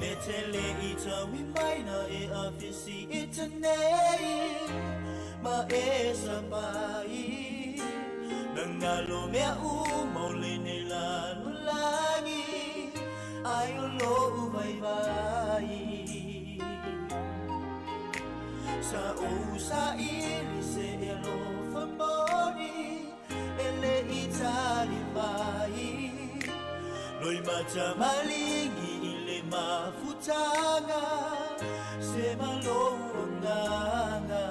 Metele ita mi maina e afisi itanei ma e sabai nang nalo mea mauli nila nulangi ayo lo vai vai sa usa ili se elo famoni ele itali mai loi macha malingi ile mafutanga se malonganga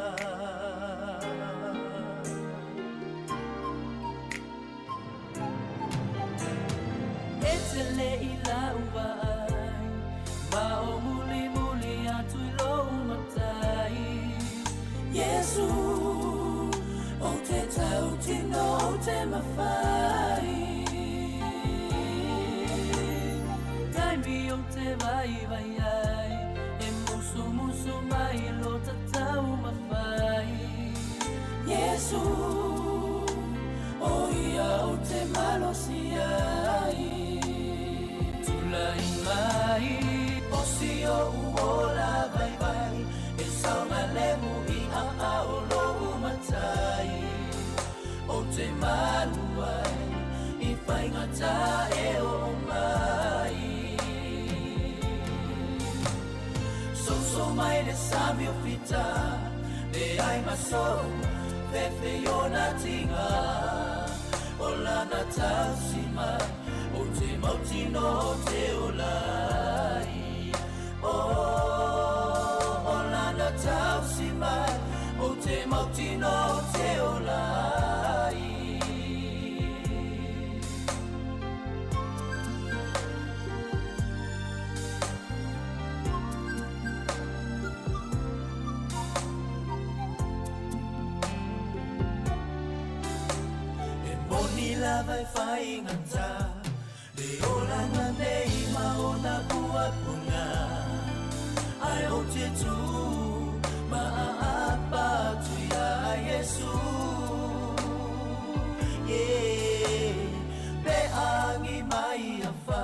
etele ila uwai ma o muli muli atu lo matai Yesu o te tau tino o te mawhai Taimi o te vai vai ai e musu musu mai lo te tau mawhai Yesu o ia o te malosi ai Tulai mai posi o uola vai vai e sauna lemu i a o lo matai o te malu ai i whaingata e o mai So mai le sami o fita le ai maso fefe o na tinga o lana tausima o te mautino o te olai o lana tausima o te mautino o te olai Nila vai fai ngata le ola na nei ma ona bua punga ai o te tu ma apa tu ya Yesu pe angi mai afa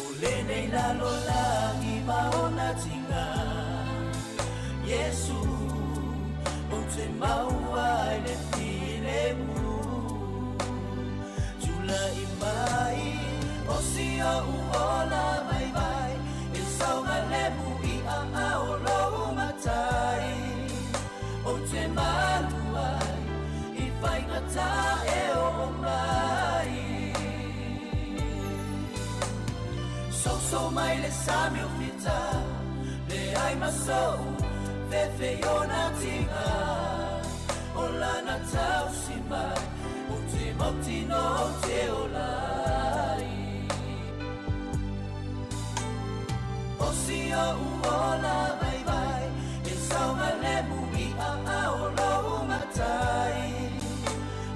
o le nei la lo langi ma ona tinga Yesu o te mau ai le file mu Imai o sia uola vai vai e saunga lemu i a o lo matai o te malu ai i whai ngata e o mai so mai le sami o fita le ai maso fefe o na tinga o lana tau si mai Mautino te olai Osia uola vai vai E saunga lemu i a o lo matai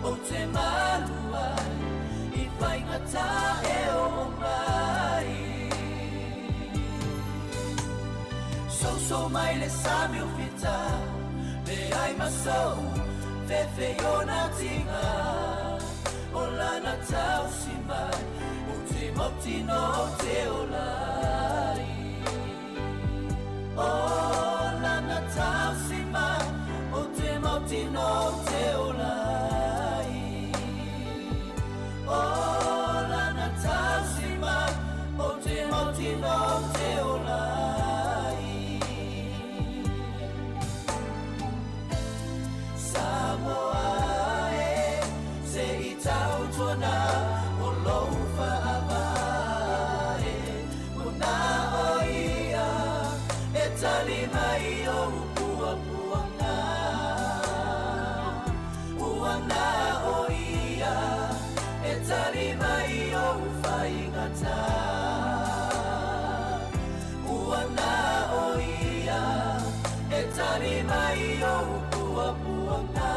O te malu ai I whaingata e o mai So mai le sami o fita Le ai masou Fefe o na tinga O lana tau si mai O te mautino o te olai O lana tau si mai O te mautino o te olai O lana tau si mai O te mautino o te olai Samoa Se i tau tona o lou whaavae Muna o ia e tali mai o puapuanga Uana o ia e tali mai o whaingata Uana o ia e tali mai o puapuanga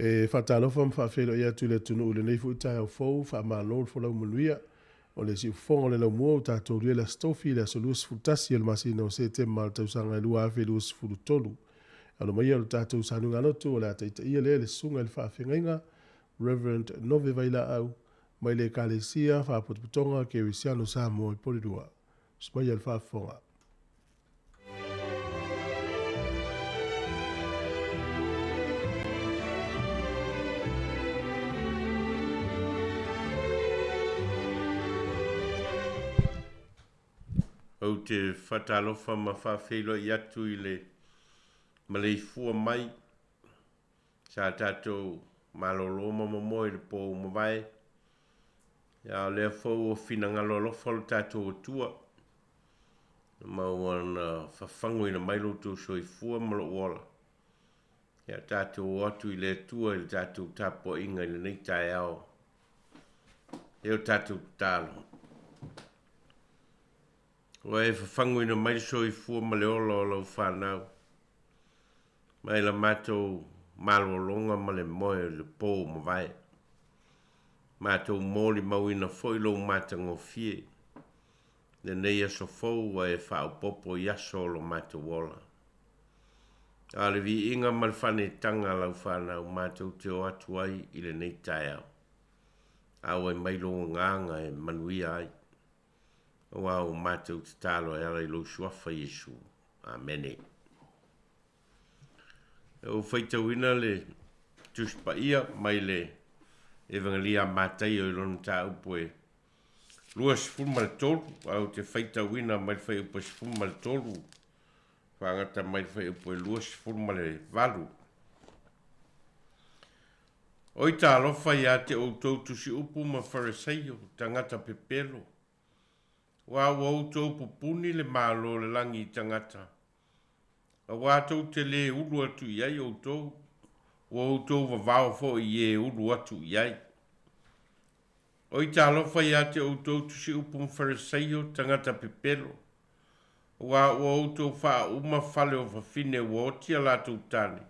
E whatalofa mwhawhelo ia tu le tunu ule nei fu tai au fau, wha malo fo lau manuia, o le si ufonga le lau mua o tātou ria la stofi le asolus futasi al masina o se te mal tausanga lua afe lus fulu tolu. Alo mai alo tātou sanunga lotu o le ataita ia le sunga le whawhengainga, Reverend Nove Vaila au, mai le kalesia whaputuputonga ke wisiano sa mo i porirua. Smai al whawhonga. O te whatalofa ma whawhelo i atu i le malei fua mai sa tātou malolo mo i le pō mawai ia lea fau o whina ngalolofa o tātou o tua mauana whawhangu ina mailo tō so i fua malo ola ia tātou o atu i le tua i le tātou tāpo inga i le nei tai ao e o tātou tālo. O e whawhangu ina mai so i fua male ola o lau whanau. Mai la mātou malolonga male moe le pō mawai. Mātou mōli mau ina foi lau mātango fie. Le nei aso fau wa e whao popo i aso lo mātou ola. A le vi inga mal whane tanga lau whanau mātou te o atu ai i le nei tai au. Au e mailo nganga e manuia ai. Wow, mātou te tālo e ala i lo suafa Yesu. Amene. O whaita wina le tuspa ia mai le evangelia mātai o ilonu tā upo e lua sifuma le tolu, au te whaita wina mai whai upo sifuma le tolu, whangata mai whai upo e lua sifuma le valu. Oi tā lofa ia te o tautusi upo ma whareseio, tangata pepelo. Wa wautou pupuni le malo le langi tangata. A wātou te le ulu atu iai outou. Wautou wawao fo i e ulu atu iai. Oi tā lofa ia te outou tusi upum whareseio tangata pepelo. Wa wautou wha uma fale o whawhine wautia lātou tāne.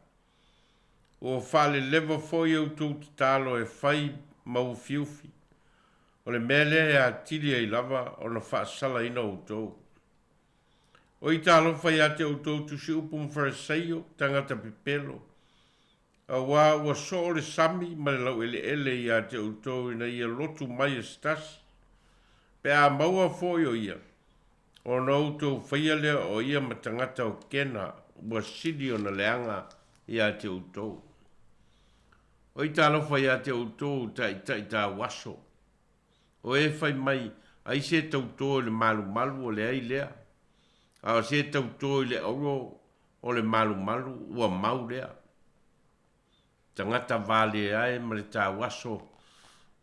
O whale lewa fo i outou te tālo e whai mau fiufi. O le mele e a tili e lava o na whaasala ina outou. O i tālo whai ate outou tusi upum whareseio tangata pipelo. A wā ua so le sami ma le lau ele i ate outou ina ia lotu mai e stas. Pe a maua foi o ia. O na outou whaia lea o ia ma tangata o kena ua sidi o na leanga i ate outou. O i tālo whai ate outou ta waso. O e whai mai, ai se tautō le malu o le ai lea. A se tautō le auro o le malu ua mau lea. Tangata vale ai ma le tā waso.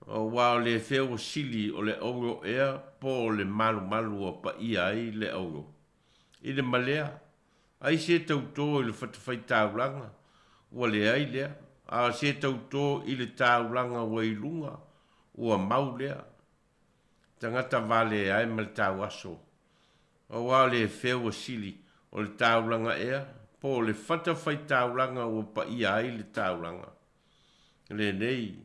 O wā o le wheo sili o le auro ea po o le malu o pa ia ai le auro. I le malea, ai se tautō le whatawhai tāulanga ua le ai lea. A se tautō i le tāulanga ua ilunga ua mau lea. Tangata vale ai mal tau aso. O wale feo sili o le taulanga ea, po le fata fai taulanga o pa ia ai le taulanga. Le nei,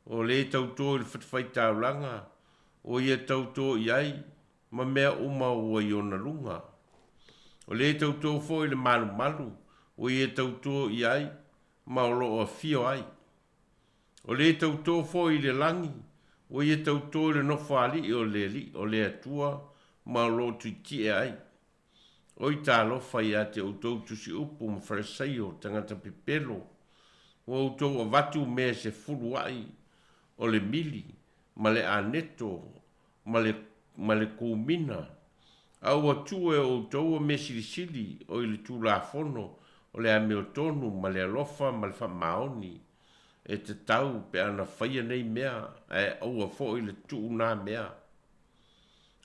o le tauto le fata fai taulanga, o ia tauto iai, ma mea uma o iona lunga. O le tauto fo i le malu, o ia tauto iai, ma o lo o fio ai. O le tauto fo i le langi, o ia tauto le nofali o le atua ma lo tuiti e ai. O i tā lofa i a te outou tusi upu ma whareseio tangata pipelo. O outou a watu mea se furu ai o le mili, ma le aneto, ma le kumina. Au atu e outou a me silisili o i le tū la fono o le ame o tonu ma le alofa ma le whamaoni. E te tau pe ana whaia nei mea, e aua fo i le tuu nā mea.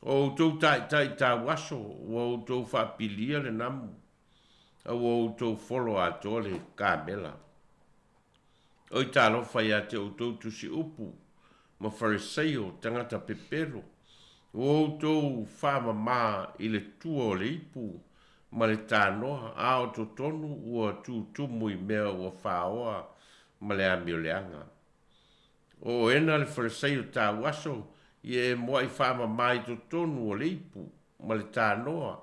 O tau tai tā waso, o tau whapilia le namu, o tau folo a tole ka mela. O i tā lofa ia te o tau tusi upu, ma whareseio tangata pepero, o tau whama mā i le tua o le ipu, ma le tā noa, a o to tonu ua tu tumu i mea ua whaoa, ma le amio leanga. O ena le farisei o tā waso, i e moa i whaama mai to tonu o leipu, ma le tā noa,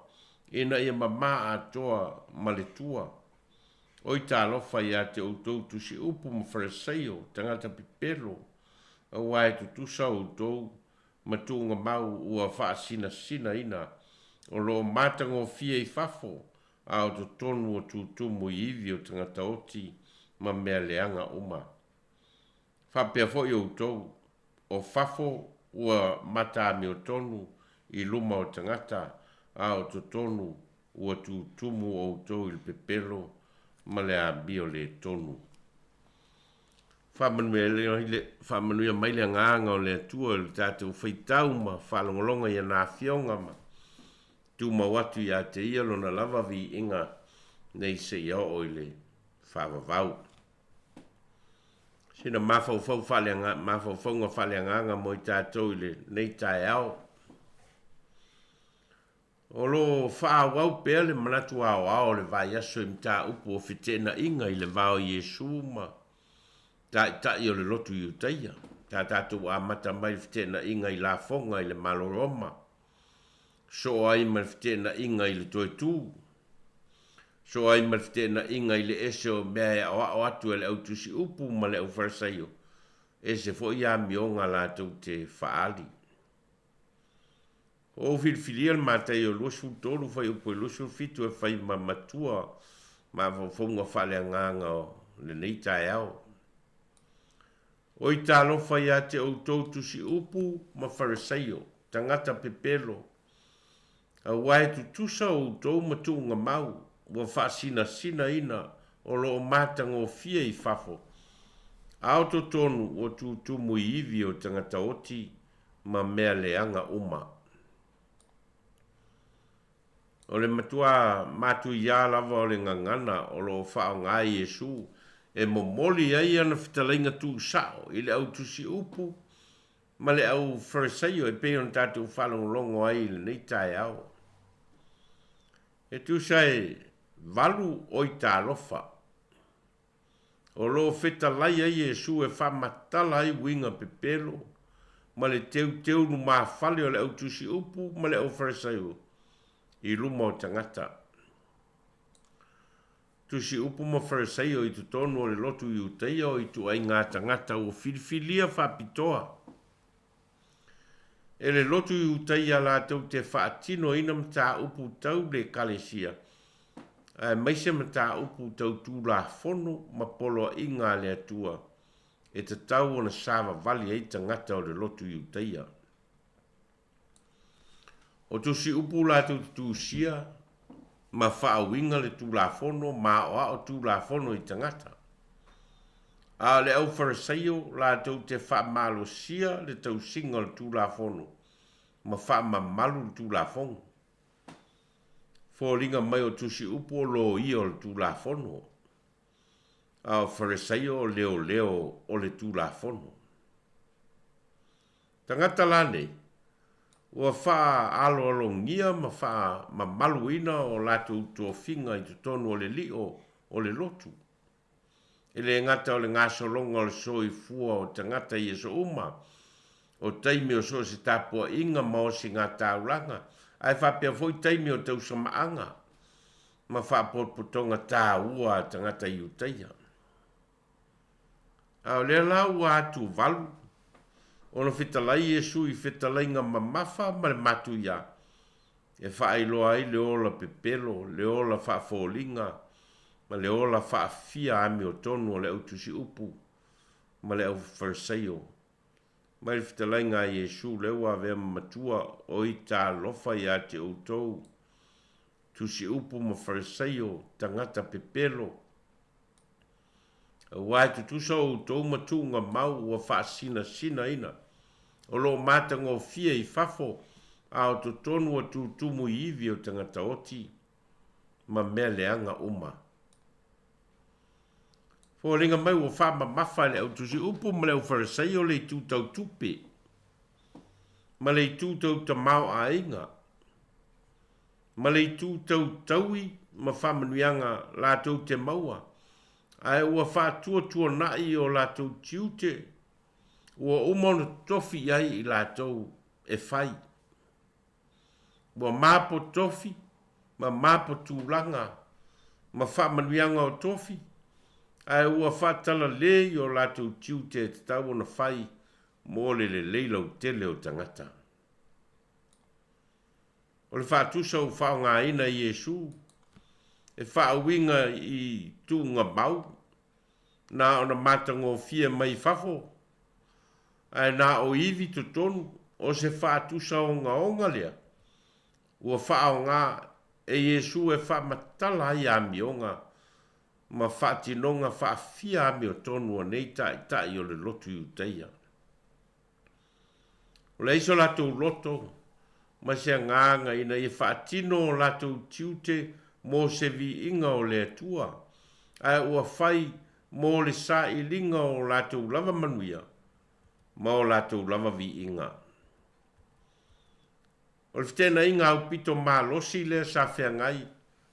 ena i mama atoa ma le tua. O i tā lofa i a te outou tusi upu ma farisei o tangata pipelo, a wai tu tusa outou, ma tunga mau ua wha sina ina, o lo matango fia i fafo, a o to tonu o tutumu i iwi o tangata oti, ma mea leanga uma. Whapea fo i outou, o fafo ua mata mi o tonu i luma o tangata, a o to tonu ua tutumu o outou i le pepelo, ma le a bio le tonu. Whamanuia mai le nganga o le atua le tātou whaitau ma whalongolonga i a nā whionga ma. Tu ma watu i a te ia lona lava vi inga nei se ia o i le whawavau. Sina mawhau nga whaleanganga mo i tātou i le nei tai au. O lo whaawau pēr le manatu au le vai aso i mta upu o whitena inga i le vau Iesu ma. Ta i o le lotu i utaia. Ta tātou a mata mai whitena inga i la fonga i le maloroma. So ai ma whitena inga i le toetu. So ai ma whitena inga i le eseo mea o atu e le autusi upu ma le au farisaio. Ese fo i a mionga la tau te whaali. O filfilia le matai o luasu tolu fai upo i luasu fitu e fai ma matua ma fonga whale nganga o le nei tai au. O i tālo fai a te outou tusi upu ma farisaio, tangata pepelo. A wai tu tusa outou ma tunga mau, wa whaasina sina ina o lo matango fia i fafo. Auto tonu o tumu i iwi o tangata oti ma mea leanga uma. O le matua matu ia lava o le ngangana o lo whao ngai Iesu, e momoli ai ana whitalainga tu sao i le au tusi upu ma le au farisaio e peon tātou whalong longo ai le nei tai au. E tu sai valu o i tā lofa. O lo whitalai ai Iesu e whamatala ai winga pepelo ma le teu nu maa whale o le au tusi upu ma le au farisaio i luma o tangata. Tusi upu ma farisaio i tu tonu o le lotu i utaia o i tu ai ngā tangata o filifilia whapitoa. E le lotu i utaia la tau te whaatino ina mta upu tau le kalesia. Maise mta upu tau tu la fono ma polo inga le atua. E te tau o na sāwa vali ai tangata o le lotu i utaia. O tusi upu la tau tu sia, ma whaawinga le tūlafono, ma o tūlafono i tangata. A le au farisaio la tau te whaamalo sia le tau singa le tūlafono, ma whaamamalu le tūlafono. Fōringa mai o tusi upo lo i o le tūlafono. A o farisaio leo o le tūlafono. Tangata lane, ua wha alo ngia ma maluina o latu tō whinga i tonu o le lio o le lotu. E le ngata o le ngasolonga o le soi fua o tangata i eso uma. O taimi o so se tapua inga mao si ngā tāuranga. Ai whapea foi taimi o tau samaanga. Ma whapotonga tā ua tangata i utaia. A le lau atu valu. Ono fitalai Iesu i fitalai ngā mamafa ma le matu ia. E whaailoa ai le ola pepelo, le ola whaafolinga, ma le ola whaafia ami o tonu o le autusi upu, ma le au farisaio. Ma le fitalai ngā Iesu le ua vea matua o i tā lofa i a te outou. Tusi upu ma farisaio, tangata pepelo. Wai tutusa outou matunga mau ua whaasina ina. O lo matango fia i fafo a o tonu o tutumu i iwi o tangata oti ma mea leanga uma. Fōringa mai ua wha mafa le au tusi upu ma le au farisaio le tūtau tupe. Ma le tūtau tamau a inga. Ma le tūtau taui ma wha manuianga la tau te maua. Ai ua whātua nai o lātou tiute. Ua umona tofi ai i lātou e whai. Ua māpo tofi, ma māpo tūlanga, ma whamanuianga o tofi. Ai ua whātala le o lātou tiute e te tau na whai mo le leilau tele o tangata. O le whātusa o whaonga ina i Iesu, e whaawinga i tūnga mau, nā o na matango fia mai whafo, ai nā o iwi to tonu, o se whātusa o ngā onga lea, ua whaonga e Iesu e whamatala i a mionga, ma whātinonga whaafia a mio tonu o nei tai o le lotu i uteia. O le iso latou loto, ma se nganga ina i whaatino o latou tiute mo se vi inga o le atua, ai ua whai mo le sa i linga o latou lava manuia, ma o latou lava vi inga. O le fitena inga au pito malosi le sa whiangai,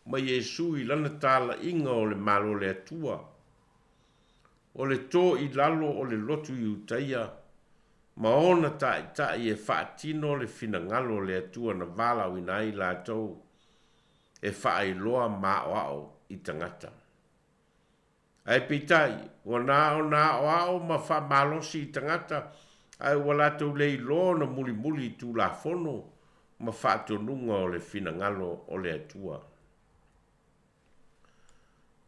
ma Iesu i lana tala inga o le malo le atua, o le tō i lalo o le lotu i utaia, ma ona tai e whaatino le finangalo le atua na vala winai lātou e whaailoa māoao i tangata. Ai pitai, o nāoao ma whaamalosi i tangata, ai wa lātou lei loa na muli tu la fono ma whaatonunga o le finangalo o le atua.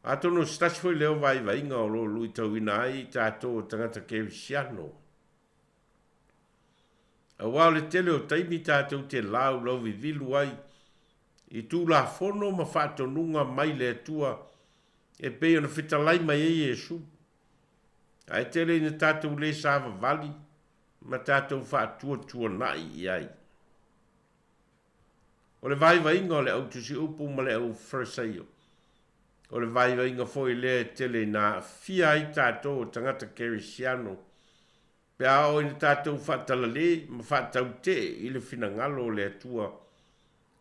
Atono stachfoi leo vai inga o lo lui tau ina ai tātou tangata Kerisiano. A wao le tele o taimi tātou te lau vivilu ai, i tū la fono ma whaatonunga mai le atua, e pei ona whitalai mai e Iesu. Ai tele ina tātou le sāwa vali, ma tātou whaatua nai i ai. O le vai inga o le au tusi upu ma le au Farisaio. O le vai inga foi le tele na fia i tātou o tangata Kerisiano, pea o ina tātou whaatala le, ma whaatau te i le finangalo le atua,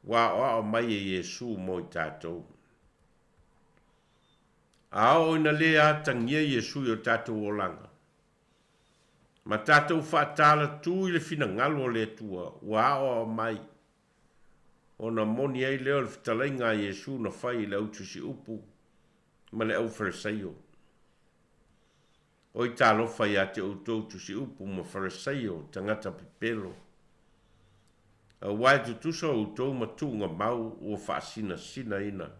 wa o mai e Iesu mo i tātou. A o ina le a tangia Iesu i o tātou o langa. Ma tātou whaatala tu i le finangalo le atua, wa o mai. O na moni ai leo le whitalainga Iesu na whai le autusi upu, ma le au Farisaio. O i tālofa i a te outou tusi upu ma Farisaio tangata pipelo. A wai tu tusa outou ma tunga mau o whaasina sina ina.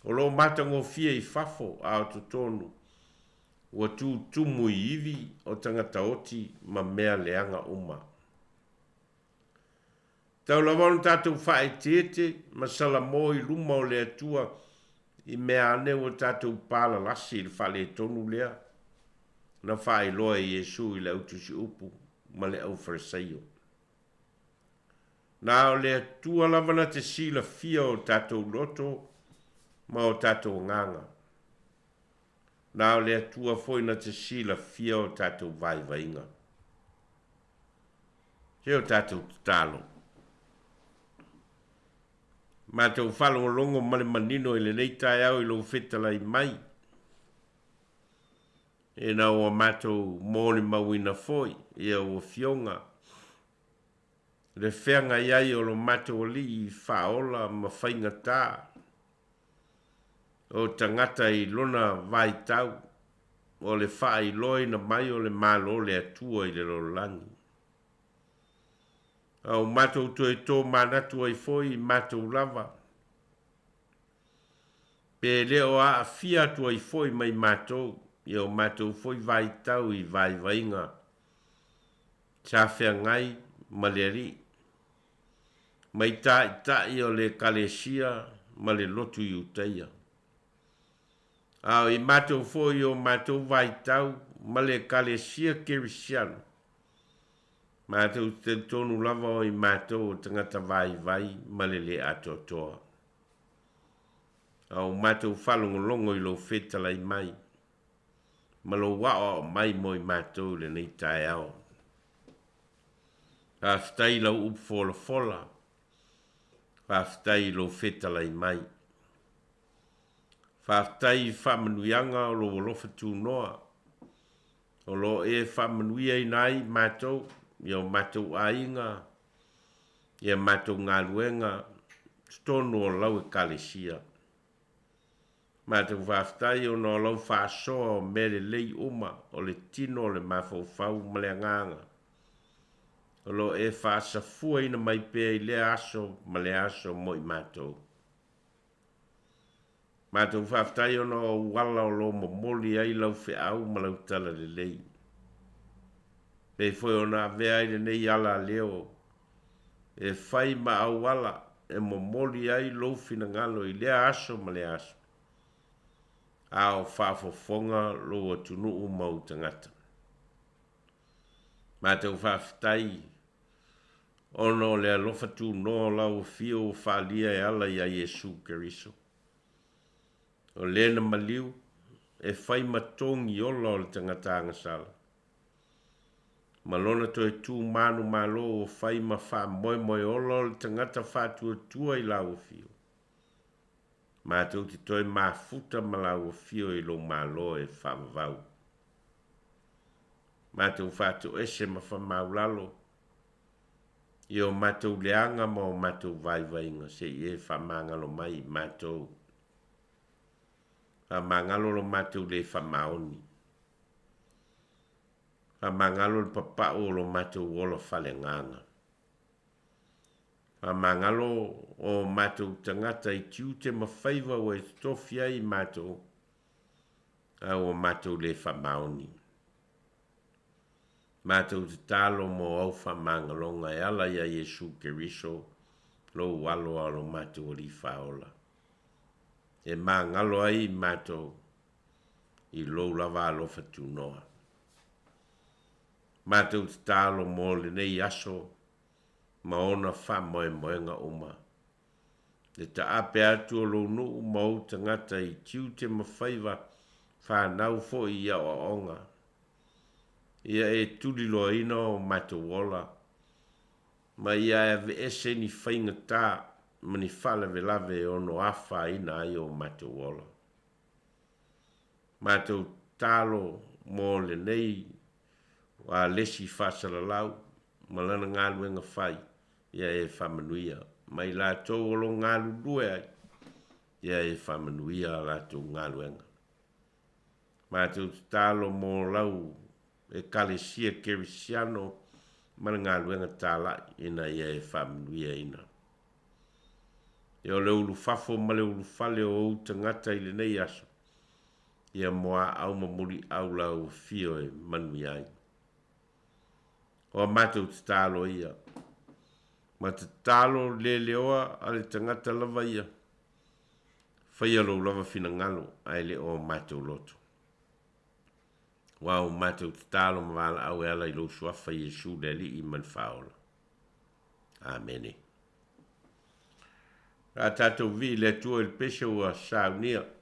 O lo matango fia i fafo a o tutonu. O tu tumu i iwi o tangata oti ma mea leanga uma. Tau lavanu tātou whae tete ma salamo i luma o le atua i mea ane o tātou pāla lasi i whale tonu lea. Na whae loa i Iesu i le autusi upu, ma le au Farisaio. Na o le atua lavana te sila fia o tātou loto, ma o tātou nganga. Na o le atua foi na te sila fia o tātou vai inga. He o tātou tutalo. Ma tau whalongo longo male manino i le neitai au i lo whetala i mai. E na o matou mōni mawina foi, e o fionga. Le whenga iai o lo matou li i whaola ma whainga tā. O tangata i lona vai tau, o le whai loi na mai o le malo le atua i le lolangi. Au matou to e tō manatu ai foi i matou lava. Pe leo a fia tu ai foi mai matou, i o matou foi vai tau i vai vainga. Sa whea ngai maleri. Mai tai o le kalesia ma le lotu i uteia. Au i matou foi o matou vai tau ma le kalesia Kerisiano. Matou te tonu lava o i matou o tangata vai ma le atotoa. Au matou whalongolongo i lo whetala i mai. Ma lo wao mai mo i matou le nei tae au. Haftai lau upo fola. Haftai lo whetala i mai. Whaftai whamanuianga o lo lofa tūnoa. O lo e whamanuia i nai mātou, i o mātou ainga, i a mātou ngā luenga, stono o lau e kalesia. Mātou whaftai o no lau whaasoa o mere lei uma, o le tino o le mawhauwhau maleanganga. O lo e whaasafua ina mai pēi le aso, male aso mo i mātou. Mātou whaftai o no wala o lo momoli ai lau whiau ma lau tala le lei. Pei foi o na vea i nei ala leo. E whai ma au wala e momoli ai lo fina ngalo i lea aso ma le aso. Ao whaafofonga lo o tunu u mau tangata. Mātou whaftai ono le alofa tu no lau fio o whalia e ala i a Yesu Keriso. O lena maliu e whai matongi ola o le tangata angasala. Malona to e tū manu malo o whai ma wha moe moe ola o le tangata whātua tua i lau fio. Mātou te toi mafuta ma lau fio i lo malo e whamavau. Mātou whātou ese ma whamaulalo. I o mātou leanga ma o mātou vaivainga se i e whamangalo mai mātou. Whamangalo lo mātou le whamaoni. Whamangalo le papao lo mātou wola whalenganga. Whamangalo o mātou tangata i tiu te mawhaiva o e stofia i mātou. A o mātou le whamaoni. Mātou te talo mo au whamangalonga e ala ia Yesu Keriso lo walo alo mātou o li whaola. E mangalo ai mātou i lo lava alo fatu noa. Mātou te talo mo le nei aso ma ona wha moe moenga uma. Le ta ape atu o lo nu mau tangata i tiu te mawhaiva whanau fo i ia o onga. Ia e tuli loa ina o mātou wola. Ma ia e ve ese ni whainga tā mani whale ve lave o no awha ina ai o mātou wola. Mātou talo mo le nei wa lesi whasalalau ma lana ngāluenga whai ia e whamanuia. Mai la tau o lo ngālu lue ai ia e whamanuia la tau ngāluenga. Mātou talo mo lau e kalesia kerisiano ma ngāluenga tāla ina ia e whamanuia ina. E o le ulu fafo ma le ulu fale o au tangata i le nei aso. Ia moa au mamuri au lau fio e manui ai. O mātou te tālo ia. Ma te tālo le leoa a le tangata lava ia. Whaia lo lava fina ngalo ai le o mātou loto. Wau mātou te tālo mawala au e ala i lo suafa Yesu le li i man whaola. Amene. A tātou vi le tua il pesha ua saunia. Oh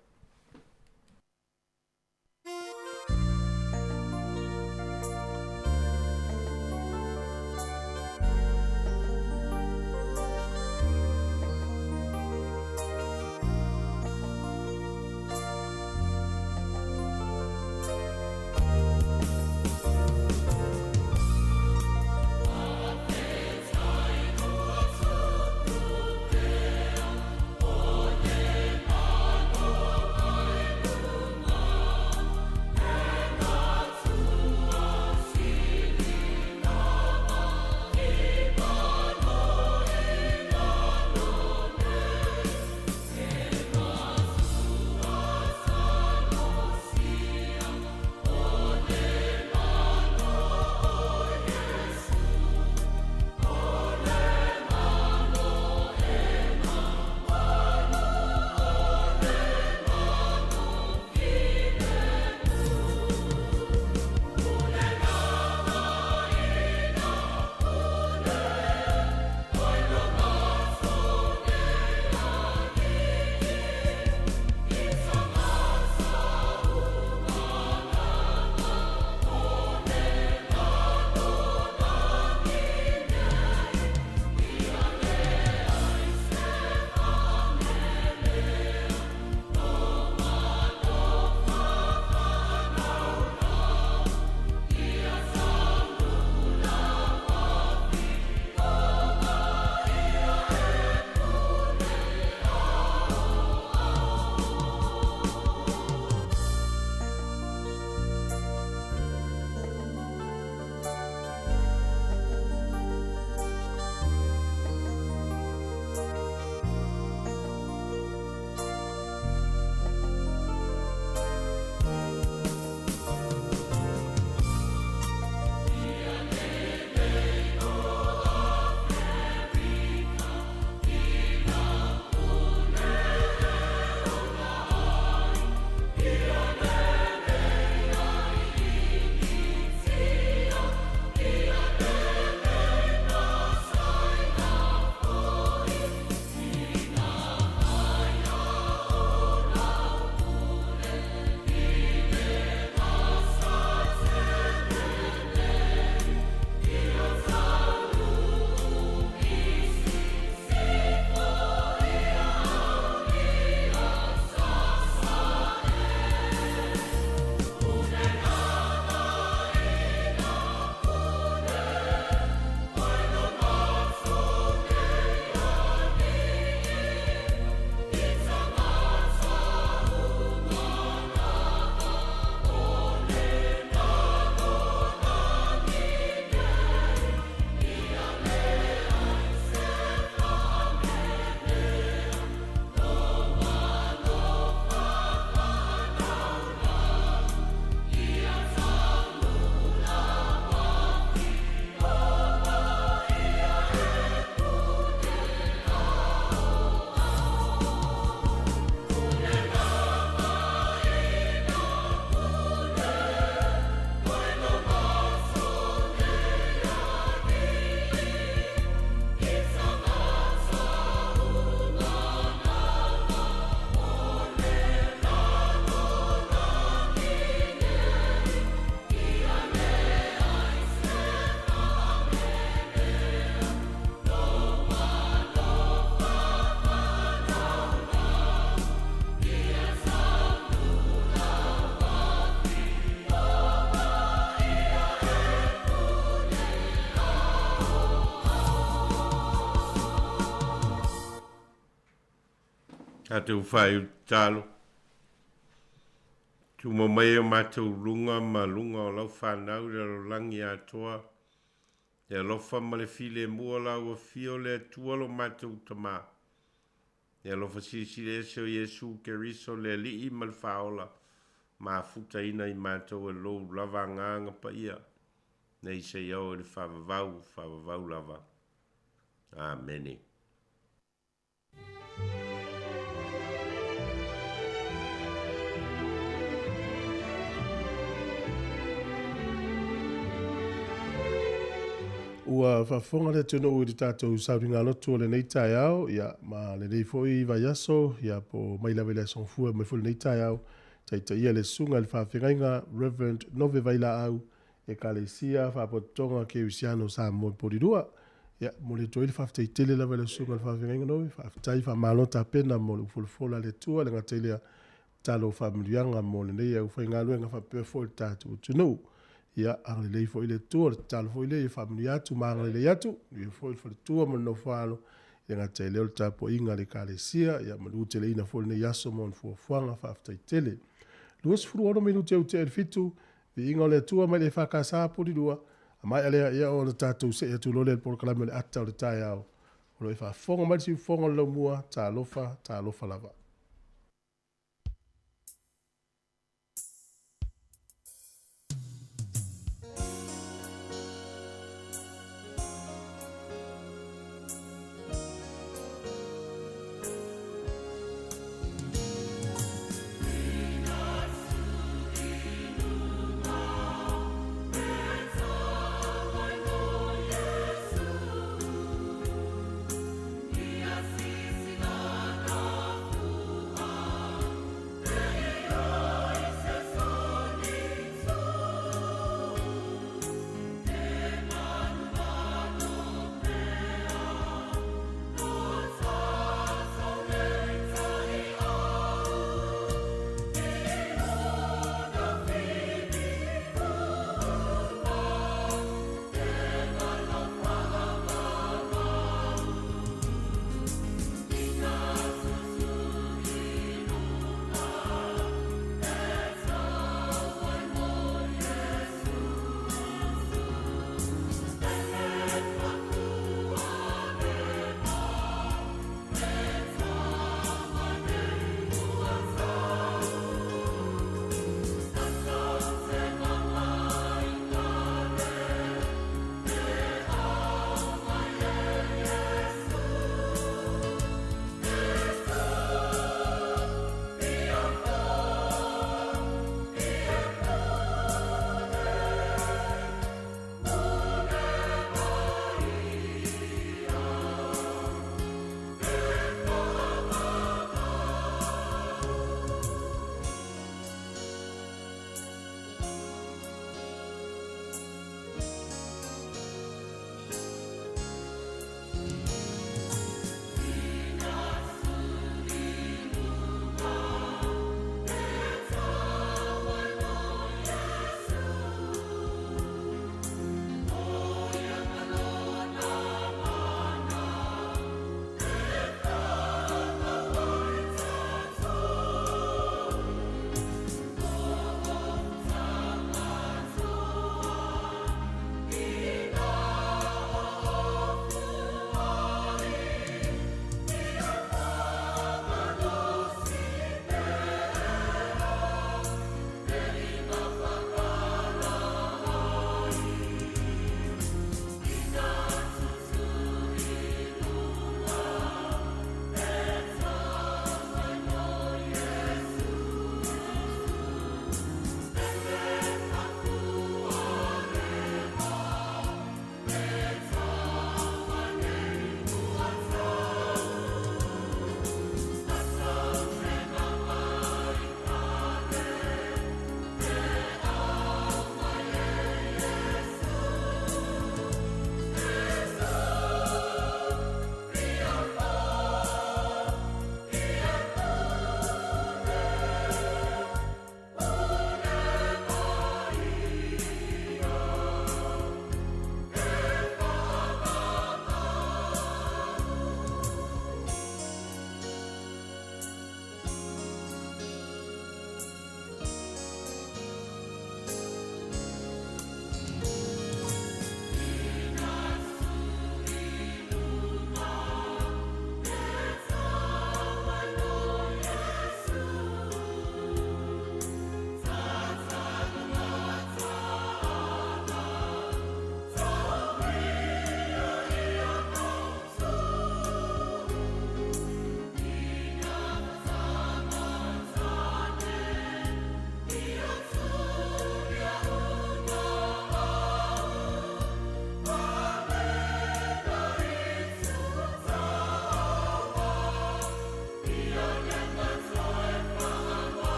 A te uwhai o talo. Tu mo mai o mātou lunga ma lunga o lau whanau re lo langi a toa. E alofa ma le file mua lau a fio le atua lo mātou tamā. E alofa siri ese o Yesu ke riso le li i mal faola. Ma futa ina i mātou e lo lava nganga pa ia. Nei se iau e le whavavau lava. Amene. Ua whafonga le tino ui tātou sauringa lotu le nei tai au, ia ma le nei foi vai aso, ia po mai lawe le songfua mai fulu nei tai au, tai ia le sunga le whawhingainga Reverend Nove Vaila au, e ka le sia whapotonga ke usiano sa mo porirua, ia mo le toi le whaftai tele lawe le sunga le whawhingainga Nove, whaftai whamalota pena mo le ufulufola le tua le ngatelea talo whamirianga mo le nei au whaingaluenga whapea fo le tātou tunu. Ia ang le fo ile tu tal fo ile familia tu mang le yatu le fo tu mo no falo e nga tele o tapo inga le kalesia ia mo tele ina fo le yaso mon fo fuanga fa afta tele luos fru ono minuto e te fitu vi inga le tu ma le fa ka sa po di dua mai ale ia o tatu se tu lo le por kala me atta o tai au o fa fonga ma si fonga lo mua ta lofa lava.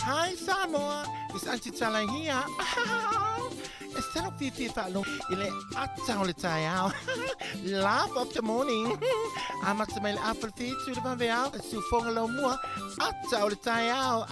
Hi, Samoa. It's Auntie Tala here. Esther Fifi Falo. Il est attends le tailleur. Laugh of the morning. I'm at my apple feet to the Pavel. So for a long more. Attends le tailleur.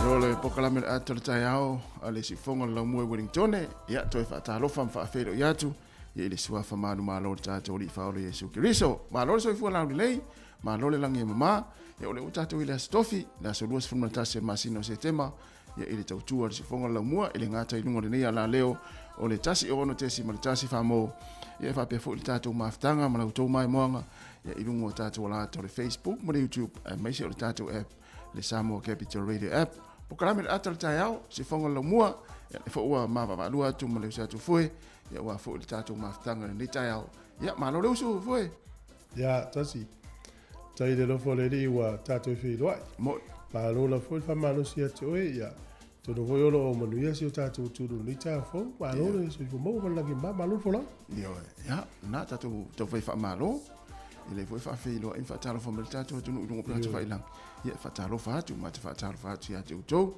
Role pokalame atal tayao ale si fonga la mo Wellington ya to fa ta lo fam fa fero yatu ye le swa fa manu malo ta to li fa o Yesu Kristo ma lo so fu la lei ma lo le langi mama ya ole uta to ile stofi la so luas fun ta se masino se tema ya ile to tu si fonga la mo ile ngata ilungo le ya la leo ole tasi ono te si mal tasi fa mo ye fa pe fu ta to maftanga ma to mai moanga ya ilungo ta to la to Facebook mo YouTube mai se ta to app le Samoa Capital Radio app pokalame atal tayao si fonga la mua ya fo wa ma ba lua tu mo le sa tu foi ya wa fo le tatu maftanga ni tayao ya ma lo le usu foi ya tasi tai de lo fo le ri wa tatu fi lo mo pa lo la fo fa ma lo sia to ya to no yo lo mo ya si tatu tu ni ta fo pa lo le si mo mo la ki ma lo fo la yo ya na tatu to foi fa ma lo ile foi fa fi lo in fa talo fo me tatu tu no ko plata fa ilang ya fa talo fa tu ma fa talo fa tu ya tu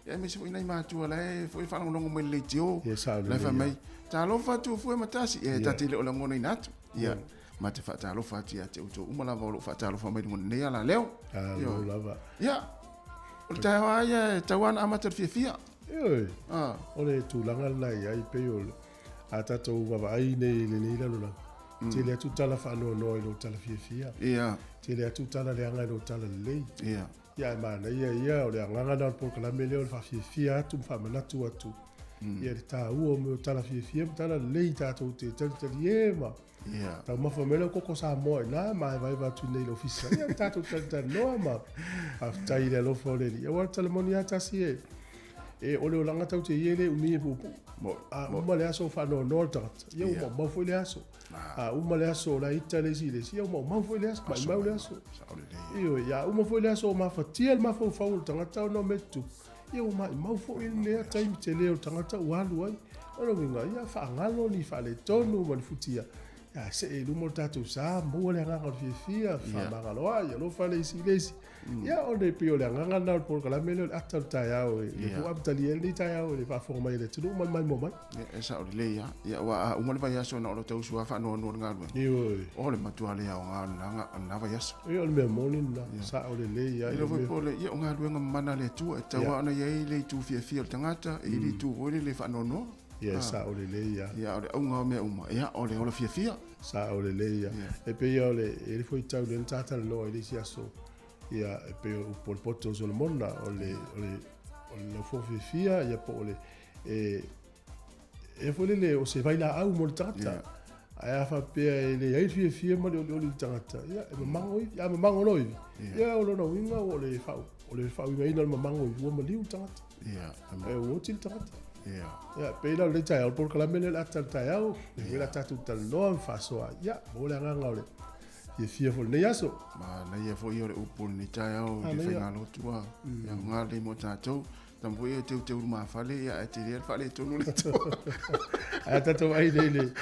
ya mi so ina ma tu ala foi fa no mo le tio la fa mai talo fa tu foi matasi e tati le o la ngona inat ya ma te fa talo fa tu ya tu uma la vo fa talo fa mai mo ne ala leo yo lava ya o ta wa ya tawan amateur fia yo ole tu langa la ya i pe yo ata to ba ai ne le la lo te le tu tala fa no lo tala fia ya te le tu tala le anga lo tala le ya ya mana ya o le anga na por la mele o fa fia tu fa mana tu atu ya ta u mo tala fia tala le ta tu te ye ma ya ta ma fa mele ko sa mo na ma va tu le office ya ta tu ta no ma afta ile lo fo le ya wa tala monia ta si e o le langa tau te yele umi pu mo le aso fa no ta ya mo fo le aso uma le aso la itale si le si mo fo le aso ma le aso io ya uma fo le aso ma fa tiel ma fo fa o tanga no metu io ma fo il le time te le o tanga ta walu ai ono vinga ya fa ngalo ni fa le tonu mo futia Ya se e lumo tatu sa mo le nga fia fa magaloa ya lo fa le silesi. Ya o le pio le nga na por kala mele atal ta ya o le fu abtali el ta ya o le fa forma ile tu mal mal mo mai. E sa o le ya wa o mo vai aso na o te usu fa no nga. Yo. O le matua le ya nga na vai aso. Yo le morning na sa o le ya. Ile foi pole ya nga luenga mana le tu e tawa na ye le tu fia tangata e le tu o le fa no. Ya sa o le ya. Ya o nga me uma ya o le fia. Sa o le ya. E pe ya le e foi tau le tata no ile si aso. Ya e pe o por poto zo le mona o le fo fia ya po le e foi le o se vai la au mo tata. Ai fa pe le ai fia mo le tata. Ya e mango loi. Ya o lo no winga o le fa i no mango o mo liu tata. Ya. E o til tata. Ya. Ya, pero le chai por kala mele la tata le la tatu tal no fa so ya, mo le nga ngole. Ye fia fo ne yaso. Ma na ye fo yo le upul ni chai au di fa ngalo tua. Ya nga le mo tato, tambo ye te ma fale ya te le fale to no le to. Ai tatu ai le.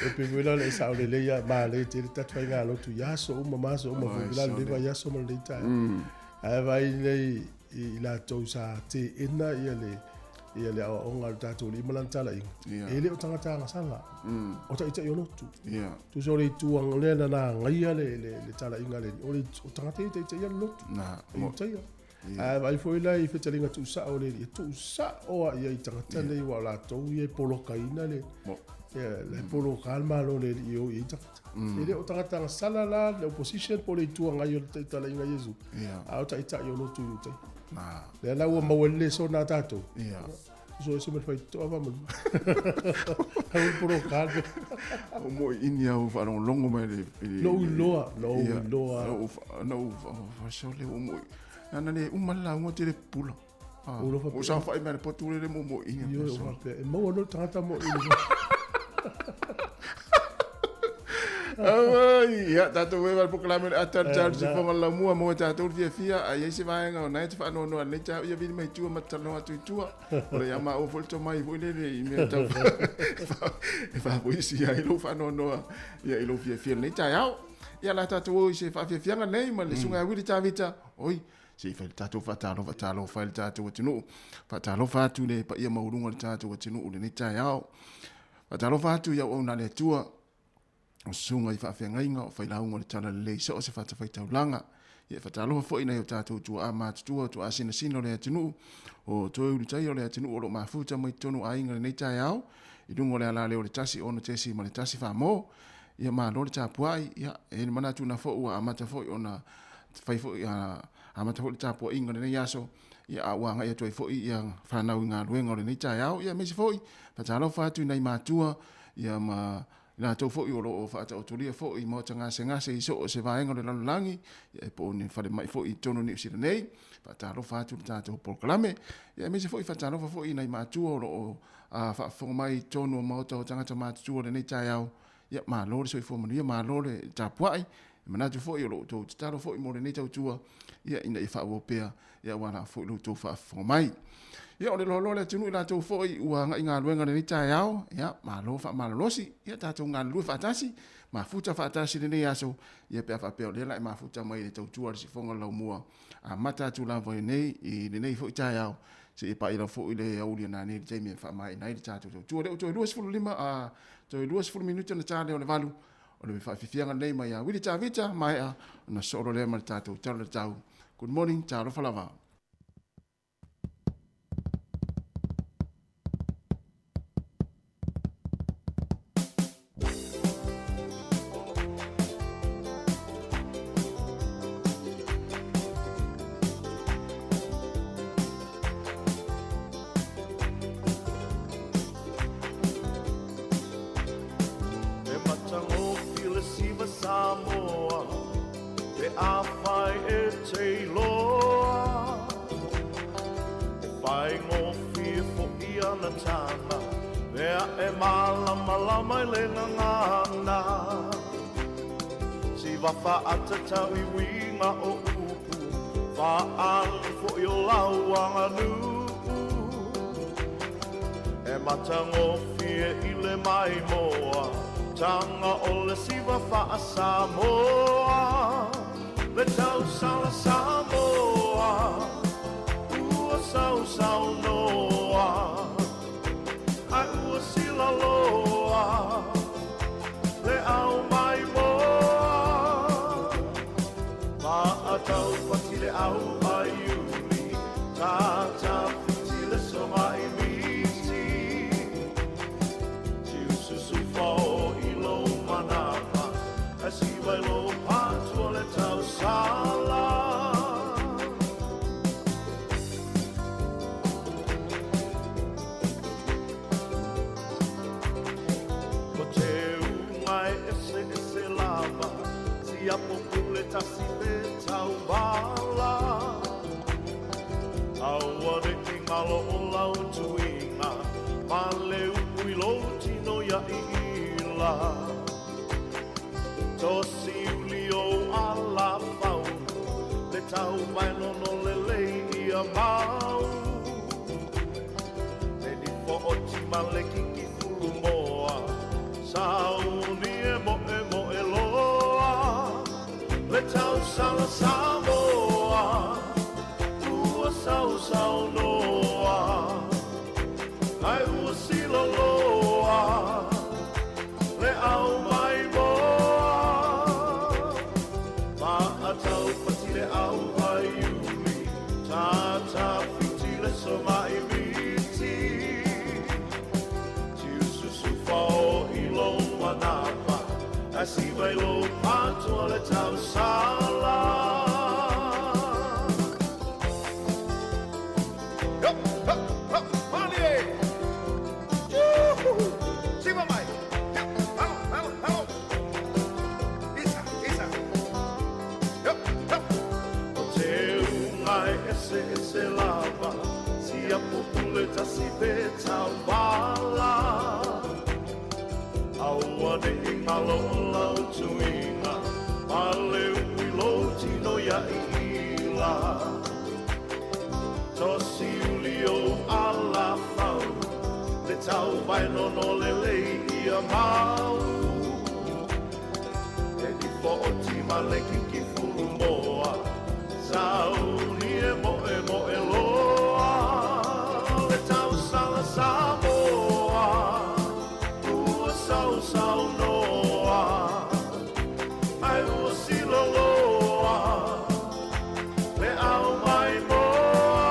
E pe vela le sa le ya ma le te tatu ngalo tu yaso o mama so mo vela le va yaso mo le chai. Ai vai le la to sa te ina ye le ia le o ngal tatu li malantala i ele o tangata nga sanga o ta ita yonotu tu so le tu ang le na ngai le tala inga le o tangata ita ia lotu na mo ta ia ai foi la i fetalinga tu sa o le tu sa o ia tangata le wa la to ia polo kaina le le polo calma lo le io ita ele o tangata nga sala la le opposition polo tu anga yo tala inga yesu a o ta ita yonotu ita le la o mawele so na tato so se me fai to ava mo ha un puro caldo o mo inia o fa longo mai le loa no fa so le o mo ana le umala mo te le pulo o sa fa mai po tu le mo inia yo fa pe mo no tata mo ai ya tato we va proclamer atar tar si fonga la mua mo tato fia ai se vai nga na te fa no ne ta ya vi mai tu ma talo atu tu o ya ma o volto mai vo le i me ta fa vo si ai lo fa no ya i lo fia ne ta ya la tato o se fa fia nga nei ma le sunga wi ta vita oi si fa tato fa talo fa tato o tinu fa talo fa tu le pa ia ma urunga tato o tinu o ne ta fa talo fa tu ya o na le tua o sunga i whawhengainga o whailaunga le tala le so o se whataulanga. Ia whatalofa fo ina i o tātou tua a mātutua tua a sina o le atinu o toi uri tai o le atinu o lo mafuta mai tonu a inga le nei tai au i dungo le ala leo le tasi o no tesi ma le tasi whamo ia maa lo le tāpuai ia e ni manatu na fo ua amata fo i o na whai fo i amata fo le tāpua inga le nei aso ia a uanga ia toi fo i ia whanau i ngā luenga o le nei tai au ia mesi fo i whatalofa atu i nei mātua ia ma na to fo yo lo fa ta otulia fo i mo tanga se ngase i so se vaenga le langi e po ni fa le mai fo i tono ni sile nei fa ta lo fa tu ta to proclame e me se fo i fa ta lo fo i nei ma tu o a fa fo mai tono mo to tanga ta ma tu le nei ta yao ya ma lo so i fo mo ni ma lo le ta puai ma na tu fo i lo to ta lo fo i mo le nei ta tu ya ina i fa wo pe ya wana fo lo to fa fo mai ia o le lolo le tunu i lātou fōi ua ngai ngā luenga le nita e au, ia, mā lo fa mā losi, ia tātou ngā lua whātasi, mā futa whātasi le nei aso, ia pēr whapeo le lai mā futa mai le tautua le si whonga lau mua, a mata tu la voi nei, i le nei fōi tā e au, se i pa i la fōi le aulia nā nei le teimia wha mai nei le tātou tautua, le o toi 2:05, toi 2:10 minuta na tāle o le valu, o le whiwhianga nei mai a wili tā vita, mai a, na soro le ma le tātou, tau le tau. Good morning, tālo whalava. Tau i winga o upu Whaali fo i o lauanga nuku E matango fie i le mai moa Tanga o le siwa wha Samoa Le tau sala Samoa Ua sau sau noa Ai ua sila loa Le au mai moa Ma a tau pati le au ai uli Ta fiti le songa i miti Tiu susu fao i lo manama A si vai lo patua le tau sala Ko te ungai ese lava Si apo pule tasi le tau bala Aua de ki malo o lau tuinga Ma le ui lo tino ya ila Tosi uli o ala fauna Le tau mai no le lei ia mau Me ni po o ti ma le kiki furu moa Sauni e mo e loa Le tau sala Samoa Ua sau noa Ai ua sila loa Le au mai moa Ma a tau pati le au ai uli Ta fiti le soma i miti Tiu susu fao i lo manapa A si vai lo patua le tau sala Se lava, si a populeta si peta bala Aua de ingalo lau tuinga Pale ui lo tino ya ila Tosi ulio ala fau Le tau vai no le lei ia mau E di po o ti ma le kiki furu moa Sau ni e mo e loa Le tau sala Samoa Ua sau noa Ai ua sila loa Le au mai moa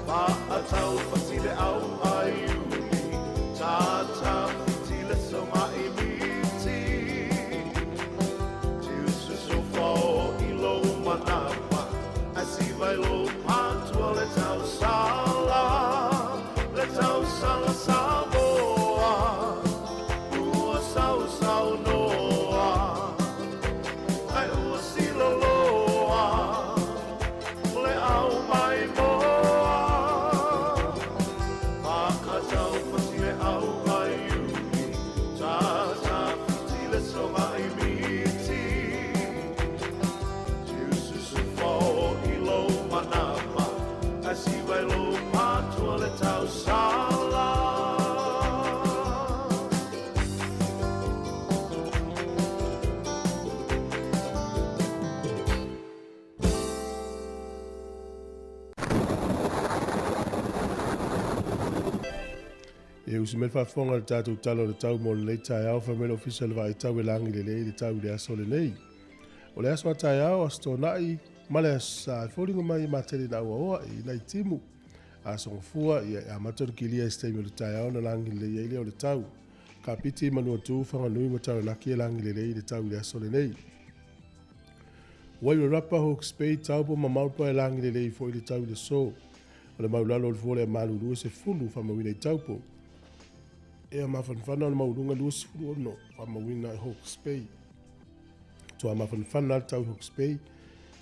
Ma a tau pati le au ai uli Ta fiti le soma i miti Tiu susu fao i lo manapa A si vai lo patua le tau sala Samoa Ua sau noa Ai ua sila loa Le au mai moa Ma a tau pati le au ai uli Ta fiti le soma i miti Tiu susu fao i lo manama A si vai lo patua le tau sala E usi mel whaafonga le tātou talo le tau mo le nei tai au whamela ofisa le vai tau e langi le lei le tau le aso le nei. O le aso a tai au asto nai ma le asa whoringa mai ma tele na ua oa i nei timu. A songfua i a mator kilia esteimi le tai au na langi le lei o le tau. Ka piti manua tu whanga nui ma tau naki e langi le lei le tau le aso le nei. Wai le rapa Hawke's Bay tau po ma maupa e langi le lei fo i le tau le so. O le maulalo le fole a malulu se fulu whamawina i tau po. E a mawhanwhana o maurunga luas fulu ono whamawina i Hawke's Bay. Tua mawhanwhana tau Hawke's Bay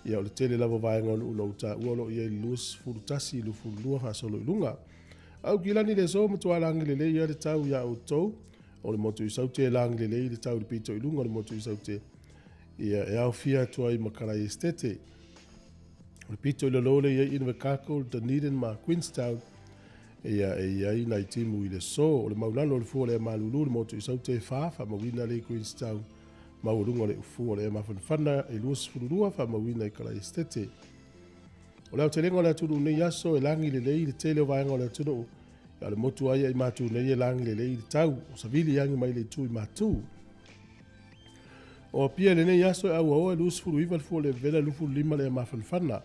ia o le tele lava vaenga onu una uta uolo ia i luas fulu tasi ilu fulu lua hasolo ilunga. Au kilani le so matua langi le ia le tau ia o tou o le motu i saute langi le le tau le pito ilunga o le motu i saute ia e au fia tua i makarai estete. O le pito i lolo ia i nwe kako Dunedin ma Queenstown ia ai nai timu i le so o le maulano o le fua le malulu le motu i sau te fa mawina le Queenstown maurunga le ufu o le mafanfana e lua sifururua fa mawina i kala estete. O leo te lengo le atunu nei aso e langi le lei le tele o vaenga o le atunu ia le motu aia i matu nei e langi le lei le tau o savili yangi mai le tu i matu. O pia le nei aso e au au e lua sifuru le fua le vela lufu lima le mafanfana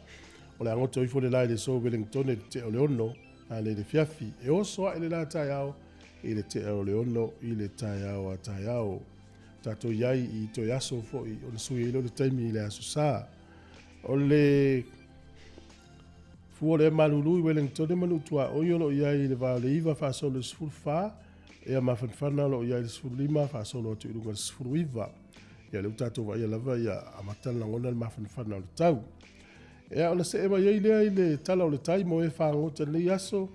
o le angoto i fo le lai le so Wellington e te o le ono a le fiafi e oso a le la tai au i le te o le ono i le tai au a tai au tato iai i to yaso fo i o le sui ilo le taimi i le aso sa o le fuo le malulu i Wellington e manu tua o iolo iai le vao le iwa fa solo sifuru fa e a mafanfana lo iai le sifuru lima fa solo atu ilunga le sifuru iwa ia le utato wa ia lava ia amatala ngona le mafanfana o le tau e ona se e mai lea i le tala o le tai mo e whaangota nei aso.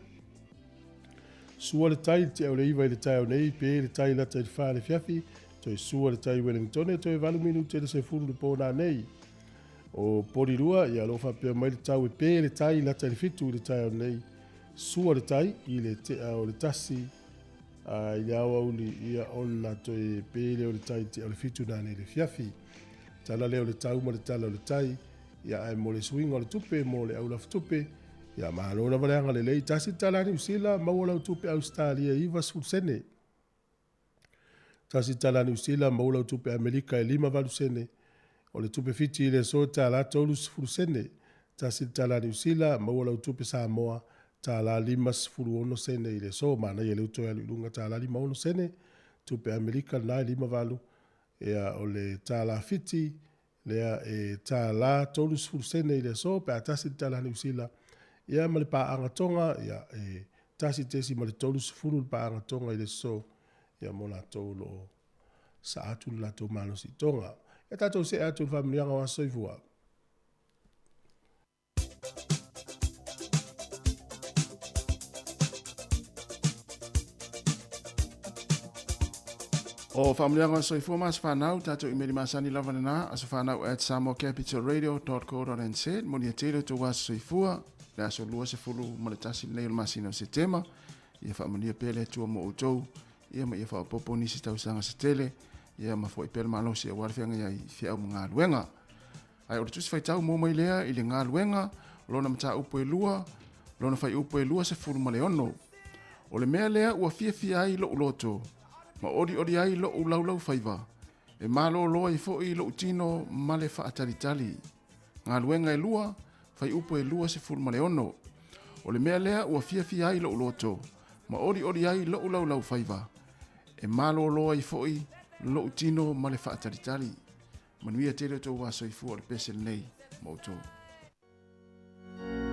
Sua le tai te au le iwa i le tai o nei, pe le tai lata i le wha le fiafi, to e sua le tai Wellington e to e valu minu te le se furu le pōna nei. O porirua i alofa pia mai le tau e pe le tai lata i le fitu i le tai o nei. Sua le tai i le te au le tasi, i le au au li ia ona to e pe le o le tai te au le fitu na nei le fiafi. Tala leo le tau ma le tala o le tai, ia ai mo le swing o le tupe mo le aula tupe ia malo na valeanga le lei tasi talani usila maula tupe Australia iva sulsene tasi talani usila maula tupe Amerika e lima valusene o le tupe fiti le so tala tolus fulsene tasi talani usila maula tupe Samoa tala lima fuluono sene ile so mana ye le uto ya lunga tala lima ono sene tupe Amerika na lima valu ia o le tala fiti lea e tā la tolus fulsene i le so pe a tasi tala ni usila ia ma le pa angatonga ia e tasi tesi ma le tolus fulu pa angatonga i le so ia mo la tolo sa atu la to malo si tonga e tato se atu familianga wa soifua. O familianga soifua mas whanau, tato i meri masani lava na aso whanau at samocapitalradio.co.nz moni a tele to was soifua le aso lua se fulu maletasi nei o masina se tema ia whaamania pele tua mo utou ia ma ia whaapopo nisi tausanga se tele ia ma fwoi pele malo si a warwhianga ia i whiau ngā luenga. Ai o le tusi whai tau mō mai lea i le ngā luenga lona mata upo e lua lona whai upo e lua se fulu maleono o le mea lea ua fia ai lo uloto ma ori ai lo ulau faiva e malo loa i fo i lo utino male fa atalitali ngā luenga e lua fai upo e lua se fulu maleono o le mea lea ua fia ai lo uloto ma ori ai lo ulau faiva e malo loa i fo i lo utino male fa atalitali manuia tele to wa soifu o le pese nei mautou. Thank you.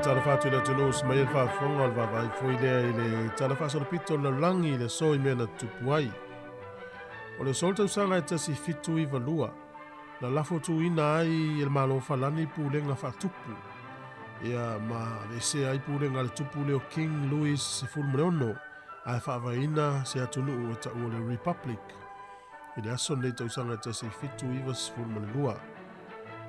talafatu le tunu sma il fa fonga va vai foi le talafaso le pito le langi le soi mena tupuai. O le solta usanga e tasi fitu i valua. Na lafo tu ina ai il malo falani pulenga fa tupu. Ia ma le se ai pulenga le tupu le o King Louis Fulmreono. Ai fa vaina se atunu o ta o le Republic. I le aso nei ta usanga e tasi fitu i vas Fulmrelua.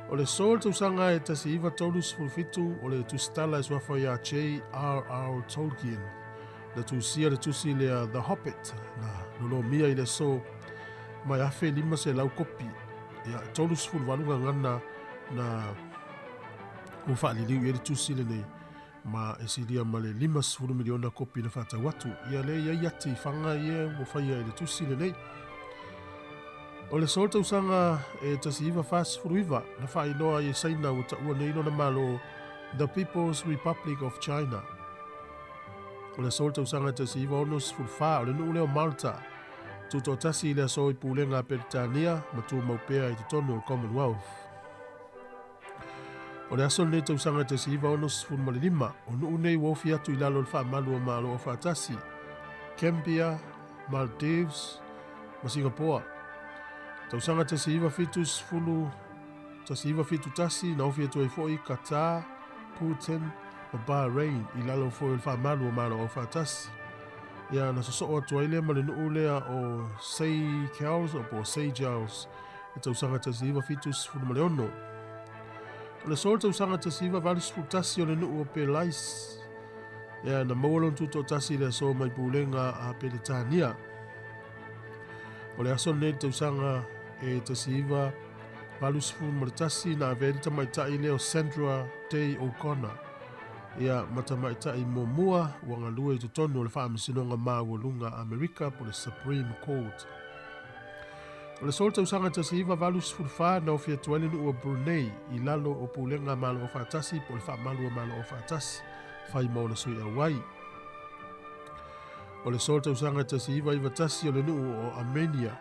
O le sol te usanga e tasi iwa tolus fulfitu o le tustala e swafa ia J.R.R. Tolkien. Le tusia le tusi le The Hobbit na lolo mia i le so mai afe lima se lau kopi. Ia tolus fulvalunga ngana na kufa li liu i le tusi le nei ma e siria ma le 5 miliona kopi na fata watu. Ia le ia iati fanga ia mo faya i le tusi le nei. O le solta usanga e tasi iwa fast furuiva na wha iloa i saina o ta ua neino na malo The People's Republic of China. O le solta usanga e tasi iwa onos fulfa o le nuu leo Malta. Tuto tasi i le aso i pulenga Peritania ma tu maupea i tonu o Commonwealth. O le aso neta usanga e tasi iwa onos fulmalilima o nuu nei wofi atu i lalo le wha malu o malo o wha tasi. Gambia, Maldives, ma Singapore. Tausanga tasi iwa fitus fulu, tasi iwa fitu tasi, na ofi atu e foi Qatar, Putin, ma Bahrain, i lalo foi ilfa malu o malo o fa tasi. Ia na soso atu aile ma le nuu lea o Seychelles o po Seychelles, e tausanga tasi iwa fitus fulu ma leono. O le sol tausanga tasi iwa valus fulu tasi o le nuu o Pelais. Ia na mawalon tuto tasi le so mai pulenga a Peritania. O le aso nei tausanga e tasiva valusfu maritasi na averita maitai leo Sandra Day O'Connor. Ia mata maitai momua wangalua i tutonu o le whaamisinonga mawalunga Amerika po le Supreme Court. O le sol tausanga tasiva valusfu wha na ofia tualinu o Brunei i lalo o pulenga malo o whaatasi po le whaamalu o malo o whaatasi whai mo le sui awai. O le solta usanga tasi iwa iwa tasi o le nuu o Armenia.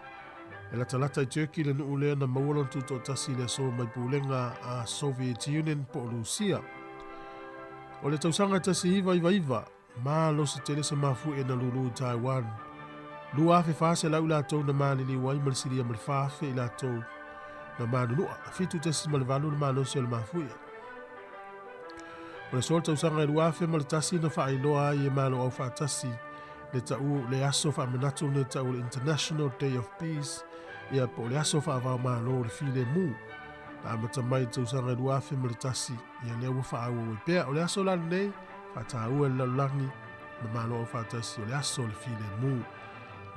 E la talata i Turkey le nuu lea na mawalon tuto tasi le so mai pulenga a Soviet Union po Lucia. O le tausanga tasi iwa iwa maa losi tele se mafu e na lulu Taiwan. Lua afe fase lau la tau na maa lili wai malisiria malifafe i la tau na maa nunua. Fitu tasi malivalu na maa losi o le mafu e. O le solta usanga i lua afe malitasi na faa iloa i e maa lo au faa tasi. Le tau le aso fa manatu le tau le International Day of Peace ia po le aso fa va malo le file mu na mata mai tau sanga lua fe militasi ia le wa fa au pe o le aso la nei fa tau le langi le malo fa tasi o le aso le file mu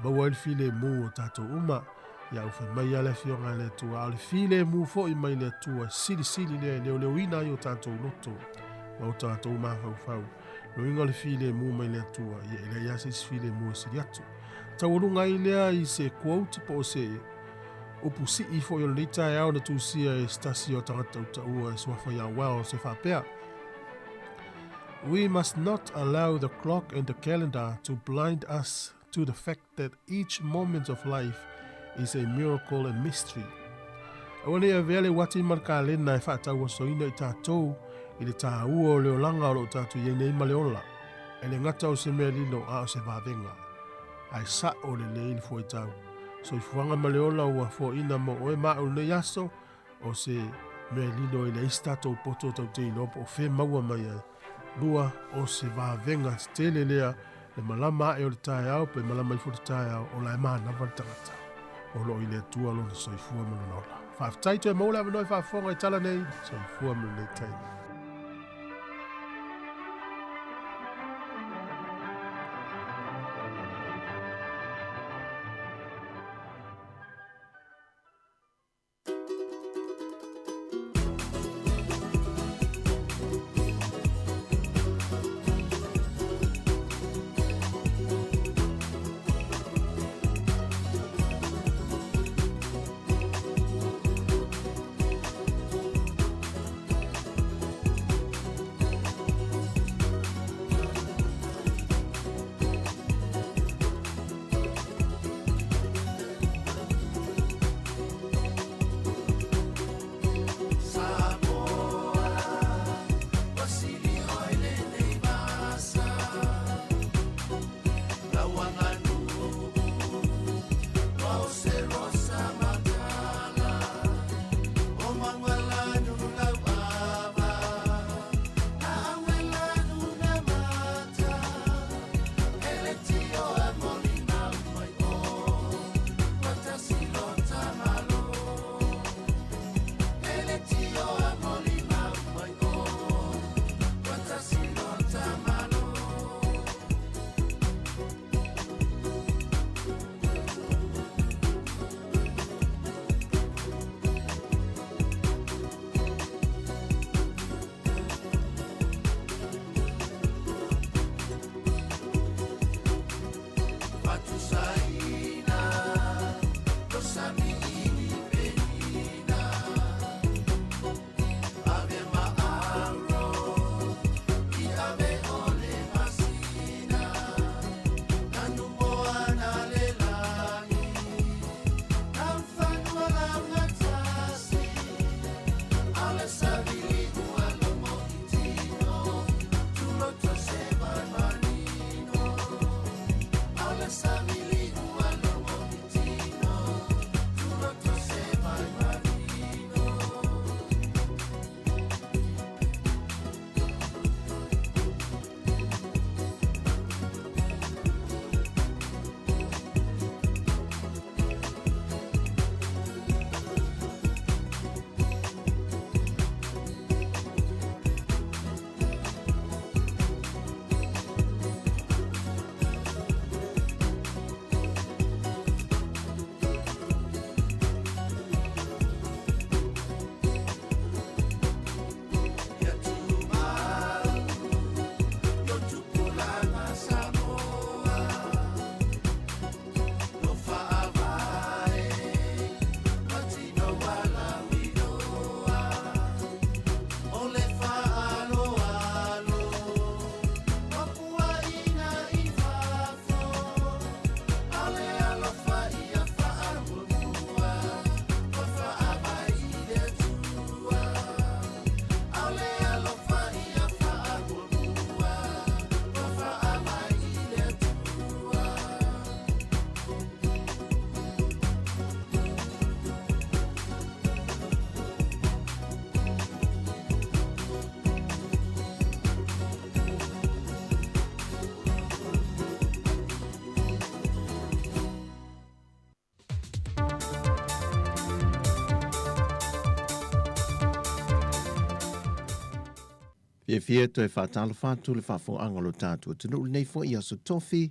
ba wa le file mu o tato uma ia o fa mai ale fionga le tu le file mu fo i mai le tu sili le wina yo tato loto o tato uma fa no inga le file mu mai le atua, ia ele ia se file mu siri atu. Tawalunga i lea i se quote po se opusi i fo yo lita e au na tusia e stasi o tangata utaua e swafa ya wao se whapea. We must not allow the clock and the calendar to blind us to the fact that each moment of life is a miracle and mystery. Awane a vele wati markalena e whaatau soina i tātou i le tāua o leo langa o lo tātu i nei maleola. E le ngata o se mea lino a o se vāvenga. Ai sa o le leili fo i tau. So i fuanga maleola ua fo ina mo oe maa o nei aso o se mea lino i le istato poto tau te ilopo o fe maua mai ai. Lua o se vāvenga tele lea le malama e o le tae au pe malama i fo le tae au o la e maa nawa le tangata. O lo i le tua lo na soifua malanola. Whaaftaito e maula ave noi whaafonga i tala nei soifua malane taini. Fia toi whātala whātu le whawhonga lo tātua tunu nei fo i aso tofi,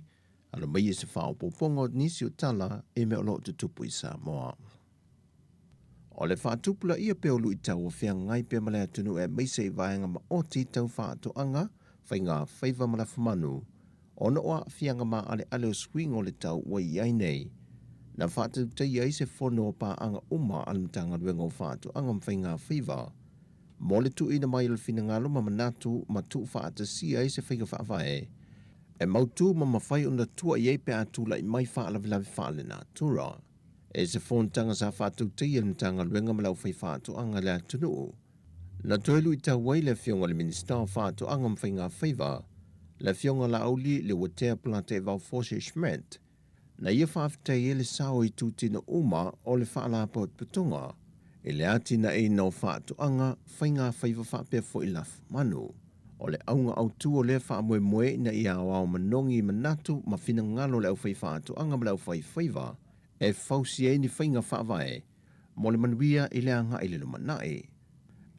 alo mai se whaupopongo nisi o tala e me olo te tupu i Samoa. O le whaatupula ia peolu i tau o whia ngai pe malea tunu e meise i vaenga ma o ti tau whaatoanga, whai ngā whaiva mala whamanu, ono oa whianga ma ale o swing o le tau wa i ai nei, na whaatu te iai se whono o pā anga uma alimtanga luenga o whaatoanga mwhai ngā whaiva, mo le tu ina mai le fina ngalo ma manatu ma tu whaata si ai se whaiga whaavae, e mautu ma mawhai o na tua iei pe atula i mai whaalavilavi whaale nā tura. E se whontanga sa whaatu te ia mtanga luenga ma lau whai whaatoanga le atunu. Na toelu i tau wai le fionga le minister o whaatoanga mwhai ngā whaiva, le fionga la auli le watea plate vau Foshe Schmidt, na ia whaafitei e le sao i tūtina uma o le whaalapa o putunga, e le atina e no whaatoanga whai ngā whaiva whaapea fo i laf manu. O le aunga au tu o le whaamue moe na ia au manongi manatu ma fina ngalo le au whai whaatoanga ma lau whai whaiva, e fausi e ni whainga whaavae, mo le manuia i le anga i le lumanai.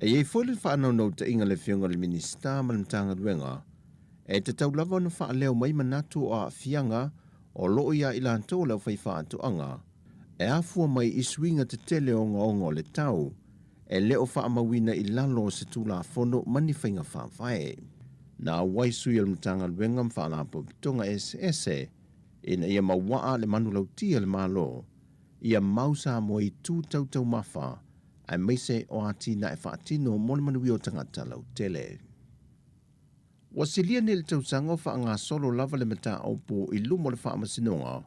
E iei fwoi le whaanau nau ta inga le fionga le minister malamtanga ruenga, e te tau lava na wha leo mai manatu o a fianga o loo ia i lantou lau whai whaatoanga, e afua mai i swinga te tele o ngā le tau, e leo wha amawina i lalo se tūla fono mani whainga whaavae. Na waisui alamtanga ruenga mwhaalapo pitonga ese, ina ia mawaa le manu lautia le malo, ia mausa mo i tū tautau mawha, ai meise o ati na e whaatino mo le manui o tangata lautele. Wasilia ni le tausango wha ngā solo lava le mata aupo i lumo le wha masinonga,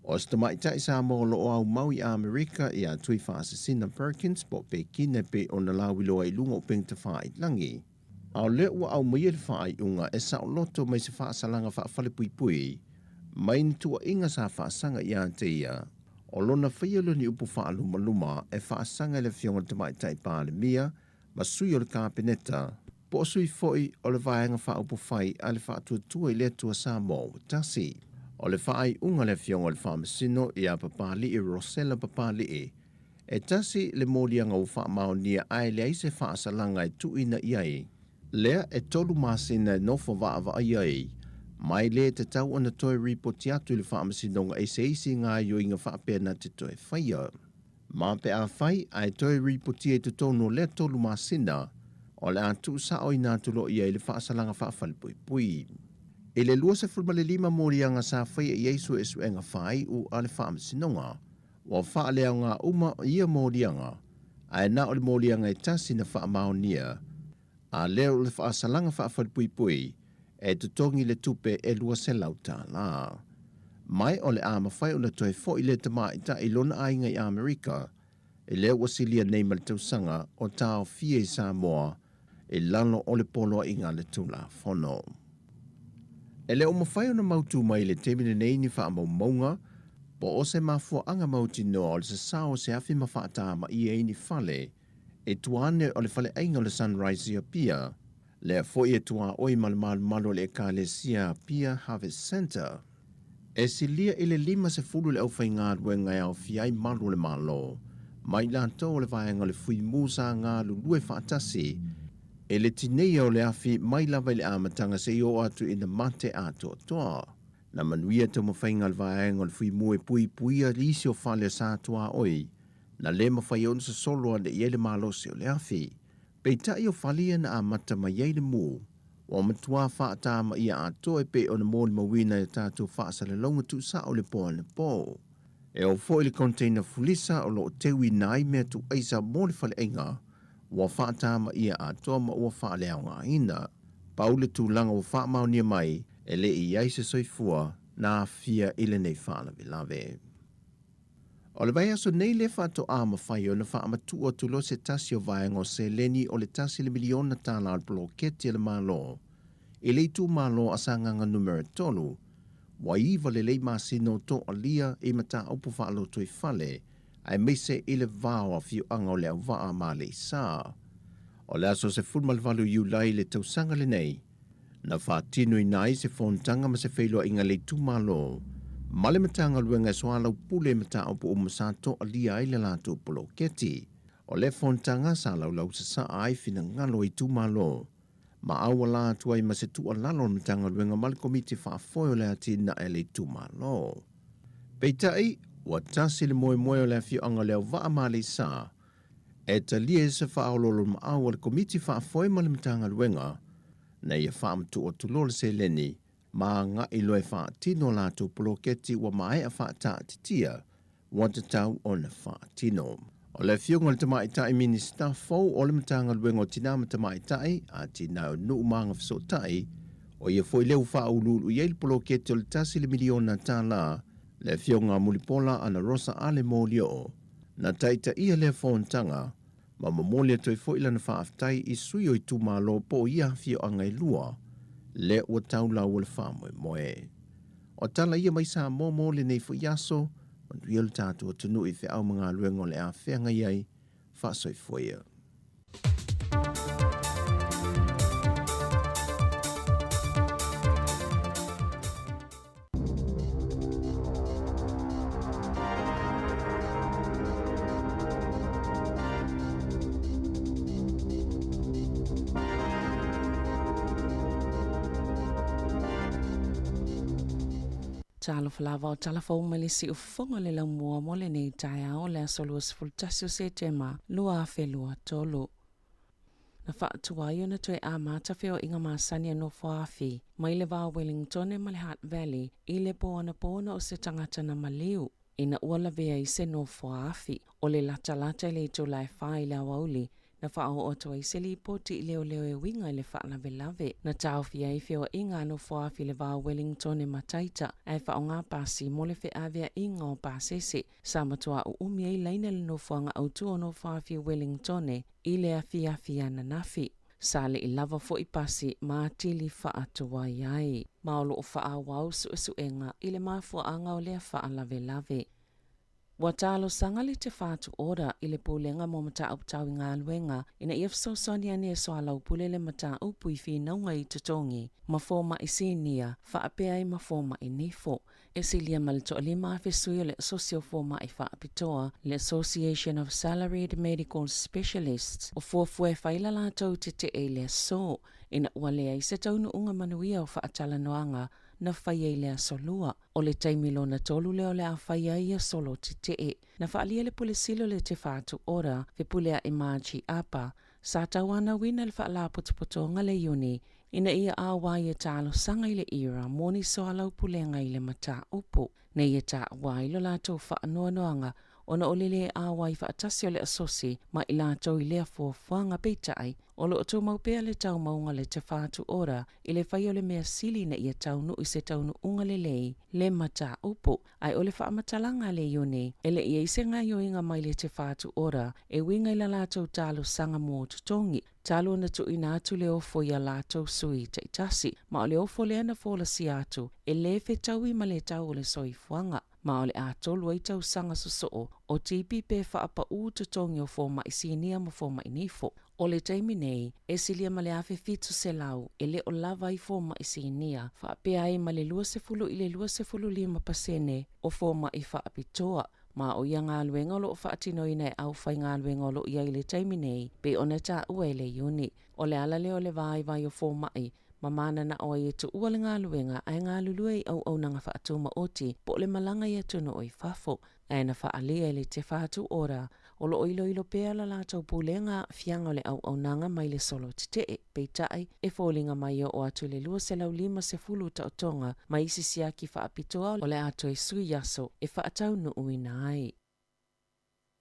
o stamai tai sa mo lo au mau i Amerika i a tui wha asasina Perkins po pe kine pe o na lawiloa i lungo pengta wha i langi. Au le ua au mai le wha i unga e sao loto mai se wha asalanga wha whale pui pui, mai ni tua inga sa whaasanga i a te ia, o lona whaialo ni upu wha aluma luma e whaasanga le fionga te mai tai pāle mia, ma sui o le kāpeneta, po o sui foi o le vaenga wha upu whai a le wha tua i le tua sa mō tasi. O le wha ai unga le fionga le wha masino i a papali i Rosella papali e tasi le mōlianga u wha maonia ai le aise wha asalanga e tuina i ai. Lea e tolu masina nofo vaava ai ai, mai le te tau ana toi ripoti atu le wha masinonga e se isi ngā yo inga wha pēna te toi whaia. Mā pe a whai ai toi ripoti e te tono le tolu masina, o le atu sa oi nā tulo i ai le wha asalanga wha whalipui pui. E le lua se fulma le lima morianga sa whai e Yesu e suenga whai u a le wha masinonga, wa wha lea ngā uma ia morianga, ai na o le morianga e tasi na wha maonia, a leo le wha asalanga wha whalipui pui, e tutongi le tupe e lua se lauta la. Mai o le ama whai o na toi fo i le tama i ta ilona ainga i Amerika, e leo wasilia nei ma le tausanga o tau fie i Samoa, e lalo o le polo i ngā le tula fono. E leo mawhai o na mautu mai le temine nei ni wha maunga, po o se mafua anga mauti noa o le sa sao se afi mawhaata ma i e ni whale, e tuane o le whale ainga o le Sunrise ia pia, lea fo i e tua oi malo le Kalesia Pia Harvest Center. E si lia i le 5 fulu le au whai ngā ruenga au fiai malo le malo, mai lanto le vaenga le fui musa ngā lulue whaatasi, e le tinei o le afi mai lava le amatanga se i o atu i na mate ato toa. Na manuia te mawhainga le vaenga le fui mue pui puia lisi o whale sa toa oi, na le mawhai onu sa soloa le iele malo se o le afi. Pei tai o whalia na amata ma iele mu, wa matua whaata ma ia ato e pe o na mōli mawina e tātou whaasa le longa tu sa o le poa le po. E o fo i le container fulisa o lo tewi nai mea tu aisa mōli whale inga, wa whaata ma ia ato ma ua whaale au ngā ina. Paule tu langa o wha maunia mai, e le i aise soifua na fia ile nei whaala vilave. O le vai aso nei le whato ama whai o na wha amatua tulo se tasi o vaenga o se leni o le tasi le miliona tāna al bloketi le malo. E le tu malo asanganga numero tolu, wa iwa le lei masino to alia e mata upu whaalo toi whale, ai meise i le vāo a fiu anga o le au waa ma le saa. O le aso se fulma le valu iu lai le tausanga le nei, na whaatino i nai se whontanga ma se whailoa inga le tu malo, male matanga luenga soala upule mata upu umasato alia i le lato bloketi. O le whontanga sa lau sa ai fina ngalo i tu malo, Ma awa la tuai ma se tua lalo na tanga luenga mali komiti whaafoe o le atina e le tumalo. Peitai, wa tasi le moe moe o le fio anga leo waa mali sa, e talia se whaaololo ma awa le komiti whaafoe ma le matanga luenga, na ia whaamtu o tulole se leni, ma nga iloe whaatino la tu poloketi wa mae a whaata titia, wa te tau o na whaatino. O le fionga le tamaitai minista fau o le matanga luenga o tina matamaitai a tina o nuu maanga fisotai o ia foi leu wha ululu i eil poloketi o le tasi le miliona tā la le fionga mulipola ana Rosa Ale Molio na taita ia le fontanga ma mamolia toi foi lana whaaftai i sui o i tumalo po ia fio angai lua le ua taula o le whamoe moe. O tala ia mai sa momo le nei fo yaso Riel tātua tunu I whi au mga luengo le a whenga iai, whasoi foia. Talo falava o talafau malisi o fonga le la mua mole nei tae ao le asolo fultasio se tema lua a whelua tolu. Na whaatua iona toi a mātawhi o inga māsania no whaafi, mai le wā Wellington e Malihat Valley, I le pōna o se tangata na maliu. Ina uala vea I se no whaafi, o le lata le tolai whai le awauli, na whao o toa I se li poti I leo e winga I le whaalave na tau fia I whio inga no whaafi le wā Wellington e mataita, ai whao ngā pasi mo le whiawea inga o pāsese, sa matua o umia I leina le no whanga autu o no whaafi Wellington e, I le a fia na nafi. Sa le I lava fo I pasi mā tili whaatua iai. Maolo o whaawau suenga I le mafua anga o lea whaalave. Wa talo sanga le te whātu ora I le pūlenga mo mata uptau I ngā luenga ina I afsosoni ane e soa lau pule le mata upu I whinaunga I tutongi ma fōma I sinia whaapea I ma fōma I nifo e silia malito le mawhesui o le asosio fōma I whaapitoa le Association of Salaried Medical Specialists o fuafue whaila lātou te e le so ina ualea I se taunu unga manuia o whaatala noanga na whaia I lea solua. O le taimilo na tolu leo le a whaia ia solo te e. Na whaalia le pulisilo le te whātu ora, fe pulea I Maji apa, sa tawana wina le whaala putuputonga le uni, ina ia awa ia talo sanga I le ira, moni soalau pulenga I le mata upu. Na ia ta wailo lato whaanoanoanga, ona o lele awa I whaatasio le asosi, ma I lato I lea fuafuanga peitai, o lo oto maupea le tau maunga le te whātu ora, I le whaio le mea sili na ia taunu I se taunu unga le lei, le mata upu, ai o le whaamatalanga le ione, ele ia I se ngai o inga mai le te whātu ora, e winga I la lato talo sanga mō tutongi, talo na tu ina atu le ofo ia lato sui te itasi, ma o le ofo le ana fola si atu, e le whetau I ma le tau o le soifuanga. Ma o le atolu ai tau sanga susoo, o tipi pe whaapa u tutongi o fōma I sienia ma fōma I nifo. O le taimi nei, e silia ma le awhi fitu se lau, e le o lava I fōma I sienia, whaapea ai ma le 20 I le 25% o fōma I whaapitoa. Ma o ia ngā luenga lo o whaatino ina e au whai ngā luenga lo ia I le taimi nei, pe o ne tā ua I le iuni. O le ala leo le vai o fōma I, ma mana na o e tu ua le ngā luenga ai ngā lulue au nanga whaatuma oti po le malanga I atuna o I whafo. E na whaalia le te whaatu ora o lo ilo pea la lātou pūlenga fianga o le au nanga mai le solo te peitai e fōlinga mai o atu le 2.5 tautonga mai isi siaki whaapitoa o le atu e sui yaso e whaatau no uina ai.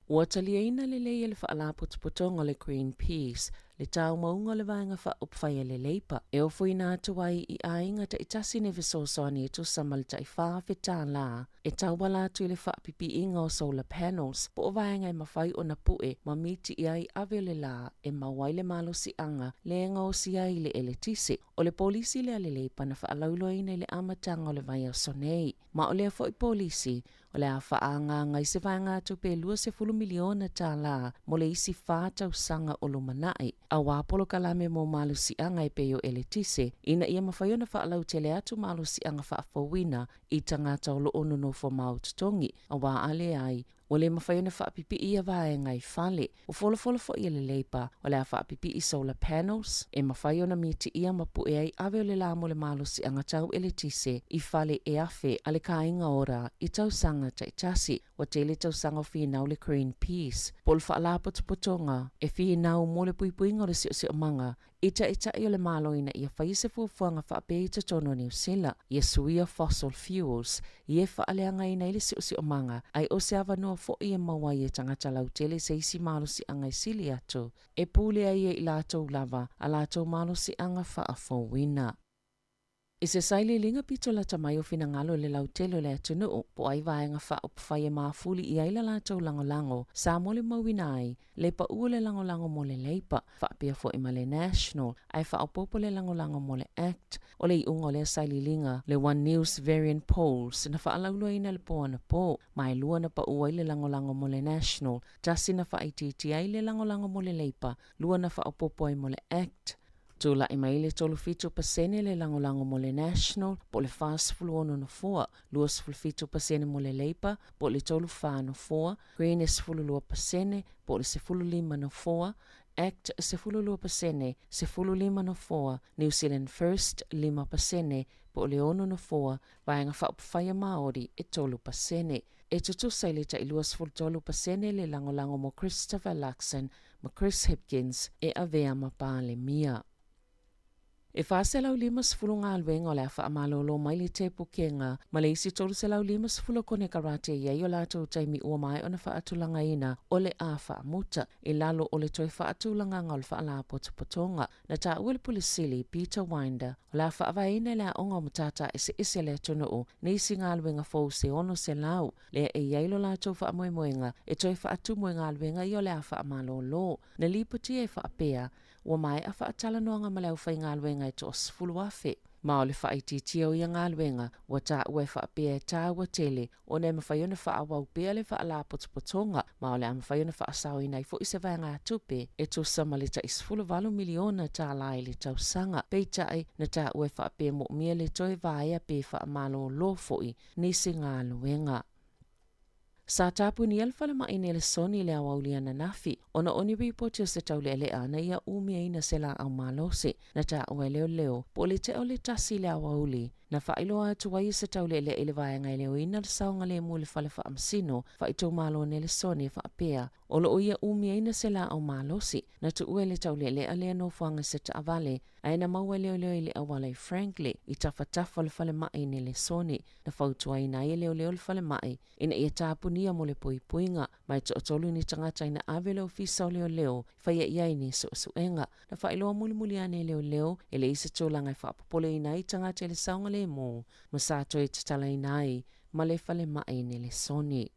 Ua taliaina le leia le whaalaputuputonga le Greenpeace, le tau maunga le vaenga whaupwhaia le leipa. E o fuina atu ai I ainga ta itasi ne visosoani e tu samalta I whaafeta la, e tau wala atu le whaapipi inga o solar panels, po o vaenga I mawhai o na pue, ma miti I ai ave le la, e mawai le malo si anga, le enga o si ai le eletise. O le polisi le ale leipa na whaalauloina le amatanga o le vai o sonei, ma o le afo I polisi, o le a whaanga ngai se vaenga atu pe 20 miliona tā la, mo le isi whātau sanga o lumanai. A wapolo kalame mo malu si anga I peo eletise, ina ia mawhaiona whaalau tele atu malu si anga whaafawina I tangata o lo ono no fo maututongi. A wā ale ai, o le mawhaiona whaapipi ia vae ngai whale. O wholo fo ia le leipa o le a whaapipi i solar panels. E mawhaiona miti ia mapu e ai ave o le la mo le malo si anga tau ele tise i whale e afe a le kainga ora i tau sanga taitasi wa te le tau sanga o whiinau le Greenpeace. Pol whaala potopotonga e whiinau mo le puipuinga o le sio manga ita i o le malo ina ia whaise fuafuanga whaape i tono New Zealand ia suia fossil fuels ia whaaleanga ina ili si o manga ai o se awa noa fo ia maua ia tangata lau tele se isi malo si anga i sili atu e pule ai i latou lava a latou malo si anga whaafowina. I se saili linga pito la tamai o fina ngalo le lau telo le atunu po ai vaenga wha o pwhaia maafuli i aila latou lango sa mole mawinai le pa ua le lango mo le leipa wha pia fo ima le national ai wha o popo le lango mo le act o le iunga le saili linga le One News variant polls na wha alaulua ina le po ana po mai lua na pa ua i le lango mo le national tasi na wha ititi ai le lango mo le leipa lua na wha o popo ai mo le act. Tula i mai le 3% le lango mo le national, po le 4.4, 2.7% mo le leipa, po le 3.4, Green 2%, po le 5.4, Act 2%, 5.4, New Zealand First 5%, po le 1.4, vaenga whaupwhaia Māori e 3%. E tutu sai le tai 2.3% le lango mo Christopher Luxon, ma Chris Hipkins e avea mapa le mia. E whaaselau 5 ngā luenga o le awha amalolo mai le te pukenga, ma le isi tolu se lau 5 kone karate iei o lātou taimi ua mai o na whaatulanga ina o le a whaamuta, i lalo o le toi whaatulanga ngā o le whaala potopotonga, na tā ua le pulisili Peter Winder, o la whaavaina le a onga o matata ese le atunu o, ne isi ngā luenga fau se ono se lau, le e iei lo lātou whaamoemoenga, e toi whaatu moe ngā luenga i o le a wha amalolo, na lipoti e whaapea, ua mai a whaatala noanga malau whai ngā luenga e to osfulu afe. Ma o le whaititio i a ngā luenga, ua tā ue whaapea e tā ua tele, o ne mawhaiona whaawau pea le whaala potopotonga, ma o le a mawhaiona whaasau inai fo isa vai ngā tupe, e to sama le ta 10 miliona tā lai le tau sanga, pei tai na tā ue whaapea mo mia le toi vai a pe whaamalo lo foi, nisi ngā luenga. Sa tapu ni alfala ma ine le soni le awaulia na nafi, ona oni ripoti o se tau le ana ia umia ina se la au malose, na ta ue leo, po le te o le tasi le awauli, na whailoa atu wai se tau le ele vaenga leo ina le saunga le mu le whale wha amsino, whaito malo ne le soni whaapea, o lo ia umia ina se la au malose, na tu ue le tau le lea no fuanga se ta avale, aina maua leo i le awalai frankly, i tawhatafa le whale mai ne le soni, na whautua ina ia leo le whale mai, ina ia tapu nia mo le puipuinga, mai to otolu ni tangata ina ave leo fisa o leo, whaia iai ni suenga, na whailoa muli ane leo, ele isa tōlanga i whaapopole ina i tangata le saunga le mo, masato e tatala ina ai, ma le whale mai ne le soni.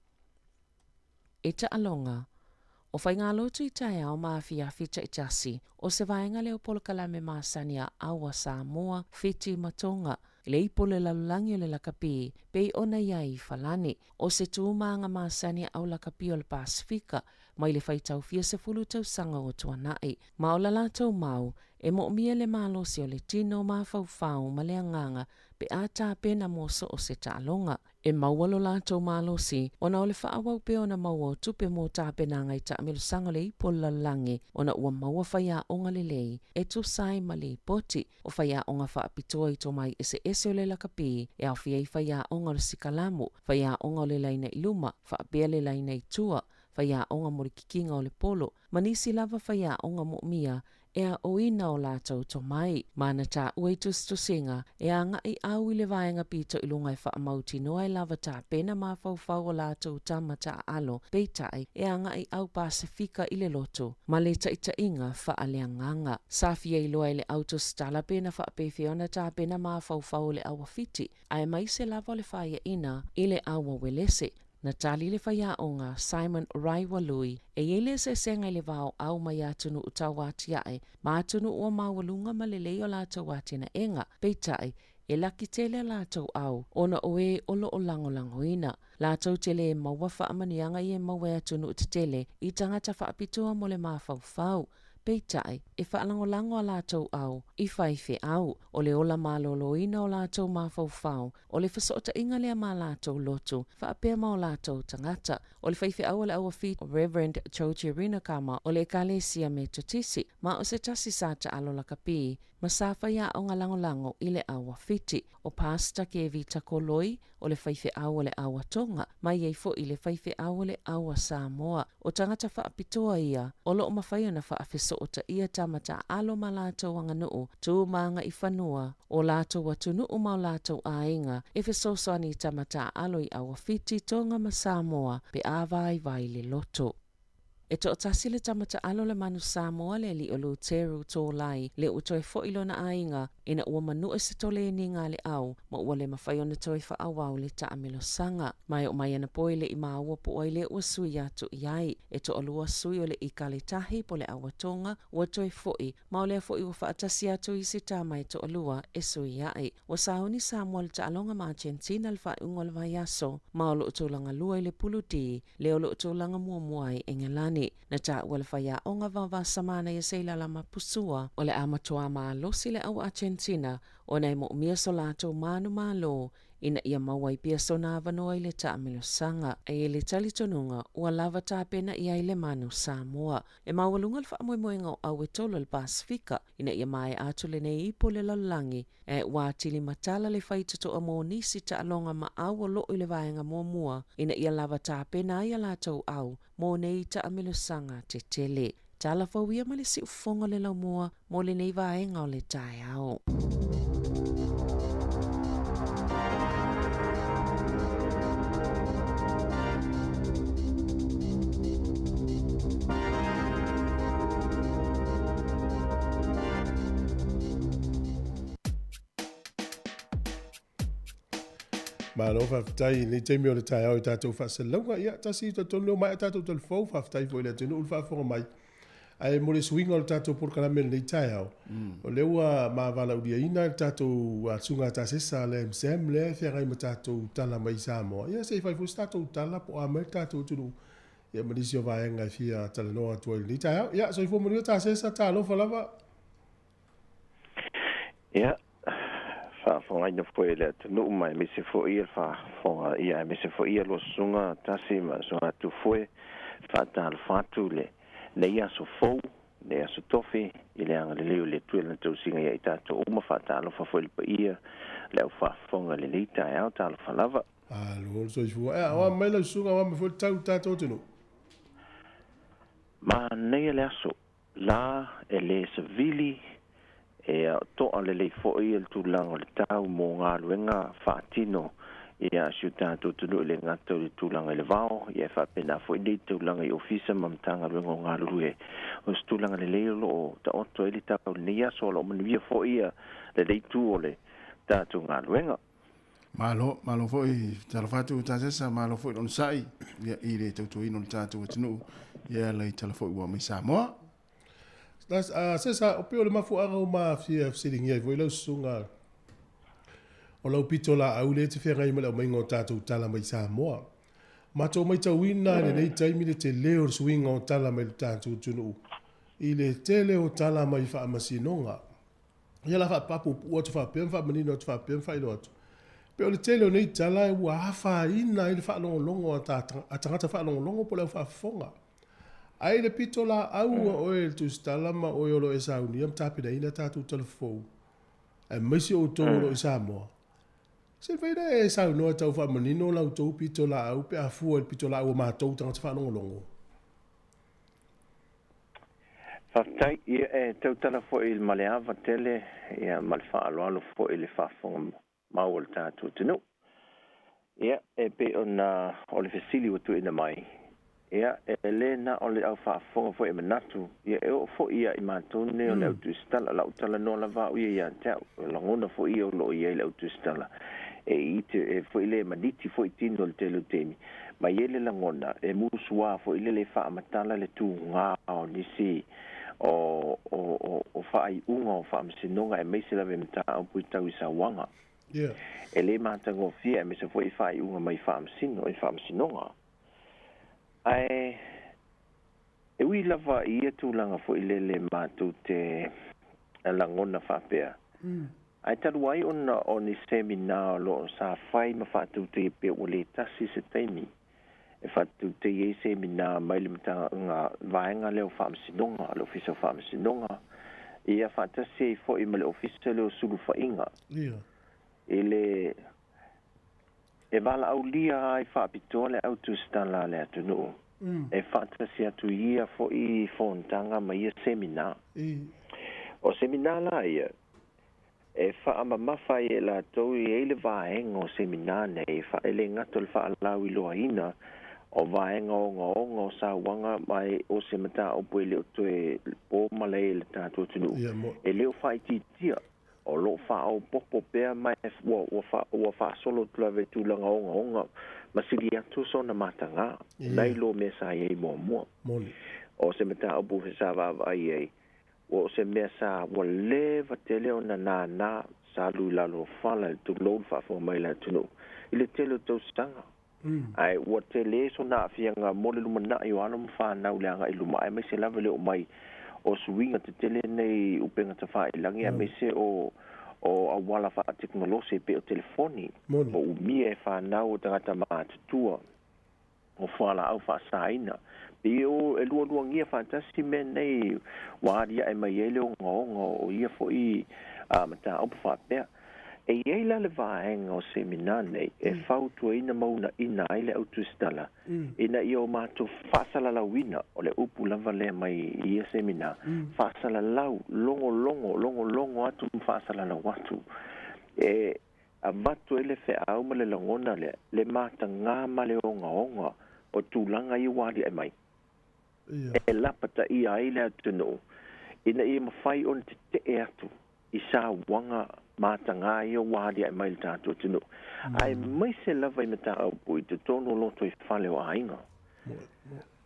E ta alonga, o whai ngā lotu i tae au maafia fita i tasi, o se vaenga leo polokalame maasania awa Samoa, fiti matonga, le ipole lalulangi o le lakapi, pei ona iai i falani, o se tūmaanga maasania au lakapi o le Pasifika, mai le whaitau 10 tau sanga o tuanai, ma o la lātou mau, e mo mia le malosi o le tino mawhauwhau ma le anganga, pe a tā pena moso o se tālonga. E maualo lātou malosi, ona o le whaawau pe ona maua o tupe mo tā pena ngai tā milo sanga le ipole lalulangi, ona ua maua whaia onga le lei, e tu sai ma le poti, o whaia onga whaapitoa i tō mai ese o le lakapi, e au whiei whaia onga le sikalamu, whaia onga o le laina i luma, whaapea le laina i tua, whaia onga mori kikinga o le polo, manisi lava whaia onga mo mia, e a oina o lātou to mai, mana tā uetus to singa, e a ngai au i le vaenga pito i lungai whaamauti noa i lava tā pena mawhauwhau o lātou tama tā alo, peitai, e a ngai au Pasifika i le loto, ma le taita inga whaaleanganga. Safia i loa i le autos tala pena whaapewhiona tā pena mawhauwhau le awa fiti, a e mai se lava le whaia ina i le awa welese, na tali le whaia onga Simon Raiwalui, e ele se senga le vau au mai atunu utau ati ae, ma atunu ua mawalunga ma le leo lātou ati na enga, peitai, e laki tele lātou au, ona oe olo o lango ina. Lātou tele e maua whaamanianga i e maua atunu utatele, i tangata whaapitua mo le mawhauwhau, peitai e whaalangolango a lātou au i whaiwhi au o le ola maloloina o lātou mawhauwhau o le whasoota inga lea mā lātou lotu whaapea ma o lātou tangata o le whaiwhi au o le aua whit o Reverend Choji Rinakama o le Ekalesia me Totisi ma o se tasi sāta alola kapi ma sāwha ia o ngā langolango i le aua whiti o pāsta ke Vita Koloi o le whaiwhi au o le aua tonga mai ei fo i le whaiwhi au o le aua Samoa o tangata whaapitoa ia o lo o mawhai ona whaafeso o ta ia tamata alo ma lātou anga nuu tū maanga i whanua o lātou atu nuu ma o lātou ainga e whesosoani i tamata alo i aua whiti tonga ma Samoa pe āwai vai le loto. E to tasi le tamata alo le manu Samoa le li o lu teru tō lai le utoe fo ilo na ainga ina ua manu e se tole ni ngā le au ma ua le mawhai ona toi wha awau le ta amilo sanga. Mai o mai ana poi le ima ua po ai le ua sui atu iai e to alua sui o le ikale tahi po le awa tonga ua toi foi ma o le foi ua wha atasi atu i si tamai to alua e sui iai. Wa sauni Samoa le ta alonga ma Argentina le wha ungo le vai aso ma o lo utulanga lua i le puludi le o lo utulanga mua muai engelani. Na ta wala whaia o ngā wawa samana i seila lama pusua o le amatoa maa losi le au Argentina o nei mo umia so lātou manu maa lo ina ia maua i pia so nā wanoa i le ta amilo sanga e le talitonunga ua lava tā pena i ai le manu Samoa. E mawalunga le whaamoemoenga o au e tolo le Pasifika ina ia mai atu le nei ipo le lalangi e wā tili matala le whaitato a mō nisi ta alonga ma au o loo i le vaenga mua ina ia lava tā pena i a lātou au mō nei ta amilo sanga te tele. Tala whauia ma le si ufonga le lau mua mō le nei vaenga o le tai au. Ma no fa tai ni te mi o le tai au tatou fa se longa ia tasi to tono mai tatou tel fo fa tai fo le tenu fa fo mai ai mo le swing o tatou por kana mel ni tai au o le wa ma vala u dia ina tatou a sunga ta se sa le sem le fe rai ma tatou tala mai sa mo ia se fa fo tatou tala po a mai tatou tunu ia ma disio va nga fia tala no atu ni tai au ia so fo mo ta se sa ta lo fa lava ia fonga ina foi le no mai me se foi il fa fonga ia me se foi lo sunga tasi ma so tu foi fa tal fatu le ia so fo le so tofi ile ang le tu le tu singa ia tato uma fa tal fa foi pa ia le fa fonga le lita ia tal fa lava lo so fu wa mai le sunga wa me fo tau tato tunu ma nei le so la ele se vili e to ale le fo i el tulango le tau mo ngā luenga whaatino i a siuta tūtunu le ngato le tulanga le vao i e whapena fo i le tulanga i ofisa mamtanga luenga o ngā lurue o stulanga le leilo o ta oto e li tau ni a solo o manuia fo i le leitu o le tātu ngā luenga malo fo i talafatu tāsesa malo fo i lon sai i le tautuino le tātu atinu ia lei talafo i ua mai Samoa. Das sesa o pe o le mafu anga o ma fia sitting here voi lo sunga o lo pitola au le te fenga i mele o maingo tatou tala mai Samoa ma to mai tawina le nei taimi le te leo swinga o tala mai tatou tunu i le tele o tala mai fa amasinonga ia la fa papu o te fa pem fa menino te fa pem fa ilo atu pe o le tele o nei tala e ua hafa ina i le fa longo a tangata fa longo po le fa fonga ai le pitola au o e tu stalama o yolo e sauni am tapina ina tatu telefon e mesi o tolo e Samoa se feida e sauno tau fa manino la to pitola au pe afu e pitola o ma to tanga fa longo fa tai e tau telefo il maleava tele ia malfa alo fo il fa fon ma o tatu tino ia e pe ona o le fesili o tu ina mai ia elena o le au whaafonga fo e manatu ia e o fo ia i mātone o le autostala la utala no la vau ia tau langona fo ia o lo ia i le autostala e ite e fo ile maniti fo i tino le telu teni ma ele langona e musua fo ile le whaamatala le tu ngā o nisi o whaai unga o whaamsinonga e meisi lawe mta au pui tau i sa wanga e le mātango fia e mesa fo i whaai unga mai whaamsino i whaamsinonga ai E ui lava ia tūlanga fo ilele mātou te langona whapea. Ai taru ai ona o ni semina lo sa fai ma whātou te pe o le tasi se teimi. E whātou te ie semina mai le mta ngā vaenga leo whaamsinonga, le ofisa whaamsinonga. Ia whātasi e fo i ma le ofisa leo suru whainga. E wala au lia ai whaapitoa le au tūstala le atunu. E whātasi atu ia fo i whontanga ma ia semina. O semina la ia, e whaama mawhai e la tau i eile vaenga o semina nei, ele ngato le whaalau i loa ina, o vaenga o ngā o sa wanga mai o se mata o pue leo tue o malei le tātua tunu. E leo whai titia, o lo wha o popo pēr mai ua wha solo tulawe tūlanga o ngā masiri atu so na matanga, nei lo me sa iei mua. O se mata o pue sa vavai ei, o se mea sa ua lewa tele o na nā sa lui lalo whala tu lou whafo mai la tunu. Ile tele o tau sanga. Ai ua tele so na fianga mole lumana i o alo mwhanau leanga i luma. Ai mai se lawa leo mai o suinga te tele nei upenga ta wha ilangi. Ai mai se o awala wha teknolosi pe o telefoni. O umia e whanau o tangata mātutua. O whala au wha saina. Pio e lua ngia fantasi me nei waria e mai ele o ngongo o ia fo i mata o whapea. E iei la le vaenga o semina nei e whautua ina mauna ina aile au tustala. Ina i o mātou whasala lawina o le upu lava le mai ia semina. Whasala lau, longo atu whasala la watu. E a matu ele whea au ma le langona le mata ngā ma le o ngonga o tūlanga i waria e mai. E lapata i aile atunu. Ina i mawhai on te atu. I sa wanga mātanga i o wādi ai mai le tātua tunu. Ai mai se lava i mata au pui te tono loto i whale o ainga.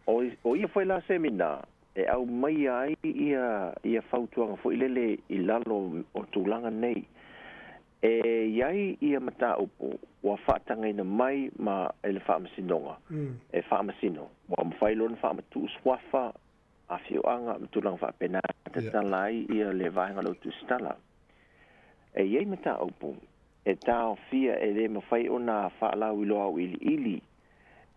O ia whai la semina, e au mai ai ia whautuanga fo ilele i lalo o tūlanga nei. E iai ia mata upo, wa whaatanga ina mai ma ele whaamasinonga. E whaamasino. Wa mwhailona whaamatu swafa, a whioanga, mtulanga whaapena, te talai ia le vaenga lau tu stala. E iei mata upo, e tau fia e le mawhai o nā whaalau ilo au ili.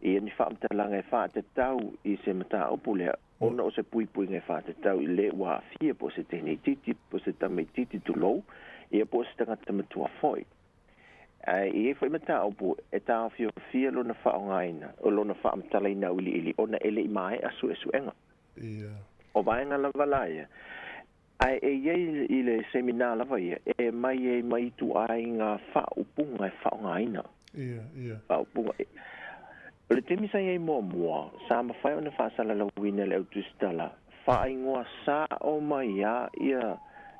E ni whaamtalanga e whaatatau i se mata upo lea, ona o se pui ngai whaatatau i le wa fia po se tene titi, po se tamei titi tu lou, ia po se tangata matua foi. E foi mata opo e tā fia lona whaongaina, o lona whaamtalaina ili, ona ele i mai asu enga. O vaenga lava laia. Ai e iei i le semina lava ia, e mai tu ai ngā whaopunga e whaongaina. Whaopunga. O le temisa iei mua, sa mawhai ona whaasala lauina le autustala, whaingoa sa o mai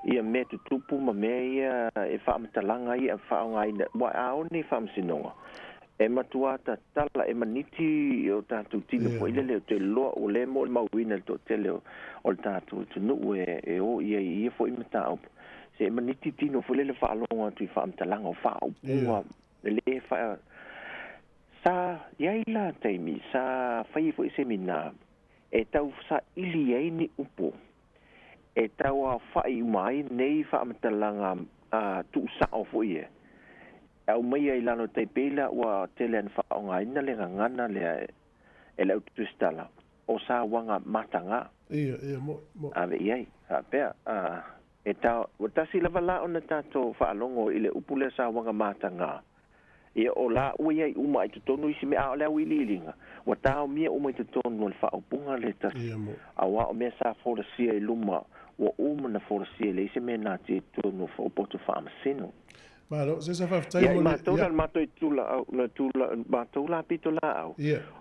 ia me tutupu ma me ia e whaamatalanga ia whaongaina. Wa aone whaamsinonga. E matuata tala e maniti o tātou tino fo ile leo te loa o le mo le mauina le to te leo o le tātou tunu e o ia fo i mata au. Se e maniti tino fo le whaalonga tu i whaamatalanga o whaopunga le wha. Sa iaila teimi, sa whai fo i semina e tau sa ili ei ni upo. E tau a whai mai nei whaamatalanga tu sa o fo ie. Au mai ai lano te pela wa tele an whaonga ina le ngana le e lau tustala. O sa wanga matanga. Mo. Ave iai, pea. E tau, watasi lava la ona tato whaalongo i le upule sa wanga matanga. Ia o la ua iai uma i tutonu isi me ao lea wili ilinga. Wa tau mia uma i tutonu le whaopunga le tasi. Awa o mea sa forasia i luma. Wa uma na forasia le isi me na te tonu whaopoto whaamasino. Malo, se sa whaftai mo le... Ia, mātou i tula au, mātou la pito la au.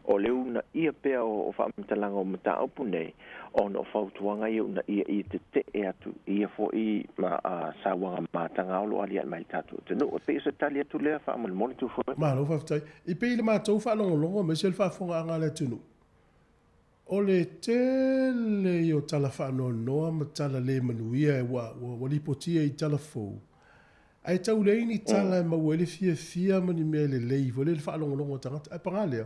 O leu na ia pea o whaamtalanga o mata aupu nei, o na o whautuanga i na ia te te e atu, ia fo i sa wanga mātanga o lo ali at mai tatu. Tenu, o pe isa tali atu lea whaamal moni tu fo. Malo, whaftai. I pe ile mātou whaalongo me se le whaafonga anga le tunu. O le tele i o tala whaano noa ma tala le manuia e wa lipotia i tala fou. Ai tau leini tala e mawele fia mani mea le leivo, le whaalongo tangata, ai pangalea.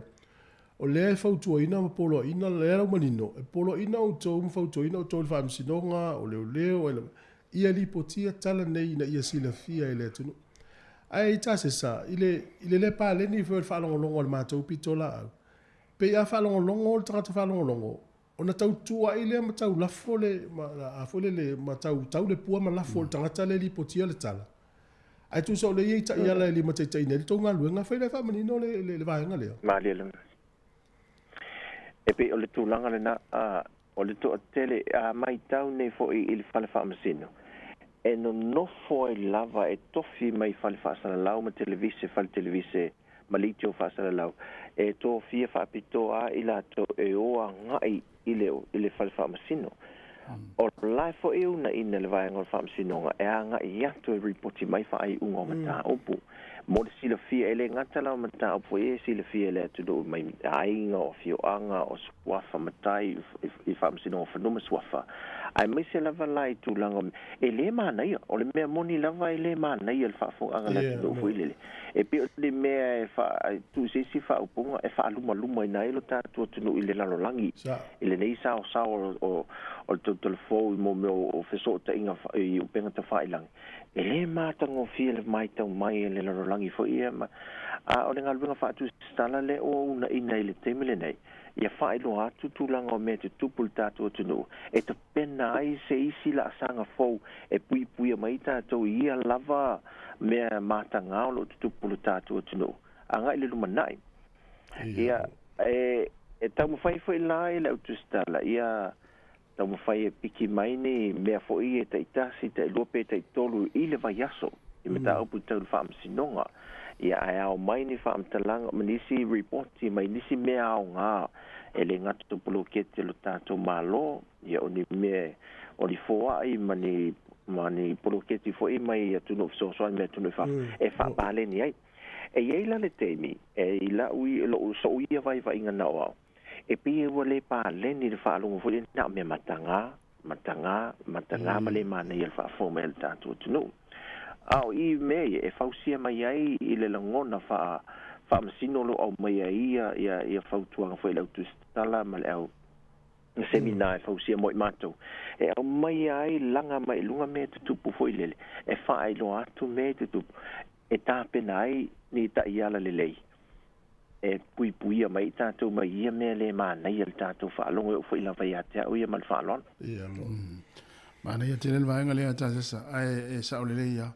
o le fautuaina ma poloaina le ala manino e poloaina outou ma fautuaina outou le faamasinoga o leoleo ia lipotia tala nei ina ia silafia i le atunuu ae i tasesa i le lē paleni foi le faalogologo o le matou pitola au pe ia faalogologo o le tagata faalogologo ona tautuaʻi lea ma taulafo foi le ma tau le pua ma lafo o le tagata le lipotia le tala ae tusa o le ia itaʻi ala e lima taʻitaʻina i le tougaluega fai le faamanino le vaega lea Malia e pe o le tulaga lena o le toʻatele a maitau nei foʻi i le fale faamasino e nonofo e lava e tofi mai fale faasalalau ma televise fale televise ma litio faasalalau e tofia faapitoa i latou e oa gaʻi i le fale faamasino o lai foʻi una ina le vaega o le faamasinoga e agaʻi atu e ripoti mai faaiʻuga o mataupu mo le silafia e le gata lau mataupu foi e silafia le atunuu mai aiga o fioaga o suafa matai i faamasinoga fanuma suafa ae maise lava lai tulaga e lē manaia o le mea moni lava e lē manaia le faafogaga le atunuu foi lele e pe o le mea e tuusisi faaupuga e faalumaluma ina ai lo tatou atunuu i le lalolagi i lenei saosao o le tautalafou i momeo o fesootaʻiga i upega tafailagi e lē matagofia le maitau mai e le lalolagi foi ia o le galuega faatusitala le o unaina i le taimi lenei ia faailoa atu tulaga o mea tutupu le tatou atunuu e tapena ai se isi laasaga fou e puipuia mai tatou ia lava mea matagā o loo tutupu le tatou atunuu agaʻi le lumanaʻi ia e taumafai foi la i le autusitala ia taumafai e piki mai ni mea foʻi e taʻitasi taʻilua pe taʻitolu i le vaiaso i mataupu tau le faamasinoga ia ae ao mai ni faamatalaga ma nisi reporti mai nisi mea aogā e le gatu poloketi lo tatou mālō ia o ni mea o ni foaʻi ma ni poloketi foʻi mai atunuu fesoasoani me atunuu e faapaleni ai e iai la le taimi e i laʻu i loo soʻuia vaivaiga nao ao e pia ua lē paleni le faalogo foʻi na mea matagā ma lē manaia le faafoga mai le tatou atunuu ao i mea e fausia mai ai i le lagona faamasino lo au mai ai ia fautuaga foi le autusitala ma le au semina e fausia mo i matou e au mai ai laga mai luga mea tutupu foi lele e faailoa atu mea tutupu e tapena ai ni taʻi ala lelei e puipuia mai tatou mai ia mea lē manaia le tatou faalogo e o foʻi lava iā te aʻu ia ma le faaloalo manaia tele le vaega lea tasesa ae e saʻolelei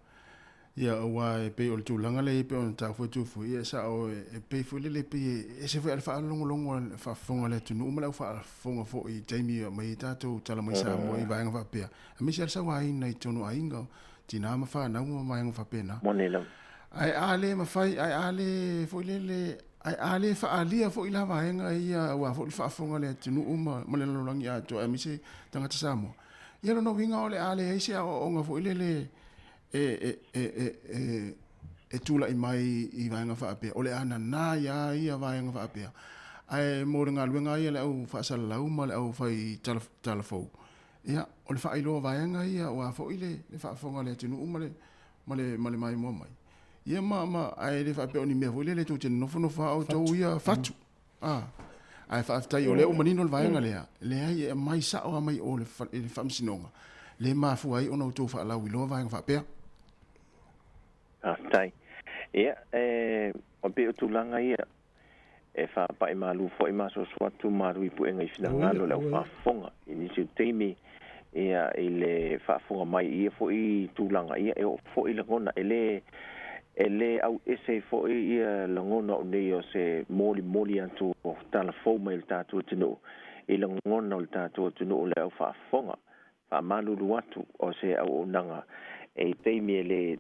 ia ua e pei o le tulaga lei pe ona tafoi tufu ia saʻo e pei foi lele pei e se foi a le faalogologo a le faafofoga le atunuu ma le au faafofoga foʻi taimi mai tatou tala mai sa mo i vaega faapea a misi a le sauāina i tonu aiga tinā ma fanau ma vaega faapena ae a lē mafai ae a lē foi lele ai ale faalia foʻi la vaega ia ua foʻi le faafofoga le atunuu ma le lalolagi ato a misi tagata samoa ia lona uiga o le a le ai se aʻoaʻoga foʻi lele e tulaʻi mai i vaega faapea o le ananā ia vaega faapea ae mo le galuega ia le au faasalalau ma le au fai talafou ia o le faailoa vaega ia ua foʻi le faafofoga le atunuu ma le maimoa mai ia ma ae le faapea o ni mea foʻi le tou tena nofonofo aʻoutou ia fatu ae faafetai o lea ua manino le vaega leai e mai saʻo a mai o le faamasinoga le mafua ai ona outou faalau iloa vaega faapea tai ia o pe o tulaga ia e faapaʻi malu foʻi masoasoa atu malu i puʻega i finagalo le au faafofoga i nisi taimi ia i le faafoga mai ia foʻi tulaga ia e o foʻi lagona e lē au ese foʻi ia lagona o nei o se molimoli atu o talafou mai le tatou atunuu i lagona o le tatou atunuu o le au faafofoga faamalulu atu o se auaunaga e taimi e lē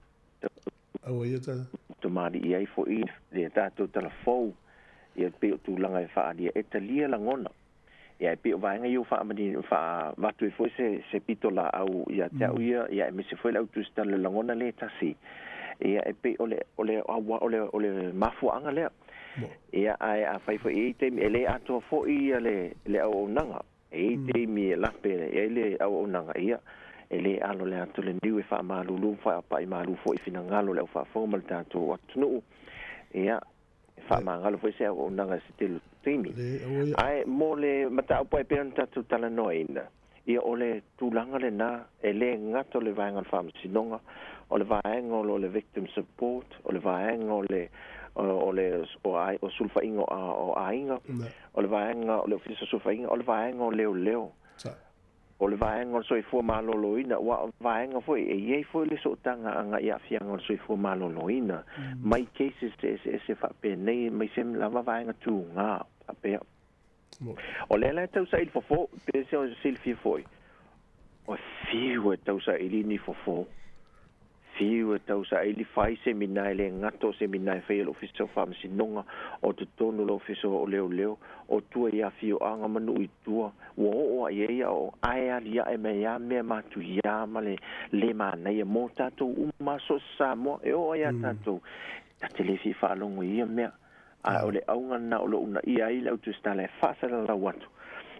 tomali ai foʻi le tatou talafou ia pe o tulaga e faalia e talia lagona ia e pe o vaega iu faavatu e foʻi se pito laau ia te aʻu ia e mese foʻi le autusitala le lagona lē tasi ia e pe o le mafuaaga lea ia ae afai foʻi ai taimi e lē atoa foʻi ia le auaunaga e ai taimi e lape ia le auaunaga ia e lē alo le ato le niu e faamalulu faapaʻi malu foʻi finagalo le au faafoga ma le tatou atunuu ia e faamagalo foʻi se auaunaga se timi ai mo le mata po e pen tatu tala noina ia ole tulanga le na e le ngato le vaenga whamasinonga o le vaenga o le victim support o le vaenga o sulfainga o ainga o le vaenga o le ofisa sulfainga o le vaenga o leo o le vaenga o soifua maloloina wa vaenga foi e ye foi le sotanga anga ia fianga o soifua maloloina mai cases se fa pe nei mai sem lava vaenga tu nga ape o le la tau sai fofo pe se o silfi foi o fiu tau sai ni fofo fiu tau sai li fai seminai le ngato seminai fai lo officer pharmacy nonga o te tonu lo officer o leo o tua ia fiu anga manu i tua o ia o aia lia e me matu ia male le mana ia mo tatu uma so samo e o ia tatu ta telefi fa longo ia me a ole aunga na o una ia ile tu stale fa sa la watu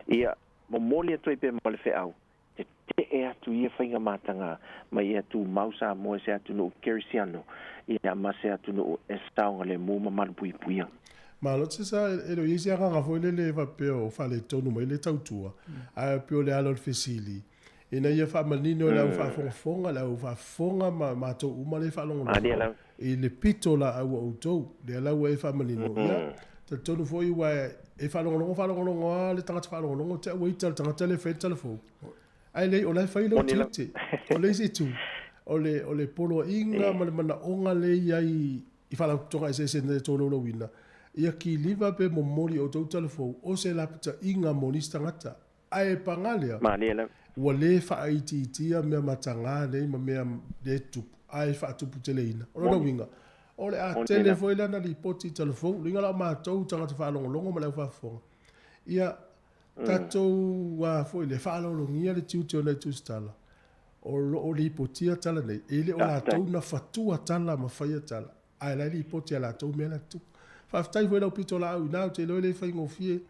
ia mo moli to ipe mal fe au te e atu ia fainga matanga mai atu mausa mo se atu no kersiano ia ma se atu no estaunga le mo mal pui pui ma lo tse sa e lo isi anga fo le va pe o fa le tonu mai le tautua a pe le alo fesili ina ia fa malino la fa fonga la fa fonga ma to uma le fa longo e le pito la au auto le la we fa malino ia te tonu fo i wa e fa longo le tanga fa longo te we tel tanga telefon ai le o la fa ilo tite o le si tu o le polo inga mana onga le ai i fa la tonga se ne to lo wina ia ki liva pe mo mori o tau telefon o se la pita inga monista ngata ai pangalia wa le fa ititia me matanga le me de tu ai fa tu puteleina o lo winga o le a telefon la na li poti telefon linga la ma tau tanga te fa longo ma le fa fo ia tato wa fo le fa lo ngia le tiu le tu stala o li potia tala nei ele o la tau na fatua tala ma fa tala ai la li potia la tau me la tu fa tai foi lo pito la na te lo le fa ngofie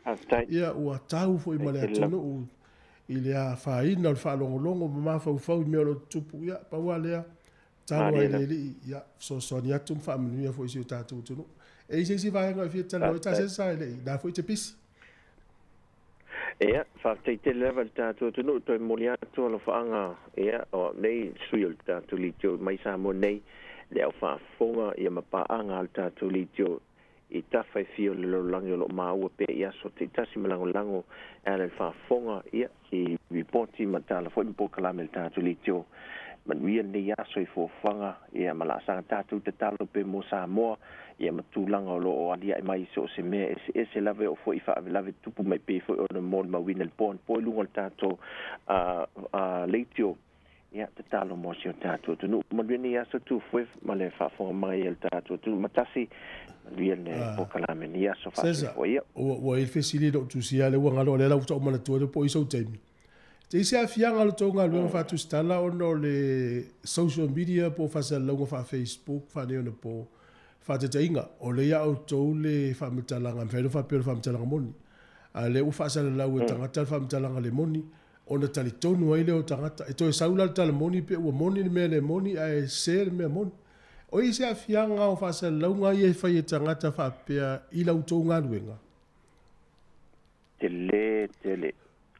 ia o tau foi ma le tonu ile a fa ina fa longo ma fa me lo tupu ia pa wa le tau ai le ia so ni atum fa menu ia foi si tatu tu e se vai ngofie tala ta se sai le da foi te pisi ia fa te level tatu tu no to moliato lo faanga ia o nei suil tatu litio mai sa mo nei le fa fonga ia mapaanga al tatu litio i tawhai fio le langi o lo maua pe ia so te tasi malango ala fa fonga ia i reporti matala fo impo kalame le tatu litio manuia ne ia so i fo fanga ia mala sa tatu te talo pe mo sa mo ia matulanga o lo o alia e mai so se me ese lave o fo i fa lave tupu mai pe fo o no mol ma wina le pon po lungo le tatu litio ia te talo mo si o tatu tu no manuia ia so tu fo ma le fa fonga mai el tatu tu matasi viene po kalame ia so fa fo ia o il fesili do tu sia le wanga lo le la uta o mana tu po iso temi te sia fianga lo tonga lo fa tu stala o no le social media po fa sa lo fa Facebook fa ne no po fa te inga o le ya o to le fa mtalanga fa fa pe fa mtalanga moni a le u fa sa la u tanga fa mtalanga le moni o na tali tonu ai le o tanga e to saula tal moni pe o moni me le moni a ser me moni o i se afianga o fa sa launga i e fai e tangata fa pea i lau tō ngā ruenga. Tele,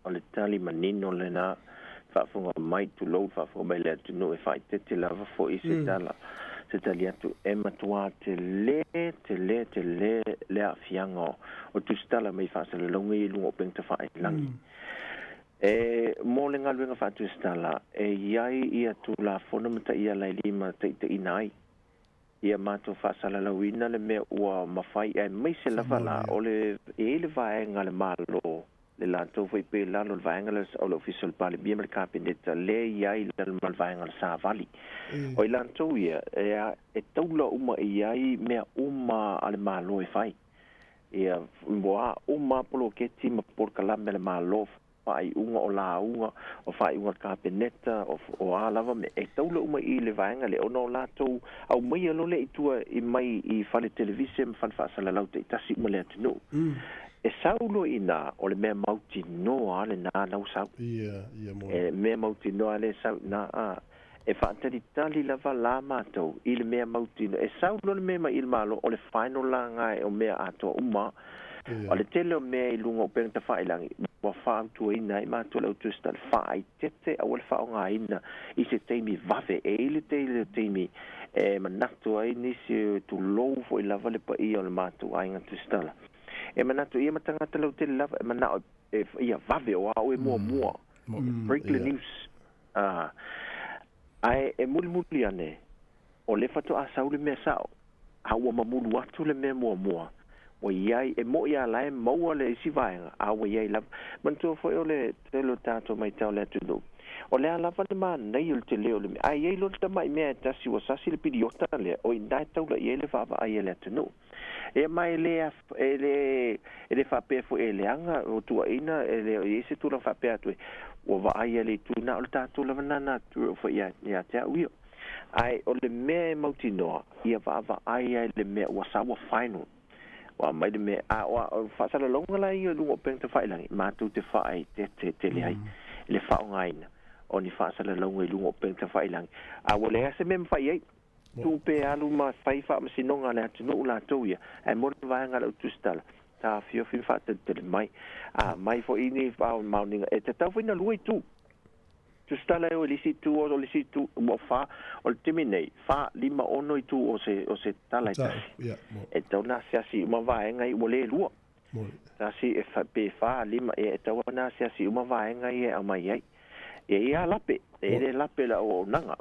o le tali manino le na fa funga mai tu load fa funga mai le atu no e fai te lava fo i se tala. Se tali atu e matua tele le afianga o tu stala mai fa sa launga i lungo pengta fa i langi. Mo le ngā ruenga fa tu stala e iai i atu la fona mata ia lai lima te inai. Ia mato fasala la wina le me ua mafai ai mai se lava la o le le vaenga le malo le lanto foi pe la lo vaenga le o official pale bia me kapineta le iai le mal vaenga sa vali o lanto ia e taulo uma iai me uma ale malo e fai ia boa uma polo ke ti ma por kala me le malo fai unga o la unga o fai unga kapineta o alava me e taulo uma i le vaenga le ono lato au mai alo le itua i mai i fale television fan fa sala laute tasi mo le atino e saulo ina o le mea mauti noa le na nau sau mo e mea mauti noa le sau na e fa tali tali lava la mato i le mea mauti e saulo le mea ma il malo o le final langa e o mea ato uma o le tele o mea I lunga o peng ta whailangi wa wha tu ina I mātua lau tusta le wha ai tete a wale wha o ngā ina I se teimi vave e le teimi manatu ai nisi tu lou fo I lava le pa I o le mātua ai ngā tusta la manatu ia matangata lau tele lava manao ia vave o au mua break the news ai muli ane o le fatu a saule mea sao a ua mamulu atu le mea mua o iai mo ia lai maua le isi vaenga a ua iai lava mantua foi o le telo tato mai tau le atu o le alava le manai o le te leo le mea a iai lo le tamai mea tasi wa sasi le pidiota le o indai tau la iai le vava a iai le atu e mai le whapea fo e le anga o tua ina e se tura whapea tue o wa aia le tuna o le tātou la vanana tu fo ia te uio ai o le mea mauti noa ia va aia le mea wa sawa final wa mai le mea a o whasala longa la i o lungo peng te whailangi mātou te whaai te le ai le whaongaina o ni whasala longa I lungo peng te whailangi a o le ase mea mwhai ai tu pe alu ma fai fa masinonga le atu no la toia e mo vai nga le tustala ta fio fin fa te mai mai fo ini fa mounting e te tau fina lui tu tustala o lisi tu o lisi tu mo fa o terminate fa lima ono I tu o se tala e tau na si ma vai nga I wole lua ta si e fa pe fa lima e tau na si ma vai nga e a mai ai e ia lape e le lape la o nanga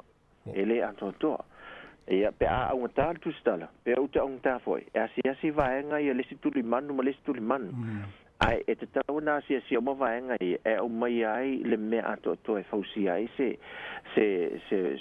e le antotoa ia pe a un tal tu stala pe o ta un ta foi e asi vaenga ia le situli manu ma le situli manu ai e te tau na si o ma vaenga e o mai ai le me ato to e fausi ai se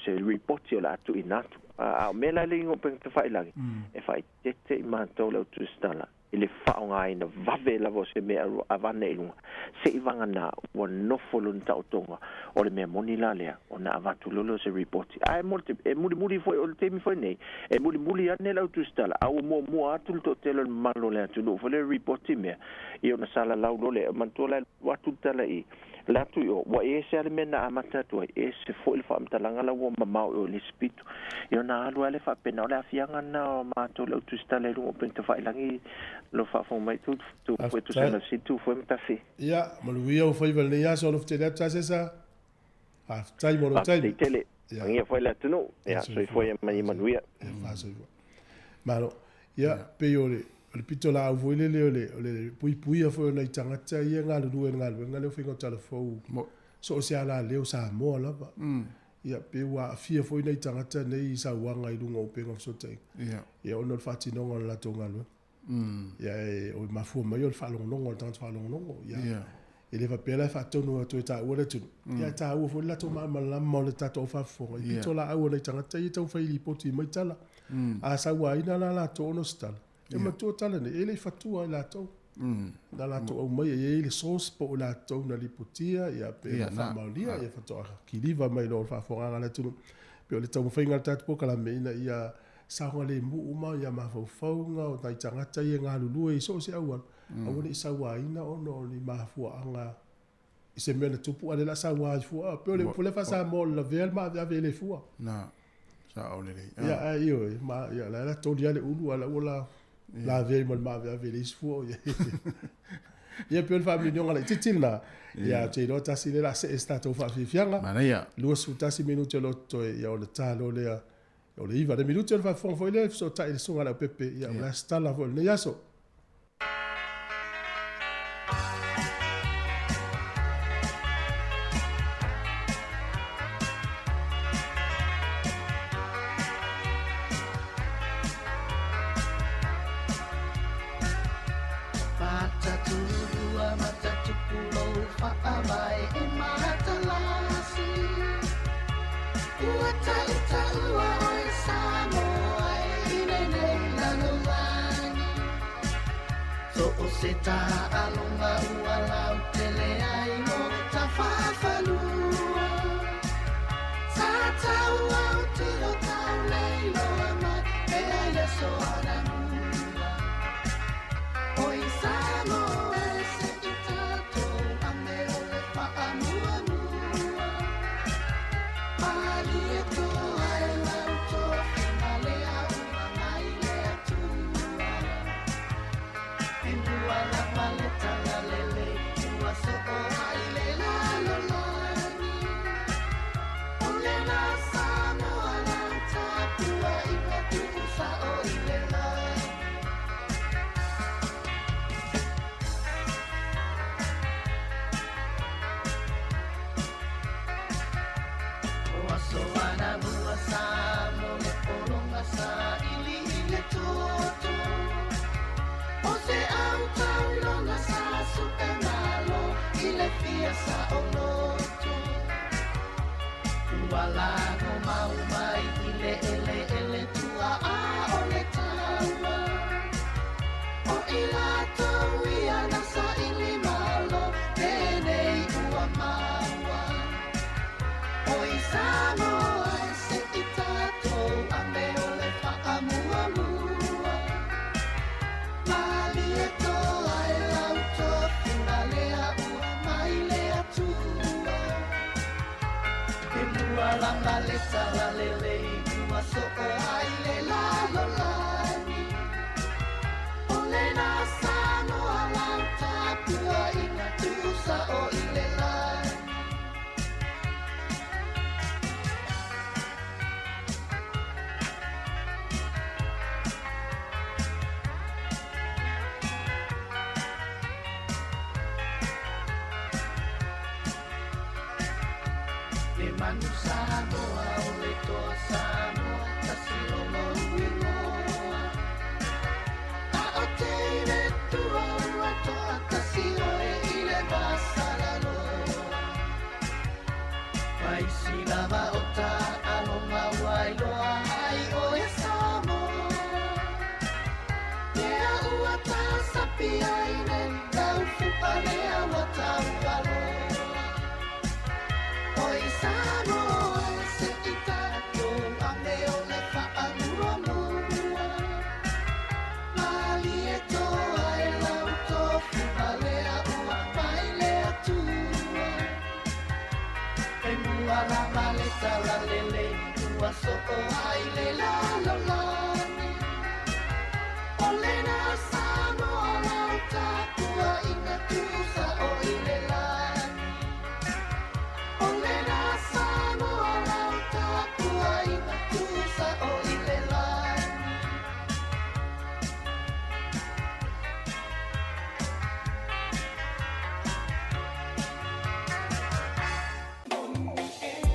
report o la tu inatu a me la le ngo pen te fai langi e fai tete I manto le tu stala ile faonga ina vave la vose me avane lunga se ivanga na o no folun ta otonga o le me moni la lea o na avatu lolo se report ai molte e muli foi o temi foi nei e muli ane la tu stala au mo atul to telo malo le tu no fole report me io na sala la lole mantola watu tala I la tu o wa e se ale mena amata tu e se foi il fam talanga la wo mama o le spito io na alu ale fa pena le afianga na ma to le tu stala lu o pente fa ilangi lo fa fo mai tu foi tu se na si tu foi mta fi ya maluia o foi vale ya so lo tele ta sa tai mo lo tai tele ngia foi la tu no ya so foi mai manuia fa so malo ya pe yo le pito la vo le pui fo na tangata ia nga lu nga le fingo telefo so se ala le sa mo la ba ia pe wa fia fo na tangata nei sa wanga I lunga o penga so tai ia ono fati no la tonga lu ia o ma fu ma yo fa long no tant fa long no ia ele va pela fa tonu to ta o le tu ia ta o fo la to ma la mo le ta to fa fo I pito la o na tangata ia to fa li poti mai tala a sa wa ina la to no sta e ma tu tala ne ele fatua la to na la to o mai e le sos po la to na lipotia ia pe fa malia ia fatua ki liva mai lo fa fo la tu pe le to fa inga tat po kala me ina ia sa ho le mu uma ia ma fo fo nga o tai tanga tai nga lulu e so se awan a woni sa wa ina o no ni ma fu anga se me le tupu ale la sa wa fu pe le fa sa mo la vel ma ave le fu na sa o le ia io ma ia la to dia le ulu ala ola la vieille mal ma ave le fu ia pe fa mi nyonga le titina ia te lo ta si le la se stato fa fianga mana ia lo su ta si minuto lo to ia o le talo le o le iva de minuto fa fon foi le so ta il songa la pepe ia la sta la vol ne yaso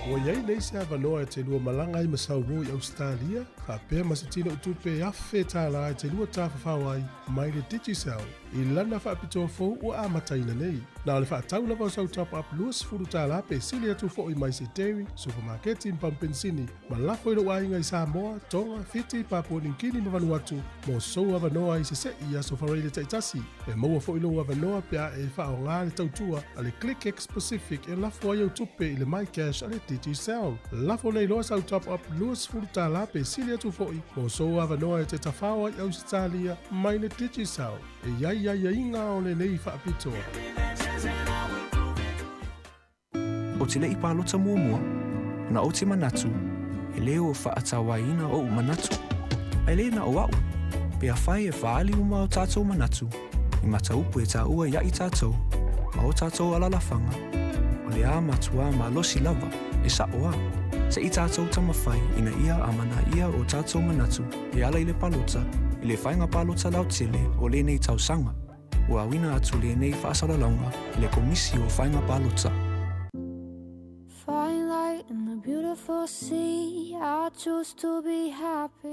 Ua iai nei se avanoa e te lua malanga i masaumo i Australia, ka pēr masitino utupe awhe tāla e te lua tāwhawhau ai, mai le Digicel, i lana whaapitoa fōu ua amataina nei. Nā le whaatau lava o sau top up luas furu tāla pe sili atu fōu i mai se dairy, supermarket in Pampensini, ma lafo i lo ainga i Samoa, Tonga, Fiti, Papua Ninkini ma Vanuatu, mo sou avanoa i se se i aso whareile taitasi, e maua fōu i lo avanoa pia e whao ngā le tautua, a le ClickX Pacific e lafo ai au tupe i le MyCash a le Digicel. Lafo nei loa sau top up luas furu tāla pe sili atu fōi, mo sou avanoa e te tawhawa i Australia, mai le Digicel, e iai inga o le nei whaapitoa. O te lei pālota mua, na o te manatu, e leo o whaatawaina o manatu. Ai le na o au, pe a whai e whaali uma o tātou manatu, i mata upu e tā ua ia i tātou, ma o tātou alalawhanga. O le a matua ma losi lava, e sa o a, se i tātou tamawhai ina ia amana ia o tātou manatu, e ala i le pālota, i le whainga pālota lau tele o le nei tausanga, ua wina atu le nei whaasaralaunga, i le komisi o whainga pālota.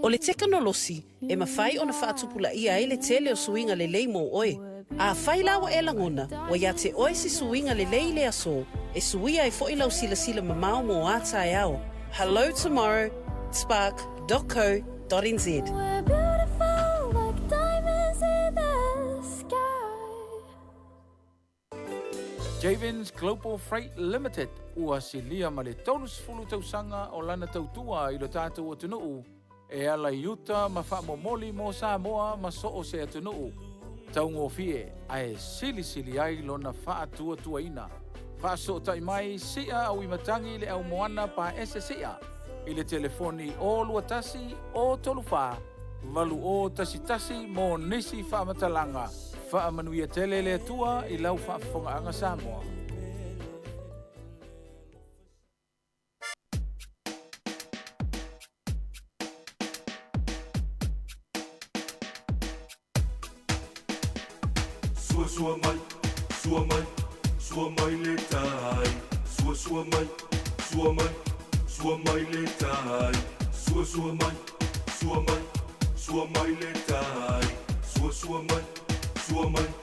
O le teknolosi, e mawhai o na whaatupula ia e le tele o suinga le lei mo oe. A whai lawa e langona, o ia te oe si suinga le lei le aso, e suia e fo'i lau sila sila mamao mo ata e ao. Hello tomorrow, spark.co.nz. Javins Global Freight Limited, ua silia ma le tolus fulu tausanga o lana tautua I lo tātou o tunuu, e ala iuta ma whaamomoli mo Samoa ma so o se atunuu. Taungo fie, ae sili ai lo na whaatua tuaina. Whaaso tai mai sia au imatangi le au moana pa ese sia. I le telefoni o luatasi o tolufa, valu o tasitasi mo nisi whaamatalanga. whaamanuia tele le atua I lau whaafongaanga Samoa. Sua mai, sua mai, sua mai le tai. Sua mai, sua mai, sua mai le tai. Sua mai, sua mai, sua mai le tai. Sua mai, sua mai,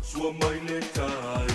sua mai le tai.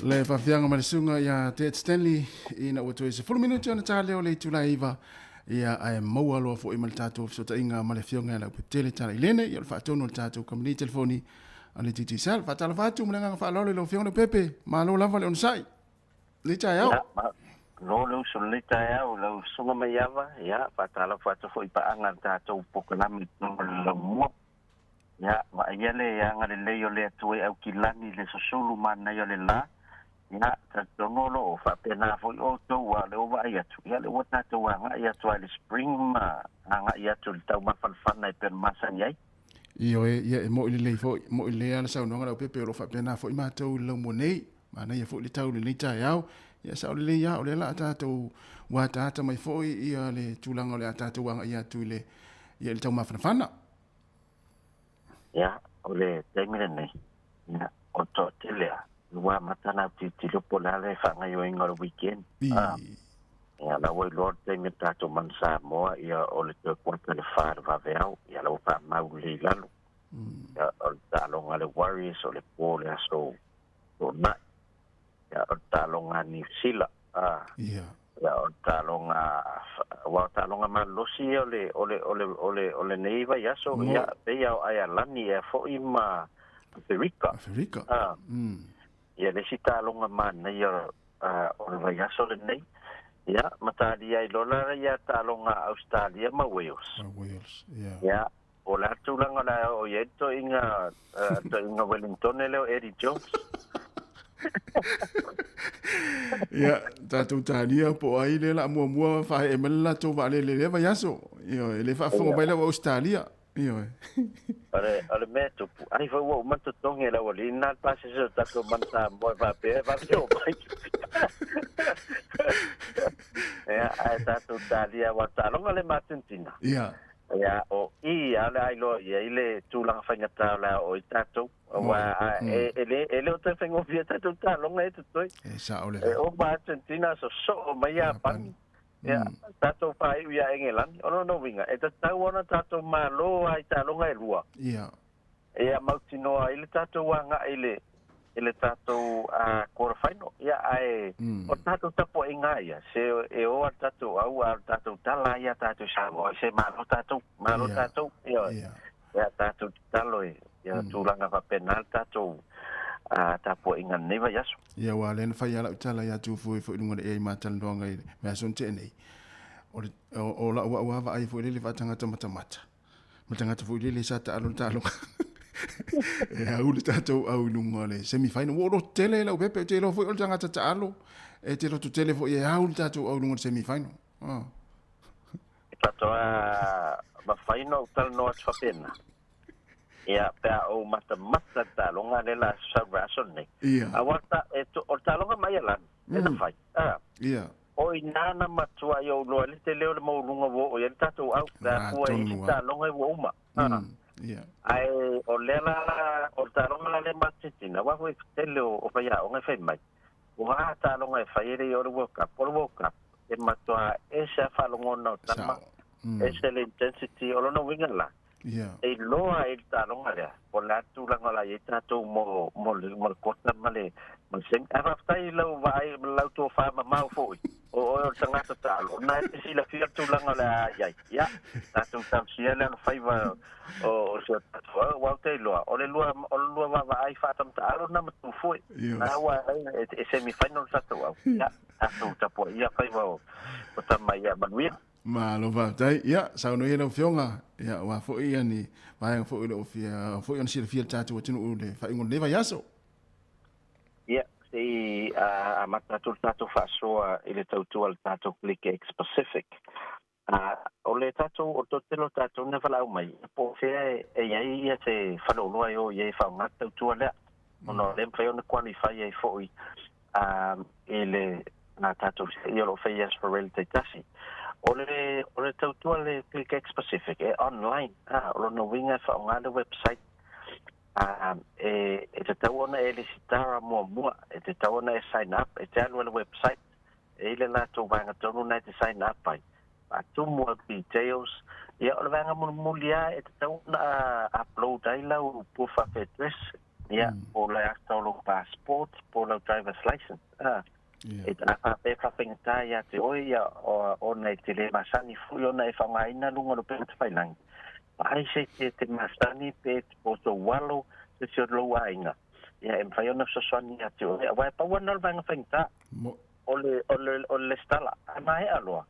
Le whawhianga marisunga ia Ted Stanley ina ua tue se 4 minuti ana tā leo le tula iwa ia ai maua loa fo i mali tātou fsota inga male fionga la putele tala ilene ia le whaatono le tātou kamani telefoni ane titi sal whaatala whātu mlenga ngā whaalole lo fionga pepe ma lo lava le onisai le tai au lo lo solita ya lo sunga mayava ya patala fatu foi pa angan ta to pokalami lo mo ya ma yale ya ngale le yo le tu au kilani le sosulu mana yo le la ya ta tongolo fa pena foi o to wa le wa ya tu ya le wata to wa nga ya tu le spring ma nga ya tu tau ma fan na per masan yai io e mo le foi mo le ana sa no ngala pepe ro fa pena foi ma to lo mo nei mana ia foi le tau le ta ya ia sa le ia o le la ta to wa ta mai foi ia le tulanga le ta to wa ia tu le ia le tau ma fana ya ole temile nei ya o to telea wa matana ti lo polale fa nga yo ngor weekend ya la we lord temile ta to mansa mo ya ole to kwanta le far va veo ya lo fa mauli lalo ya o ta lo ngale warriors ole pole aso to na ya o ta lo ngani sila ya o ta lo nga malosi ole neiva ya so ya pe ya ai lani e fo ima Afrika ya le sita lo nga man ya ole ya so le nei ya mata dia lola ya ta lo nga Australia ma Wales ya ola tu la nga o yeto inga Wellington le Eddie Jones ya tatu tania po ai le la mua fa e mela to vale le va yaso io le fa fo baila Australia io ale meto ai fa wo man to tonge la wali na pase so tatu man sa mo va pe va yo ya ai tatu tania wa talonga le Argentina ya o i ala ai lo ya ile tulang fangata la o tatu wa ele o te fengo via tatu talonga e toi sa ole o Argentina so maya pan ya tatu pai ya England o no winga e tatu ona tatu malo ai talonga e lua ya mautino ile tatu wanga ele tatu quarter final ya ai o tatu tapo ingaya se o tatu au tatu tala ya tatu sa o se malo tatu ya tatu talo ya tulanga pa penal tatu tapo ingan neva yaso ya walen fa ya la tala ya tu fu ngone e matal donga me son tene o la wa va ai fu le fa tanga mata fu le sa ta talo ya ule tato au nungole semifinal wo tele la pepe te lo foi o tanga talo e te lo tele foi e au tato au nungole semifinal tato ba final tal no fa pena ya pa o mata talo ngale la salvation ne awata o talo mai lan e na fai o inana matua yo lo le tele o mo lunga wo o ya tato au da ko e talo ngai wo ma ai o lela o talonga le Argentina wa foi tele o faya o ngai mai wa talonga e faire o World Cup e matua esa falonga no tama esa le intensity o no winga la e loa e talonga le o la tu la ngala e tato mo kota male mo sem aftai lo vai lo to fa ma foi o tanga talo na si la fia tu la ngala ya tato tam sia la faiva o so wa te lo o le lo va ai fa tam talo na tu foi na wa e semifinal sa to ya tato tapo ya faiva o tama ya banwi ma lo va dai ya sa no yelo fionga ya wa fo ia ni vai fo ile ofia fo ia si fia tatu tinu le fa ingon leva yaso ya si a mata tatu fa so ile tatu al tatu click X Pacific o le tatu o to telo tatu ne fa la mai po fe e ia se fa lo no yo ye fa mata tatu le no le fe on qualify e fo ile na tatu yo lo fe yes for real tasi ole tautua le Click X Pacific online o no winga fa on the website e te tauna e le sitara mua e te tauna e sign up e te anu le website e le la to vanga tonu na te sign up pai a tu mua details ia ole vanga mulia e te tauna upload ai lau proof of address ia o le actolo passport po le driver's license e ta pe fa penga ya te oia o nei te le masani fu yo nei fa mai na lunga lo pe te failang ai se te masani pe po to walo se lo wainga ya em fa yo na so soni ya te oia wa pa wana banga fenta ole stala mai aloa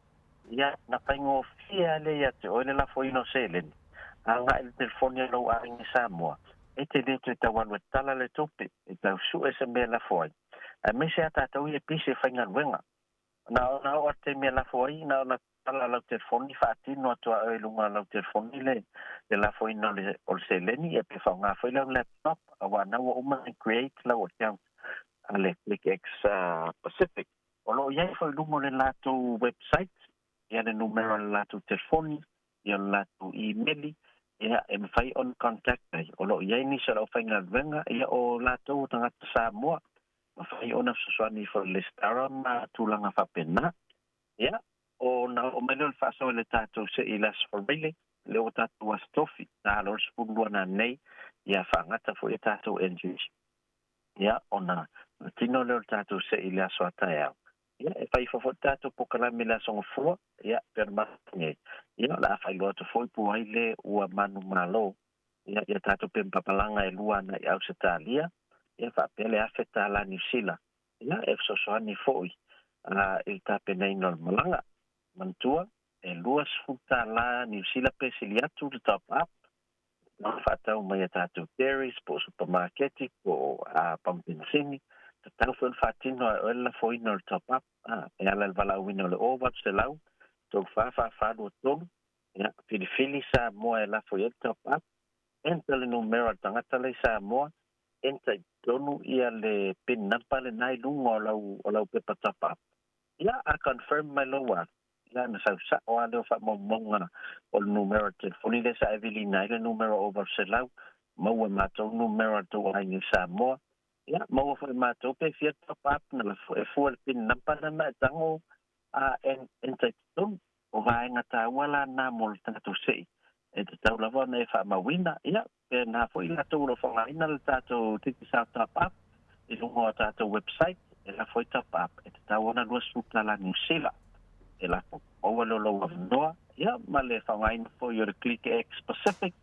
ia na paingo fia le ia te ole la foi no selen anga el telefonia lo a in Samoa e te le te tawan tala le topi e tau su ese me la foi a me se ata tau e pise fainga wenga na o te me la foi na tala la telefoni fa tino to e lunga la telefoni le la foi no le o seleni e pe fa nga foi le laptop a na o ma create la o tem ale ClickX Pacific o lo ia foi lungo le lato website ia le numero le lato telefoni ia le lato email ia e fai on contact o lo ia ni sa o fainga venga ia o lato tanga Samoa ma fai ona susani for le stara ma tulanga fa pena ia o na o mele fa so le tato se ilas for bile le o tato was tofi na lo spundu na nei ia fa ngata fo e tato engine ia ona tino le tato se ilas so taia ia e fai fo tato po kala mila so fo ia per ma nei ia la fai lo to fo pu ai le o manu malo ia tato pe papalanga e lua na au se talia ia fa pele afeta la New Zealand ia e so so ni foi il tape nei no malanga mantua e luas futa la New Zealand pesiliatu de top up na fata uma tato berries po supermarket po pampensini tau fun fatino ela foi no top up e ala vala wino le over se lau to fa do to ia fili sa mo ela foi top up entra le numero tangata le sa mo entra donu ia le pin napa le nai lungo o lau pepa top up ia a confirm my lower ia na sa o alo fa monga o numero telefoni le sa Evelina le numero over se lau mo ma to numero to ai sa mo ia mo foi ma to pe fiat top up na e fu le pin napa na ma tango entra donu o vai ngata wala na mol tatu sei e te tau lava ne fa mawina ia pe na foi la to lo fa ina le tato tiki sa top up e lungo tato website e la foi top up e te tau ona lua suka la New Zealand e la o lo no ia ma le fa ina foi your ClickX Pacific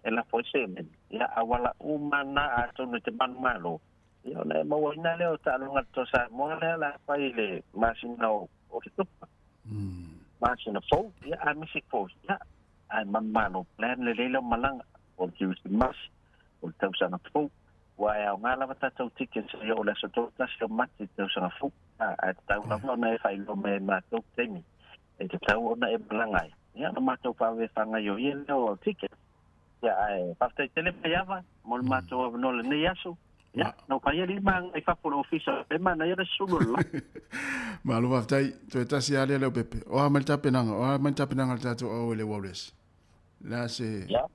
e la foi semen ia awala umana ato no te man malo ia na mo ina le o talo ngato sa mo la fa ile masina o te tupa masina fo ia a misi fo ia ai mamano plan le malanga o juice mas o tau sana fo wa ya ngala mata tau tickets yo la so to ta so mati tau sana fo a tau na na fai lo me ma to temi e te tau ona e blangai ya no mato pa ve fanga yo yelo o ticket ya ai pa te tele payava mol mato no le ne yaso ya no pa yeli mang e fa por officer e mana ya sulu la malu va tai to ta si ale le pepe o a malta penanga tato o le wales la se ya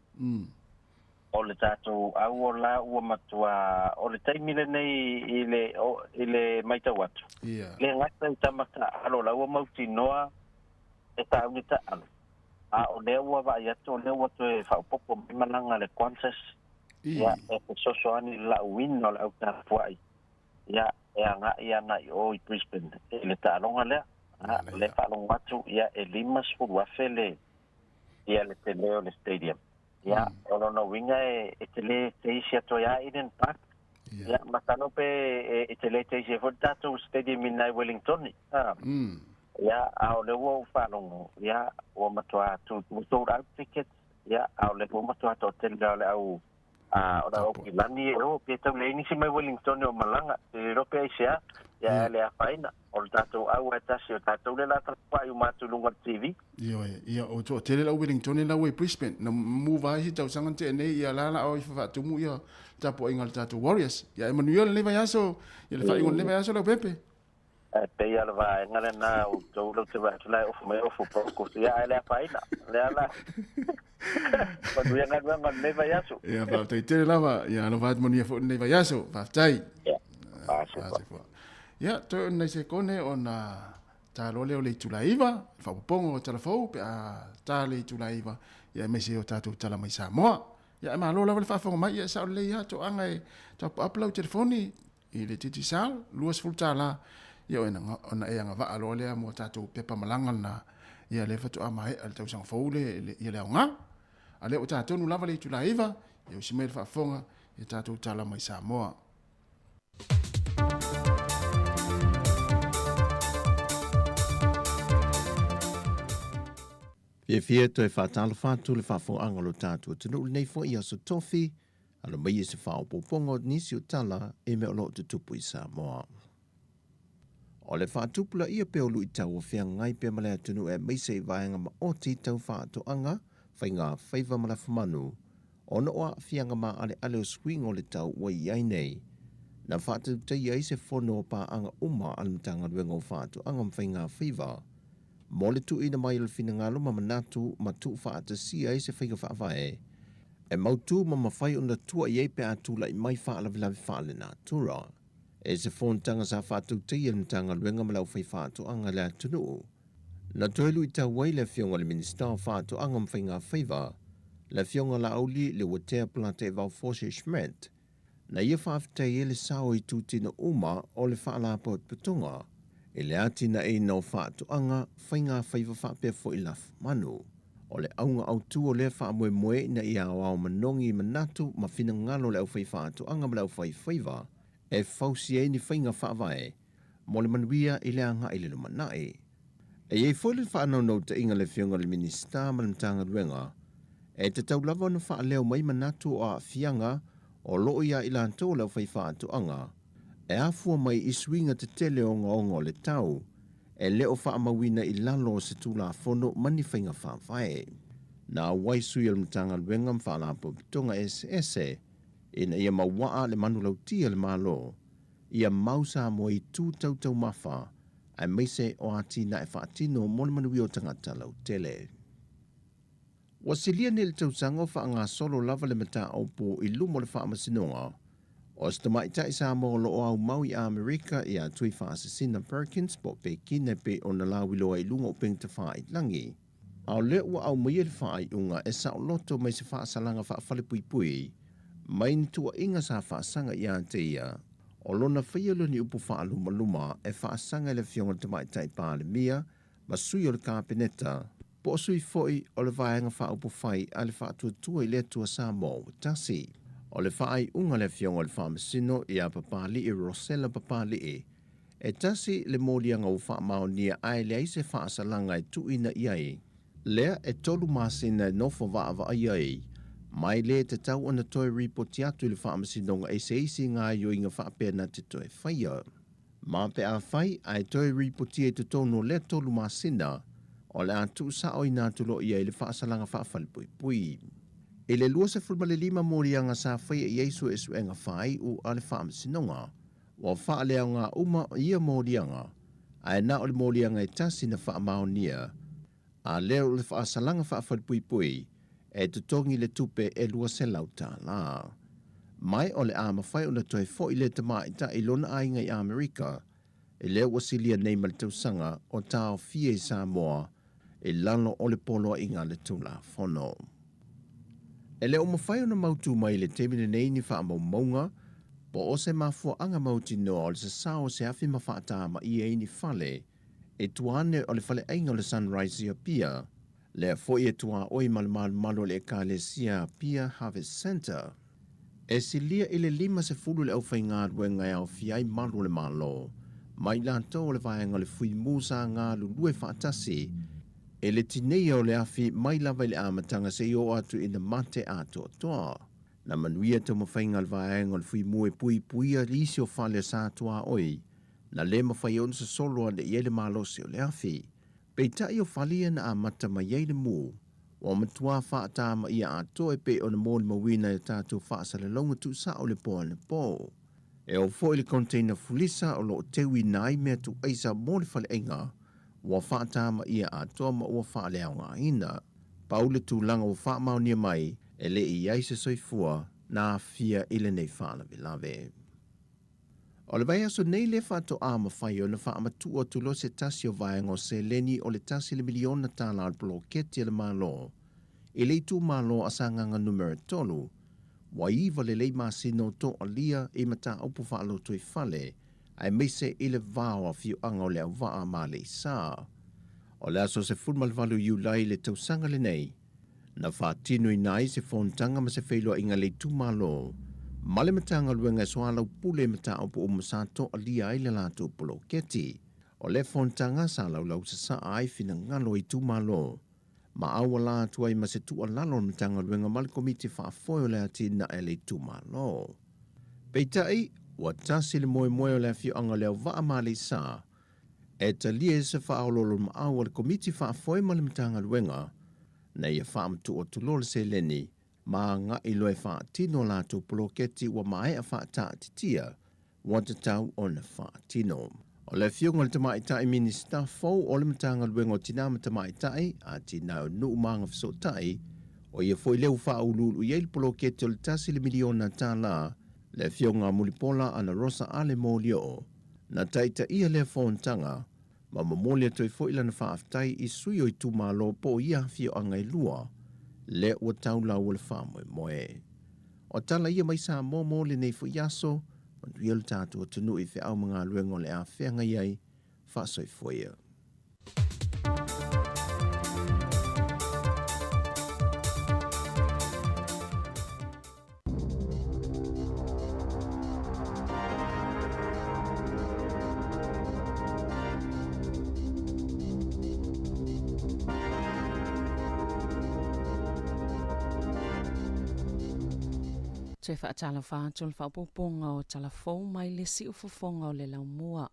o le tato au la o matua o le taimile nei ile maita watu le ngata tamata alo la o mauti noa e ta unita alo o le o va ya to le o to e fa popo mananga le quantas ya e so so ani la win no la ta fuai ya e anga ia na o i Brisbane le talonga le falong watu ya e limas fu wafele ia le teleo le stadium ya ono no winga e tele teisia to ya Eden Park ya matano pe e tele teisia fu tato stadium in Wellington ya au le wo falong ya o matwa tu out ticket ya au le wo matwa to tele au ora o ki lani o pe tau le ni si mai Wellington o malanga e ro pe sia ya le afaina o tato au ata si o tato le la pa u matu lunga TV ia o to tele la Wellington la we Brisbane na mu vai si tau sanga te nei ia la o fa tu mu ia tapo ingal tato Warriors ya Emmanuel le vai aso ia le fa ingon le vai aso la pepe pe ia le vai ngale na o to lo te va la o me o fo ko ya le afaina le ala quando ia ngana le vai aso ia fa te lava ia no va monia fo le vai aso fa tai ya to nei se kone ona ta lo le tulaiva fa pongo telefo pe ta le tulaiva ya me se o tatu tala mai sa mo ya ma lo la fa fo mai ya sa le ya to angai to upload telefoni i le titi sal luas fultala ya ona e nga va lo le mo tatu pepa malanga na ya le fa to amai al tau sang fo le ya le nga ale o tatu no lava le tulaiva ya o simel fa fonga ya tatu tala mai sa mo Fia to e whātalo whātu le whāwhonga lo tātua tunu nei fo i aso tofi, alo mai se whāopopongo nisi o tala e me o lo te tupu i Samoa. O le whātupula ia pe o lui tau o whia ngai pe malea tunu e meise i vaenga ma o ti tau whātoanga, whai ngā whaiva malafu manu, o no oa whianga ma ale o swing o le tau wa iai nei. Na whātu te iai se whono o pā anga uma alimtanga ruenga o whātoanga mwhai ngā whaiva. Mo le tu ina mai le fina ngalo ma manatu ma tu whaata si ai se whaiga whaavae. E mautu ma mawhai o na tua iei pe atu lai mai whaalavilavi whaale nā tura. E se whontanga sa whātu te ia mtanga ruenga malau whai whātoanga le atunu. Na toilu i tau wai le fionga le minister o whātoanga mwhai ngā whaiva. Le fionga la auli le watea plante e vau Foshe Schmidt. Na ia whaafitei e le sao i tūtina uma o le whaalapo at putunga. E le ati na e nau whaatoanga, whai ngā whaiva whaapea fo i laf manu. O le aunga au tu o le wha moe moe na ia au manongi i manatu ma whina ngalo le au whai whaatoanga ma le au whai whaiva. E whausi e ni whai ngā whaavae, mo le manuia i le anga i le lumanae. E iei fwoi le whaanau nau te inga le fionga le minister ma le mtanga ruenga. E te tau lava na wha leo mai manatu o a fianga o loo ia i lantou le au whai whaatoanga. E afua mai i swinga te tele o ngā le tau, e leo wha amawina i lalo se tūla whono mani whainga whaawhae. Nā waisui al mtanga ruenga mwhaalapo pitonga SS, ina ia mawaa le manulau tia le malo, ia mausa mo i tū tautau mawha, ai meise o ati na e whaatino mo le manui o tangata lau tele. Wasilia ni le tausanga wha ngā solo lava le mata aupo i lumo le wha amasinonga, o stama ita isa mo lo au mau i Amerika i a tui wha asasina Perkins po pe kine pe o na lawiloa i lunga o pengta wha i langi. Au le ua au mai le wha i unga e sa o loto mai se wha asalanga wha whale pui pui, mai ni tua inga sa wha asanga i a te ia, o lona whaialo ni upu wha aluma luma e wha asanga le fionga tama ita i pāle mia, ma sui o le kāpeneta, po sui foi o le vaenga wha upu whai a le wha tua i le tua sa mo tasi. O le whaai unga le fionga le whamasino i a papali i Rosella papali e tasi le mōlianga o wha maonia ai le aise wha asalanga i tuina iai. Lea e tolu masina e nofo vaava iai, mai le te tau ana toi ripoti atu le whamasino ngā eise isi ngā yo inga whaapena te toi whaia. Ma pe a whai ai toi ripoti e te tono le tolu masina o le atu sa oi nā tulo iai le wha asalanga wha pui pui. E le lua se fulma le lima morianga sa whaia i eisu e suenga whai u ale whaamasinonga, wa wha leo ngā uma ia morianga, a e na o le morianga e tasi na wha maonia, a leo le wha asalanga wha pui pui, e tutongi le tupe e lua se lauta la. Mai o le ama whai o na toi fo i le tama i ta ilona ainga i Amerika, e leo wasilia nei mal tausanga o tau fie i Samoa, e lano o le polo inga le tula fono. E leo mawhai o na mautu mai le temine nei ni wha maunga, po o se mafua anga mauti noa o le sao se afi mawhaata ma i e ni whale, e tuane o le whale ainga o le Sunrise ia pia, le foi e tua oi malo le Ekalesia Pia Harvest Center. E silia i le lima se fulu le au whai ngā ruenga au fiai malo le malo, mai lantou o le vaenga le fui musa ngā lulue whaatasi, e le tinei o le afi mai lava le amatanga se i o atu i na mate ato toa. Na manuia te mawhainga le vaenga le fui mue pui puia lisi o whale sa toa oi, na le mawhai on sa soloa le iele malosi o le afi. Pei tai o whalia na amata ma iei le mu, o matua whaata ma ia ato e pe o na mōli mawina e tātou whaasa le longa tu sa o le poa le po. E o fo i le container fulisa o lo tewi nai mea tu eisa mōli whale inga, wa whaatama ia atoa ma ua whaalea ngā ina. Paule tu langa o whaamaunia mai e le i aise soifua nā fia ile nei whaalawe lawe. O le vai aso nei le whaato ama whai o na whaamatua tu lo se tasi o vaenga o se leni o le tasi le miliona tāla al bloketi le malo. I le tu malo asanganga numero tolu, wa iwa le lei masino to alia i mata upu whaaloto i whale, ai meise i le vāo a fiu anga o le au waa ma le sā. O le aso se fulmal valu iu lai le tausanga le nei, na whātino i nai se whontanga ma se whailua inga le tu malo, male matanga luenga soalau pule mata upu umasato alia i le lato polo keti. O le whontanga sa lau sa ai fina ngalo i tu malo, Ma awa la tuai ma se tua lalo na tanga luenga mali komiti whaafoio lea tina e le tumalo. Peitai, wa tasi le moe moe o lea fio anga leo waa mali sa, e talia se whaaololo ma awa le komiti whaafoio mali matanga luenga, na ia whaamtu o tulole se leni, ma nga iloe whaatino la tu poloketi wa mae a whaataa titia, wata tau o na whaatino. O le fionga le tamaitai minista fau o le matanga luenga o tina matamaitai a tina o nuu maanga fisotai o ia foi leu whaululu i eil poloketi o le tasi le miliona tā la le fionga mulipola ana Rosa Ale Molio na taita ia le fontanga ma mamolia toi foi lana whaaftai i sui o i tumalo po ia fio angai lua le ua taula o le whamoe moe. O tala ia mai sa momo le nei fo yaso Manduia le tātua tunu i whi au mga luengo le a whenga iai, whaasoi foia. Te whaatala whātul whapoponga o talafou mai le si ufofonga o le laumua.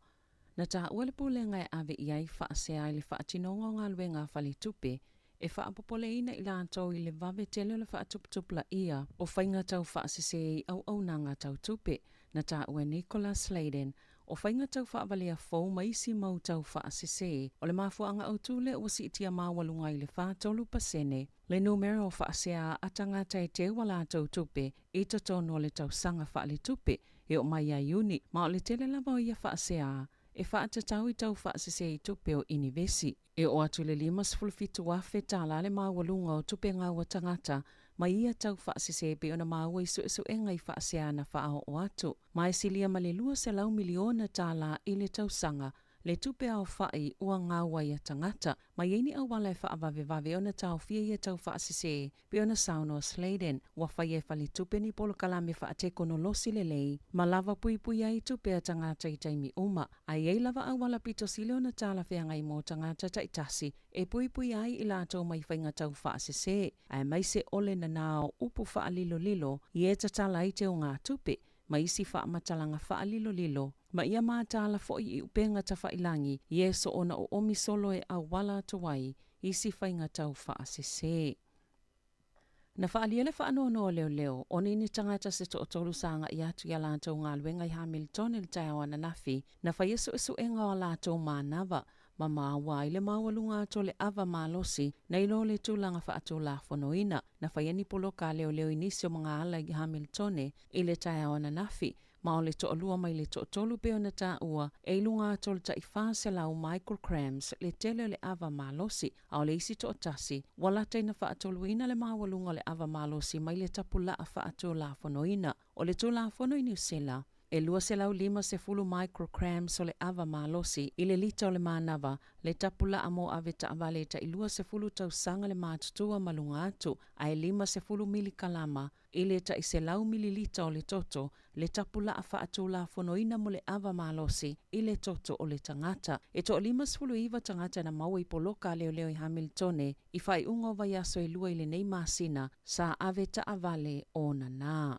Na tā ua le pulenga e ave iai whaasea i le whaatinonga o ngā luenga whali tupe, e whaapopole ina i lātou i le vave tele o le whaatuputupla ia o whainga tau whaasese i au nanga tau tupe, na tā ua Nicholas Sladen, o whainga tau whaavalea fau mai si mau tau whaasese o le mafuanga au tule o si itia mawalunga i le whaatolu pasene, le numero o whaasea atanga tai te wala tau tupe i totono le tau sanga whaali tupe e o mai a uni, ma o le tele lava o ia whaasea e whaatatau i tau whaasese i tupe o inivesi. E o atu le 5 wafe tala le mawalunga o tupe ngā wa tangata, mai ia tau whaasese pe ona maua i su e ngai whaasea na whaao o atu. Mai silia ma le 2 miliona tala i le tau sanga, le tupe au whai ua ngā waia tangata, mai eini au wale whaavave ona tau fia ia tau whaasese, pe ona sauno Sladen, wa whai e whali tupe ni polo kalame whaateko no losi le lei, ma lava pui ai tupe a tangata i taimi uma, ai ei lava au wala pito sile ona tala whea ngai mō tangata taitasi, e pui ai i lātou mai whainga tau whaasese, ai mai se ole na nao upu whaalilo, i e tatala i te o ngā tupe, ma isi whaamatalanga whaalilo, ma ia mātala fo i upenga ta whailangi, so ona o omi solo e au wala tuwai, isi whainga tau whaasese. Na whaaliele whaanono leo, o nini tangata se to otolu sanga i atu ia lātou ngā luenga i Hamilton il taiawana nafi, na whaiesu enga o lātou mānawa, ma māua i le mawalunga ato le ava mālosi, na ilo le tūlanga whaato la whanoina, na whaieni polo ka leo inisi o mga ala i Hamiltone i le taiawana nafi, ma o le to'olua mai le to'otolu pe ona tā ua, e ilunga ato le tai whāse lau micrograms le tele le ava mālosi, a o le isi to'otasi, walate na whaatoluina le mawalunga le ava mālosi mai le tapula a whaato la whanoina, o le tū la whanoini usela, e 2.5 micrograms o le ava mālosi i le lita o le mānawa, le tapula amo ave taavale ta i 2 tau sanga le mātutua malunga atu, a e 5 milikalama, i le ta i se lau mililita o le toto, le tapula a whaatu la whanoina mo le ava mālosi i le toto o le tangata. E to 5 tangata na maua i poloka leo i Hamiltone, i whai ungo vai aso i lua i le nei māsina, sa ave taavale o na nā.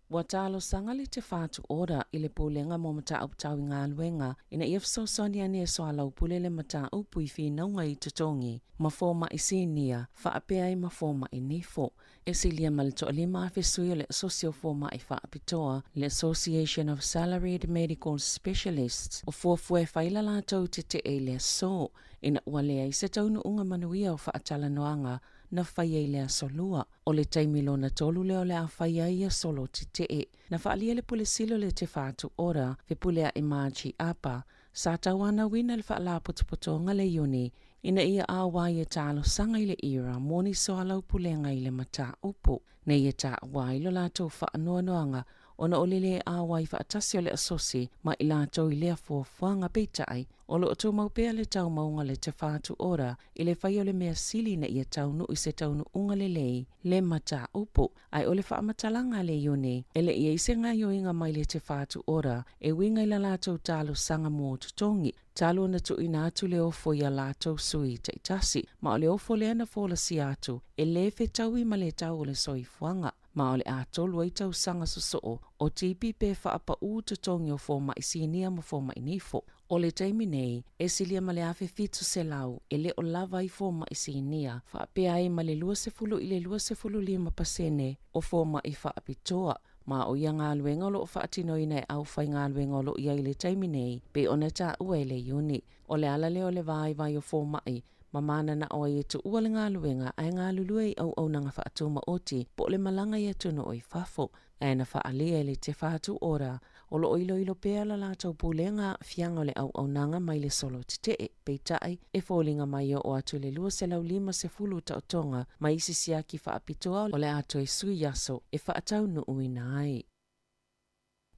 Wa talo sanga le te whātu ora i le pōlenga mo mata uptau i ngā luenga, ina i afso sonia ni e soa lau pule le mata upu i whinaunga i tutongi, ma fōma i sinia, whaapea i ma fōma i nifo. E silia ma le to alima a whesui le asosio fōma i whaapitoa, le Association of Salaried Medical Specialists, o fuafue whaila lātou te e le so, ina ualea i se taunu unga manuia o whaatala noanga, na whaia i lea solua, o le taimilo na tolu leo lea whaia i a solo te e. Na whaalia le pule silo le te whātu ora, fe pulea i māchi apa, sa tawana wina le whaala putuputonga le iuni, ina ia awai e tālo sanga i le ira, moni soa lau pulenga i le mata upu. Na ia tā wailo lātou whaanoanoanga, ona o lele a wai whaatasi o le asosi ma i lātou i lea fuafuanga peitai o lo tau maupea le tau maunga le te whātu ora i le whai o le mea sili na ia taunu i se taunu unga le lei le mata upo ai o le whaamatalanga le ione e le ia ise ngai o inga mai le te whātu ora e winga i la lātou talo sanga mō tutongi talo na tu ina atu le ofo ia lātou sui te itasi ma o le ofo le ana fōla si atu e le whetau i ma le tau o le soifuanga ma o le atolu ai tau sanga susoo o tipi pe whaapa u tutongi o fōma i sinia ma fōma i nifo. O le taimi nei, e silia ma le awhi fitu se lau, e le o lava i fōma i sinia, whaapea ai ma le 20 i le 25 pasene o fōma i whaapitoa. Ma o ia ngā luenga o lo whaatino ina e au whai ngā luenga o lo ia i le taimi nei, pe ona tā ua e le iuni. O le ala leo le vai o fōma i, ma mana na o e tu ua le ngā luenga, ai ngā lulue i au nanga whaatuma oti, po le malanga i atuno o i whafo. E na whaalia le te whātu ora, o lo ilo pēa la lātou pūlenga fianga o le au nanga mai le solo te peitai e fōlinga mai o atu le 2.5 ta o tonga mai isi siaki whaapitoa o le ato e sui yaso e whaatau no uina ai.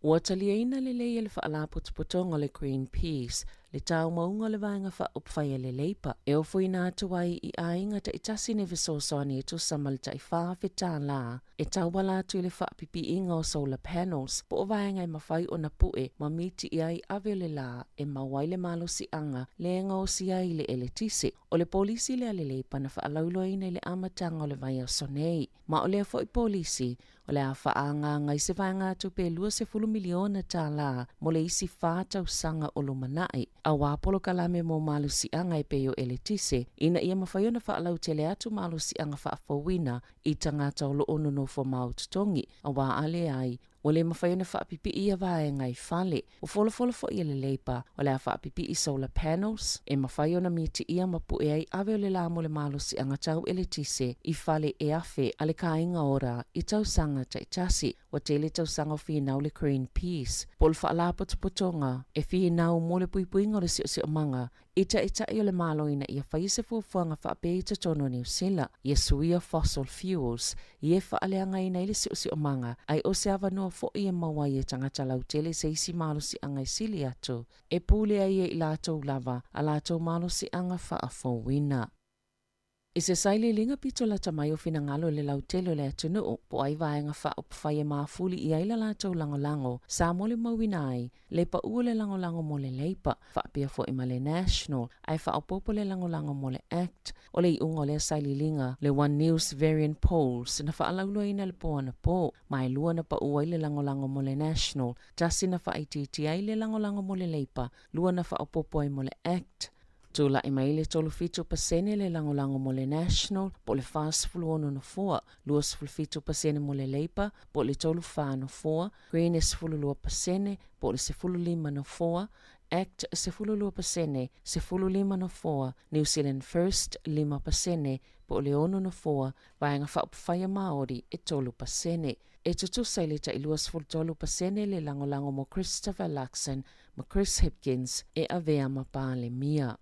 Ua taliaina le leia le whaalaputuputonga le Greenpeace, le tau maunga le vaenga whaupwhaia le leipa. E o fuina atu ai i ainga ta itasi ne visosoani e tu samal ta i whaafeta la, e tau wala atu i le whaapipi inga o solar panels, po o vaenga i mawhai o na pue, ma miti i ai ave le la, e mawai le malo si anga, le enga o si ai le eletise. O le polisi le ale leipa na whaalauloina i le amatanga o le vai o sonei, ma o le afo i polisi, o le a whaanga ngai se vaenga atu pe 20 miliona ta la, mo le isi whātau sanga o lumanai. A wapolo kalame mo malu si anga i peo eletise, ina ia mawhaiona whaalau tele atu malu si anga whaafawina i tangata o lo ono no fo maututongi, a wa ale ai, o le mawhaiona whaapipi ia vaenga i whale, o folofolo fo ia le leipa, o le a whaapipi i solar panels, e mawhaiona miti ia mapu e ai ave o le la mo le malu si anga tau eletise, i whale e afe ale kainga ora, i tau sanga ta itasi, wa tele tau sanga o whiinau le Greenpeace, pol whaalaputuputonga, e whiinau mo le puipuinga o le sio manga, ita i o le maloina ia whaise fuafuanga whaape i tono New Zealand, ia suia fossil fuels, ia whaaleanga ina i le sio manga, ai o se awa noa fo ia mawai e tangata lau tele se isi malo si anga i sili atu, e pule ai i lātou lava, a lātou malo si anga whaafowina. I se saile linga pito la tamai o fina ngalo le lau tele le atunuu, po ai vaenga whaupwhai e maafuli i aila lātou lango-lango, sa mole mawinai, le pa ua le lango-lango mo le leipa, whaapia fo ima le National, ai whaupopo le lango-lango mo le Act, o le iunga le saile linga, le One News Variant Polls, na whaalaulo ina le poa na po, mai lua na pa ua le lango-lango mo le National, tasi na whaititi ai le lango-lango mo le leipa, lua na whaupopo ai mo le Act, tula i mai le 3% le lango-lango mo le National, po le 4.4, 2.7% mo le leipa, po le 3.4, Green 2%, po le 0.5, Act 0.2%, 0.5, New Zealand First 5%, po le 1.4, vaenga whaupwhaia Māori e 3%. E tutu sailita i 2.3% le lango-lango mo Christopher Luxon, ma Chris Hipkins e avea ma pāle mia.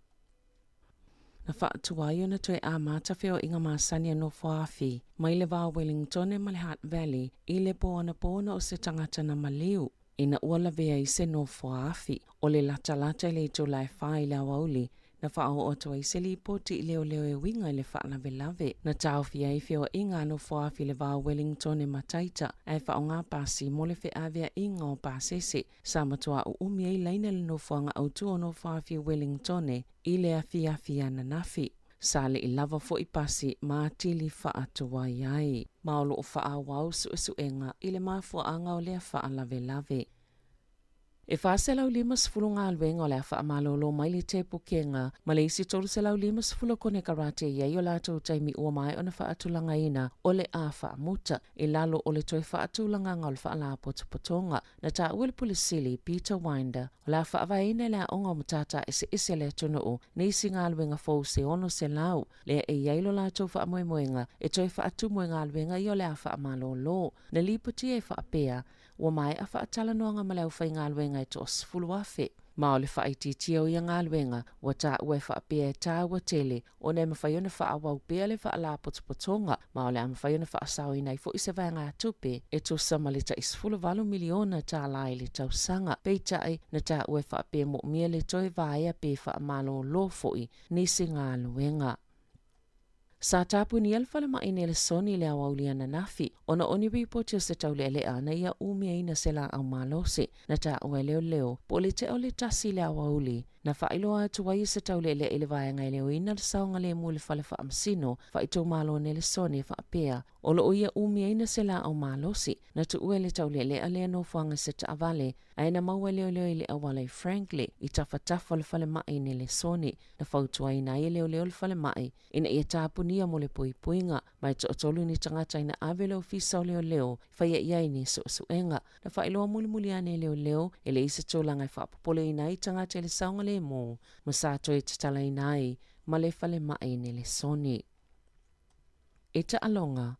Na whaatuai ona toi a mātawheo inga māsania no whaafi, mai le wā Wellington e ma le Hutt Valley, i le pōna o se tangata na maliu. Ina uala vea i se no whaafi, o le lata le to lai whai la wauli, na whao o toa i se li poti i leo e winga i le whaanave na tau fia i whio inga no whaafi le wā Wellington e mataita, ai whao ngā pasi mo le whi avea inga o pasese, sa matua o umia i leina le no whanga au tua no whaafi Wellington e, i le a fia na nafi. Sale i lava fo i pasi mā tili whaatuai ai. Maolo o whaawau suesuenga i le mafuanga o lea whaalave. E whaaselau 5 ngā luenga o lea whaamalolo mai le te pukenga, ma le isi tolu selau 5 kone karate iei o lātou taimi ua mai o na whaatulanga ina o le a whaamuta, e lalo o le toi whaatulanga ngā o le whaalapotopotonga, na tā ua le pulisili Peter Winder, o lea whaavaina lea onga o mutata ese lea tunuu, ne isi ngā luenga fau se ono se lau, lea e iei lo lātou whaamoemoenga, e toi whaatumoe ngā luenga i o lea whaamalolo, na lipoti e whaapea, ua mai a whaatala noanga malau whai ngā luenga e tos fulu afe. Ma o le whaititia o ia ngā luenga, wa tā ue whaapea tā wa tele, o nei mawhaiona whaawau pia le whaala potopotonga, ma o le amawhaiona whaasau i nei fo i se vanga tupe, e to sama le ta isfulavalu miliona tā lai le tausanga, peitai na tā ue whaapea mo mia le toi vaea pe whaamalo lo foi, nisi ngā luenga. Sa tapu ni alfa le maine le soni le awaulia na nafi, ona oni ripoti o se tau le ana ia umia ina sela au malose, na ta ue leo, po le te o le tasi le awauli, na whailoa atu wai se tau le ele vaenga i leo ina le saunga le mule whale wha amsino, whaito malo ne le soni whaapea, o lo ia umia ina sela au malose, na tu ue le tau le lea no whanga se ta avale, aina maua leo i le awale frankly, i tawhatafa le whale mai ne le soni, na whautua ina i leo le whale mai, ina ia tapu nia mo le puipuinga, mai to tolu ni tangata ina avele o fisa o leo, whaia iai ni suenga, na whailoa muli ane leo, ele isa tōlanga i whapopole ina i tangata le saunga le mo, masato e tatala ina ai, ma le whale mai ne le soni. E ta alonga,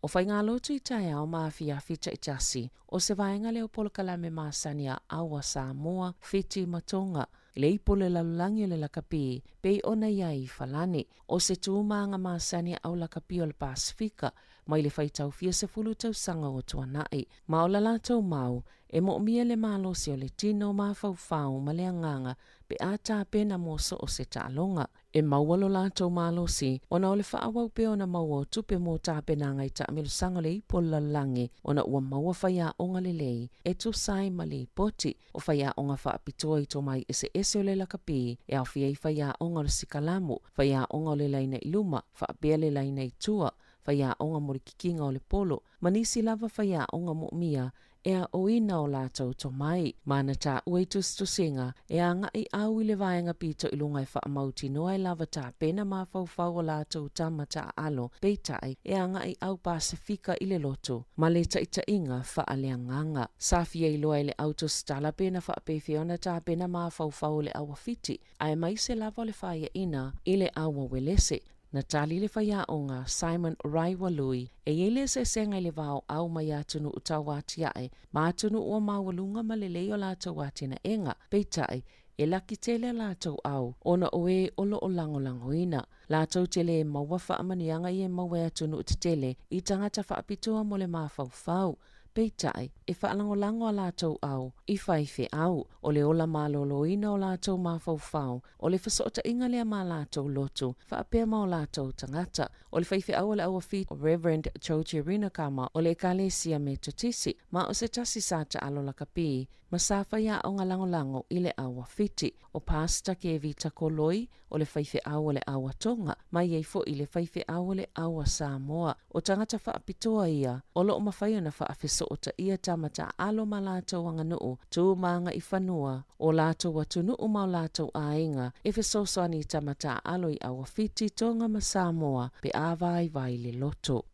o whai ngā lotu i tae au maafia fita i tasi, o se vaenga leo polo kalame maasania awa Samoa, fiti matonga, le ipole lalulangi o le lakapi, pei ona iai falani, o se tūmaanga maasania au lakapi o le Pasifika, mai le whaitau fia se fulu tau sanga o tuanai, ma o la lātou mau, e mo mia le malosi o le tino mawhauwhau ma le anganga, pe a tā pena moso o se tālonga. E maualo lātou malosi, ona o le whaawau pe ona maua o tupe mō tā pena ngai ta amilu sanga le ipole lalulangi, ona ua maua whaia onga le lei, e tu sai ma le poti, o whaia onga whaapitoa i tō mai ese o le lakapi, e au fia i whaia onga le sikalamu, whaia onga o le laina i luma, whaapea le laina i tua, whaia onga morikikinga o le polo, manisi lava whaia onga mo mia, e a oina o lātou to mai, mana tā ue tustusinga, e a ngai au i le vaenga pito ilungai whaamauti noa e lava tā pena mawhauwhau o lātou tama tā alo, peitai, e a ngai au Pasifika i le loto, ma le taitainga whaaleanganga. Safia i loa i le autos tala pena whaapewhiona tā pena mawhauwhau le awa fiti, a e mai se lava le whaia ina i le awa welese, na tali le whaia onga Simon Raiwalui, e ele se senga le vau au mai atunu utau atiae, ma atunu ua mawalunga ma le leo lātou atina enga, peitai, e laki tele lātou au, ona oe olo o langolangoina, lātou tele e maua whaamanianga i e maua atunu utatele, i tangata whaapitoa mo le mawhauwhau, peitai, e whaalangolango a lātou au, i whaiwhi au, o le ola maloloina o lātou mawhauwhau, o le whasoota inga lea mā lātou lotu, whaapea ma o lātou tangata, o le whaiwhi au o le awa whit, o Reverend Chochi Rinakama, o le Kalesia me Totisi, ma o se tasi sāta alo lakapi, ma sāwhaia o ngā langolango i le awa whiti, o pasta ke vita koloi, o le whaiwhi au o le awa tonga, mai ei fo i le whaiwhi au o le awa Samoa, o tangata whaapitoa ia, o lo o mawhaiona whaafiso o ta ia tamata alo ma lātou anga nuu, tū maanga i whanua, o lātou atu nuu mau lātou ainga, e whesosoani tamata alo i awa whiti tonga ma Samoa, pe āwai vai le loto.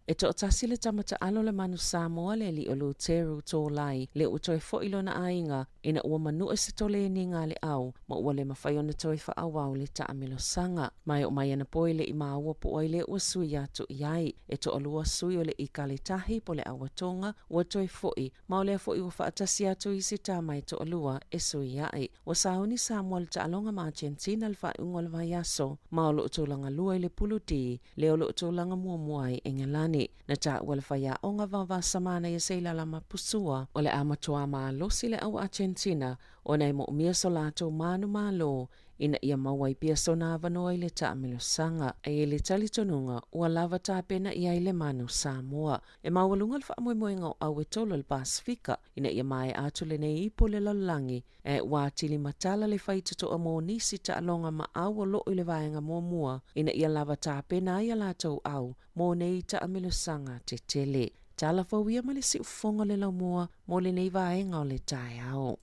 E to tasi le tamata alo le manu Samoa le li o lo teru tō lai, le o toi fo ilo na ainga, ina ua manu e se tole ni ngā le au, ma ua le mawhaiona toi wha awau le ta amilo sanga. Mai o mai ana poi le i maua po oi le ua sui atu iai, e to alua sui o le i kale tahi po le awa tonga, ua toi foi, ma o le foi ua whaatasi atu i si tā mai to alua e sui iai. Ua sauni Samoa le ta alonga ma Argentina le wha ungo le vai aso, ma o lo tōlanga lua i le pulu di, le o lo tōlanga muamuai e ngalani. Na tā ua le whaia o ngā wawa samana i seila lama pusua o le amatua ma losi le au Argentina o nei mo mia so lātou manu ma lo ina ia mawai pia so nā wanoa i le ta amilo sanga e le tali tonunga ua lava tā pena ia i le manu Samoa. E mawalunga le whaamoemoenga o au e tolo le Pasifika ina ia mai atu le nei ipo le lalangi e ua tili matala le whaitoto a mo nisi ta alonga ma au o lo i le vaenga mua ina ia lava tā pena ia lātou au mo nei ta amilo sanga te tele. Tala fawia ma le si ufonga le lau mua mo le nei vaenga o le tae au.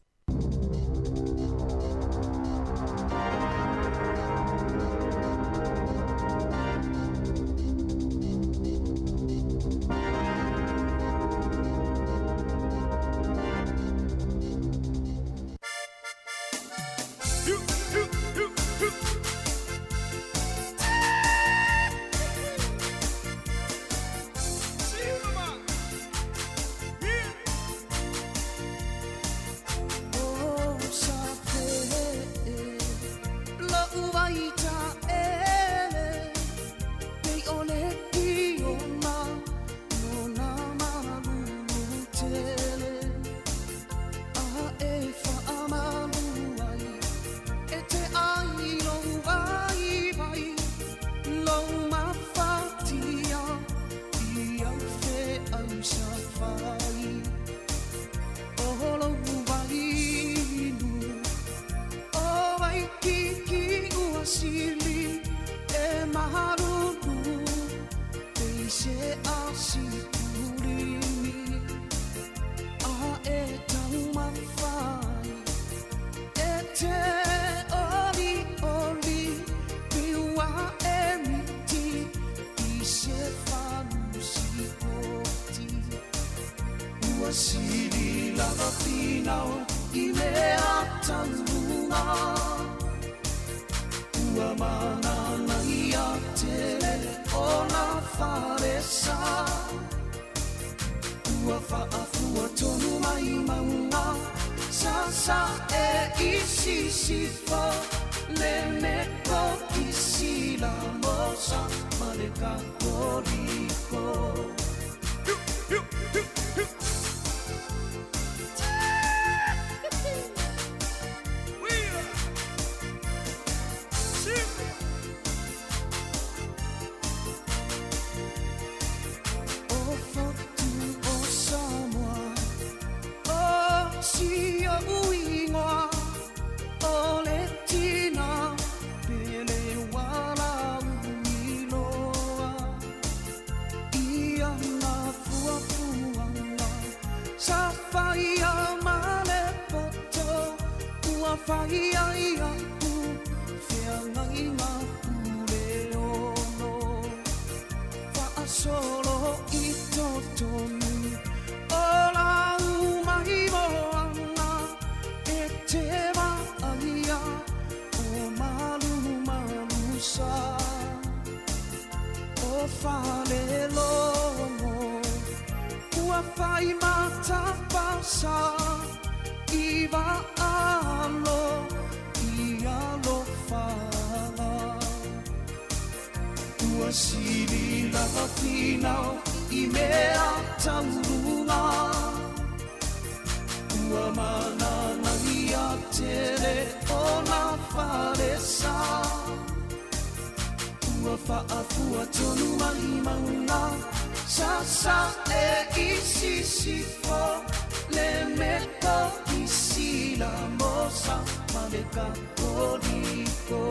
si pulimi a e tau mawhai e te oli oli piwa e miti i se whamusi poti ua siri lava pinao i mea tanunga ua manana i a tele o na wharesa ua whaafua tonu mai maunga sa e isi sifa le meko isi la mosa maleka koriko Whai ai aku, whia ngai ngā ure ono. Whaasolo i totonu, o la umai moana, e te waia o malu malusa. O whale lono, ua whai mata pasa, i wa alo, i alo whala. Ua siri lava pinao, i mea taurunga. Ua manana i a tere o na wharesa. Ua whaafua tonu mai maunga, sa e isi sifo, le meko isi la mosa maleka koriko.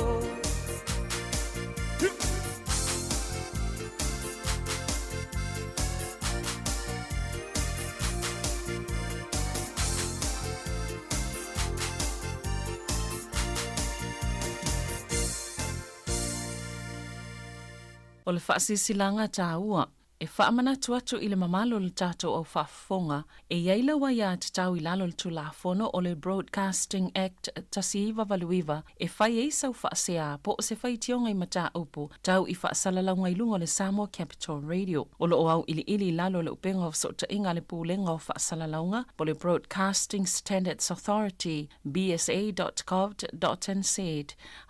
O le whaasisilanga tāua, e whaamanatu atu i le mamalo le tātou au whaafonga, e iaila wa ia te tau i lalo le tulafono o le Broadcasting Act tasiiwa valuiva, e whai e sau whaasea po o se whai tionga i mata upu, tau i whaasalalanga i lunga le Samoa Capital Radio. O lo au ili lalo le upenga o sota inga le pūlenga o whaasalalanga, po le Broadcasting Standards Authority, bsa.gov.nz.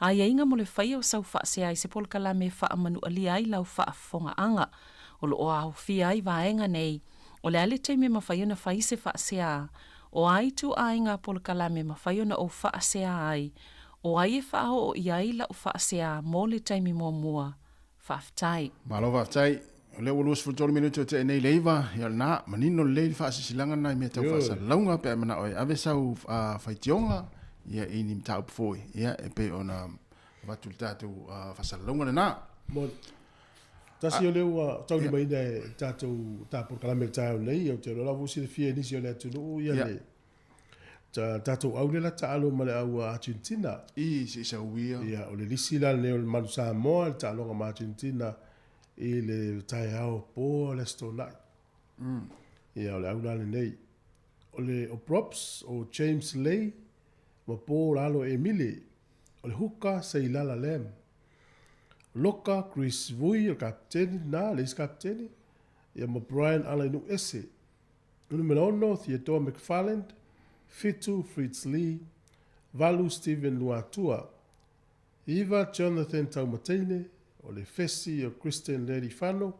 A inga mo le whai o sau whaasea i se polkala me whaamanu alia i lau whaafonga anga. O lo au fia i vaenga nei, o le ale te me mawhaiona whai se whaasea, o ai tu ainga polkala me mawhaiona o whaasea ai, o ai e whao o iai la o whaasea mō le taimi mua whaftai. Malo whaftai, o le ulus futolo minuto te nei leiva, ia na manino le leili whaasisilanga nai me tau whaasalaunga pe mana oi ave sau whaitionga, ia ini mta upfoi, ia e pe ona watu tātou whaasalaunga na. Tasi o leo tau ni mai nei tātou tāpor kalame tāu nei, o te rola vusi le fia nisi o le atunu ia le. Tātou au le la tālo ma le au Argentina. I si sa uia. Ia, o le lisi la leo le manu Samoa, le tālonga ma Argentina, i le tai au po le stonai. Ia, o le au la le nei. O le o props o James Lay, ma po lalo Emily, o le huka sa ilala lem. Loka Chris Vui, o kapteni, na, leis kapteni. Ia ma Brian Alainu Ese. Numero 1, Theodore McFarland. Fitu Fritz Lee. Valu Stephen Luatua. Iva Jonathan Taumatene. O le Fesi o Christian Lady Fano.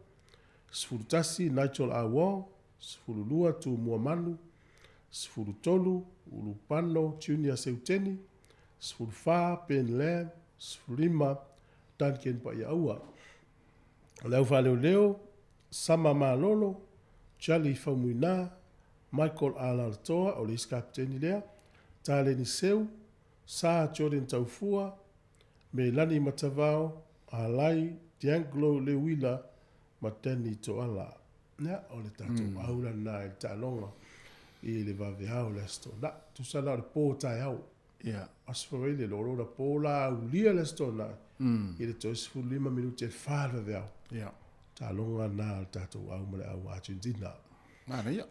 Sfurutasi Nigel Awong. Sfurulua tu Muamanu. Sfurutolu Ulupano Junior Seuteni. Sfurufa Ben Lam. Sfurima Duncan pa ia ua. Leo whaleo leo, Sama Malolo, Charlie Faumuina, Michael Alalatoa, o le iskapteni lea, Taleni Seu, Sa Jordan Taufua, me Lani Matavao, Alai, Dianglo Lewila, Mateni Toala. Ya, o le tatou au lana e talonga i le vaveao le stona. Tu sala le pō tai au. Ia. Asfarai le loro na pō la ulia le stona. I le toisi fu 5 minuti e wha le vaveao. Ia. Talonga na le tatou au male au Argentina. Mana ia.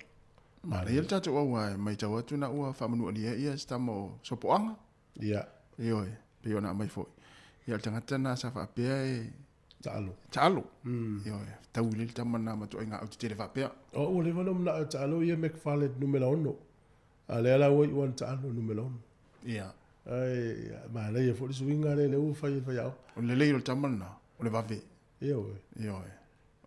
Mana ia le tatou au ai mai tau atu na ua whamanu alia ia stamo sopoanga. Ia. Ioi, pe ona mai foi. Ia le tangata na sa whapea e Talo. Talo. Ioi, tau le tamana matu ai ngā au te tere whapea. O le whanau mna talo ia McFarlane numero 1. A le ala oi uan talo numero 1. Ia. Ai, ma le ia fori suinga le u fai au. O le leiro tamana, o le vave. Ioi. Ioi.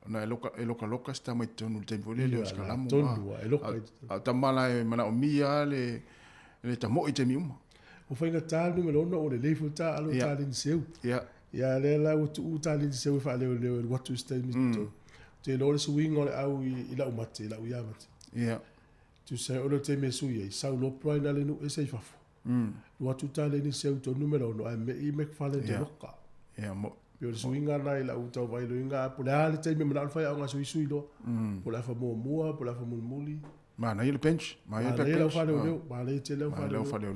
Na e loka sta mai tonu le tempo le o skalamu. Tonu, e loka. A tamala e mana o mia le tamo i te mi uma. O whainga tā numero 1 o le leifu tā alo tā lini seu. Ia. Ia le la o tu tā lini seu wha leo watu stai mito. Te lore suinga o le au i la umate, i la uia mate. Ia. Tu sai o le te me sui e sau lo prai na le nu e sei fafu. Watu tā lini seu to numero 1 ai me i McFarlane te loka. Ia mo. Pio le suinga na i la utau vai lo inga po le ale te me mana fai au nga sui lo. Po la fa mua, po la fa muli. Ma na ile bench, ma ile bench. Ma le fa leo, ma le te leo fa leo.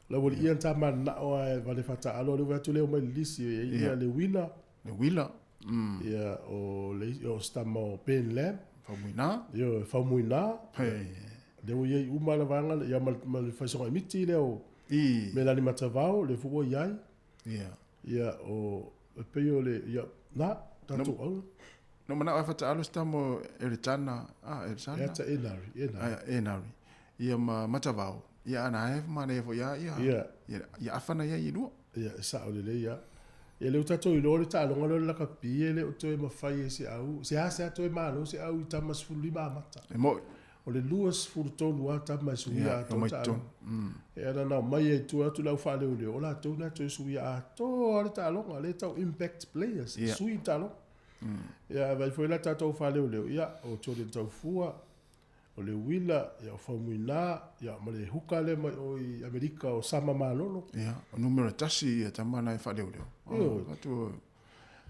La wali ian ta man na o vale fata alo le vatu le mai lisi ia le wina. Le wila. Ia o le o stamo pen lam. Famuina. Ia famuina. Hey. Le o ia uma la vanga ia mal fa so miti le o. I. Me la ni matavao le fu ia. Ia. Ia o pe yo le ia na tatu au. No mana fata alo stamo eritana. Eritana. Ia ta enari. Ia matavao. Ia ana e mana e fo ia. Ia afana ia i lua. Ia sa o le ia. Ia le utato i lore ta longa le laka pie le o toe mawhai e se au. Se a se a toe malo se au i tamas fulu lima amata. E moi. O le luas fulu tonu a tamas suia a tō ta au. E ana nao mai e tu atu lau whale o le o la tau na toe suia a tō ale ta longa le tau impact players. Sui ta longa. Ia vai foi la tatou whale o le ia o tō le tau fua. O le wila, ia o whamuina, ia ma le huka le mai o i Amerika o sama malolo. Ia, o numero tasi ia tamana e whaleo leo. Ia, atu.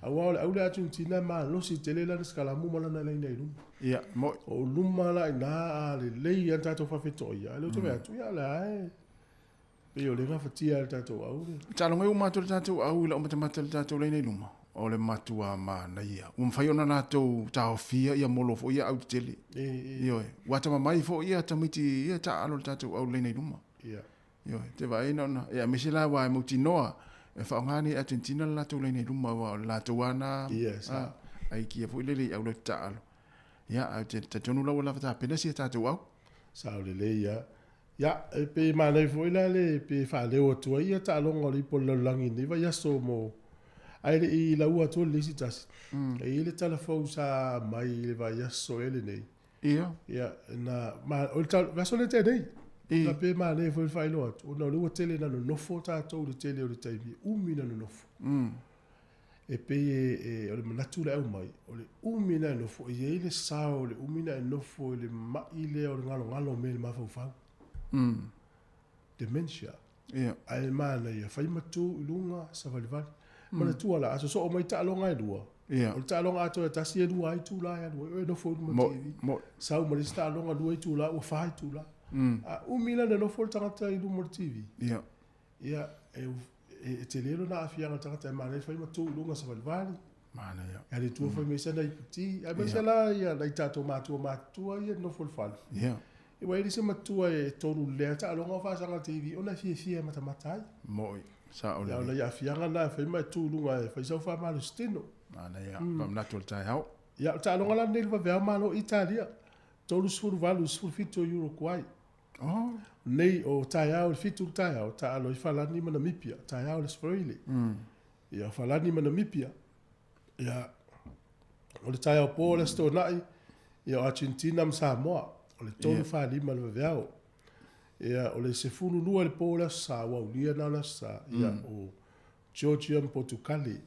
Au le atu tina ma losi te le lana skalamu malana le nei luma. Ia, moi. O luma la ina a le lei an tatou whawheto ia. Le utowe atu ia le ae. Pe o le ngawhatia le tatou au le. Talonga i umatu le tatou au ila umatamata le tatou le nei luma. O le matua ma na ia. Whai ona nātou tau fia ia molo fo ia au tele. Ioi. Watama mai fo ia tamiti ia ta alo tātou au leinei luma. Ia. Ioi. Te vai nona. Ia misila wa e mauti noa. E whaongani Argentina la tātou leinei luma wa tātou ana. Ia sa. Ai kia fo ilele au le ta alo. Ia au te tonu lau la wata pena si tātou au. Sa o le ia. Ia. E pe manai fo ila le pe whaleo atua ia ta alonga li po laulangi ni wa yaso mo. Ai le i la ua tō lisi tasi. E i le talafou sa mai le vai aso ele nei. Ia. Ia, na, ma, o le tal, vaso le te nei. Na pe ma ne fo il whailo atu. O na lua tele na no nofo tātou le tele o le taimi. Umi na no nofo. E pe o le manatu le au mai. O le umi na nofo. E i le sao le umi na nofo. Le mai le o le ngalo me le mafau fau. Dementia. Ia. Ai mana ia. Whai matu ilunga sa valivali. Mana tua la, aso so o mai ta'alonga e lua. O le ta'alonga ato e tasi e lua ai tūla e lua. E nofo i luma TV. Sau ma le ta'alonga lua i tūla, ua whai tūla. Umila na nofo le tangata i luma TV. Ia. Ia, e te lero na afianga tangata e mana e whai matu ilunga sa valivali. Mana ia. E le tua whai meisa na i puti. E meisa la ia, na i tātou mātua ia nofo le whali. Ia. E wai se matua e tonu lea ta'alonga o whasanga TV. Ona fia matamatai. Moi. Sa o le. Ya ona ia fianga na fai mai tūlunga e fai sau wha malu steno. Ana ia, pamnatu le tai hau. Ia, ta'alonga la nele wa vea malo Italia. Tolu sfuru valu, sfuru fitu o Uruguay. Nei o tai au, le fitu tai au, ta'alo i whalani ma Namibia. Tai au le sfroile. Ia, whalani ma Namibia. Ia, o le tai au po le sto nai. Ia, o Argentina ma Samoa. O le tolu whalima le veao. Ia, o le sefulu lua le pōla sa waulia nana sa. Ia, o Georgia ma Portugali.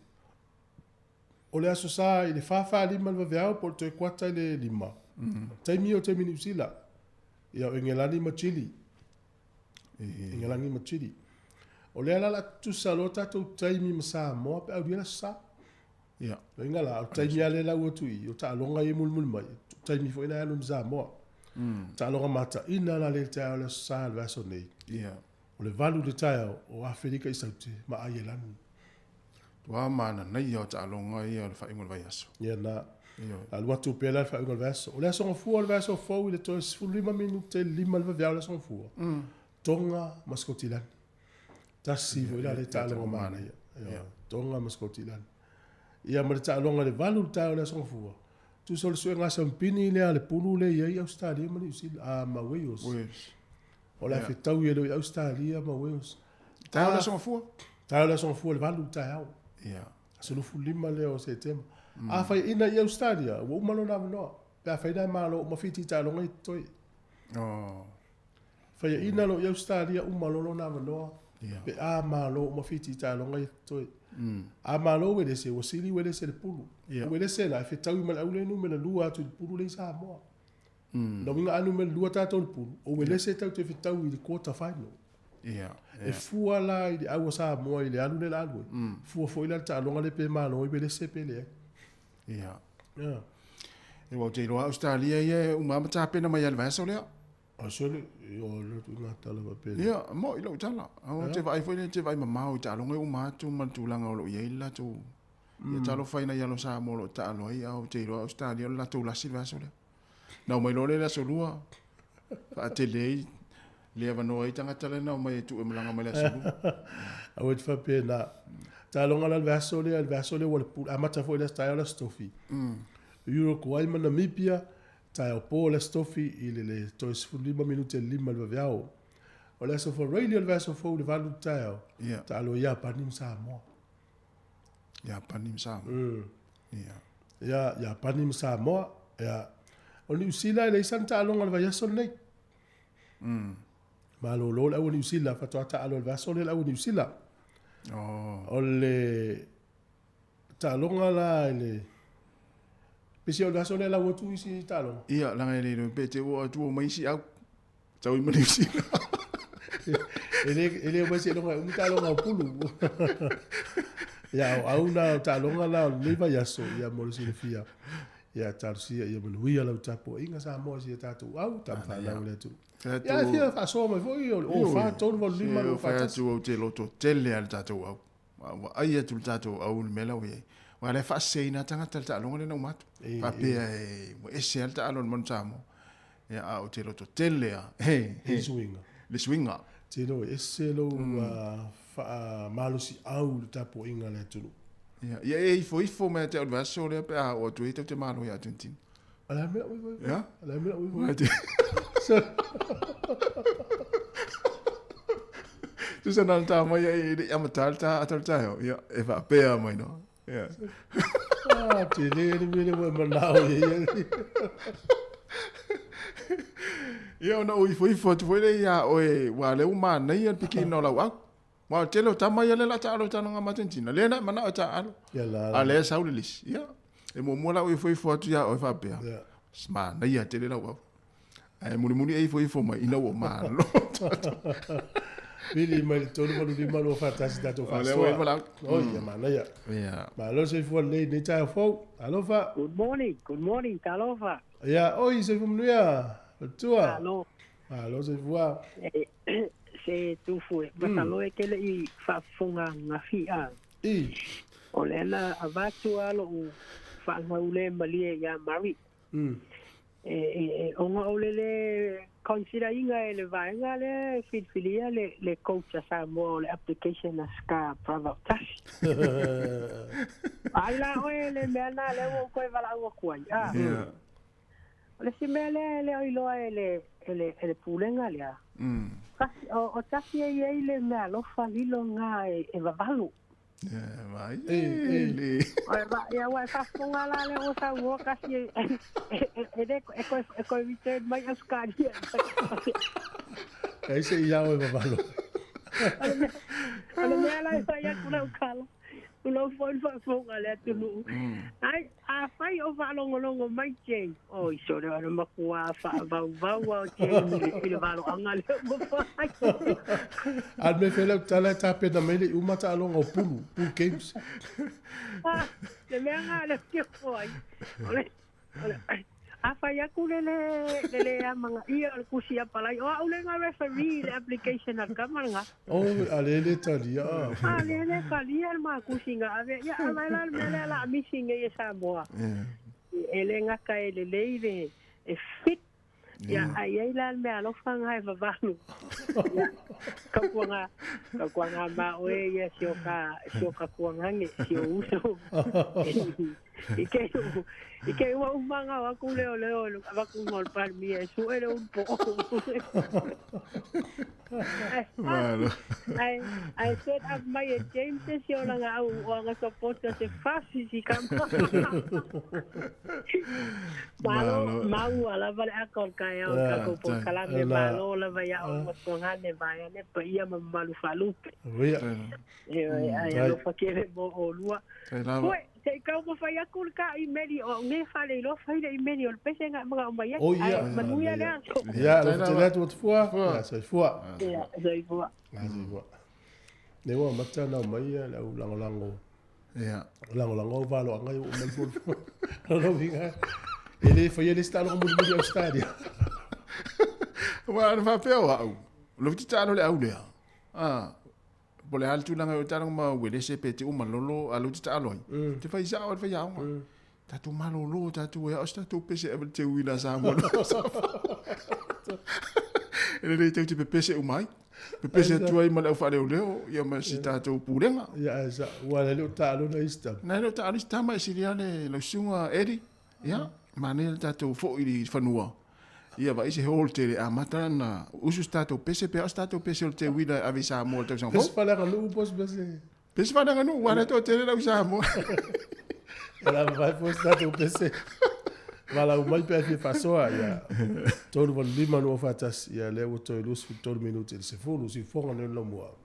O le aso sa i le whawha lima le veao po le toi kuata i le lima. Taimi o taimi New Zealand. Ia, o Ingelani ma Chile. Ingelani ma Chile. O le alala tu sa lo tatou taimi ma Samoa pe au la sa. Ia. Inga la, taimi ale la ua tui, o ta alonga i mulmul mai, taimi fo ina anu Samoa. Ta alonga mata, ina la le tau le sa le vaso nei. Ia. O le valu le tau, o Afrika i sauti, ma ai lanu. Wa mana nei o ta alonga ia le whaingo le vai aso. Ia na, alua tu pela le whaingo le vaso. O le asonga fua le vaso fau i le toi 5 minute, 5 le vaviao le asonga fua. Tonga maskotilani. Tasi fo ila le ta alonga mana ia. Tonga maskotilani. Ia ma le ta alonga le valu le tau le asonga fua. Tu sol sue ngasa mpini le ale pulu le ia i Australia ma ni usila. A ma Wales. O le afetau i le Australia ma Wales. Tau le asonga fua? Tau le asonga fua le valu le tau. Ia. Sulufu 5 le o September. A fai ina i Australia, wa umalo na vanoa. Pea fai nai malo, mawhiti ta alonga i toi. Fai ina lo i Australia, umalo lo na vanoa. Pe a malo, mawhiti ta alonga i toi. A malo wele se, wasili wele se le pulu. Wele se la, fe tau i mal aule nu mena lua atu le pulu le i Samoa. Na winga anu mena lua tato le pulu. O wele se tau te fe tau i le quarter final. E fua la i le aua Samoa i le anu le la alue. Fua fo ila ta alonga le pe malo i wele se pe le. Ia. E wau te iloa Australia ia umama ta pena mai alwa so lea. A sole, o le tu ngā tala wa pena. Ia, mo ilo tala. Au te vai foi te vai mamau ta longa uma tu matulanga o lo ia ila tu. Ia talo faina ia lo sa mo lo ta lo ia au te iloa Australia la tu la silva so lea. Na mai lo le la so lua. Fa te le va no i tanga tala na mai tu e malanga mai la so. Au te fa pena. Ta longa la verso le wale pula amata foi la style la stofi. Uruguay ma Namibia ta o po la stofi ile to 5 minute 5 le viao. O la so for radio verso fo le valu ta. Ta lo ya panim Samoa. Ya panim Samoa. Ya panim Samoa. Ya o New Zealand le santa longa le vaia son nei. Ma lo la o New Zealand fa ta lo verso le la o New Zealand. O le talonga la ele pesi o laso le la wotu isi talonga ia la ele no pete o tu mai si au tau i mani si ele o se longa un talonga pulu ya au na talonga la le va yaso ya mo si le fia ya tarsia ya mo wi ala tapo inga sa mo si tatu au tam fa la le tu ya fia fa so mo foi o fa ton vo lima o fa tu o te loto tele al tatu au ai e tu tato au le mela we wa le fa seina tanga ta longa le no matu pa pe e se alta alon montamo ya au te loto tele le swinga te no e se lo fa malusi au tapo inga le tu ya e fo me te va so le pe o tu te malo ya tintin ala me ya ala me tu sa nan ta mai e amatal ta atal ya e va pe mai no ya te le me mo na o ya no i fo tu foi ya o e wa le uma nei al pikino la wa ma te lo ta mai le la ta lo ta no ma tintina le na mana o ta alo ya la ale sa le lis ya e mo la o fo tu ya o va pe ma nei ya te le la wa ai muni e fo mai ina o ma lo Billy mai tonu malu di malu fatasi dato fa. Oh ya mana ya. Ya. Ma lo se fo le ni ta fo. Alofa. Good morning, Talofa. Ya, oi se fo mnuia. Tua. Allo. Allo se fo. Se tu fu. Batalo e kele I fa fonga na fia. O le na avatu alo fa ngaule mali ya mari. Onga olele consider inga ele vai nga le filia le coach sa mo le application ska private tax ai la ole me na le wo ko vala wo ko ya le si me le ilo ele pulenga le o taxi ele me lo fa lilo nga e va valu vai ya wa fa fonga la le o sa wo kasi e vite mai askari ese ya o valo ale me la sa ya kuna ukala Ulo foi fonga le tunu. Ai a fai o va longo mai che. O so le ana makua fa va o che le va lo anga le mo fai. Al me fele tala tape na mele uma ta longo pulu games. Le me anga le que foi. Ole. A fai aku le amanga ia le kusia palai. O ule nga referee le application al kamanga. Oh, ale tali ah. Ale kali al ma kusinga ave ya ala mele la missing e Samoa. Ele nga ka ele leile e fit. Ya ai la me alo fanga e valu. Ka kuanga ma o e sio ka kuanga nge sio uso. Ike wa umanga wa ku leo wa ku ngol par mi e su era un po. I set up my James sio la nga o nga support se fasi si campo. Mau ala vale akol kai o ka ko po kala me malo la va ya o ko ngane va ya ne pa ia malu falupe. Ai lo fa kere bo o lua. Se kau mo fai aku ka imeli o nge fale lo fai de imeli o pese nga mga umaya. Oh ja. Manuia le. Ja, dat het wat voor. Ja, so voor. Ja, so voor. Ne wa mata na mai la lango. Ja. Lango valo ngai o mai fo. No vinga. Ele foi ele está no mundo do estádio. Wa na fa au. Lo tita no le au le. Pole hal tu langa utarang ma wele se pete o malolo alu tita aloi. Te fai sa o fai au. Tatu malolo tatu e asta tu pese e te wila sa mo. Ele te pese o mai. Pese tu ai mal fa leo ia ma si tatu purenga. Ja, sa wala le talo na ista. Na le talo ista ma siriane lo sunga eri. Ja, ma ne tatu fo i fanua. Ia vai se holte a matana usu stato pese pe stato pese o te wila avisa mo te son. Pese fala no pos bese. Pese fala no wana to te la usa mo. Ela vai pos stato pese. Vala o mai pe fasoa ia. Todo von lima no fatas ia le o to lus fu todo minuto se fulu si fonga no lo mo.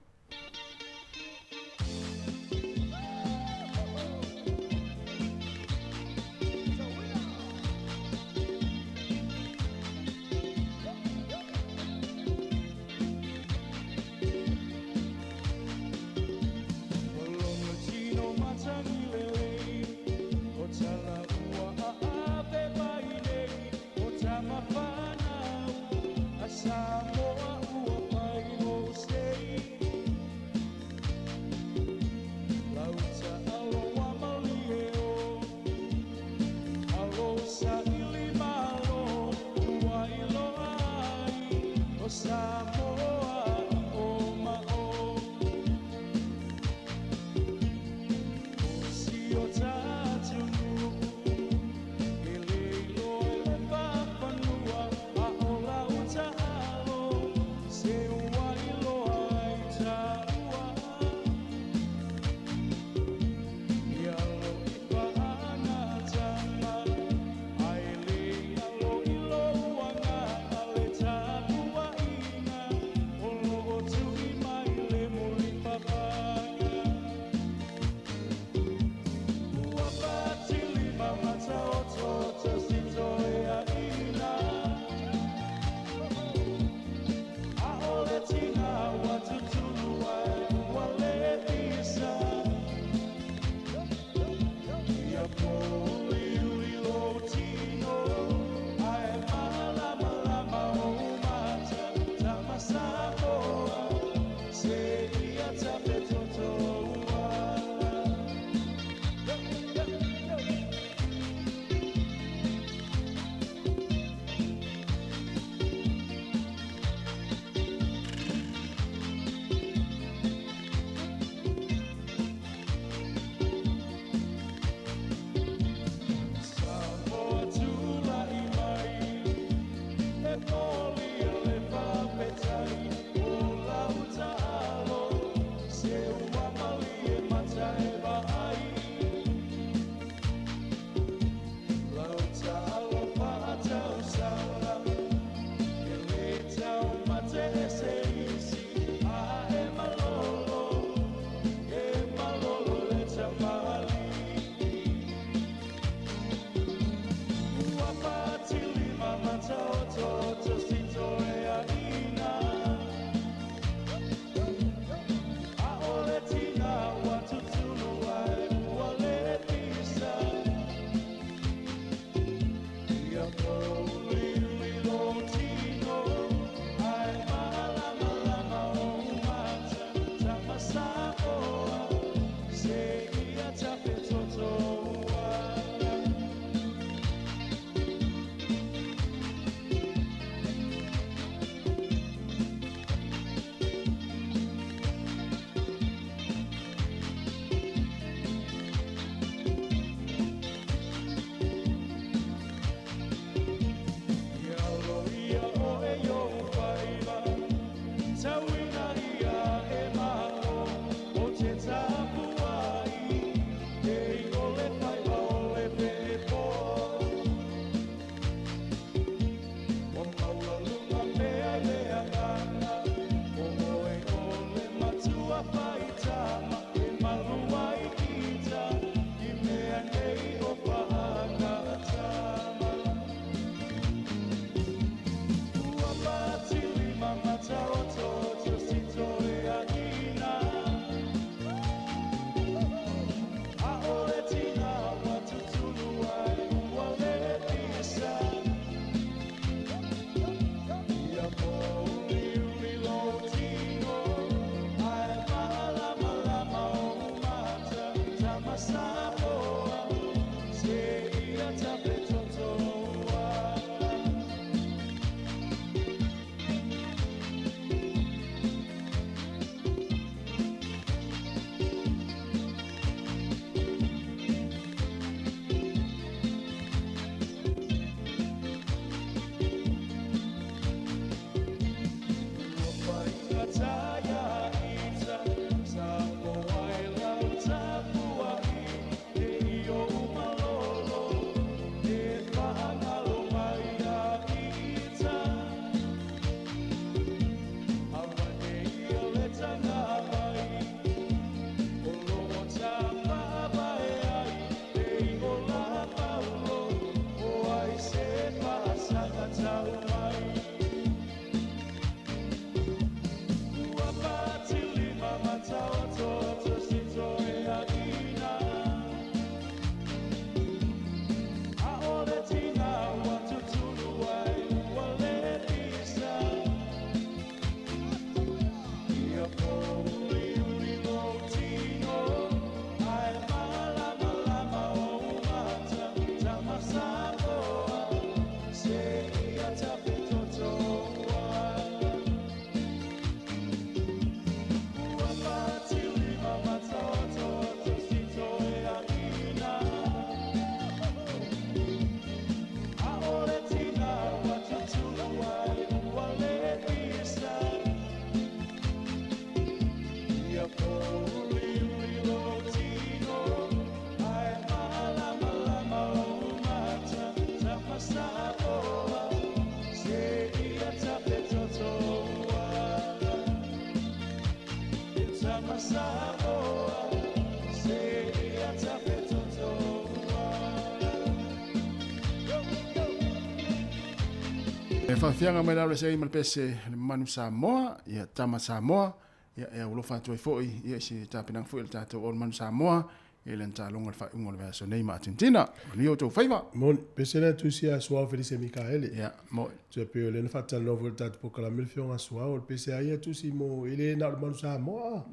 E whawhianga mai lau le sei mal pese le manu Samoa, ia tama Samoa, ia e ulofa atu ai foi, ia si tāpinang foi le tātou o le manu Samoa, ia le ntalonga le whaunga le so nei ma Argentina, ni o tō whaiva. Mon, pese na tusi a sua Felice Mikaele. Ia, mo. Tua peo le na whata novo le tātou pokala milfionga sua o le pese aia tusi mo ele na le manu Samoa.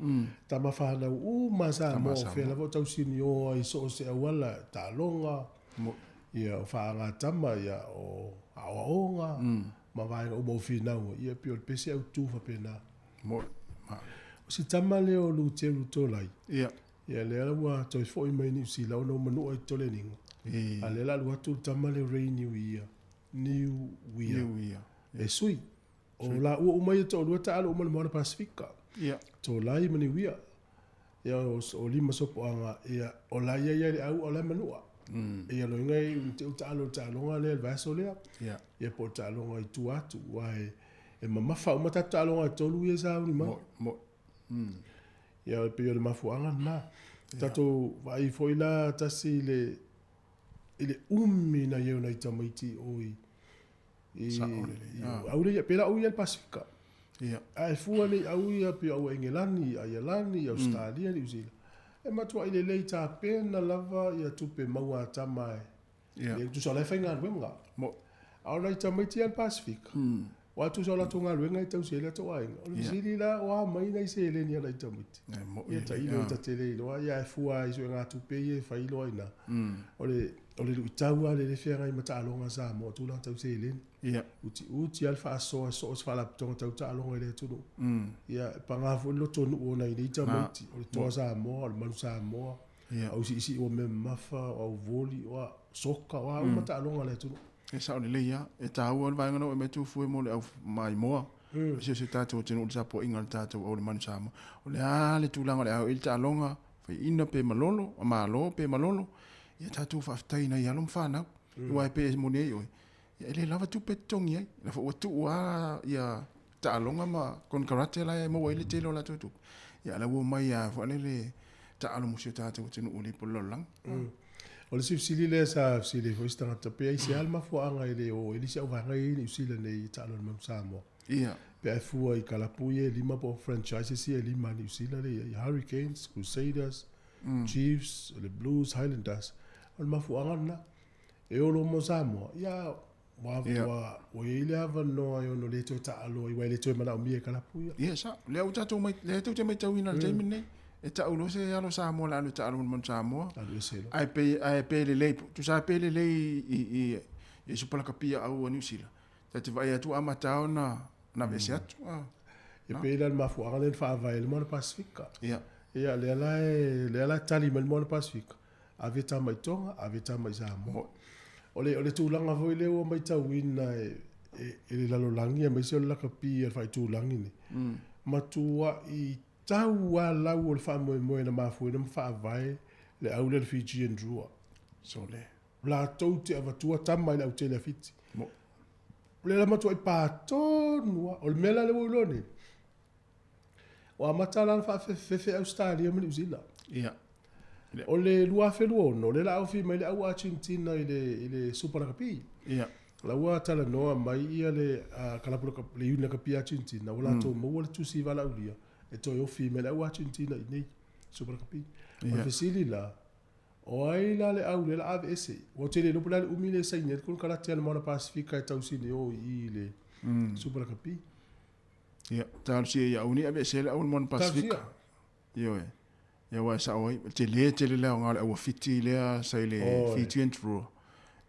Tama whahana ma Samoa, whela vo tau sini o ai so se awala, tālonga. Ia o whaanga tama, ia o awaonga, ma vaenga o mawhinau, ia pio le pese au tūwha pena. Mo. O si tama leo lu te tolai. Ia. Ia le ala ua toi foi mai ni usi lau no manu ai tole ninga. A le la lua tu tama le rei New Year. New Year. E sui. O la ua umai to lua ta ala umana moana Pasifika. Ia. To lai mani Year. Ia o lima sopo anga. Ia o la ia ia le au o la manua. Ia lo ngai te uta alo ta longa le vaso lea. Ia po ta longa i tu atu. Wai e mamafa umata ta longa i tolu ia sa uni ma. Mo. Ia pe le mafuanga na. Tato vai foi la tasi ile na ia na tamaiti oi. Au le pela au ia Pasifika. Ia. Ai fua ni au ia pe au Engelani, Ireland, Australia, New Zealand. E matua ile le ta pena lava ia tupe maua tamai. Ia. Le tu sola fainga wenga. Mo. Au na tamaiti al Pasifika. Watu sola tunga wenga tau sele to ai. O sili la wa mai nei sele ni na tamaiti. Ia ta ile ta tele lo ia fua i so nga tupe ia fa ilo ina. Ole lu taua le fera i mata longa sa mo tu la tau sele. Ia. Uti alfa so fa la tonga tau ta longa le tu. Ia panga fu lo tonu ona i tamaiti. O to sa mo o manu sa mo. Ia. Au si o me mafa o voli o soka o mata longa le tu. E sa o le leia, e tāua le vaenga no e me tu fue mo le au mai moa. Se tātou tenu le sapo inga le tātou o le manu Samoa. O le le tūlanga le au il tā longa, fai ina pe malolo, o malo pe malolo. Ia tātou whaftai na i alom whanau. Iwa e pe mo nei oi. Ia le lava tu pe tongi ai. La fo tu ua ia tā longa ma kon karate la e mo ele telo la tutu. Ia la wo mai a fo le tā alo musio tātou tenu o le pololang. O le sifsili le sa sili fo istanga tape ai se alma fo anga ile o ili se wanga i ni usila nei talo le Samoa. Ia. Pe fua i Kalapuye lima po franchises i lima ni usila le Hurricanes, Crusaders, Chiefs, le Blues, Highlanders. O ma fo anga na e o lo Samoa. Ia wa o ile ava no ai no le to talo i wele to mana o mi Kalapuye. Ia sa le o tato mai le to te mai tawina le nei. E ta ulo se alo Samoa la alo ta alo mon Samoa. Ai pe le tu sa pe le i supala kapia au New Zealand. Ta te vai atu amata na vese atu. E pe la mafu ale fa vai le mon Pasifika. Ia. Ia le la tali mel mon Pasifika. Aveta mai tonga, aveta mai Samoa. Ole tu langa foi le o mai tawina e le lo langi mai se la kapia fa tu langi ni. Matua i tau a lau o le wha moe na mafu e na mwha vai le au le Fiji and Drua. So le. La tau te avatua tamai le au te le fiti. Le la matua i pātonua. O le mela le uiloni. O a matala na wha fefe Australia mani uzila. Ia. O le lua whenua ono. Le la au fi mai le au Argentina i le Superakapi. Ia. La ua tala noa mai ia le kalapura le iuna kapi Argentina. O la tau maua le tusi vala ulia. E toi o fi me le au Argentina i nei Superakapi. O le fesili la. O ai la le au le la ave ese. O te le lupula le umi le saine. Kun karate ana mauna Pasifika e tau sine o i le Superakapi. Ia. Tau si ia uni ave ese le au mauna Pasifika. Ia e. Ia wa sa oi. Te le leo ngā le au fiti lea sa i le fiti and Drua.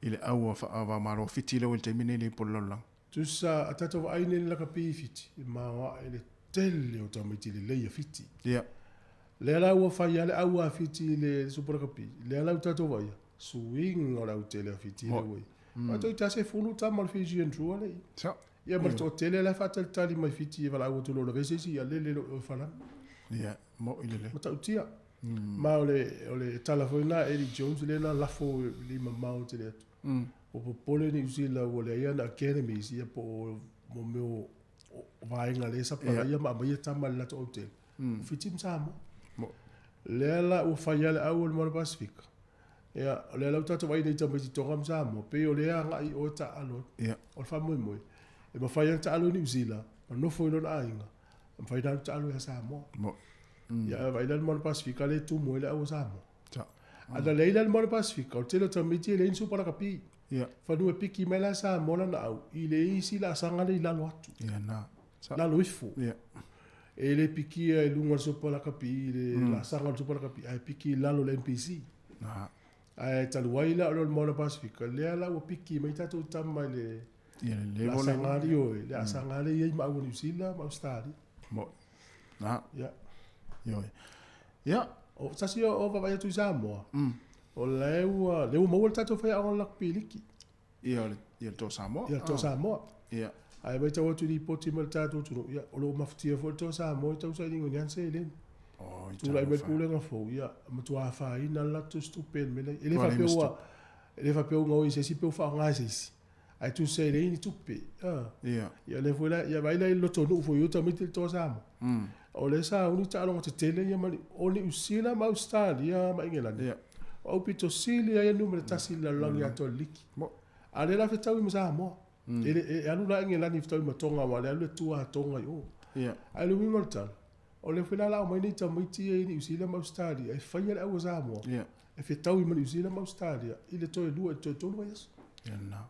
I le au wa maro fiti leo il te mine le pololang. tusa atato ai nei la kapi fiti ma wa ele tele o tamiti le fiti ia le la wa fa ya le au fiti le super kapi le la tato wa ya swing o la tele fiti le we ma to ta se fulu ta mal fiji en tru ale sa ia ma to tele la fatal tali mai fiti va la o to lo vese si ya le o fa la ia mo ile le ma ta utia ma ole telefona Eddie Jones le na la fo li ma mau te le o popole ni usila o le ia na academy si po mo meu vai nga le sa para ia ma ia tama la to hotel fitim sama le la o fa ia le au le Pacific ia le la tata vai ni tama ti tonga sama pe o le nga i o ta alo ia o fa mo mo e ma fa ia ta alo ni usila ma no fo no ainga ma fa ia ta alo ya sama mo ia vai le Pacific le tu mo le au sama sa ada le le Pacific o te lo tamiti le insu para kapi ia fa nu piki mela sa mona na au i le isi la sanga le la loatu ia na la loifu ia e le piki e lunga so para kapi le la sanga so para kapi ai piki la lo le NPC na ai taluai la lo mona Pacific le la o piki mai tatu tama le ia le la vole sanga rio le sanga le i ma u sila ma stari mo na ia yo ia o sasi o va vai tu samo o leu mo tatu fa on la piliki ia to samo ia to samo ia ai vai tau tu di poti mal tatu tu ia o lo maftia fo to samo tau sai ningo nyan se len tu lai me kule nga fo ia ma tu a fa ina la tu stupen me le ele fa pe ngo ise si pe fa nga ise ai tu sei le ni tu pe ia le fo la ia vai la lo to no fo yo ta mitil to samo o le sa uni ta lo te tele ia mali o ni usila ma Australia ma ingela ia o pito silia ia numero tasi la langi ato liki ale la fetau i masa mo ele alu la ingela ni fetau ma tonga wale alu tua tonga yo ia alu wingoltan o le fela la mai ni tamiti e ni usila ma Australia e fanya la waza mo ia e fetau i mali usila ma Australia ile to lu to to no yes ia na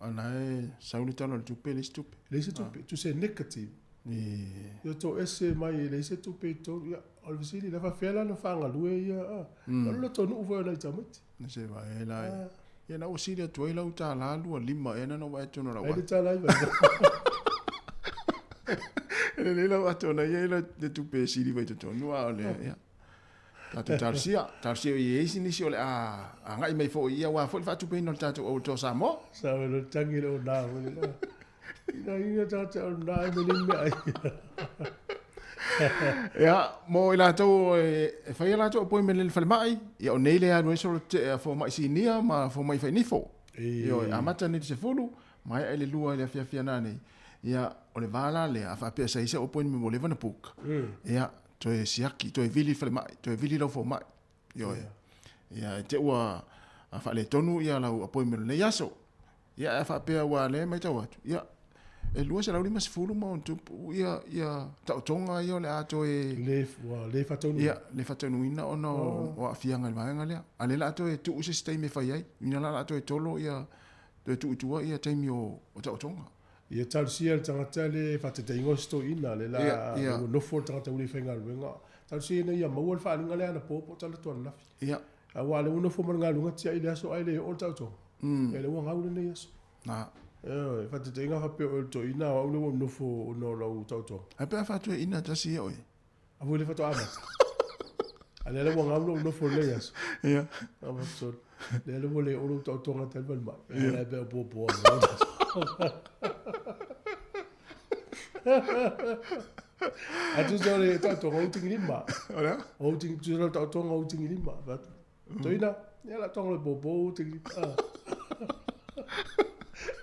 ana e sauni tano tu pe le stupe tu se negative yo to ese mai le se tu pe to ya o le sili la fa fela no fanga lue ia lo to no vo na tamiti na se va e la ia na o sili tu e la uta la lu lima e na no va to no la wa ele ta la iba ele la va to na ia la de tu pe sili va to no a le ia ta tarsia e isi ni si ole a ngai mai fo ia wa fo fa tu pe no ta o to sa mo sa lo tangi lo na ina tata na me me ai ia mo ila to e fa ila to po me le fa mai ia o nei le anu so fo mai sinia ma fo mai fa ni fo io amata ni se fulu mai ele lua le fia na nei ia o le vala le afa pe sa isa o po me mo le vana puk ia to e siaki to e vili fa mai to e vili lo fo mai io ia te ua afa le tonu ia la o po me le yaso ia afa pe wa le mai tawa ia e lua se lauri mas fulu mo tu ia ta tonga ia le ato e le fatonu ia le fatonu ina ono o afianga le vanga le ale la ato e tu se stay me fai ai ina la ato e tolo ia to tu tua ia time o ta tonga ia tal sia tanga tele fate te ngosto ina le la no for tanga te uli fenga wenga tal sia ia mo fa linga le ana popo tal to na ia awale uno fo manga lunga tia ile so ai le o ta to ele wa ngau le yeso na fate te nga fa pe o to ina wa uno no fo no lo ta to a pe fa to ina ta sia oi a vole fa to ama ale le wa ngau no fo le yeso ia ama so le vole o to to nga tel mal ma ele be popo atu sore ta to outing lima ora outing tu ta to outing lima va to ina ya la to le bobo outing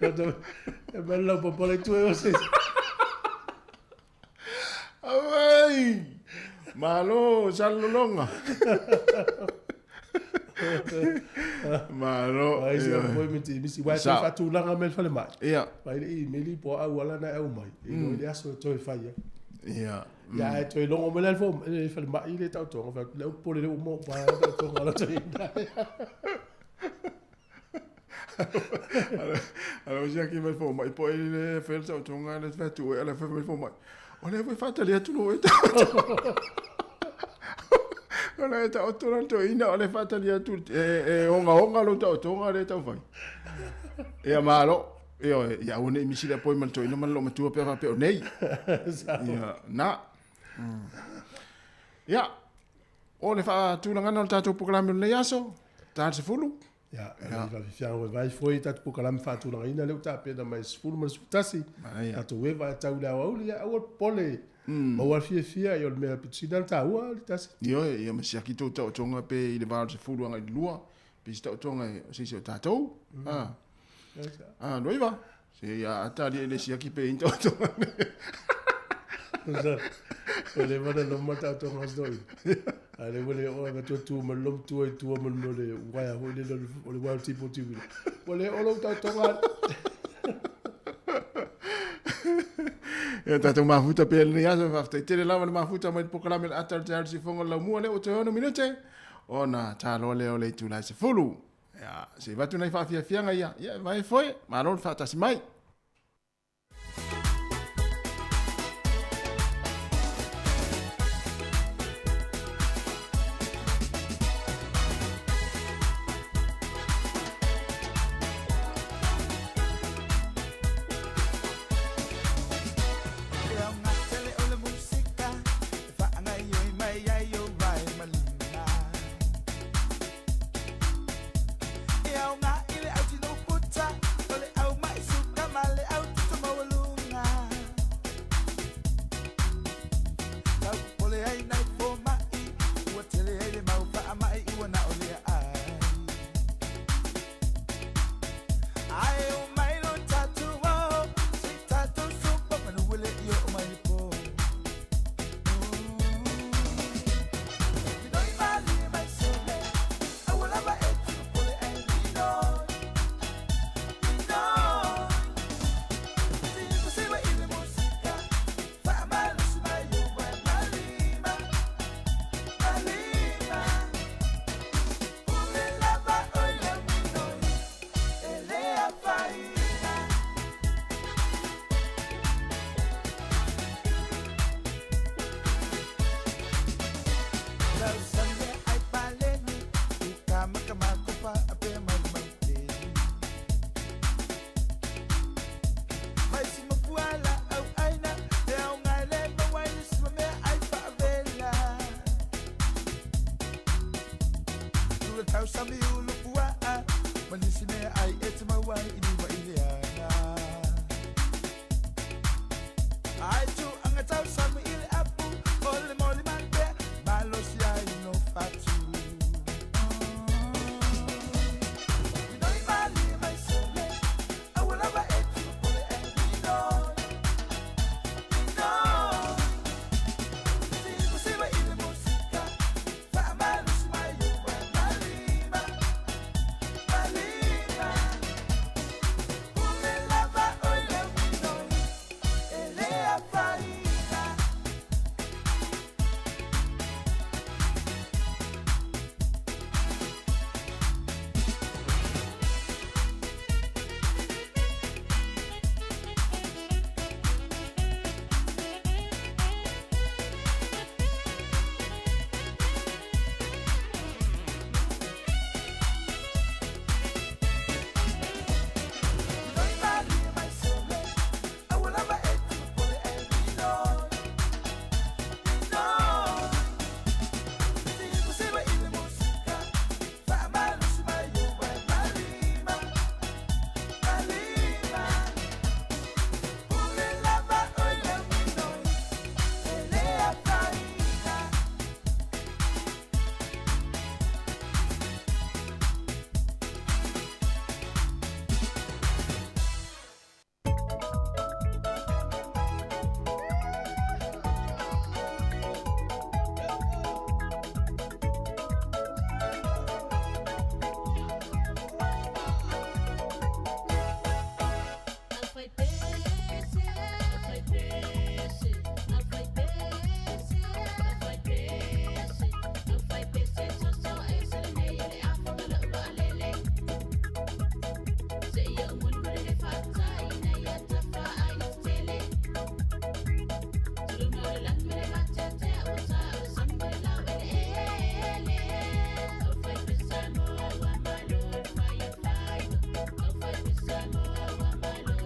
ya to e bello bobo le tu e se ai malo salolonga malo ai se foi mi si vai fa tu langa mel fale mai ia vai i meli po a wala na e mai e no ia so to fa ia ia ya to i longo mel fo e fale mai le ta to fa le po le mo pa to ngala to ina alors já que mel fo mai po ele fel ta to ngala fa tu ele fa mel fo mai ole vai fa tali tu no eta ona eta otora to ina ole fa tali tu onga lo ta to ngala ta fa ia malo ia o nei misi le poi mal toi no mal lo matua pe pe o nei. Ia na. Ia. O le fa tu langa no tatu programa le yaso. Ta se fulu. Ja, va fiang we vai foi tatu programa fa tu langa ina le ta pe da mais fulu mas tasi. Tatu we va ta ula wa ia o pole. Ma wa fia yo me pitsidal ta wa tasi. Ia ia ma sia ki to tonga pe i le va se fulu anga lua. Pe sta tonga se se tatu. Noiva. Se ia atali le sia ki pe into tonga. Ole mana lo mata to mas doi. Ale ole o ga tu ma lo tu e tu ma lo le wa ya ole ole wa tipo tu. Ole o lo ta to ga. E ta ma futa pe le ya so fa te le lava ma futa ma programa el atar tar si fonga la mu le o te ono minute. Ona ta lo le ole tu la se fulu. Ya, se va tu nei fa fia nga ia. Ya, vai foi, ma non fa ta si mai. Samoa, Malo.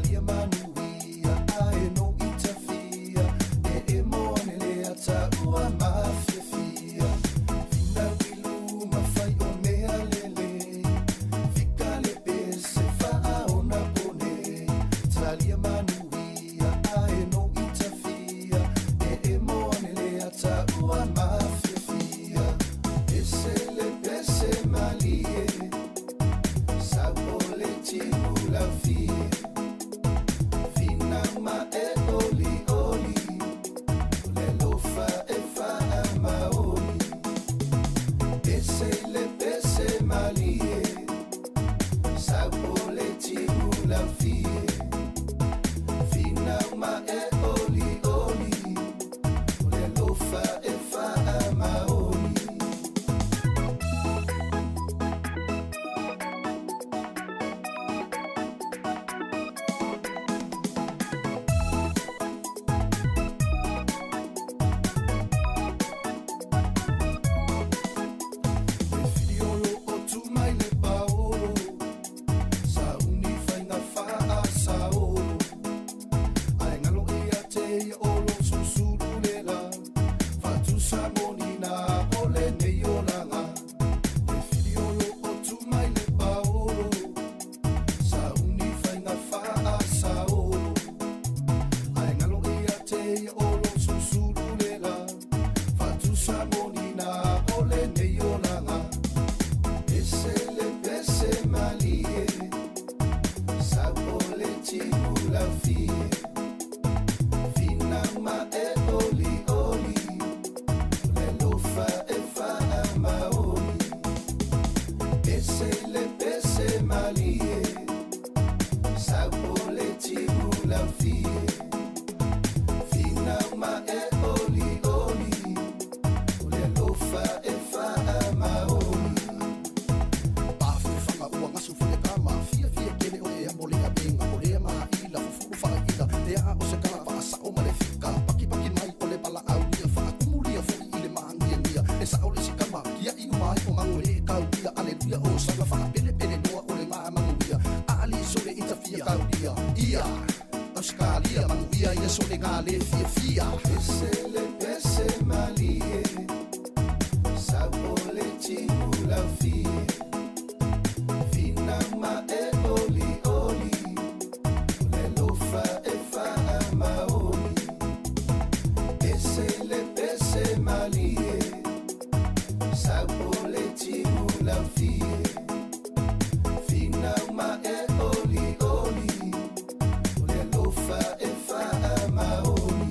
talia manuia ae no itafia e moane le ata ua mafiafia vina wilu mafai o mea lele fika le pese faa ona pone talia manuia ae no itafia e moane le ata ua mafiafia ese le pese malie sabole timula fie finama e oli oli le lofa e fa maoli ese le pese malie sabole timula fie finama e oli oli le lofa e fa maoli Fidiolo o tu mai le paolo Sauni fainga faa saolo Ai ngalo ia te ia olo susuru lela Fatu samoni na ole ne yolanga Fidiolo o tu mai le paolo Sauni fainga faa saolo Ai ngalo ia te ia olo susuru lela Fatu samoni na ole ne yolanga ese le pese malie sabole timula fie finama e oli oli le lofa e fa maoli ese le pese malie sabole timula fie finama e oli oli le lofa e fa maoli Pafu fanga ua ngasu fule kama fia kele o e amole a benga o le ma ila fufu fa ila te a o se kala fa sa o male fika paki mai o le bala au ia fa akumulia fo ile ma angia nia e sa o le si kama ia i mai o mango le kau ia aleluia o sa fa pele noa o le ma manguia ali so le itafia kau ia Australia manguia ia so le ngale fia ese le pese malie sabole timula fie finama e oli oli le lofa e fa maoli ese le pese malie sabole timula fie finama e oli oli le lofa e fa maoli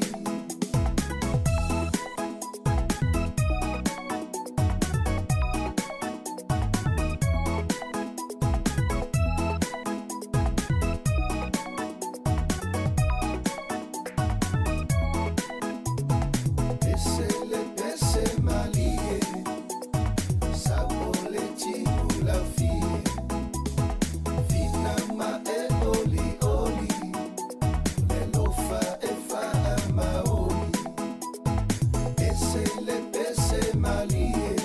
ese le pese malie sabole timula fie finama e oli oli le lofa e fa maoli ese le pese malie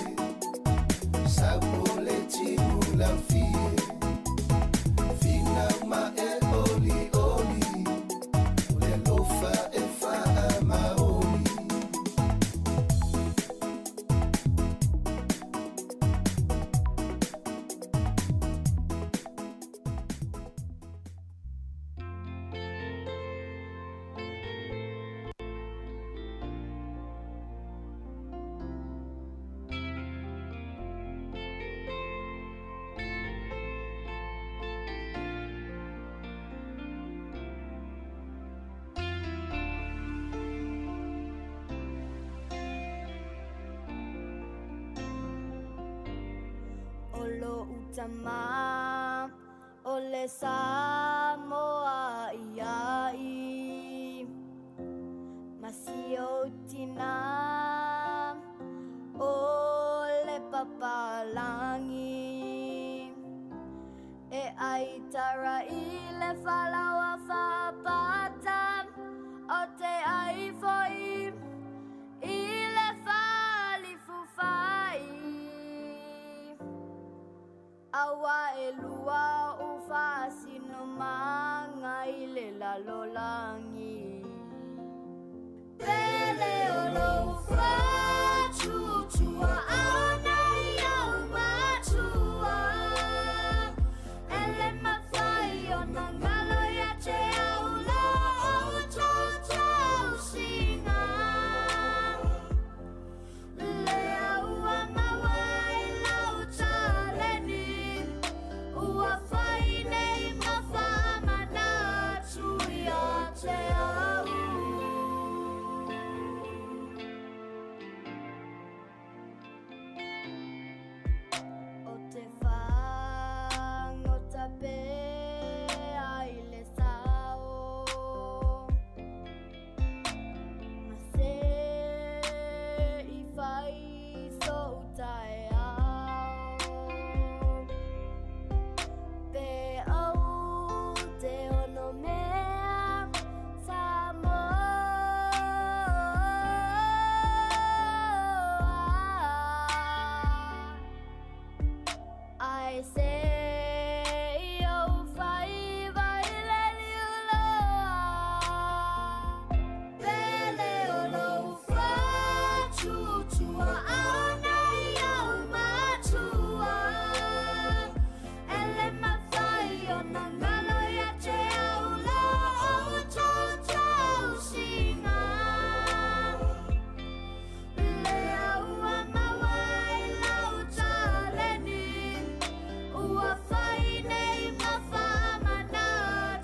sabole timula fie finama e oli oli le lofa e fa maoli Olo utama ole Samoa iai Masio tina ole papalangi E aitara ile falawa fapata O te ai foi ile fali fufai Awa elua ufasi no manga ile falolangi Pele o lo fa chuchua ana iau matua Ele mawhai o na ngalo ia te au lo o tau singa Le aua mawai lau taleni Ua whai nei mawhamana tuia te au O te whangota pe ai le sao Ma se I whai so tae au Pe au te ono mea Samoa I say oh fai vai le liuloa Pele o lo fa chuchua ana iau matua Ele mawhai o na ngalo ia te au lo o tau singa Le aua mawai lau taleni Ua whai nei mawhamana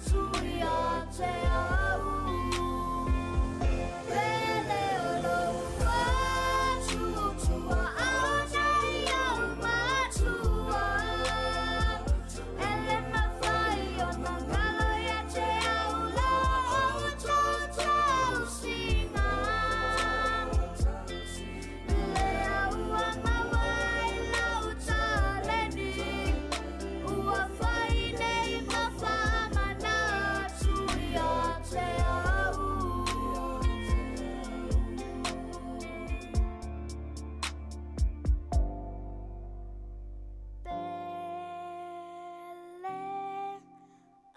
tuia te au Pele o lo wha chuchua ana iau matua Ele mawhai o na ngalo ia te au lo o tau singa Le aua mawai lau taleni Ua whai nei mawhamana tuia te au Pele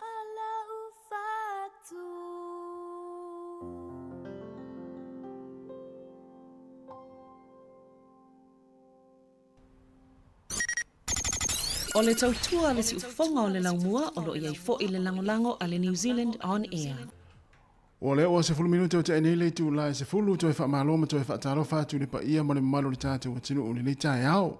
ala ufatu O le tautua le si ufonga o le laumua o lo iai fo i le langolango a le New Zealand On Air. O le o se fulu minuto te nei le tu la se fulu to fa malo ma to fa taro fa tu le pa ia ma le malo le tatu o tinu o le tai au.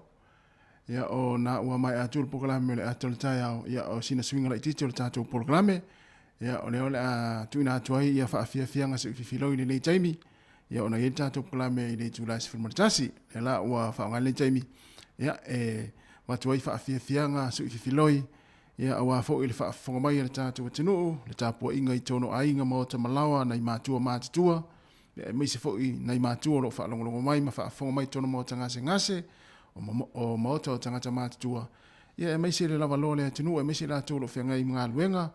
Ya o na ua mai atu le programe le atu le tai au ya o sina swinga le tito le tatu programe. Ya o le a tu na tu ai ya fa fia fia nga se filo i le taimi. Ya o na ye tatu programe i le tu la se fulu tasi. Ya la ua fa nga le taimi. Ya watu ai fa fia nga se filoi. Ya awa fo ile fa fonga mai le tatu tinu le tapu inga I tono ainga mo te malawa na I matua matatua le mai se fo I na I matua lo fa longo mai ma fa fonga mai tono mo tanga se ngase o mo to tanga ta matatua ya mai se le lava lo le tinu mai se la to lo fenga I mga luenga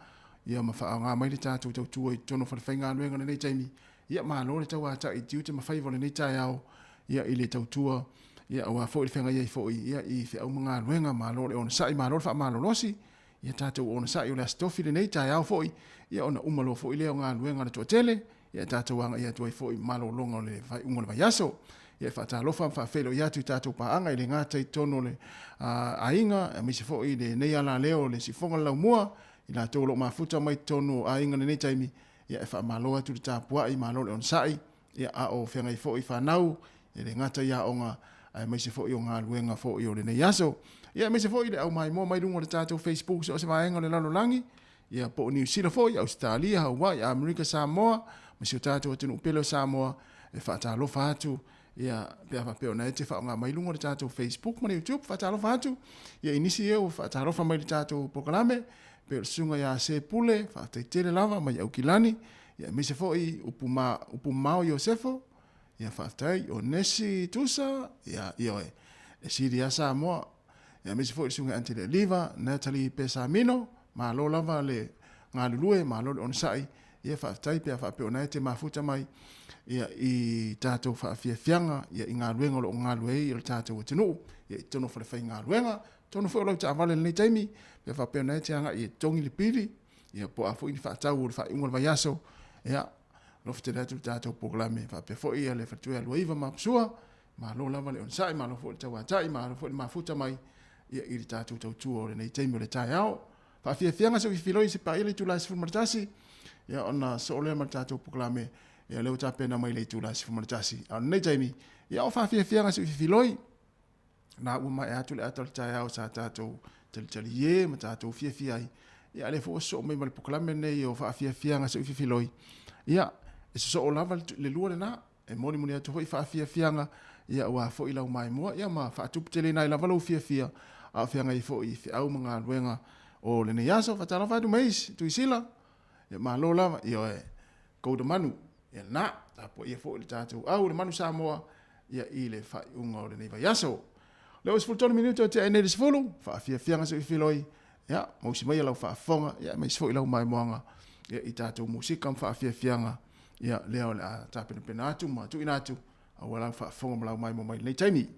ya ma fa nga mai le tatu tu I tono fa fenga luenga le taimi ya ma lo le tawa ta I tiu te ma fai vo le tai au ya ile tautua ya awa fo ile fenga ya fo ya I fe au mga luenga ma lo le on sai ma lo fa ma lo losi ia tātou ona sa i o le astofi le nei tai au foi ia ona umalo foi leo ngā luenga na tuatele ia tātou anga ia tuai foi malo longa o le vai unga le vai aso ia whata lofa whawhelo ia tu tātou paanga I le ngā tai tono le ainga a misi foi le nei ala leo le si fonga lau mua I la tōlo mafuta mai tono ainga le nei taimi ia e whamaloa tu le tāpua I malo le on sai ia a o whengai foi whanau ia le ngā tai ia onga a misi foi o ngā luenga foi o le nei aso ia me se foi le au mai mo mai lungo le tātou Facebook so se maenga le lalolangi ia po New Zealand foi Australia Hawaii America Samoa ma se tātou tunu pelo Samoa e whaatalo whaatu ia pia peo na te whaonga mai lungo le tātou Facebook ma le YouTube whaatalo whaatu ia inisi eo whaatalo wha mai le tātou pokalame peo sunga ia se pule whaatai tele lava mai au kilani ia me se foi upumao Iosefo ia whaatai o Nesi Tusa ia ioe e Siria Samoa ya mesi fo sunga ante le liva Natalie Pesamino ma lo lava le ngalulue ma lo on sai ia fa tai pe fa pe ona te mafuta mai ia I tato fa fia fianga ia ngaluenga lo ngalue I le tato tinu ia tono fa fa ngaluenga tono fo lo ta vale le taimi pe fa pe ona te anga I tongi le pili ia po a foʻi ni faatau o le faaiʻuga le vaiaso ia lofa tele atu le tatou pokalame faapea foʻi ia le fatue aluaiva mapusua malo lava le ona saʻi malo foʻi le tauataʻi malo foʻi le mafuta mai ia i le tatou tautua o lenei taimi o le taeao faafiafiaga se fifiloi se paia le itulaʻi ma le tasi ia ona so o lea ma le tatou pokalame ia leo tapena mai le itulaʻi ma le tasi a lenei taimi ia o faafiafiaga se fifiloi na ua mai atu le ata le taeao sa tatou talitali ie ma tatou fiafia ai ia le foʻi so mai ma le pokalame nei o faafiafiaga se fifiloi ia e so o lava le lua lenā e moni atu hoʻi faafiafiaga ia ua foʻi lau mai moa ia ma faatupu tele nai lava lou fiafia a feagai foʻi feʻau ma galuega o lenei aso faatalafa atu mai tuisila ia malo lava ia e kouda manu ia na tapo ia foʻi le tatou au le manu Samoa ia i le faaiʻuga o lenei vaiaso le o 12 minuto te ai nei le 10 faafiafiaga se filoi ia mausi mai lau faafoga ia mai foʻi lau mai moaga ia i tatou musika ma faafiafiaga ia lea o le a tapenapena atu ma tuuina atu aua lau faafoga ma lau mai mo mai lenei taimi.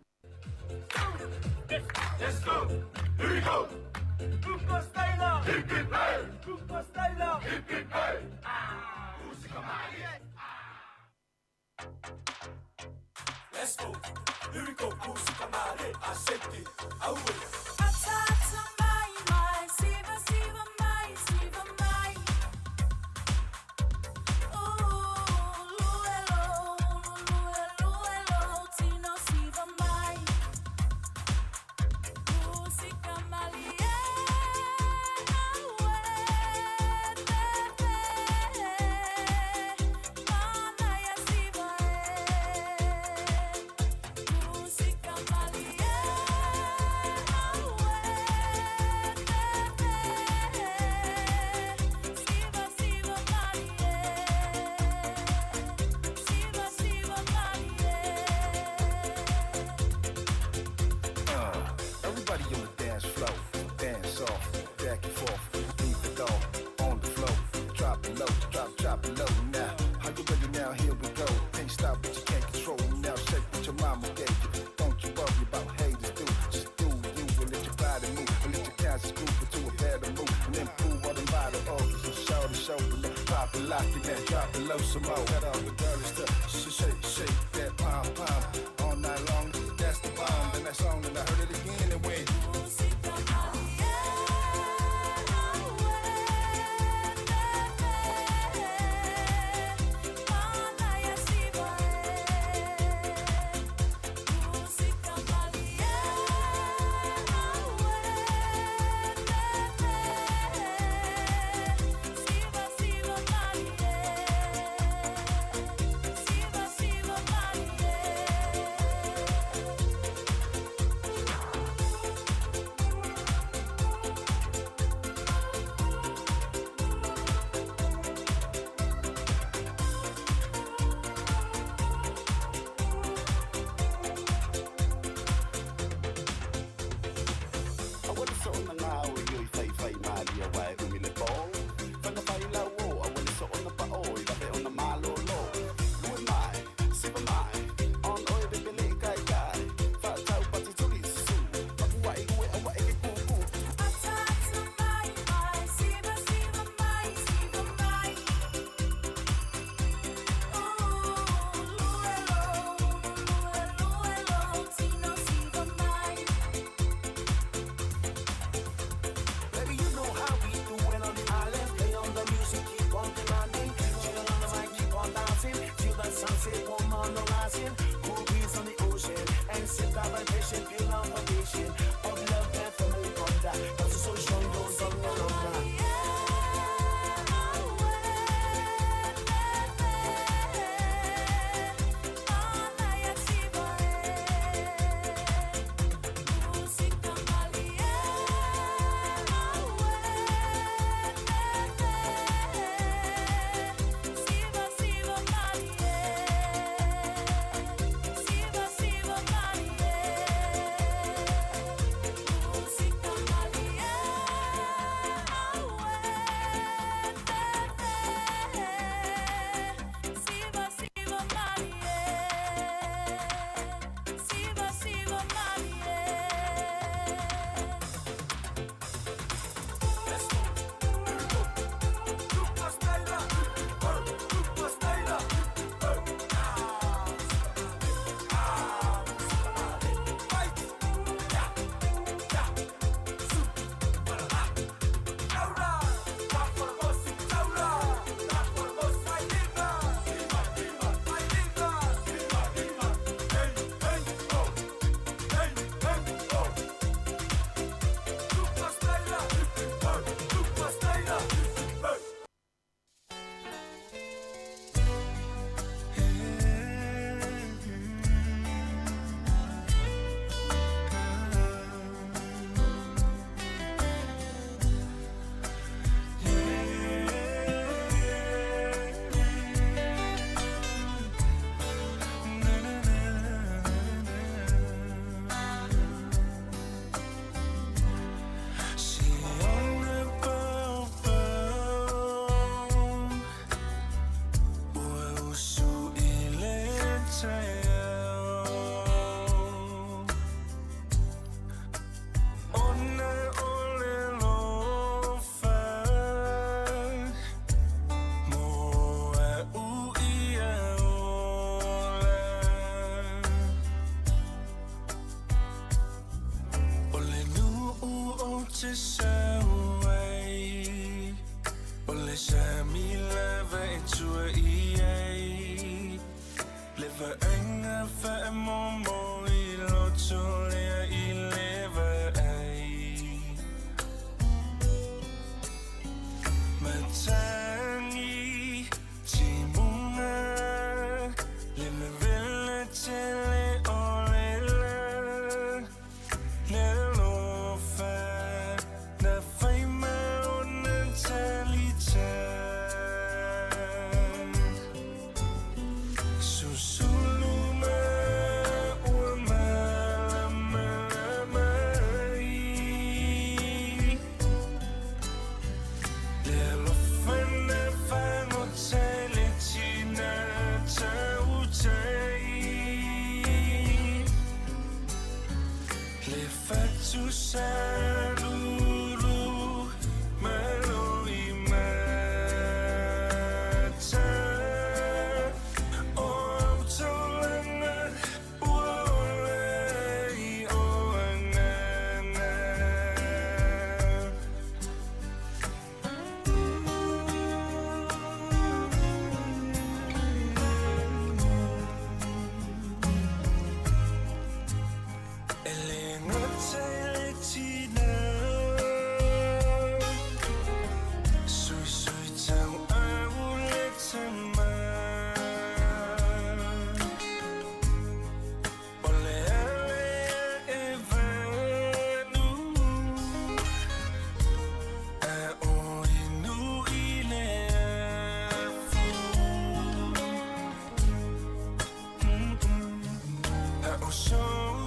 Let's go. Here we go. Kuko Styler. Hip hip hey. Kuko Styler. Hip hip hey. Música Maria. Let's go. Here we go. Música Maria. Aceite. Aue. Atata mai, siva mai, siva mai. Luelo, tino siva mai. Música Maria, Manaya siva música Maria. Everybody on the dance floor, dance off, back and forth, leave it all on the floor, drop it low, drop it low now. Are you ready now? Here we go. Can't stop what you can't control now. Shake what your mama gave you. Don't you worry about haters do. Just do you and let your body move, and let your cancer scoop into a better move, and then prove all them vital organs. So show to show, and then pop it, lock it, man, drop it low some more. Got all the girls to shake that pom pom all night long. That's the bomb, and that song, and I heard it again and went.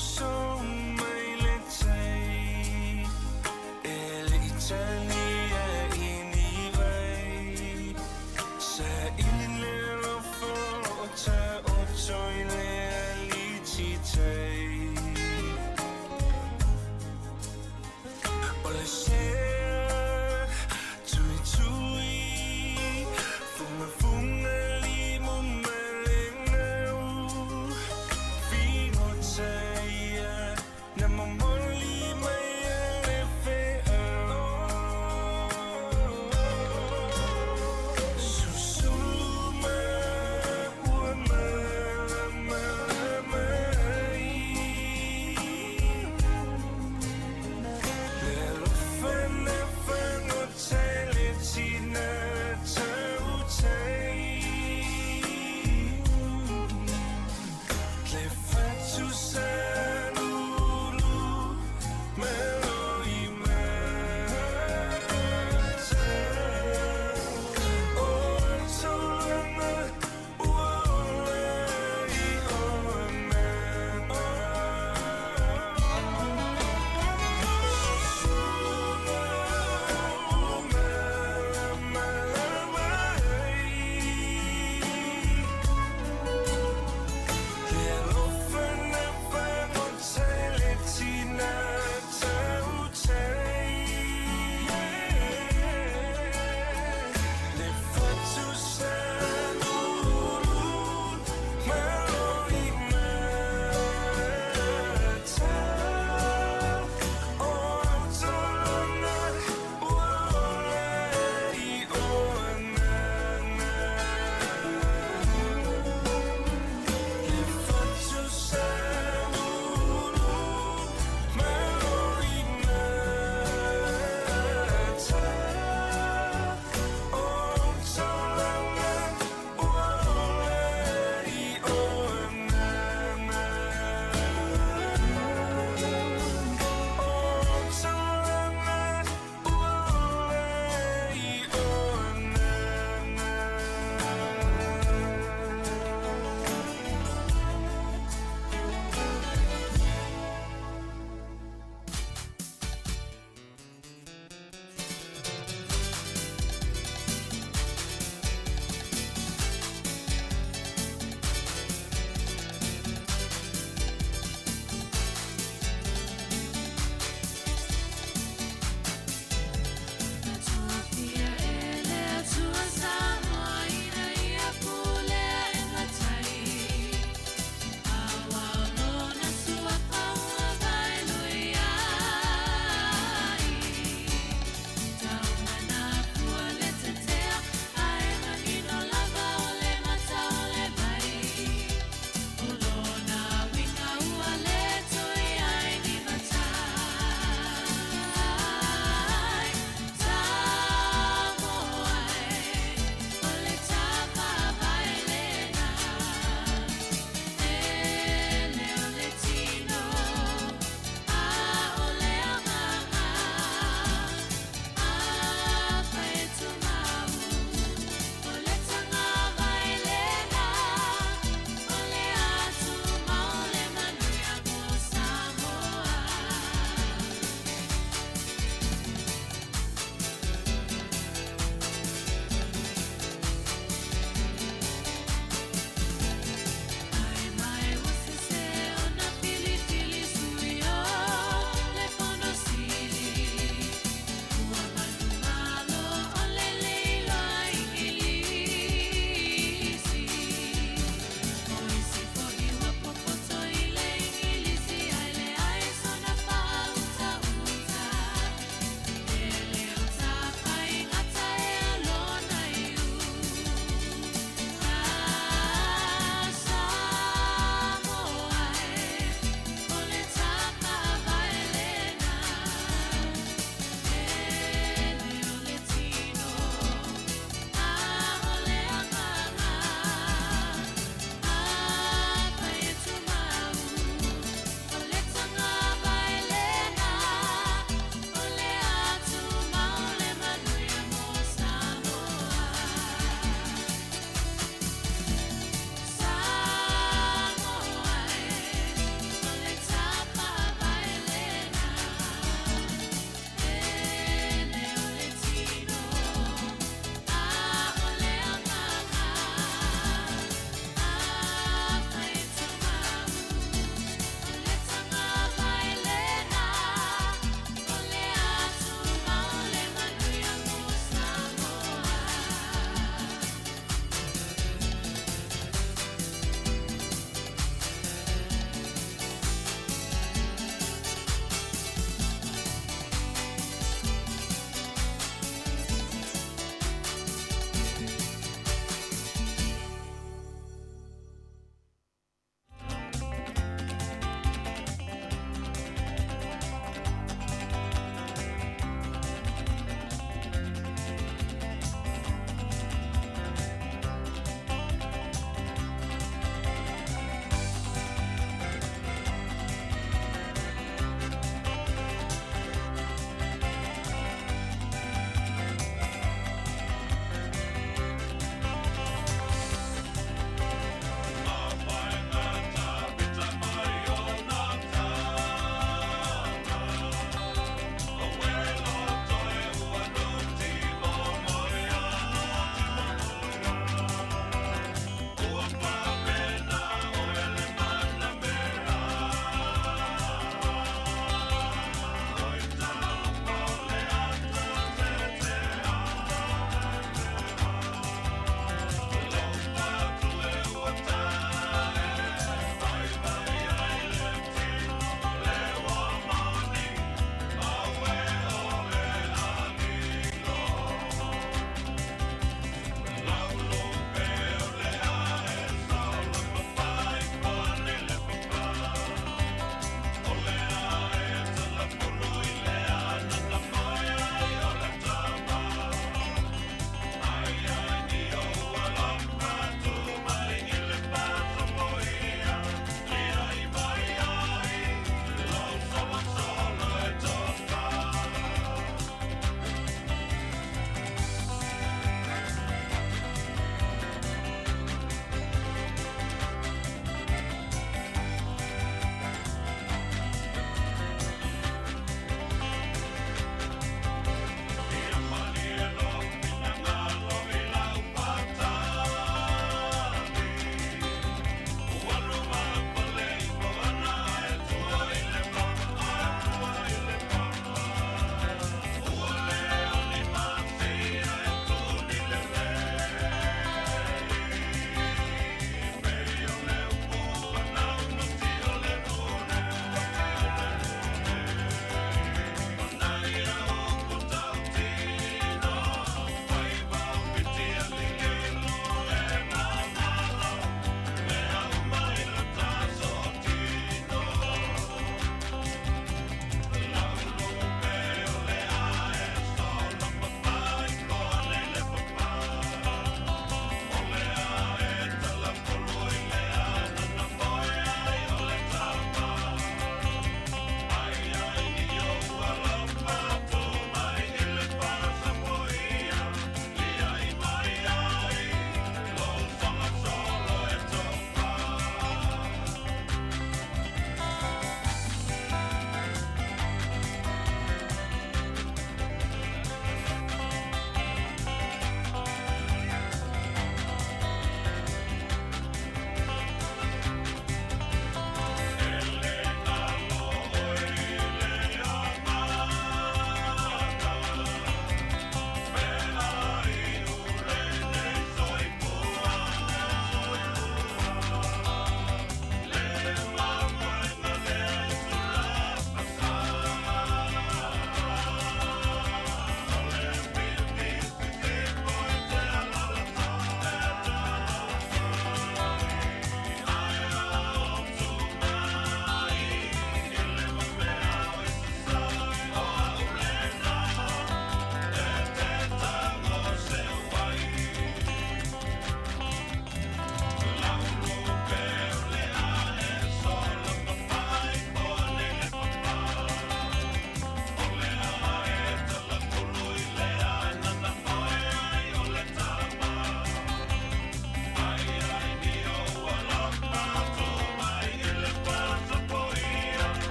so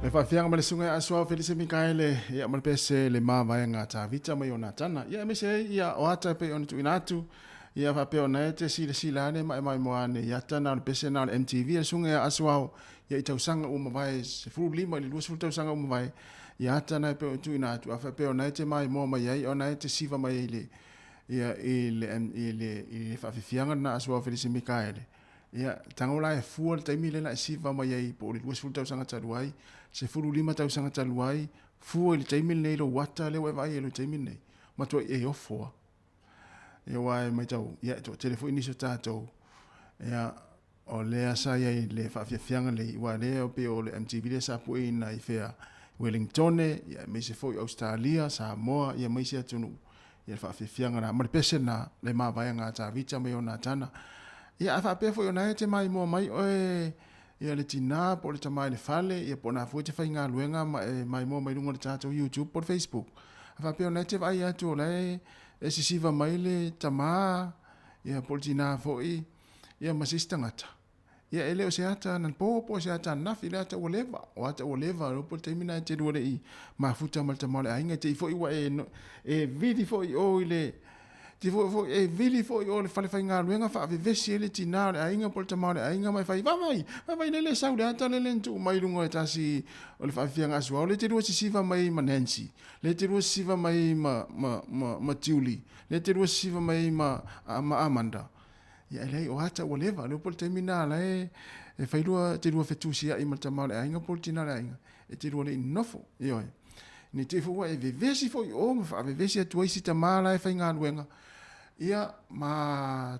E whawhianga ma le sunga asua Felise Mikaele, ia ma le pese le maa vai ngā tā vita mai o nā tana. Ia me se ia o ata pe o nitu inatu, ia whape o na e te sila ane mai moane, ia tana o le pese na o le MTV, le sunga asua o, ia i tausanga uma vai, se furu lima ili luas furu tausanga uma vai, ia tana pe o nitu inatu, a whape o na e te mai moa mai ai, o na e te siva mai ile, ia i le whawhianga na asua Felise Mikaele. Ia tangola e fua le taimi le na e siva mai ai, po le luas furu tausanga taluai, se furu lima tausanga taluai, fua le taimi nei lo wata le vai e lo taimi nei, matua e ofoa. Ia wai mai tau, ia to telefo iniso tātou, ia o lea sa iai le whawhianga le wa lea o pe o le MTV le sa pui na i whea Wellington, ia mai se foi Australia, Samoa, ia mai se atunu, ia whawhianga na, mare pese na le maa vai ngā tā vita mai o nā tana. Ia a whapea foi o na e te mai mua mai oe, ia le tina po le tamai le fale, ia po na foi te whai ngā luenga mai mua mai lunga le tātou YouTube po Facebook. A whapea o na e te vai atu o le e si siva mai le tama, ia po le tina foi, ia masista ngata. Ia ele o se ata nan popo se ata nafi le ata o leva, o po le taimina e te ruore i mafuta mal tamau le ainga, te i foi wa e vidi foi o ile, ti foi e vili foi o le fale fai ngā luenga wha ave vesi ele tina le ainga po le tamau le ainga mai fai vai lele sau le ata le lentu mai lungo e tasi o le whawhianga asua o le te rua si siva mai ma Nancy, le te rua si siva mai ma Tiuli, le te rua si siva mai ma Amanda. Ia elei o ata o leva, leo po le taimina la e whairua te rua whetusia i ma le tamau le ainga po le tina le ainga, e te rua le inofo, ioi. Ni te fua e vevesi foi o ma fa vevesi atu ai sita mala e fai ngā luenga. Ia ma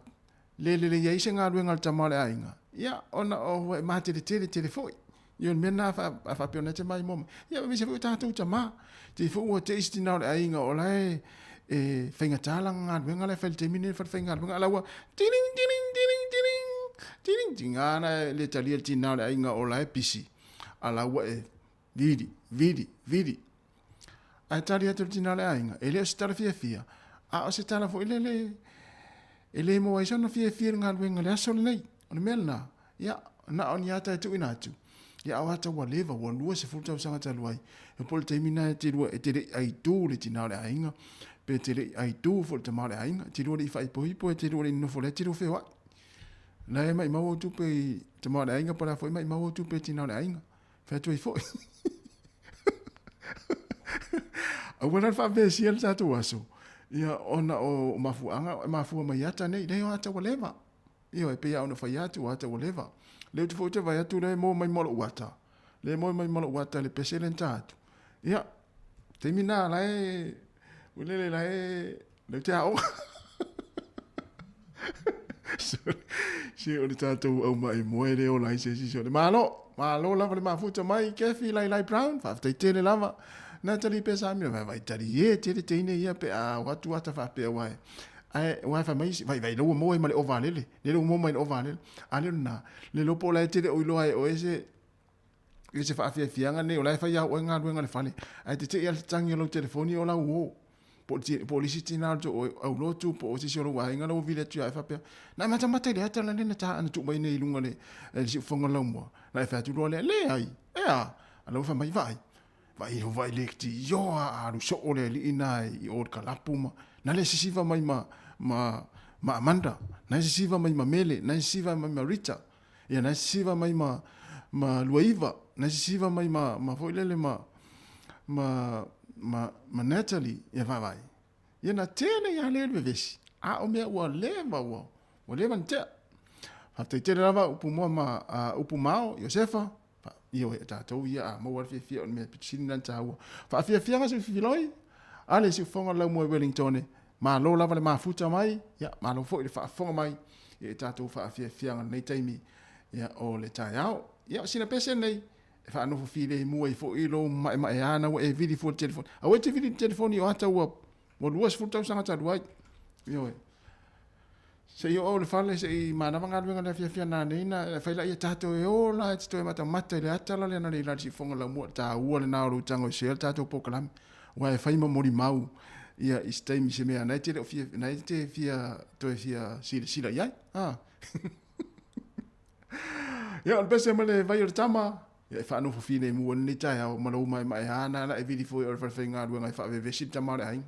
le ia ise ngā luenga le tamale ainga. Ia ona o e ma tele foi. Ia mena fa peona te mai moma. Ia vevesi foi tātou tama. Te fua te isi nau le ainga o lai e fai ngā tāla ngā luenga le fai te mine fai ngā luenga. Alaua tiring. Tingana le talia tina le ainga o lai pisi. Alaua e vidi. Ai tari atu tina le ainga, ele o se tala fia, a o se tala fo ele mo ai sona fia ngā luenga le aso le nei, o le melna, ia, na o ni ata e tu inatu, ia o ata wa leva, wa lua se fulta o sanga taluai, e pole teimina e te lua, e te re ai tū le tina le ainga, pe te re ai tū fo le tama le ainga, te lua le i fai pohipo, e te lua le inofo le te ro whewai. La e mai mau tu pe tama le ainga, para foi mai mau tu pe tina le ainga, whea tu i foi. A wana fa vesi al tatu aso. Ia ona o mafua mai ata nei, nei o ata waleva. Ia e pea ona fai atu ata waleva. Leo tu fote vai atu le mo mai molo uata. Le mo mai molo uata le pese len tatu. Ia, te mina la e, ulele la e, le te ao. Si o le tatu au mai moe leo la i se si le malo lava le mafuta mai, kefi lai brown, fa te tele lava. Na tali pe sa mi vai tali e te ine ia pe a watu ata fa pe wai ai wai fa mai vai lo mo mai ovalele le lo mo mai ovalele ale na le lo pola te o lo ai o ese fa fianga ne o lai fa ya o nga lu nga le fale ai te ia tangi lo telefoni o la wo polisi tina o lo tu po si lo wai nga lo vile tu ai fa pe na mata le ata le na ta ana tu mai ne lunga le si fonga lo mo lai fa tu lo le ai alo fa mai vai lekti yo aru so ole li inai i or kalapuma na le sisiva mai ma Amanda na sisiva mai ma Mele na sisiva mai ma Rita ia na sisiva mai ma Luiva na sisiva mai ma foilele ma Natalie ia vai ia na tele ia le vesi a o me wa leva nte hata te lava upumao Josefa io e tātou ia a mawar fia on me pitsin nan tāua. Fa fia nga se filoi, ale si fonga lau mo Wellington, ma lo lava le mafuta mai, ia ma lo fo i fa fonga mai, ia tātou fa fia nga nei taimi, ia o le tāiao, ia sina pese nei, e fa anofo file mua i fo i lo mai ana wa e vidi fo telefon. A we te vidi telefoni o ata ua, mo luas fultau sanga tāduai, io e. Se yo o le fale se i mana vanga luenga le fia na neina fa ila ia tato e o la e to mata mata le ata la le na le si fonga la mo ta ua le na ru tango se tato pokalam wa e fai mori mau ia istei mi se me na te fia na te fia to fia sila ia ya o pese male vai o tama Ia fa no fine mu ni tai au malo mai mai ana na e vidi foi or fa fenga du ngai fa ve vesit tamare ai.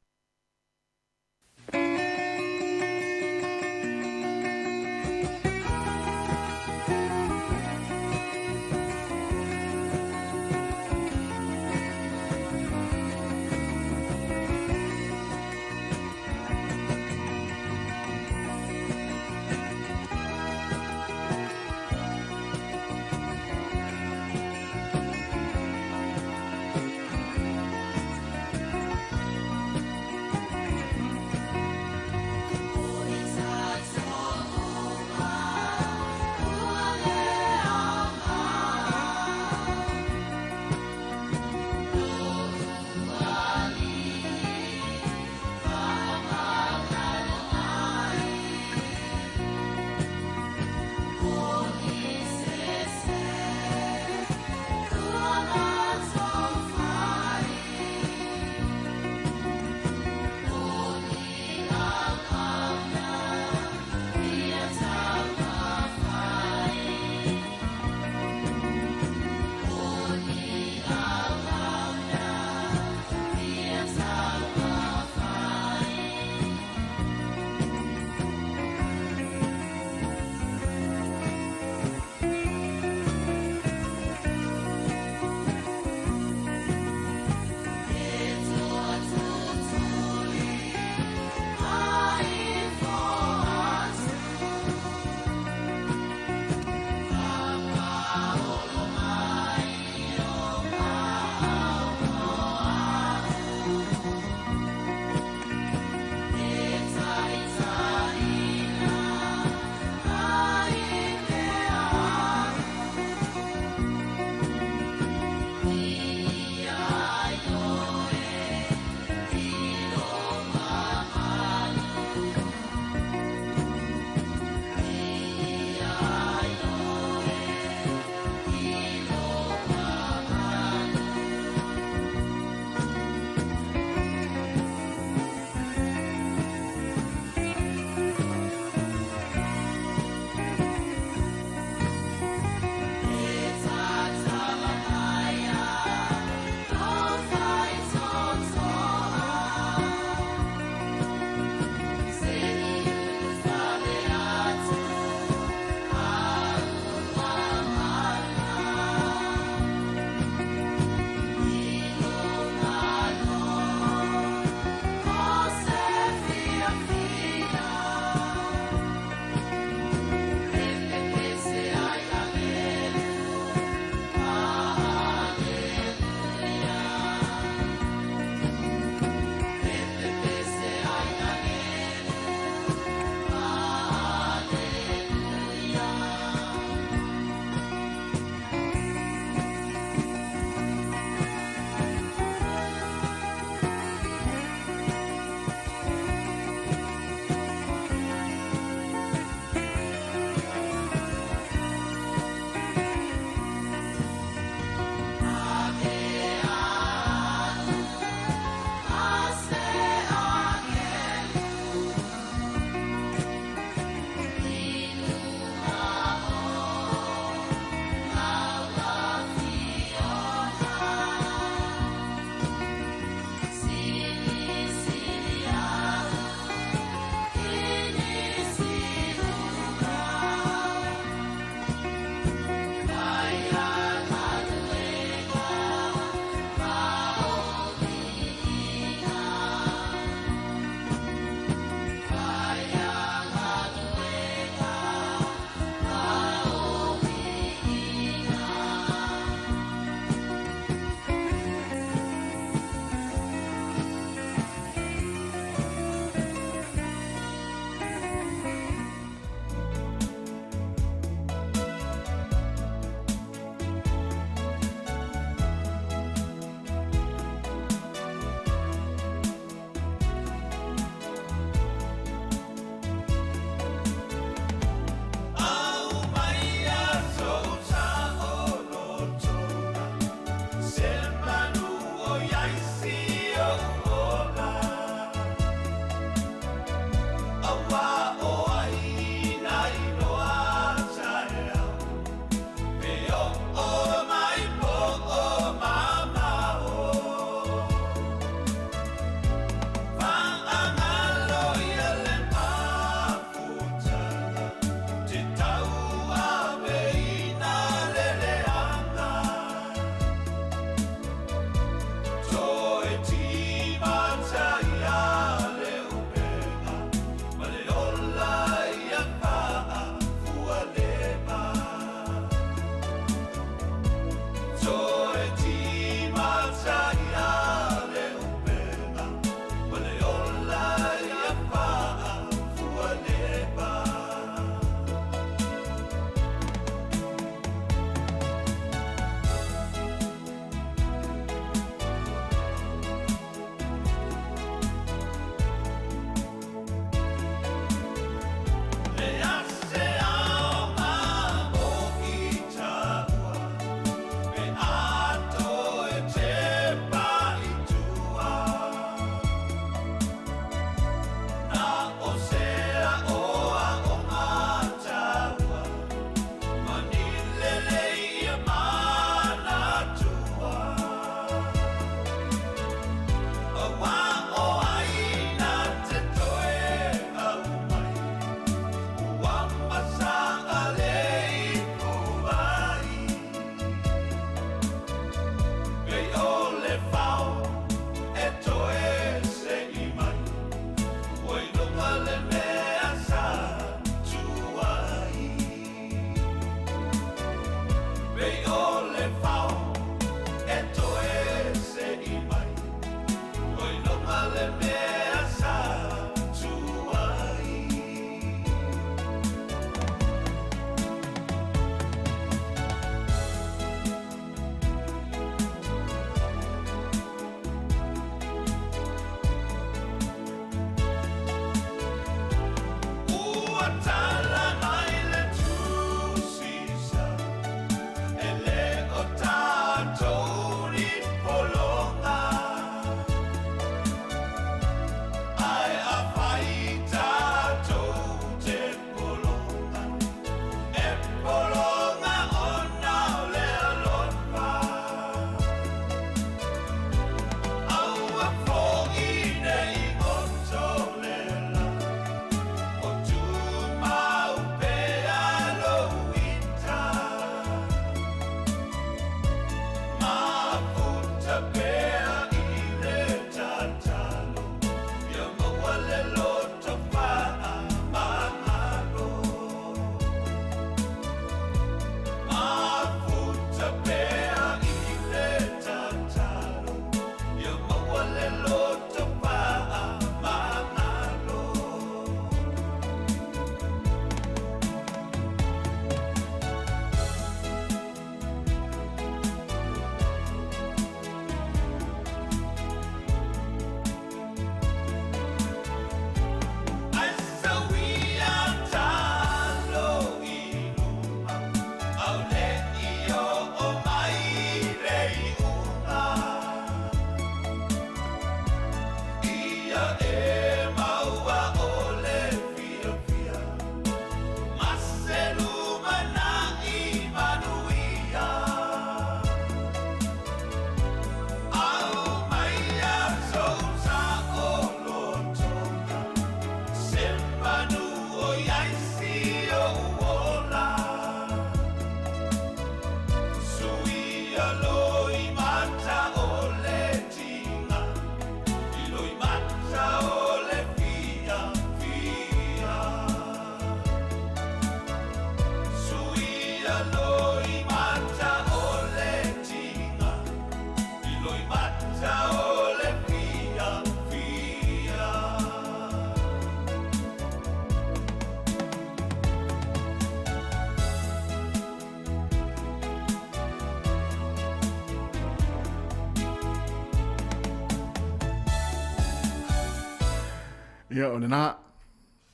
Ia o le na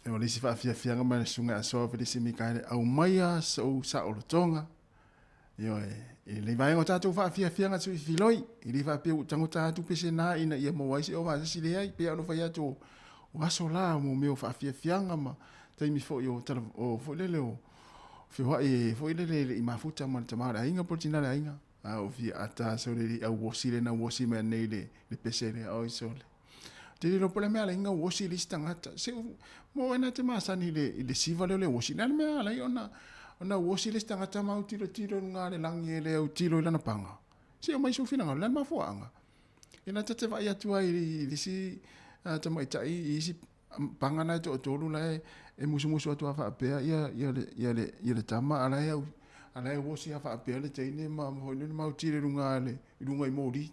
e o lisi faafiafiaga ma le suga asoa felisi mikaele aumaia sou saʻolotoga io e le vaega o tatou faafiafiaga tui filoi i li faapeu tagota atu pesenā ina ia maua ai se o masasi leai pea ona fai atu o aso la mo meo faafiafiaga ma taimi foʻi o foʻi lele o fehoaʻi foʻi lele i mafuta ma le tamaleaiga po le tinaleaiga o fia ata so le auosi lena uosi mea nei le pese le o iso le te lo pole mea le inga uosi lisi tangata se mo ena te masani le siva le uosi nea le mea lai ona uosi lisi tangata mau tiro ngā le langi e le au tiro ilana panga se o mai sufina ngā le mafuanga ena tate vai atua i lisi tamaitai i isi panga nai to tolu lai e musu atua whaapea ia le tama alai au alai uosi a whaapea le teine ma hoine mau tiro runga i mori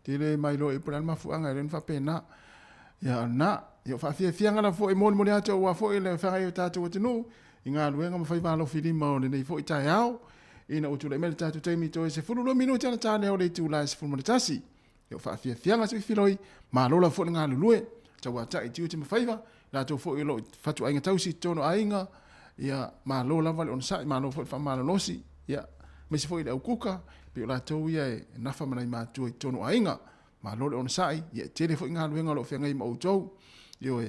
te le mailo e pura mafuanga e ren whapena ia na ia whaafiafianga na fo e moni ate o wa fo e le whangai o tātou atinu i ngā luenga ma whaivalo whilima o nei fo i tai au ina utu le mele tātou teimi to e se fulu minuti ana tāne o le tu lai se fulma le tasi ia whaafiafianga se whiloi ma lola fo ngā lulue tau ata i tiu te mawhaiva la tau fo i lo fatu ainga tausi tono ainga ia ma lola vale on sa ma lola fo i whamala losi ia me se fo i le au kuka pe o la tau ia e nafa manai mātua i tono ainga ma lole on sai ia tele fo ngā luenga lo whengai ma utou io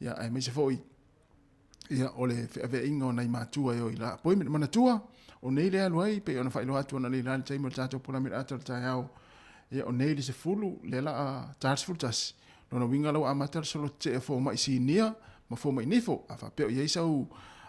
ia ai me se fo ia ole fe inga o nei mātua io i la appointment manatua o nei le aluai pe ona whailo atu ona le lani taimo le tātou pula mira ata le tai au ia o nei le se fulu le la a Charles Fultas nona winga lau amatar solo te e fo mai sinia ma fo mai nifo a whapeo ia isau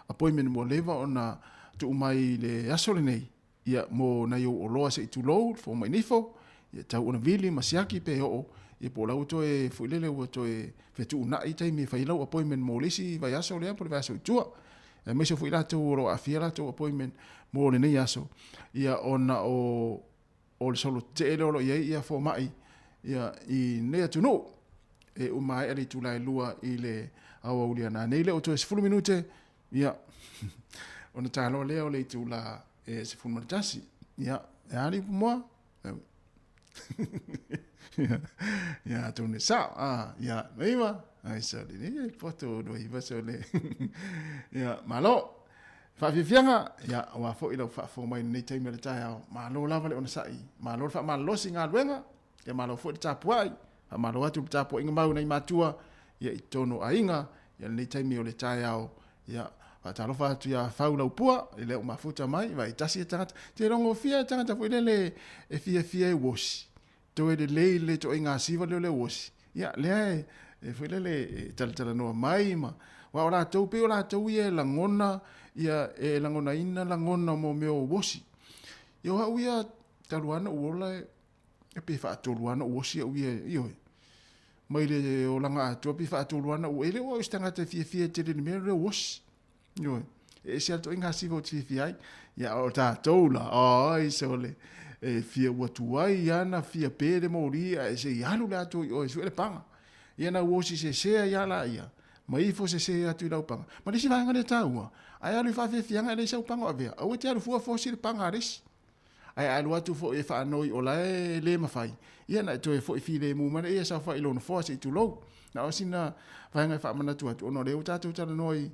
appointment mo leva ona tu mai le asole nei ia mo na yo o loa se itu load fo mai nifo ia tau ona vili masiaki pe o ia po lau to e fuilele o to e fetu na i taimi fai lau appointment mo lisi vai aso lea po le vaso tua e me se fuila to ro afia to appointment mo le nei aso ia ona o le solo te lo ia fo mai ia i nei atu no e o mai ali tu lai lua i le awa uliana nei le o to e 10 minute ia ona talo leo le tu la e se fun martasi ia e ali mo ya tu ne sa ya neiva ai sa ni foto do i va so le ya malo fa fianga ya wa fo ilo fa fo mai nei tai mele tai malo lava le ona sai malo fa malo singa luenga ya malo fo tapuai malo atu tapu inga mau nei matua ya itono ainga ya nei tai mele tai ya talo fa tu ya faula upua ile mafuta mai vai tasi tangata te rongo fia tangata fo ile e fia woshi to e le to inga siva le woshi ya le e fo ile tala no mai ma wa ora to pe ora to ye la ngona ya e la ngona ina la ngona mo meo woshi yo ha uia taluana uola e pe fa taluana woshi uia yo mai le o langa to pe fa taluana o ele o stangata fia te le me le woshi yo e se to inga sivo ti fiai ya o ta tola ai sole e fia watuai ana fia pere mori e se yalu la to o se le panga ia na wosi se ya la ia mai fo se atu la panga ma disi va ngale taua ai alu fa fia ngale se panga ave o te alu fo se panga ris ai alu atu fo e fa noi o la le mafai ia na to e fo fi le mu ma ia sa fa ilo no fo se tu lo na o sina va ngai fa mana tu atu no le tatu tala noi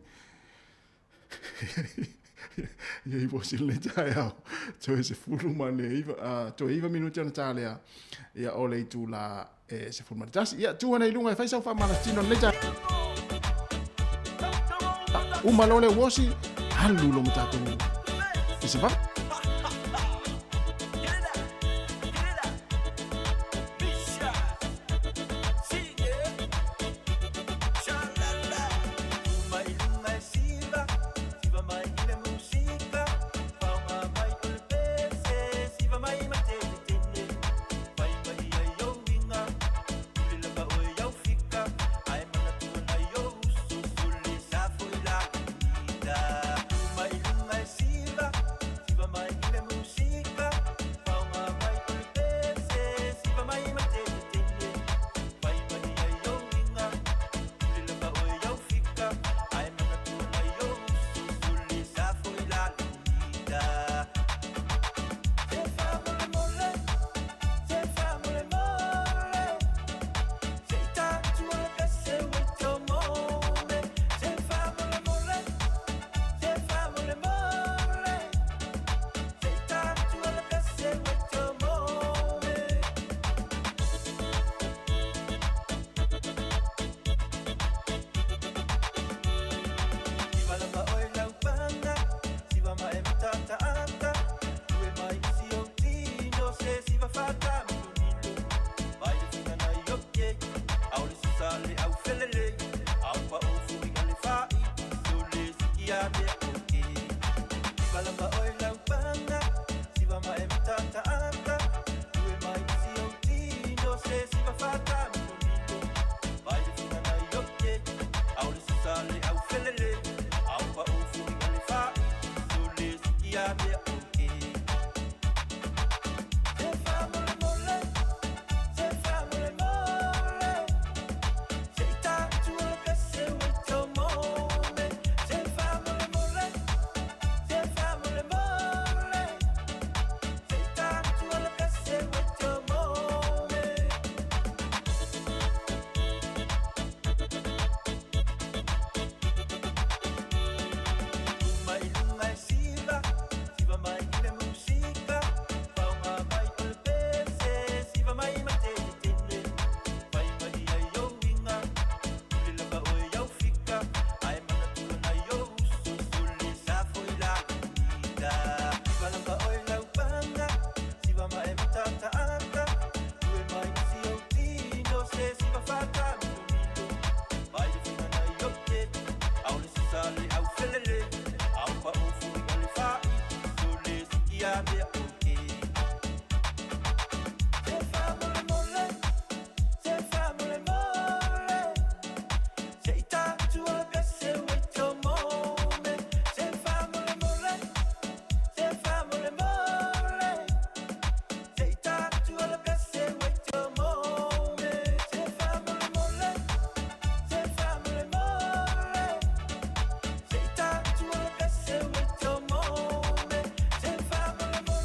ia i posi le tai au to e se fulu mane iva to iva minuti ana talea ia o le tu la e se fulu mane tasi ia tu ana ilunga e fai sau fa malastino le tai uma lole wosi halu lo mutatu e se va Siva ia be oke. Se fa mole mole, se fa mole mole. Se ita tu ala pese weto mome. Se fa mole mole, se fa mole mole. Se ita tu ala pese weto mome. Se fa mole mole, se fa mole mole. Se ita tu ala pese weto mome. Se fa mole mole.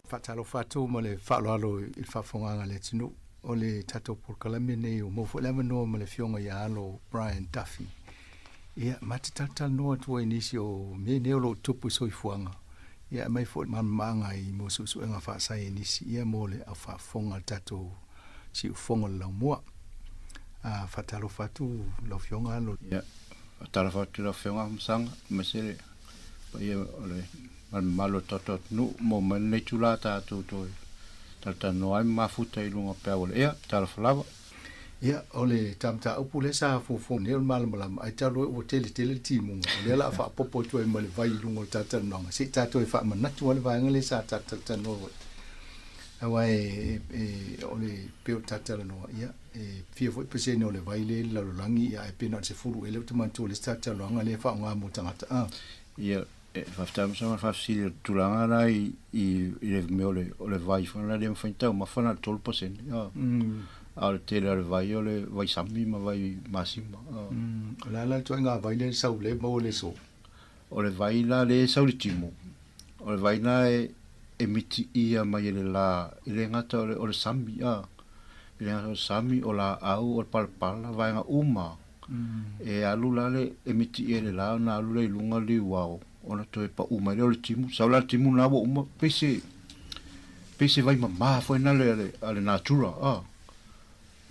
Fatalo fatu mo le fa'aloalo i fa'afogaga le tinu o le tatou polokalame nei o mofo le amanoa ma le fioga ia alo Brian Duffy. Ia matatalatala noa tua inisi o me ne o lo tupu i soifuaga. Ia mai fo mamaaga i mo suʻesuʻega fa'asai inisi ia mo le au fa'afoga le tatou siʻufoga le laumua. Fatalo fatu laufioga alo. Ia fatalo fatu laufioga masaga masele pa ia o le malo toto nu mo mane tula tatou toi. Taltano ai mafuta i lunga pea ole ea talafalava. Ia ole tamta upu le sa fofo ne malamalam ai talo o tele timunga le la fa popo tu mai vai lungo tata nonga si tato fa manatu ole vai ngale sa tata no awai ole peo tata no ia fia foi pese no le vai le la langi ia e pena se furu ele tu mantu le tata no ngale fa nga mo tangata ia faftam sama fafsi tulanga na i le meole ole vai fona le mfaita ma fona 12% ia al tele le vai sami ma vai masima la tu nga vai le sau le mo le so ole vai la le sau le timo ole vai na e miti ia mai le la ile ngata ole sami ile ngata sami ola au o palpala vai nga uma e alula le e miti ele la na alula i lunga li wao ona to e pa uma le timu saula timu na bo uma pese vai mama foi na le natura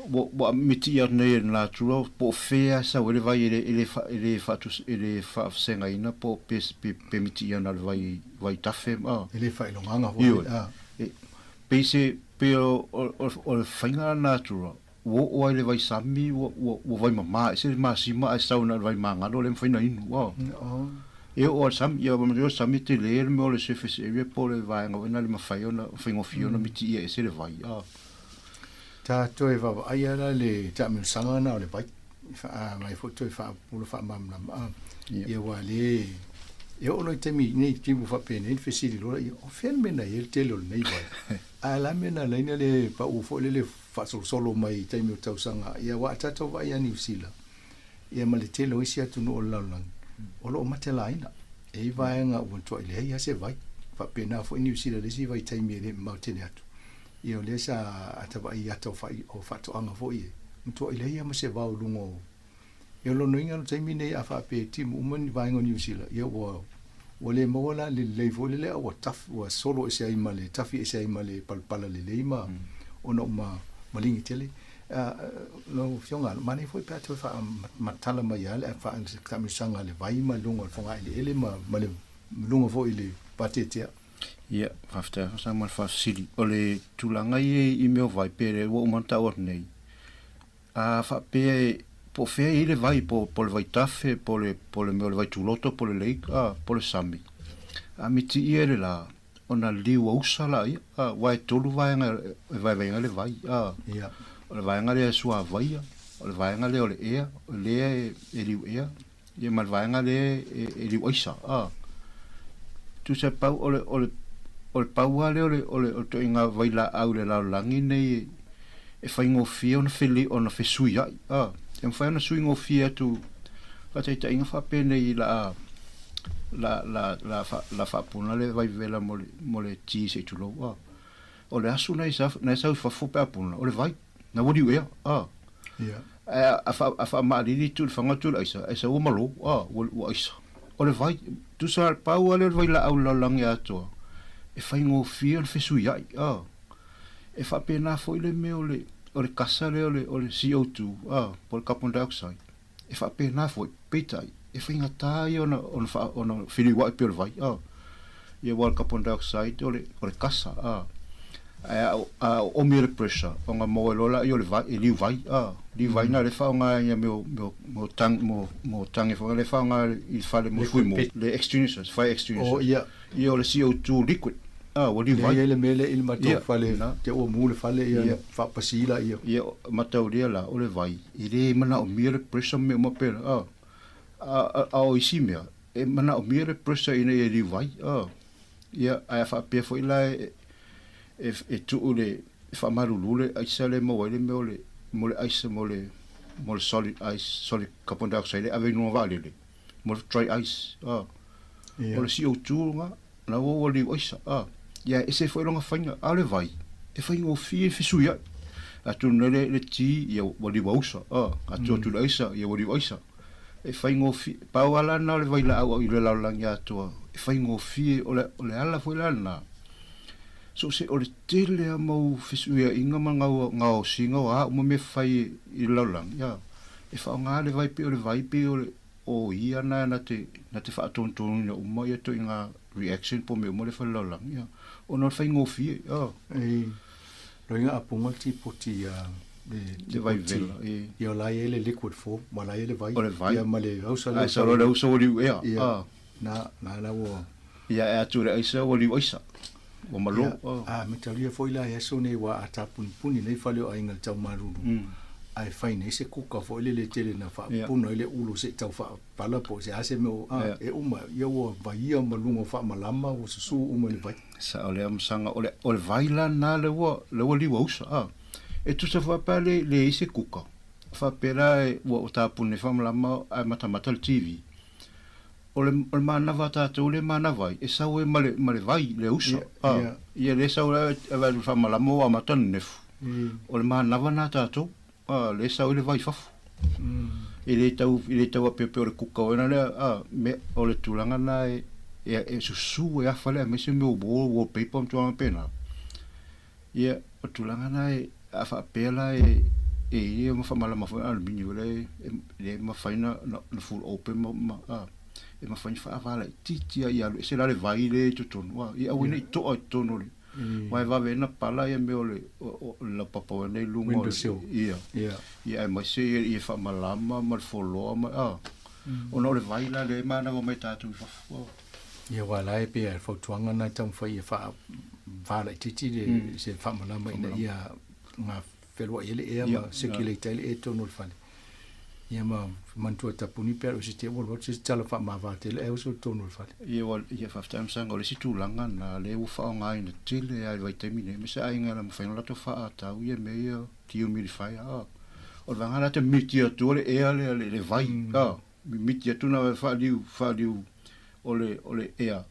bo miti ia ne natura po fea sa ele vai ele fa senga ina po pe miti ia na vai tafe ele fa ilonganga pese pe o fainga natura o ele vai sami o vai mama se masima ai sauna vai manga do le faina inu o sam ia mo sami te le mo le surface area po le vai nga le mafai ona fingo fiona miti ia se le vai ta to eva ai ala le ta mi sanga na le vai mai foto fa pulo fa mam ia wale e o no temi nei timu fa pene in fesili lo o fermena il telo nei vai ala mena le pa u fo le fa solo mai temi tau sanga ia wa ta to vai ani usila ia male telo isia tu no la o lo matela ina e vai nga o to ile ia se vai fa pena fo ni usila le si vai temi le mautene atu ia le sa atava ia to fa o fa to anga fo ie to ile ia ma se va o lungo ia lo no inga temi nei afa pe timu umani vai nga ni usila ia o le mola le vo le o taf o solo e sai male tafi e sai male palpala le leima ona ma malingi tele lo fionga mane foi pa to fa matala mai ale fa kamisanga le vai malungo fonga ele ma male lungo fo ile patetia ia fafta sa mal fa sili ole tulanga i me vai pere o manta or nei fa pe po fe ile vai po le vai tafe po le me vai tuloto po le lake po le sami a miti ile la ona liu usala ia vai tolu vai nga vai le vai ia ole vai nga le sua vai ole vai nga le ole ea le e liu ea ia mal vai nga le e liu isa tu se pau ole pau ale ole to inga vai la au le la langi nei e fai ngofia ona feli ona fesui ai em fai ona sui ngofia tu fa te inga fa pene i la fa puna le vai vela mole ti se tu lo ole asu nei sa fa fu pa puna ole vai na wodi we ia a ma li tu fa ngatu isa o malo o isa ole vai tu sa pau ale vai la au la langi ato e fai ngofia ona fesui ai e fa pena foi le me ole kasa le ole CO2 por carbon dioxide e fa pena foi petai e fa ngata i ona fili wa pe vai e wa carbon dioxide ole kasa o mere pressure onga mo lola i ole vai e li vai na le fa nga ia mo tang e fa le fa nga i fa le mo le extinguishers fire extinguishers i ole CO2 liquid o li vai ele mele il mato fale te o mule fale ia fa pasila ia matau dia la o le vai i le mana o mere pressure me mo pera o isi mea e mana o mere pressure ina e li vai ia a fa pe foi la e tu le fa marulule ai sale mo ele mo le ice mo le solid ice solid carbon dioxide ave no vale mo dry ice o le CO2 nga na o li oisa ia e se foi longa fainga ale vai e fainga o fi suia atu le ti ia wali wausa atu la isa ia wali waisa e fainga o fi pauala na le vai la au i le laulang ia tua e fainga o fi o le ala foi lana so se o le tele a mau fisuia inga ngau singa wa uma me fai i laulang ia e fa nga le vai pe o le vai pe o ia na te fa tonton ia uma ia to inga reaction po me mo le fa laulang ia o no fainga o fi Loinga apunga ti poti le vai vela ia la ele liquid form ma la ele vai ia ma le hausa le sa le hausa o liu ia na wo ia tu le isa o liu isa o malo metalia foi la ia so nei wa ata puni nei fale o inga tau maruru ai fai nei se kuka foi le tele na fa puno ile ulu se tau fa pala po se ase me e uma ia wo vai ia malungo fa malama o su uma le vai sa ole am sanga ole vaila na le wo liu usa e tu se fa pale le ise kuka fa pera wo ta pune fa malama ai mata le TV ole mana va ta ole mana vai e sa we male vai le usa ia le sa ole va fa malama o mata nef ole mana va na ta to le sa ole vai fa ele tau a pepe ole kuka ona le me ole tulanga na e su e afale me se meu bo paper to a pena ia o tulanga na a fa pela e ma fa malama fa al minio le ma faina no full open ma e ma faina fa vala titia ia se la le vai le tutun wa ia wini to tono le vai va vena pala ia me ole la papa nei lungo ia ma se ia fa malama ma folo ma ono le vai la le mana o me tatu fa ia wala e pe fo tuanga na tau fai fa vala titi de se fa malama ina ia nga felwa ele e ma circulate ele e tono fale ia ma mantua tapuni per o sistema wo se tala fa ma va tele e so tono fale ia fa tam sanga le situ langa na le u fa nga ina tele ai vai termine me se ai nga ma fa no to fa ata u ia me ia ti humidifier o vanga na te mitia tu le vai mitia tu na fa diu ole ea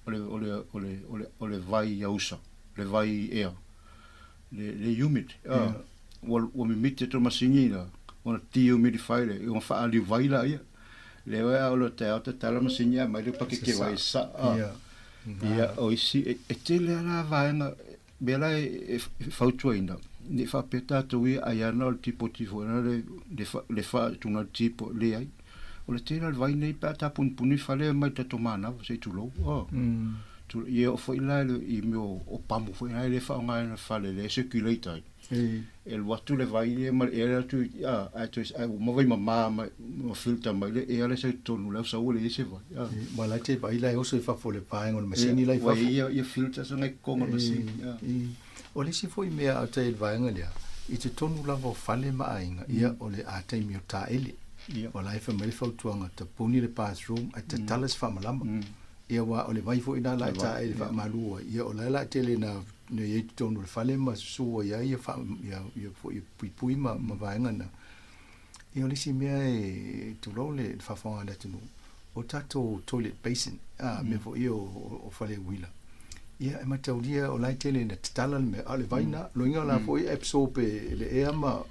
ole vai ausa le vai ea le humid o mi mite to masinina ona ti humidifier e on fa ali vai la ia le wa o te tala masinia mai le pakeke vai sa ia o isi e tele la vaina bela e fautuina ne fa peta to ia ayana o tipo tifona le fa tu na tipo le ai o le tela vai nei pa ta puni fale mai te tomana se tu lo tu ia o foi la i meu o pamu foi ai le fa nga na fale le circulate el watu le vai le mal era tu mo vai mama mo filter mai le era se tonu le sa ole se vai ma la te vai la o se fa fole pa ngol masini la fa ia filter so ngai ko ngol masini o le si foi me a te vai ngalia i te tonu la vo fale ma ainga ia o le a te mi ta ele o la fa mai fa tuanga te puni le bathroom a te talas fa malama ia wa o le vai fo ina la ta ele fa malu ia o la tele na ne ye tonu le fale ma su ia fa ia fo i pui ma vai ngana ia o le si me tu lo le fa fa ala tu o tato toilet basin me fo io o fale wila ia e mataulia o la tele na tala me ale vaina lo inga la fo absorb le ea ma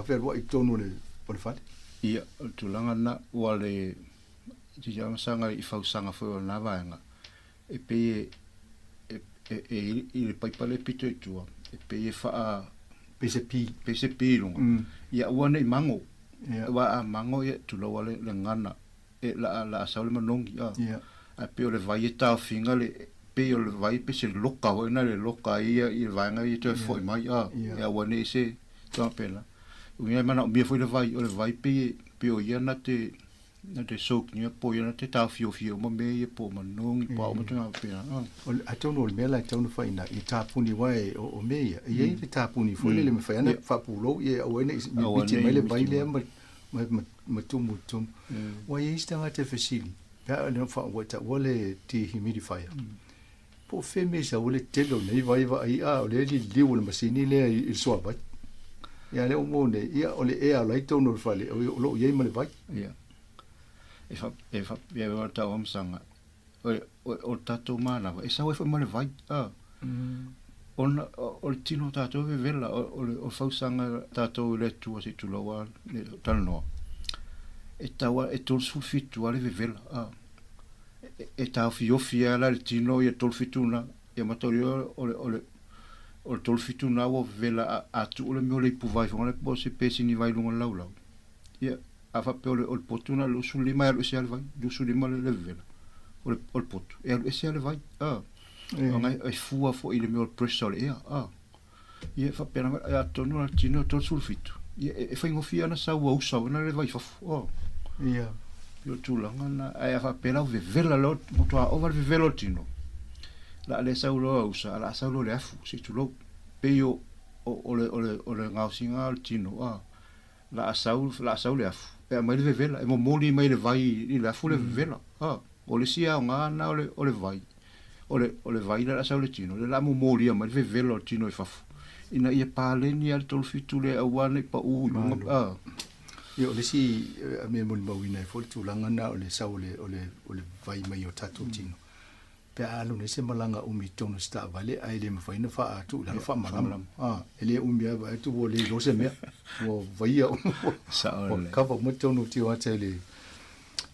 fer wa i tonu le o le fale ia tulanga na wale ti jama sanga i fa sanga fo na vaanga e pe e pai pale pito tua e pe fa PCP lunga ia wana i mango wa mango ia tulo wale le ngana e la saule manongi a pe le vai ta finga le pe le vai pe se loka o na le loka ia i vaanga i te foi mai ia wana se to pela uia mana mi foi le vai pe o ia na te sok ni po ia na te ta fio mo me po manong po mo tanga pe a tono le mela tono fa ina i ta puni wai o me ia ia te ta puni foi le me fa na fa pulo ia o ene mi me le vai le ma tumu wai ista te fasili pa le fa wata wole ti humidifier po fe me sa wole telo nei vai ai o le li o le masini le il so va ia le o mone ia o le ea lai tono fale o lo ia male vai ia e fa ia ta om sanga o tato mana e sa foi male vai ona o le tino tātou vela o fausanga tātou le tua se tulawa le talanoa e tawa e tol sulfitu ale vela e tau fiofi ala le tino e tol fituna e matorio o tol fituna o vela atu le mo le puvai fo le po se pesi ni vai lunga laulau ia afa pe o potuna lo sulima lo se alvai lo sulima le vela o potu e se alvai ngai e fua fo ile me o pressure ia ia fa pena a tonu al tino tol sulfitu ia e fa ngofia na sa o sa na le vai fa ia yo tulanga na ai fa pena o vela lo moto a over vela tino la le sa lo usa la sa lo le afu si tu lo pe yo o le ngausinga al tino la sa le afu e mai le vela e mo moli mai le vai le afu le vela o le sia nga na o le vai o le vai la sa le tino le la mo moli mai le vela o tino e fafu ina ia pale ni al tol fitu le awane pa u yo le si me mo mo ina fo tu langa na o le sa o le vai mai o tatu tino pe alu ne se malanga umi tono sta vale ai le mfaina fa tu la fa malam ele umi ba tu wo le lo se me wo vai o sa o le ka mo tono ti wa tele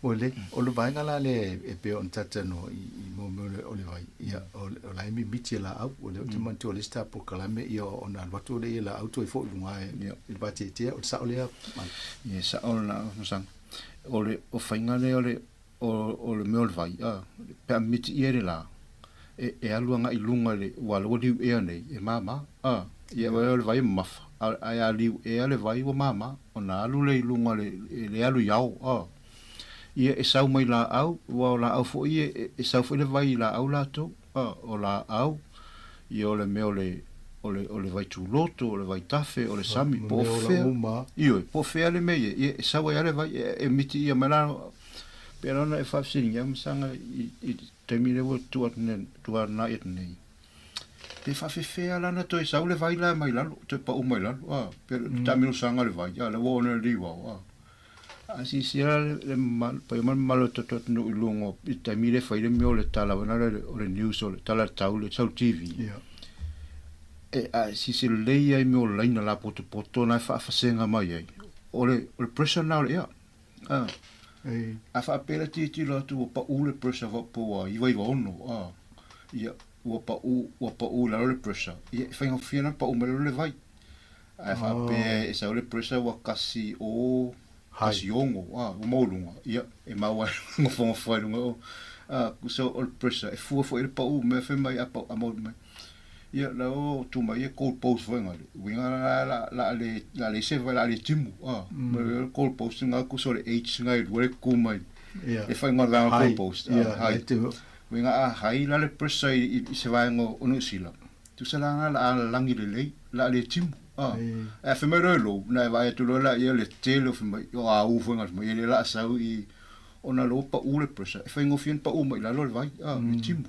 o le vai ngala le e pe on tata no I mo o le vai ia o la mi miti la au o le o man to le sta po kala me io ona wa to le la auto e fo lunga e ba te o sa o le ia sa o na sang o le o fainga le o le meol vai pe miti ere la e aluanga I lunga le walo diu e nei e mama ia wa le vai mafa ai aliu e le vai o mama ona alu le lunga le alu yao ia e sau mai la au wa la au fo ia e sau fo le vai la au la to o la au ia o le meol o le vai tu loto o le vai tafe o le sami po fe io po fe ale me ia e sau ia le vai e miti ia mala pero na e fa singa msanga I termine wo tu na et nei te fa fe ala na to e sau le vai la mai la te pa o mai la pero tamino sanga le vai ya le wo na li wa asi sia le mal pa malo to no lungo I termine fa ile me o le tala na le news o le tala tau le sau TV e si se le ia me o la ina la poto na fa senga mai ai o le pressure now ia a fa pela ti lo tu pa u le pressure va po I vai ono ia o pa u la le pressure ia fa ngo fina pa u me le vai a fa pe e sa le pressure wa kasi o kasi ongo o molunga ia e ma wa ngo fo ngo so o pressure e fu fo pa u me fe mai a mo mai ia la o tu mai e cold post venga winga la le se va la le timu me cold post nga ku so le h nga we ku mai e fa nga la cold post winga hai la le pressure I se va ngo onu sila tu se la langi le le timu e fa me lo na va tu lo la ia le tele fa mai o a u venga mai le la sa I ona lo pa u le pressure e fa ngo fien pa u mai la lo vai le timu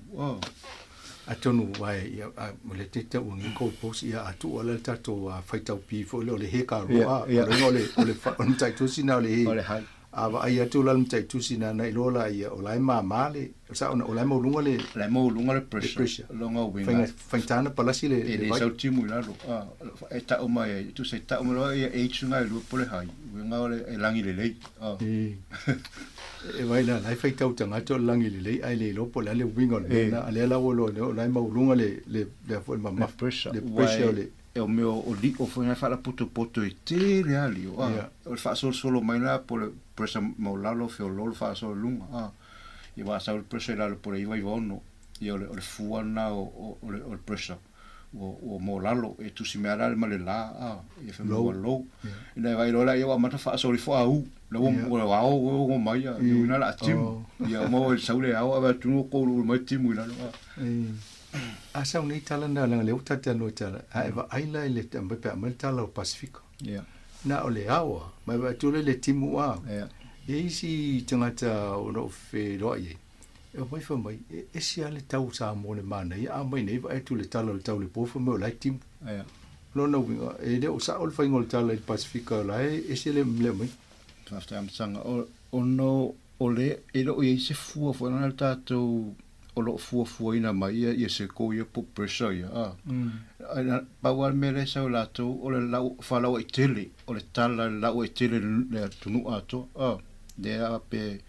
a tonu vai mo le tete o ngi ko posi ia atu o le tato faitau pi fo le he ka ro le on tai tu sina le hai ava ai atu la mtai tu sina na ilola ia o lai mama le sa o lai mo lunga le pressure longa winga faitana palasi le e sa timu la ro e ta o mai tu se ta o mo ia e chunga lu po le hai winga e langi le e vai la lai faitau tanga to langi le ai le lo po le winga le na le la o lo lai mo lunga le fo mama pressure le e o meu o li o foi na fala poto e te le ali o fa solo mai na po le presa mo lalo fe o lo fa so lunga e va sa o presa la por aí vai vono e o le fuana o le presa o mo lalo e tu si me ara le la e fe mo lo e na vai lo la e o mata fa so fo au le o o mai e na la tim e o mo sa le au va tu no ko lo mai tim la a sa nei tala na le utata no tala a eva aila le tambe pe amal tala o Pacifico na o le awa mai va tu le timu a e si tangata o no fe lo ye e vai fa mai e si ale tau sa mo le mana ia mai nei va tu le tala le tau le po fa mo la tim lo no winga e de o sa o fa ngol tala le Pacifico la e si le mai fa sta am sanga o no o le e lo e se fu fo na tato lo fua ina mai ia se ko ia put pressure ia pa wal mele sa la to o le la fa la i tele o le tala la i tele le tunu ato de a pe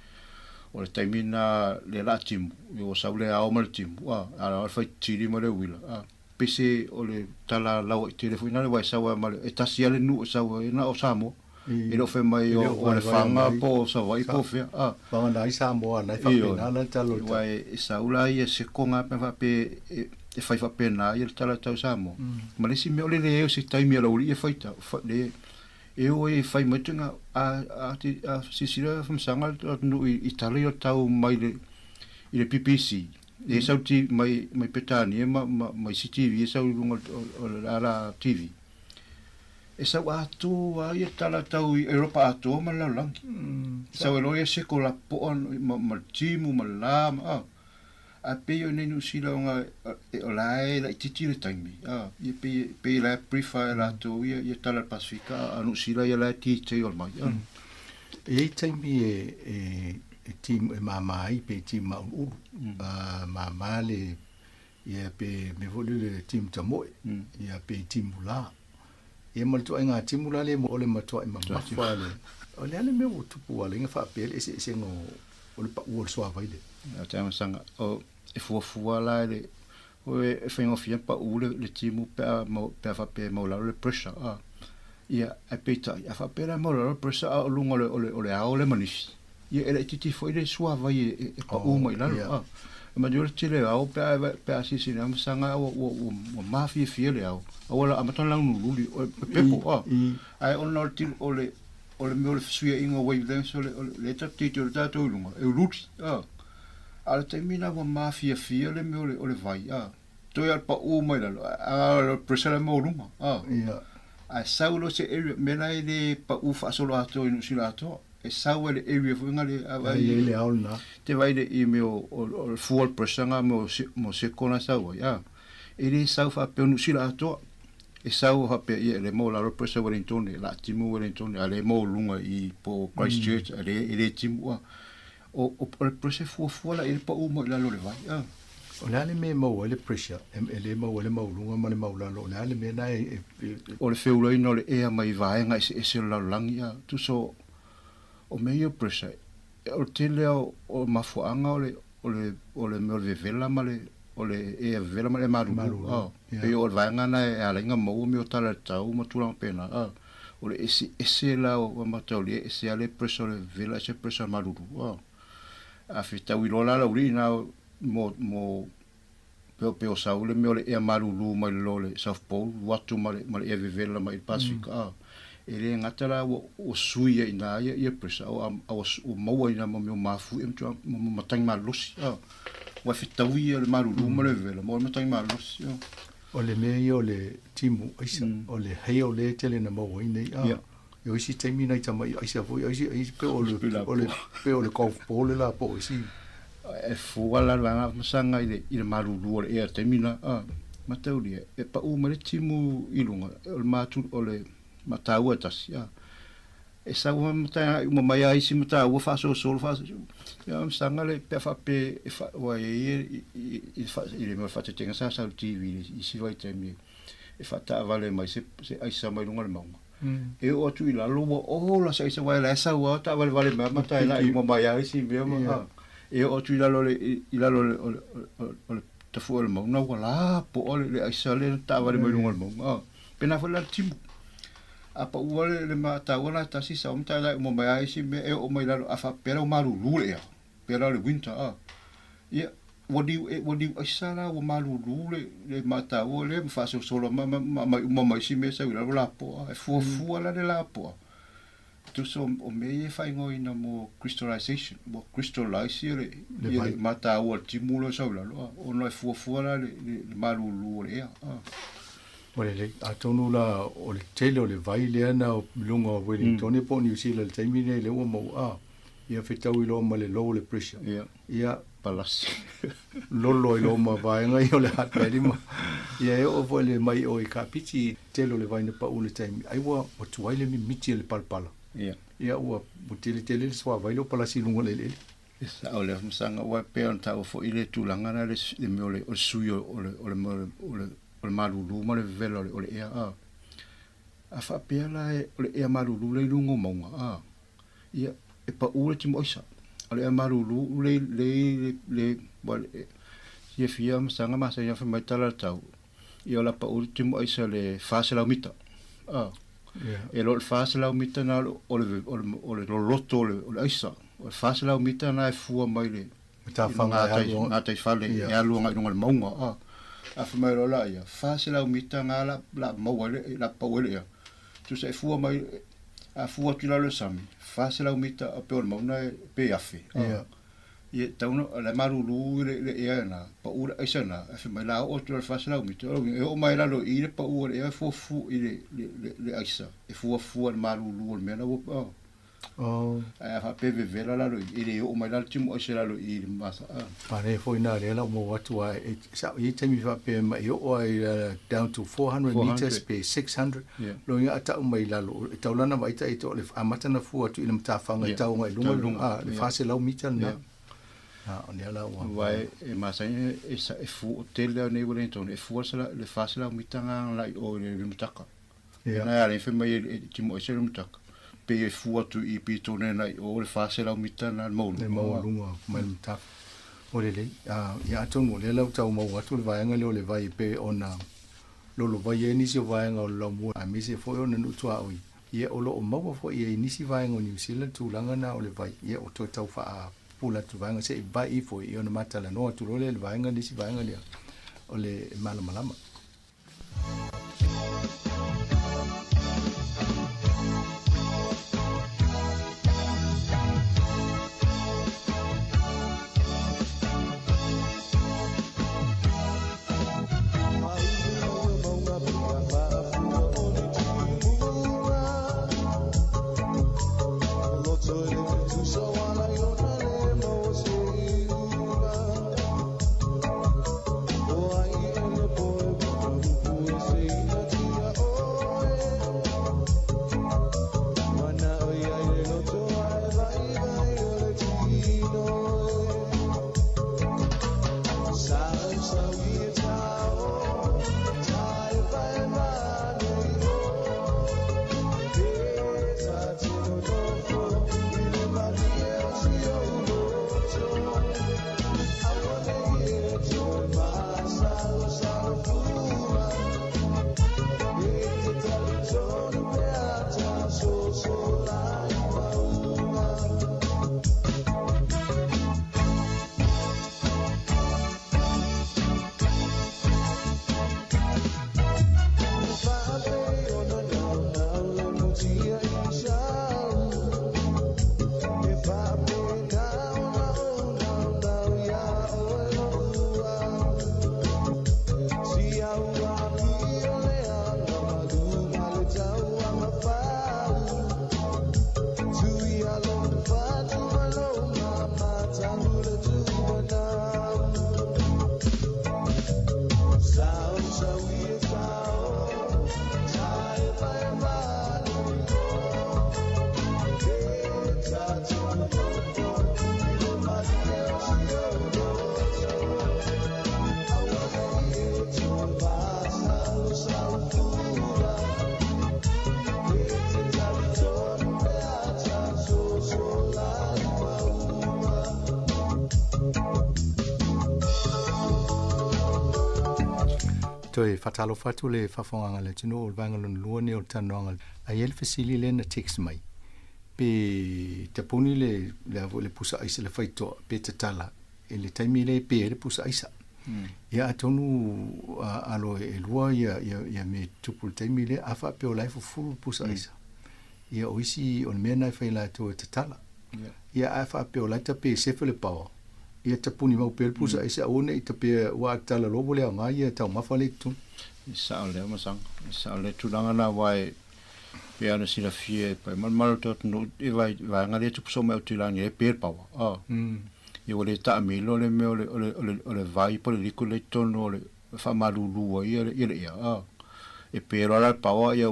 o le taimina le la tim o sa le a o mal tim a fa tiri mo le wila pese o le tala la i tele fu ina le wa sa wa mal e tasi ale nu sa wa ina o samo e lo fe mai o le fanga po sa vai po fe ba na isa mo na fa pena na talo vai sa ula ia se konga pe fa pe e fai fa pena ia tala tau sa mo ma le si me ole le se taimi ala uri e fai ta le e o e fai matunga a si sira fam sanga no Italia tau mai le i le PPC e sa ti mai petani mai si TV e sa lunga ala TV e sa atu ia tala tau i Europa atu ma la lang sa lo ia se ko la po ma timu ma la a pe yo nei no sila nga o lai la titi le taimi ia pe la prefer la to ia tala Pacifica anu sila ia la titi o mai e taimi e tim e mama i pe tim ma u mama le ia pe me volu le tim tamo ia pe tim la e mo to nga timula le mo le mato e mama fale o le me o tupu ale nga fa pe se ngo o le pa o so vai de ata sanga o e fu la le o e fengo fia pa o le timu pe fa pe mo la le pressure ia e peta ia fa pe la mo la pressure o lungo le o le manisi ia ele titi foi le so vai e pa o mai la ma dio tele au pe asisi na sanga o mafia fiele au ola amaton lang luli pepo ai on no til ole me ole suia ingo wave dance le tati to da to lunga e luti ala termina o mafia fiele me ole vai to ia pa o mai la presela mo lunga ai saulo se area mena ile pa u fa solo ato inu silato e sawa le area fu ngale ai le aula te vai de email o full presanga mo se kona sawa ele sau fa pe nu silato e sau ha pe le mo la represa Wellington la timu Wellington ale mo lunga i po Christchurch ele timu o represa fu la ele pa o mo la lo le vai o le me mo le pressure ele mo le mo lunga ma le mo la lo le me na o le feu le no le e mai vai nga se la langia tu so o meio pressure o tele o mafuanga o le me le vela ma le ole e vela ma le maru e o vanga na e alenga mo me o tala tau ma tula pena ole ese la o matoli ese ale pressure vela se pressure maru a fita wi lola la urina mo pe saule me ole e maru ma le South Pole watu ma le e vela ma il Pacific ele ngatala o suia ina ia pressure o mo ina mo mafu e mo matang malusi wa fitawi le marulu mo le vela mo matai malus o le me o le timu isa o le hei o le tele na mo nei yo isi temi na tama isa vo isi pe o le golf ball la po isi e fu wala la masanga ile marulu o le temi na matauri e pa o le timu ilunga o matu o le matau atas e sa o mata mo mai ai si mata o fa so fa ya sanga le pe fa pe fa wa il me fa te tenga sa TV si vai temi e fa ta vale mai se ai sa mai lunga le mau e o tu ila lo o la sa wa la sa wa ta vale mata ila mo mai ai si me e o tu ila lo te fu le mau na wala po le ai sa le ta vale mai lunga le mau pena fa la timu apa uale le mata ona tasi sa umta la mo mai si me e o mai la afa pera o maru lule pera le winter ia wodi asala o maru lule le mata o le fa so solo mai si me sa la po e fu la de la po tu so o me fa ngo ina mo crystallization mo crystallize le mata o timulo sa la o no e fu la le maru lule Wale le atonu la o le tele o le vai le ana o lunga o Wellington po New Zealand taimi nei le o mo ia fetau i lo ma le low le pressure ia palasi lolo i lo ma vai ngai o le hat pedi ma ia e o vole mai o i kapiti tele o le vai ne pa ule taimi ai wa o tuai le miti le palpala ia ua mo tele le swa vai lo palasi lunga le Sa ole msanga wa pe on ta fo ile tulanga na le me ole o suyo ole malulu mo le velo ole ea a fa pe la ole ea malulu le lungo monga ia e pa ule ti moisa ole ea malulu le ia fia msanga ma sa ia fa mai tala tau ia la pa ule ti moisa le fase la mita e lo fase la mita na ole loto ole aisa o fase la mita na fu mai le ta fanga na tai fale ya lu ngai ngol maunga a fa mai la ya fase la mita na la mau le la pawele ya tu se fu mai a fu tu la le sami fase la mita a pe mau na pe afi ye tauno la marulu le ya na pa ura isa na fa mai la o tu fase la mita o mai la lo ile pa ura ya fu ile le aisa e fu marulu me na fa pe vela la lo ile o mai la timo o sela lo ile masa pare foi na le la mo watu wa sa i temi fa pe mai o down to 400 meters per 600 lo ia ta mai la lo taulana mai ta ito le amata na fu atu ile mta fanga tau ngai lunga le fa se la mita na on ia la wa vai e masa e sa e fu hotel ne Wellington e fu sala le fa se la mita la o le mtaka na ya le fe mai timo o sela mtaka pe e fua tu i pito nena o le fase la mita na mo lunga mai mta o le ya ton mo le la tau mo atu le vai ngale o le vai pe ona lo vai ni se vai ngol lo mo a mi se foi ona no tua oi ye o lo mo fo ye ni si vai ngol New Zealand tu langa na o le vai ye o to tau fa pula tu vai ngase vai fo i ona mata la no tu le vai ngani si vai ngale o le malama toi fatalo fatu le fafonga le tino o bangalon luoni o tanonga a yel fasili le na text mai pe taponi le pusa isa le faito pe tatala ele taimi le pe le pusa isa ya atonu alo e lua ya me tupul taimi le afa pe o life full pusa isa ya oisi on mena fa la to tatala ya afa pe o la pe sefele power ia tapuni mau pel pusa isa one ita pe wa tala lobo le nga ia tau mafale tu sa le masang sa le tu langa na wai pe ana sila fie pa mal tot no e vai ngale tu so me tu langa e per pawa ia ole ta mi lo le me ole vai po le ko le tono le fa malulu ia e per ala pawa ia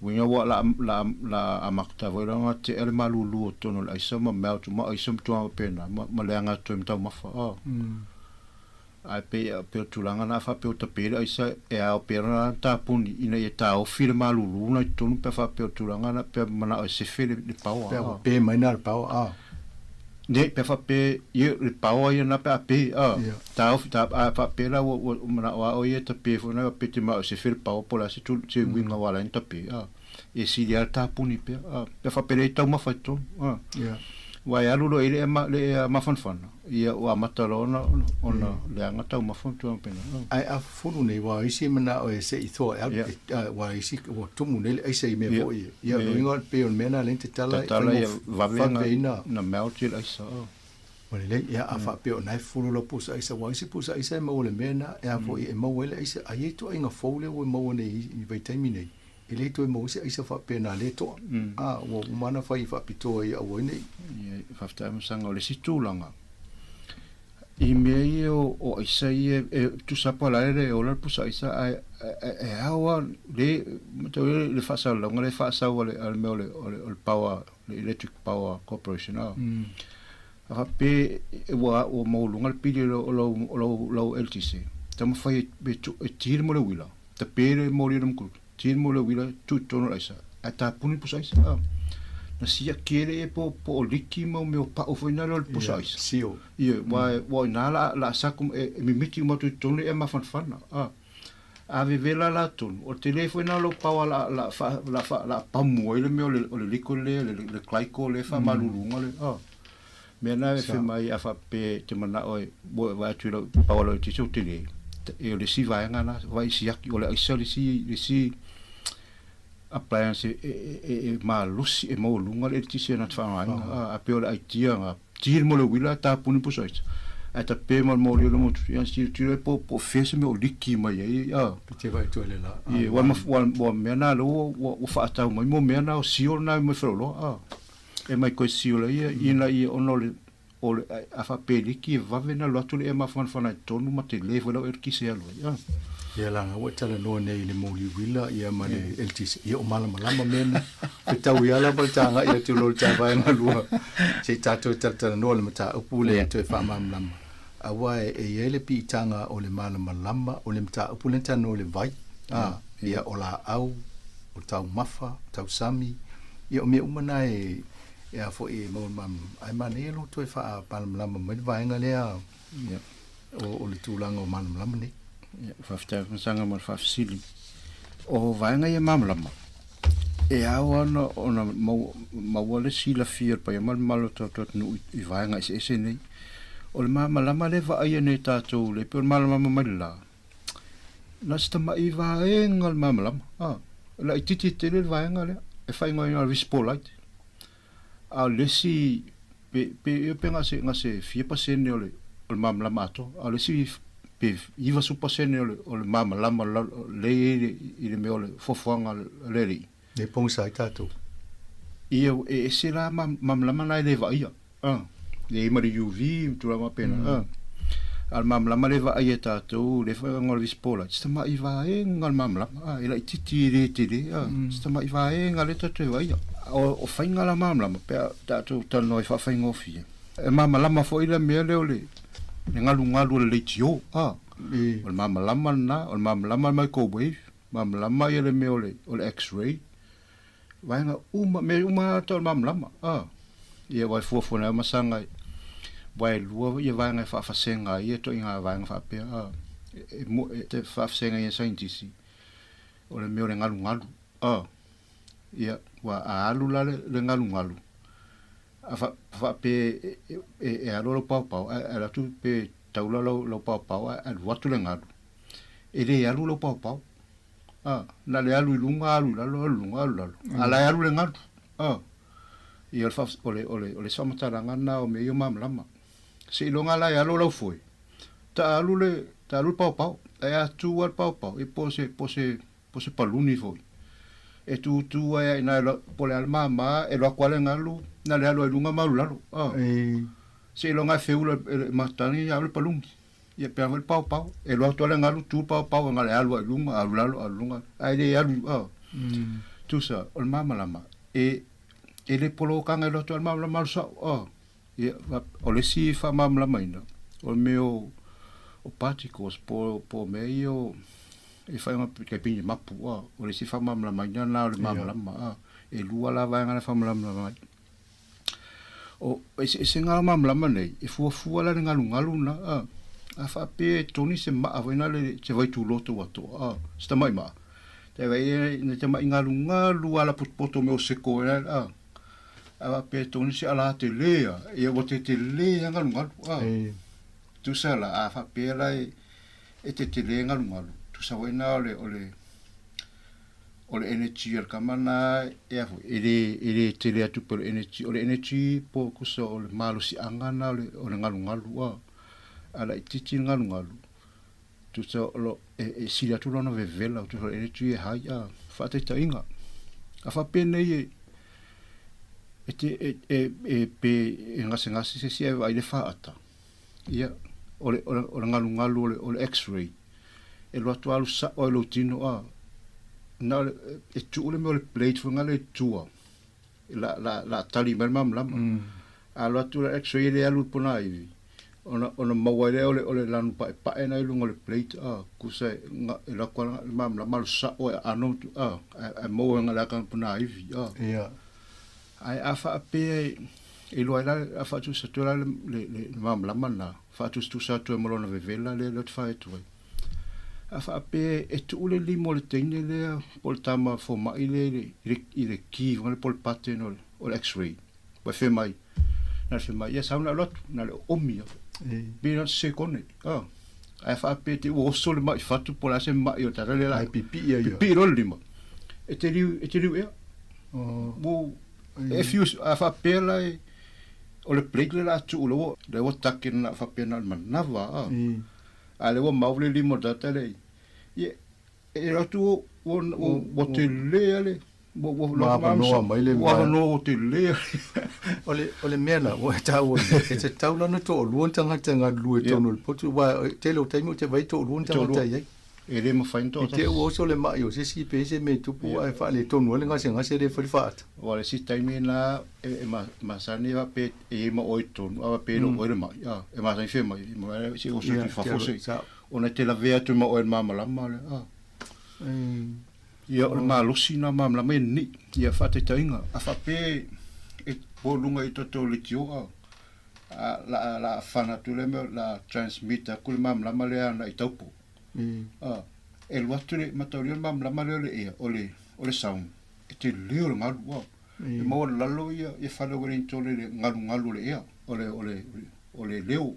winga wa la amakta wa nga te ele malulu tono la isa ma mel tu ma isa tu pena ma leanga tu mta ma fa ai pe tu langa na fa pe te pe isa e a pera ta puni ina e ta o fil malulu na tu pe fa pe tu langa na pe mana se fil de pau pe mai na pau ne pe fa pe ye pau ye na pe ta fa pe la o mana o ye te pe fo na pe te ma se fil pau pola se tu se winga wala en te pe e si dia ta puni pe fa pe le ta ma fa tu wa ya lu ile ma fan ia wa matalona ona le anga tau ma fon tu pena ai a fulu nei wa isi mana o se i tho wa isi o tumu nei ai se me vo ia no ingo pe on mena lente tala va venga na meltil ai sa wa le ia a fa pe ona fulu lo pusa ai sa wa isi pusa ai sa mo le mena e a fo e mo le ai sa ai to inga fo le o mo nei i vai taimi nei ele to mo se ai sa fa pe na le to wo mana fa i fa pito ai a wo nei fa sta mo sanga le situlanga i mei o isa e tu sapa la ere o la pusa isa e awa le fa sa longa le fa sa al meu le power le electric power corporation a pe o mo lunga le pili lo LTC tamo fai be tu tir mo le wila te pere mo le mku tir mo le wila tu tono isa ata puni pusa isa na sia kere po liki mo me pa o foi na lo pusais sio ia wa na la sakum mi miti mo tu tonu e ma fan a vivela la tonu o telefona lo pa la pa mo ile me le liko le klaiko le fa malulunga le me na fe mai a fa pe te mana o wa tu lo pa lo ti so tele e le si vai ngana vai si aki o le si appliance e malusi e mo lunga le tisi na fa a pe o ai tia nga tir mo le wila ta puni po soit ata pe mo le mo tu ya si tu po fese me o liki mai te vai tu le la e wa mena lo o fa ta mo mena o si o na mo fro lo e mai ko si o le ina i ono le o a fa pe liki va vena lo tu le ma fa na tonu ma te le vo lo er ki se lo ia langa wa tala no nei le moli wila ia mane LTC ia o malama mena pe tau ia la baltanga ia tu lo tava na lua se tato tala no le mata upule to fa mamlama awa e ele pi tanga o le malama o le mata upule tano le vai ia o la au o tau mafa tau sami ia o me umana e ia fo e mo mam ai mane lo to fa malama me vai nga le ia o le tulanga o malama ni fafta sanga mal fafsili o vainga ye mamlama e awa no ona ma wale sila fier pa mal malo tot no i vainga ese nei o le mamlama le va ai nei tato le per malama mala nasta ma i vainga al mamlama la ititi tele vainga le e fai ngoi no vispolit a lesi pe penga se ngase 4% ole o mamlama to a lesi pe iva supasene o le mamlama le i le me o le fofoanga le le ponsa i tatou ia e se la mamlama na le va ia le ima le UV tu la pena al mamlama le va ia tatou le fa ngol vispola sta ma i va e ngal mamlama ila titi le tele sta ma i va e ngal tatou va ia o fainga la mamlama pe tatou tano fa fainga ofia e mamlama fo ila me le ole ngalu le tio o mamlama na o mamlama microwave mamlama ia le me ole x-ray vainga uma to mamlama ia vai fofo na masanga vai lua ia vainga fa fasenga ia to inga vainga fa pe te fa fasenga ia scientist o le me ole ngalu ia wa alu la le ngalu fa pe e alo pau era tu pe taula lo pau al watu le ngadu ele alu lo pau na le alu lunga alu ala alu le ngadu e al fa ole sa mataranga na o me yo mamlama se longa la alu lo foi ta alu pau e atu al pau e pose paluni foi e tu ai na pole al mama e lo quale ngalu na le alo lunga malulalo se longa feulo matani alu palungi ia pe avel pau e lo to le ngalu tu pau ngale alo lunga alulalo alunga ai de alu tusa o mamalama e le polo kanga lo to mamalama so ia o le si fa mamalama ina o meo o particles po meio e fai uma ke pini mapu o le si fa mamalama ina na o le mamalama e lua la vai ngana fa mamalama o ese ngala mamalama nei e fu la ngalu na a fa pe toni se ma avena le se vai tu loto wato sta mai ma te vai ne te mai ngalu ala poto me o se ko a pe toni se ala te lea e o te lea ngalu tu sa la a fa pe la e te lea ngalu tu sa vai na ole energy al kamana e afu ele te lea tu por energy po kuso ole malu si angana ole ngalu ala ititi ngalu tu so lo e sila tu no vevela tu so energy hai fa te tainga a fa pene e pe ngase se vai le fa ata ia ole ngalu ole x-ray e lo atu alu sa o lo tino na e tu le mo le plate fo ngale tua la tali mam lam a lo atu x-ray le alu pona ivi ona mawale ole lanu pa na ilunga le plate kusa e la kwa mam la mal sa o ano tu a mo nga kan puna ivi ia ai afa pe e lo ala afa tu sa tu le mam la mana fa tu sa tu mo na vevela le fa tu afa pe e tu le limo le tene le pol tama fo ma ile ki ngale pol pattern o x-ray pa fe mai na fe mai ya sa na lot na le omia bina se kone ai fa pe te o sole mai fatu por ase mai o tara le la pipi ro lima e te riu e mo e fiu a fa pe la o le plate la tu lo le o takin na fa pe na manava a le o maule limo data le e ro tu o te le ale no te le ole mena o tau e te tau lana to luon tanga tanga lu e tonu potu wa te lo taimo te vai to luon tanga tai e le ma fain to te o so le mai o se si pese me tu pu ai fa le tonu le ngase le fa fat o le si taimi na e ma sani va pe e ma o tonu a pe no o le mai e ma sai fe mai ma si o so fa fose ona te la vea tu ma o ma la le ia o ma losina ma la me ni ia fa te tainga a fa pe e bolunga i to le tio la fana tu le la transmitter kul ma la le ana i taupo e lo atu le matauria ma la le ia o le sound e te leo ngalu e mo la lo ia e fa lo rin to le ngalu le ia o le leo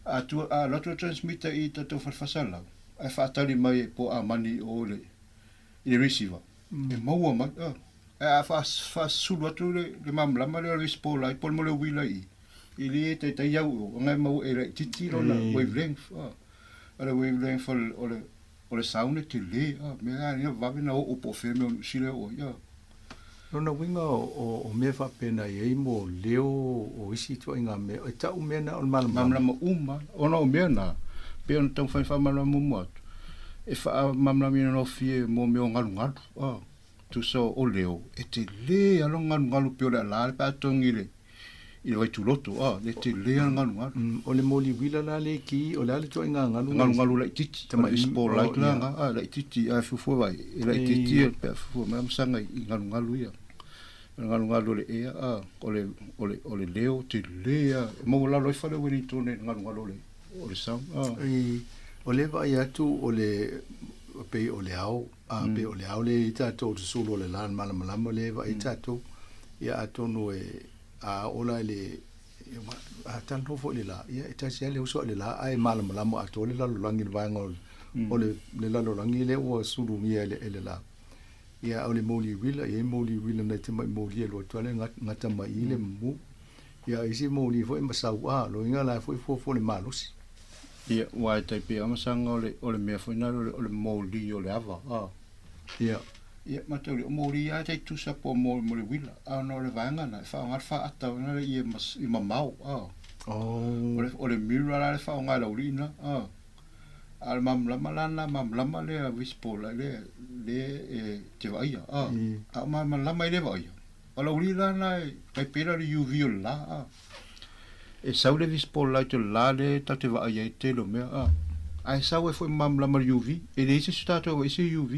a tu a la transmitter i to fa fasala e fa tali mai po a mani o le i receiver e maua mai e fa sulu atu le mam lama le rispo lai pol mo le wila i li te iau ngai mau e le titi na wavelength ale wavelength o le sound te le me nga va vena o po fe me sile o ia Rona winga o me fa pena e mo leo o isi to inga me o ta u mena o malama uma ona o mena pe on tong fa malama mo e fa mamla mi no fie mo me ngalu tu so o leo e te le alo ngalu pe la pa tongile i vai tu loto le te le ngalu o le moli wila la le ki o le to inga ngalu la titi tama ispo like la la titi a fu vai la titi pe fu mam sanga i ngalu ia ngalu le e o le leo te le mo la lo fa le wini to ne ngalu le o le sam o le vai atu o le pe o le au pe o le au le tato tu solo le lan malama le vai tato ia atonu e a ola le a tanto fo le la ia ta se le uso le la ai malama ato le la langi vai ngol o le la langi le o sulu mi ele la ia o le moli wila na te mai moli lo to le ngata mai le mu ia isi moli fo e masau lo inga la fo le malusi ia wai tai pe amasanga o le mea foina o le moli o le ava ia matau le moli ia tai tu sa po mo le wila no le vanga na fa ngar fa ata na le ia i mamau o le mira la fa ngar la urina Al mam lama le vispo le te vai a mam lama le vai ala uli lana kai pera le UV la e sau le vispo la te la le ta te vai te lo me ai sau e foi mam lama UV e le se sta to ese UV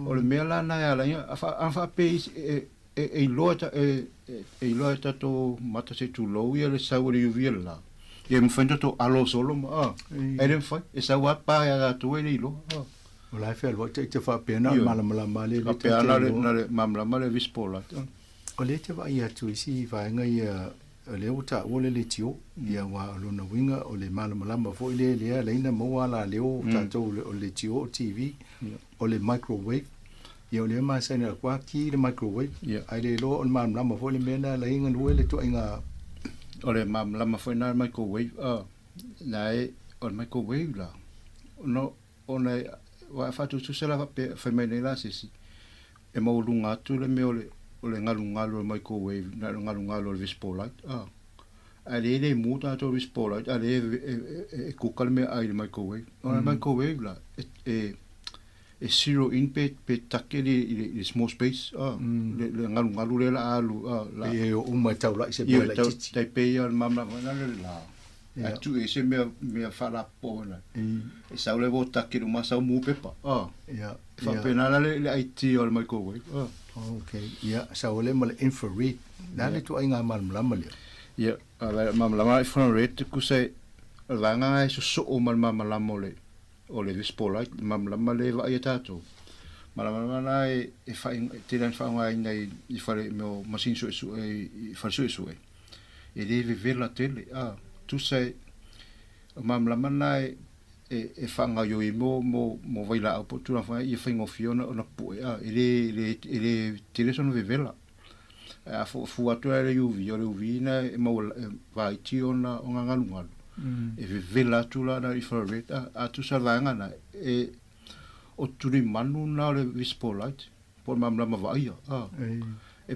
o le me lana ala fa pe e loata to mata se tu lo ia le sau le UV la e mo fenda to alo solo e le fai e sa wa pa ya to e lo o la fe lo te fa pena mala le te ala le mamla male vispola o le te va ia tu si va nga ia le uta o le tio ia wa lo na winga o le mala fo le le ina mo wala le o ta to o le tio TV o le microwave ia le ma sa na kwa ki le microwave ai le lo o mala fo le mena le inga le to inga o le mam lama foi na microwave nai o microwave la no ona wa fa tu sela pe fe mena la sisi e mo lunga tu le me o le ngalu microwave na ngalu vispola ale le muta to vispola ale e kukalme ai le microwave o microwave la e zero in pe take le small space le ngalu le la alu la e o mai tau la se be la titi tai pe al mamla na la tu e se me fa la pona e sa le vota ke ma sa mu pepa fa pena le IT al microwave okay sa le mal infrared na le tu ainga mal mamla mamla infrared ku se la nga so o mal mamla mole o le vispola mamla male va ia tato mala e fa te dan fa nga nei I fare meu masin so e fa so e deve ver la tele tu sai mamla mana e fa nga yo mo vai la po tu fa I fa ngofiona ona pu ele tele sono vivela fu atu ele uvi na mo vai ti ona ngalu e vela tu la na infrared tu sa vanga na e o turi manu na le vispolite por mamla vai e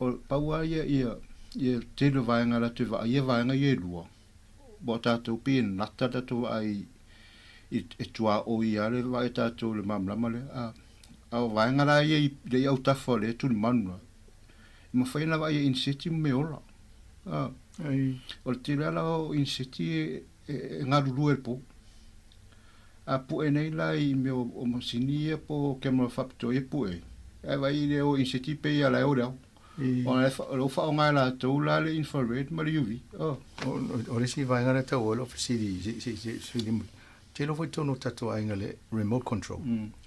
o paua ia te le vanga la te vai vanga ye lua bota tu pin nata tu ai e tua o ia le vai ta tu le mamla male a vanga la ye de au ta fole tu manu mo fa ina vai in city me ola o tira la in city ngalulu el po a pu nei la I me o masinia po ke mo facto e pu e vai le o in city pe ya la ora o fa o ngala to la le infrared ma UV o le si vai ngala to o si te lo foi tono tato ainga le remote control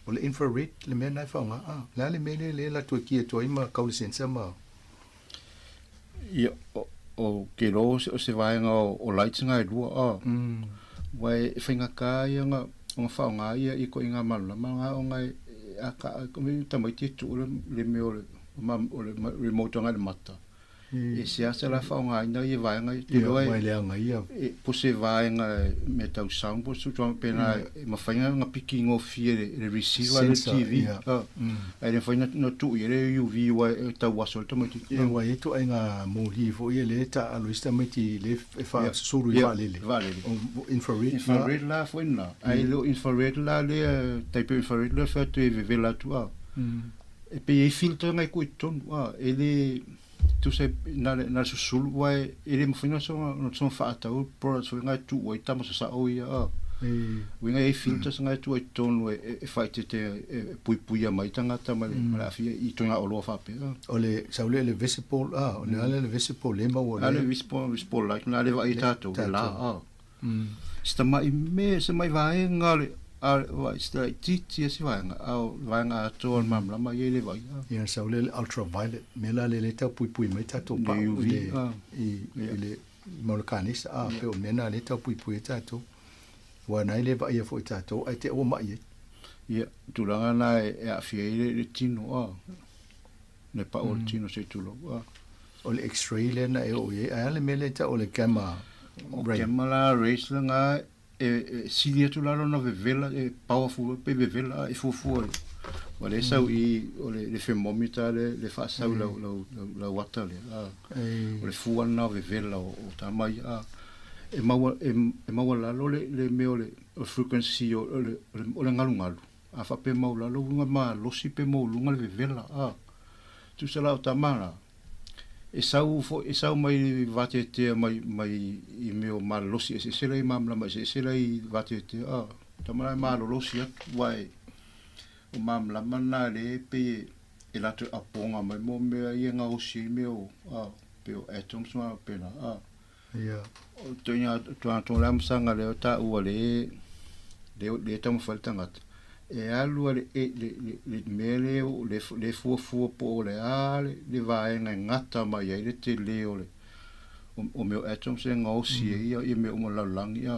o le infrared le mena fa nga la le mena le la to ki to ima ka le sensa ma o ke lo se vai nga o lights nga e lua wai finga ka nga o fa nga ia I ko inga mala nga o nga aka ko mi tamai ti tu le me o le remote nga le mata e se asa la fa nga ina I vai nga te lo e po se vai nga me tau sound po su tong pena ma fanga nga picking of le receiver le TV ai le fanga no tu le UV wa ta wasol to mati wa itu ai nga mo li fo le ta aloista mati le fa suru vale infrared la fo na ai lo infrared la le type infrared le fa tu vive la tu e pe filtro nga ku ton e le tu sei na sul wai ele mo fina so fa ata o por so nga tu o tamo sa o ia winga e filter nga tu o ton e fa te pui mai tanga tama la fia I tonga o lo fa pe o le sa le visible o le visible le ma o le visible like na le va ita to la sta mai me se mai vai nga vai sta titi si vai nga to mamla mai ele vai ia sa le ultraviolet me la le ta pui mai ta to pa le molkanis pe o mena le ta pui ta to wa nai le vai fo ta to ai te o mai ia tu la na e a fie le tino ne pa o tino se tu lo o le x-ray le na e o ye ale me le ta o le camera camera race nga silia tu la no vevela powerful pe vevela e fu o le sau I o le thermometer le fa sau la water le o le fu na vevela o ta mai e ma la lo le me o le o frequency o le ngalu a fa pe maula lo nga ma lo si pe mo lunga le vela a tu se la o tamara e sau mai vate te mai I meo ma lo si se le mamla mai se le vate te a tamara ma lo si vai o mamla mana le pe e la tu aponga mai mo me ia nga o si meo a pe o atoms ma pena a ia o tonya tu lam sanga le ta u le tamu faltanga e alu le mele le fu po le ale le vai nga ngata mai le te le o meu atom se nga o si ia I me o la lang ia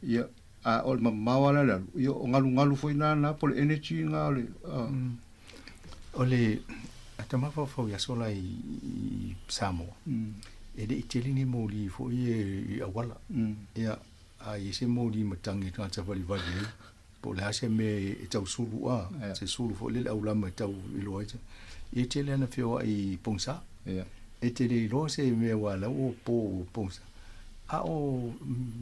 ia a o ma mawala la ia o ngalu foi na por energy nga ole atama fa ya sola I Samoa e de iteli ni mo li fo I awala ia a ese mo li matangi ka tsa vali po la se me tau sulu se sulu fo le aula me tau I loita e tele na fio I pongsa e tele lo se me wala o po pongsa a o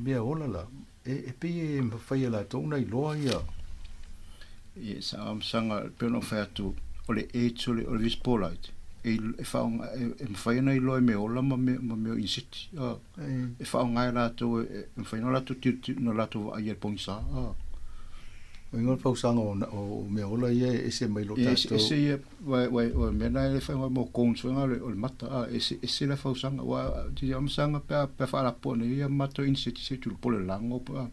me ola la e pe me fai la tona I loa ia e sa sanga peno fatu ole e tole ole vispolite e fa e fai na I loa me ola ma me insiti e fa ngai la to e fai no la to no la to a ye pongsa o ngol pausanga o me ola ia ese mai lo tato ese ia vai o me na le fa mo konso ngale o mata ese la pausanga wa ti am sanga pe fa la pone ia mato insiti se tu pole lango pa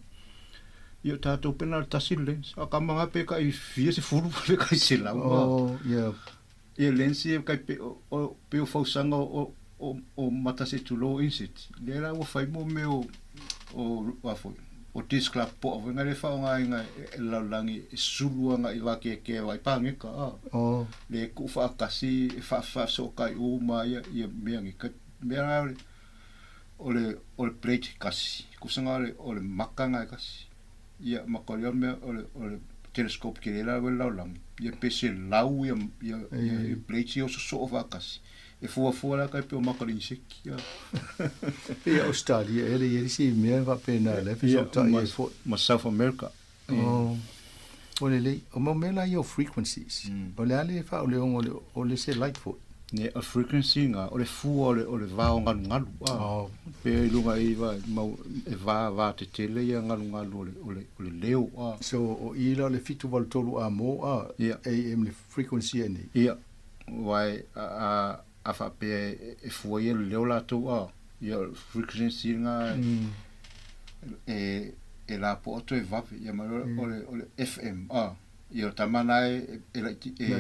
io tato penal tasile a kamanga pe ka I fie se furu pe ka se la ia e lensi ka pe o pausanga o mata se tu lo insiti le la o fai mo me o wa fo o disclap po o ngale fa nga la langi sulu nga I wa ke wa pange ka le ku fa kasi fa so kai u ma ia me ngi ka me o le plate kasi ku sanga o le makanga kasi ia makorion me o le telescope ke la langi ia pese lau ia plate o so fa kasi e fu la kai pe o makarin seki pe Australia ele si me va pena le fi so ma South America o le o mo mela yo frequencies o le ale fa o le se light for ne a frequency nga o le fu o le va o ngalu pe lunga I va mau e va te tele ia ngalu o le leo so o ila le fitu val tolu a mo am le frequency ni ia vai a fa pe e foi le leo la to ia frequency nga e la po to e va ia ma o le FM ia tamana e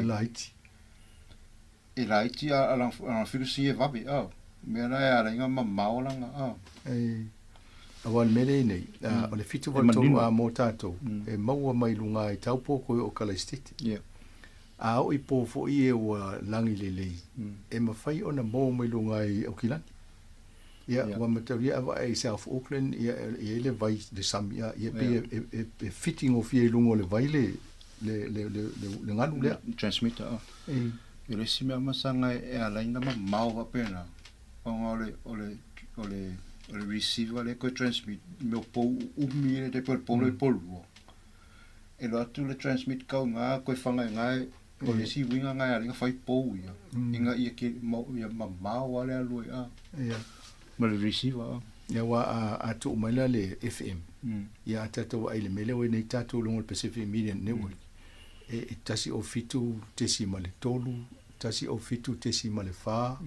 light a la frequency e va me na ia la ma maolanga awal mele nei o le fitu val tolu a mo tato e maua mai lunga I tau poko o kala state a o I po fo I e o langi lele e mawhai o na mō mai lunga I Auckland ia wa mataria ava e South Auckland ia le vai de samia ia pe fitting of ia lungo le vai le nganu le transmitter ele si me masanga e ala inga ma mau va pena ole receiver le ko transmit me po mi de por le polvo e lo atu le transmit ka nga ko fanga nga o le si winga nga ala fai po ia inga ia ke ia ma wale alu ia ma le receiver ia wa atu mai le FM ia tato ai le mele o nei tato longo Pacific Media Network e tasi o fitu tesi male tolu tasi o fitu tesi male fa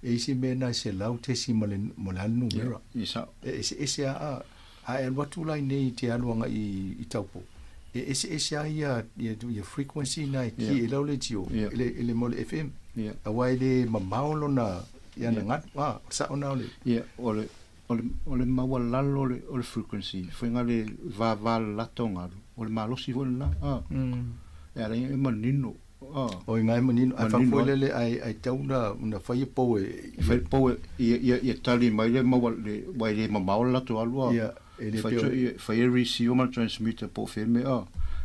e isi mena se lau tesi male molanu mera ese a watu lai nei te aluanga I taupo ese a ia frequency na ki e lau le tio ele mole FM a wai le mamaolo na ia na ngat sa ona ole ia ole mawalalo ole frequency foi ngale va latonga ole malosi wona era e manino o ngai manino a fa foi ai tauna una fai po ia tali mai le mai le mamaola to alua ia ele fai receive transmitter po filme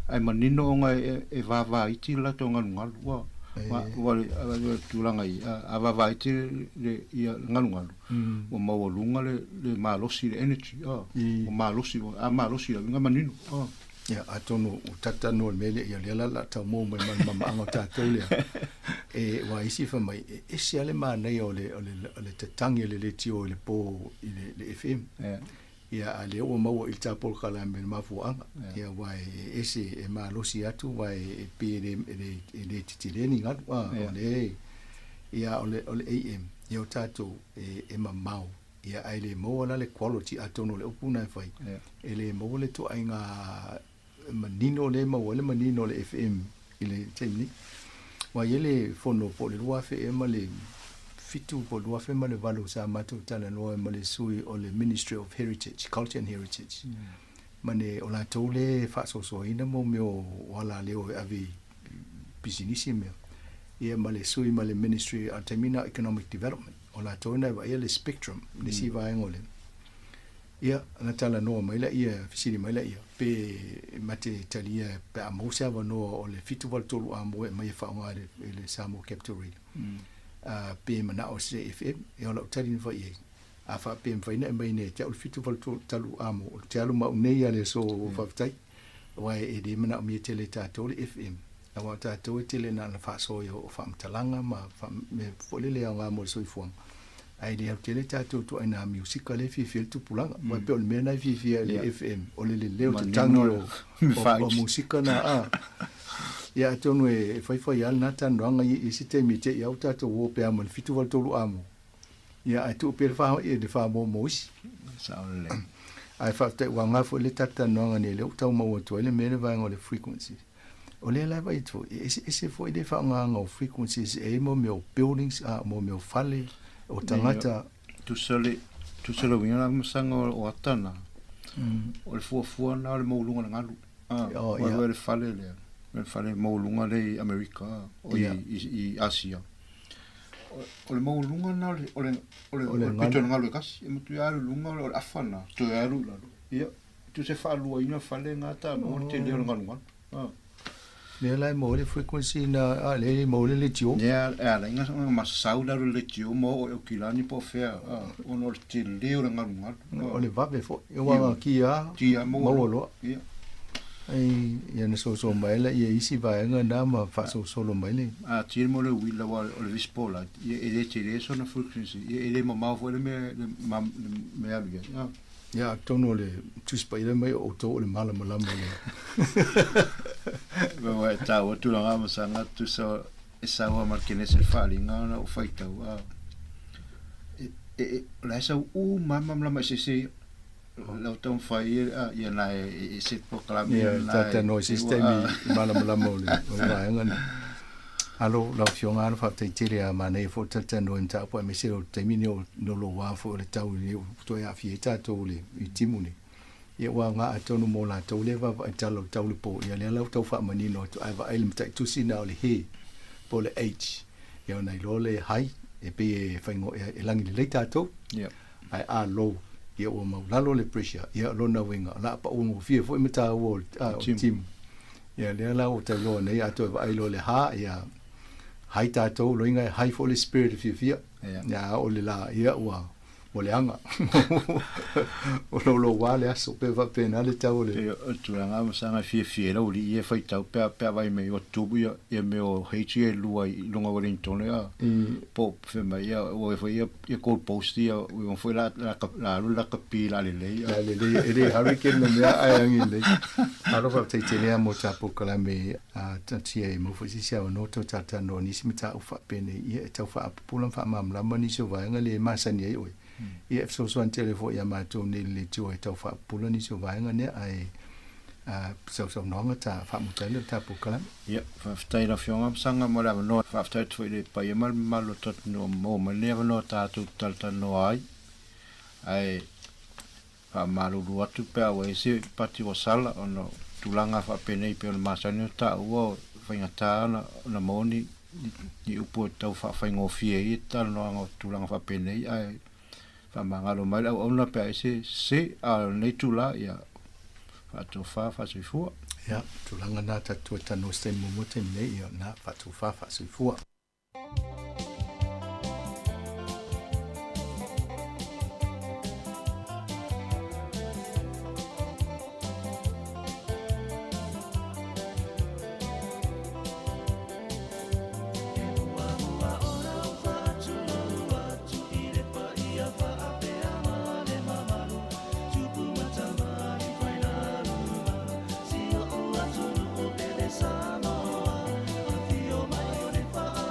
ai manino ngai e va iti la to ngalu Wale tulanga i ava vai te le ia ngalu o mawalunga le malosi le energy o malosi a malosi la ngamanino ya atono utata no mele ya la ta mo mai mama anga ta tole wa isi fa mai isi ale mana yo le tatangi le tio le po le FM ya ale o mo il ta por kala men mafu anga ya wa isi e malosi atu wa e pere le titileni ngat wa ole ya ole AM yo tato e mamau ya ale mo la le quality atono le opuna fai ele mo le to ainga manino le manino le FM ile temni wa yele fono po le wa FM le fitu po le wa FM le valo sa matu tala no le sui o le Ministry of Heritage Culture and Heritage mane ola tole fa so ina mo meo wala le o avi business me ye male sui male Ministry of Termina Economic Development ola tona va yele spectrum le si va ngole ia na tala no mai la ia fisili mai la ia pe mate talia pe amosa va no o le fitu val tolu amo mai fa ngale le Samo Capital Radio pe mana o se FM e ola tali fa ia a fa pe fa ina mai ne te o fitu val tolu amo o te alu ma nei ale so fa tai wa e de mana mi tele ta tolu FM a wa ta tolu tele na fa so yo fa mtalanga ma fa me folele nga mo so ifuang ai le tele tato to ina music le fi tu pulanga wa pe on mena fi le FM o le leo tango o musica na ya to no e fa ya na tando anga i sistemi te ya tato wo pe am fitu wal tolu amo ya ai tu pe fa e de fa mo mosi sa le ai fa te wa nga fo le tata no anga ne le to mo to le mena va ngole frequency o le la vai to ese fo de fa nga frequencies e mo buildings mo fale o tangata tu sole winga masanga o atana o le fuafua na le maulunga ngalu o le fale maulunga le Amerika o i Asia o le maulunga na o le pito ngalu kasi e mutu ya lunga o afana to ya lu ia tu se fa lu ina fale ngata mo te le ngalu le la mo le frequency na le mo le tio ya la inga ma saula le tio mo o kilani po fe o no te le o ngal o le va be fo e wa kia mo lo ai ya ne so mai la ye isi va nga na ma fa so lo mai le ti mo le wila wa o le vispola e le te le so na frequency e le ma fo le me abia ya tono le tu spaile mai o to le mala mo Wa ta o tu la masanga tu so esa wa markene se falinga na o faita wa la sa mama la se la ton fai ya na se proclame na ta no sistemi mala mo le wa ngana alo la fiona fa te tiria ma nei fo tata no nta po me se o termino no lo wa fo le tau ni to ya fieta to le itimuni ye wa nga atonu mo la to le va talo tau po ya le la to fa manino to ai va il mta tu sina le he po le h ya na lo le hai e pe fa ngo e langi le tato ai a lo ye o mo la lo le pressure ye lo na winga la pa o mo fie fo mta wo tim ya le la o te lo ne ato ai lo le ha ya hai tato lo inga hai for the spirit of fia ya o le la ia wa o le anga o lo wale aso pe va pena le tau le tu anga masanga fie lo li e fai tau pe vai me o tubu e me o heichi lua i longa Wellington le po fe mai ia o foi e col post ia o foi la capila le ele hurricane me ai angi le alo va te tele mo tapo kala me a tatia mo foi sia no to tata no ni simita o fa pene ia tau fa pula fa mamla mani so va ngale masani ai oi ia so telefo ia ma to ni le to e tau fa pula ni so va ngane ai so no ta fa mo tele tapo kala ia fa ftai la fiona sanga mo la no fa ftai to le pa ia mal lo tot no mo ma le no ta tu tal no ai fa malu lu atu pe a se pati o sala ono tulanga fa pene pe o masani ta o fa ngata na moni ni upo tau fa ngo fie i tal no tulanga fa pene ai fa mangalo mai o na pe se a nei tula ia fa to fa se fu Ia, tulanga nā tatua tano stei momo te nei o nā whatu whawha sui fua. Samoa, fio mai o le wha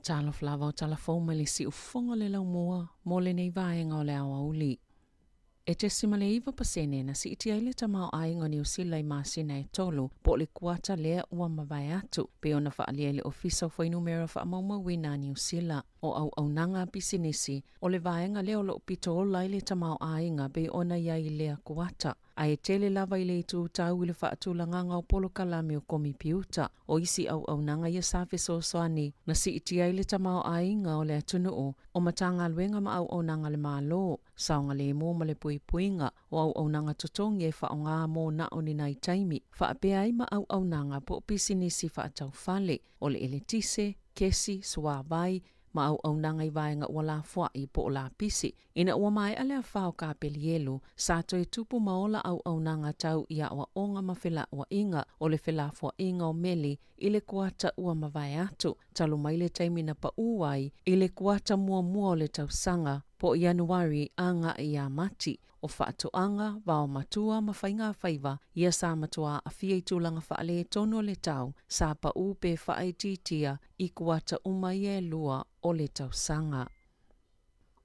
Talo flava o talafou ma le si ufonga le lau mua, mo le nei vaenga o le awa uli. E te sima le iwa pasene na si iti aile tamau ainga ni usila i masina e tolu, po le kuata lea ua mawai atu, pe ona wha alia le ofisa whai numera wha amauma wina ni usila. O au nanga pisinisi, o le vaenga leo lo pito o laile tamau ainga be ona iai lea kuata. A e tele lava i le tu tau i le whaatulanganga o polo kalame o komi piuta. O isi au nanga ia safe so soani, na si iti aile tamau ainga o le atunu o matanga luenga ma au nanga le malo, saonga le mo ma le puinga, o au nanga totongi e whaonga mo na o ni nai taimi, whaapea ai ma au nanga po pisinisi whaatau fale, o le eletise, kesi, suawai, ma au nanga i vaenga ua la fua i po la pisi. Ina ua mai alea whao ka pelielu, sato e tupu maola au nanga tau ia ua onga ma whela ua inga, o le whela fua inga o meli, i le kuata ua mawai atu, talu mai le taimi na pa uai, i le kuata mua o le tau sanga, po Januari anga i a mati, o whaatoanga, wao matua ma whainga whaiva, ia sa matua a fia i tūlanga whaale tono le tau, sa pa upe whaetitia i kuata umai e lua o le tau sanga.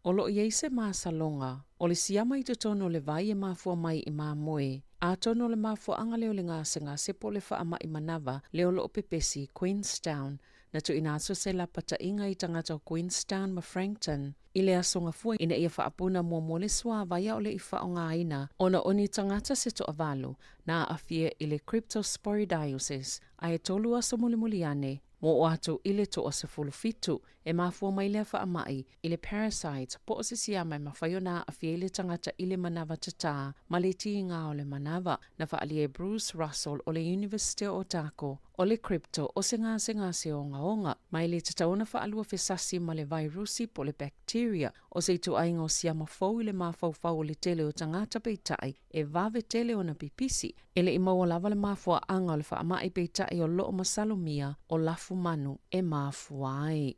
O lo iei se maa salonga, o le siama i tono le vai e mafua mai i maa moe, A tono le mafuanga leo le ngāsenga sepo le wha ama I manawa leo lo pepesi Queenstown na tu ina aso se la pata inga I tangata o Queenstown ma Frankton. I le asonga fua ina ia whaapuna mua mole swa vaya o le I wha o ngā ina ona oni tangata se to avalu na afia I le cryptosporidiosis a e tolu aso muli ane. Mo o atu I le to o se fitu e mafua mai le wha amai I le parasites po o se siamai mawhaiona afia I le tangata I le manawa tata ma le ti ngā o le manawa na wha ali e Bruce Russell o le University o Otago o le crypto o se ngase o ngaonga mai le tataona wha alua fesasi ma le virusi po le bacteria o se tu ainga o siama fau I le mafau le tele o tangata peitai e vave tele o na pipisi ele I maua lava le mafua anga o le wha amai peitai o loo masalomia o lafu manu e mafua ai.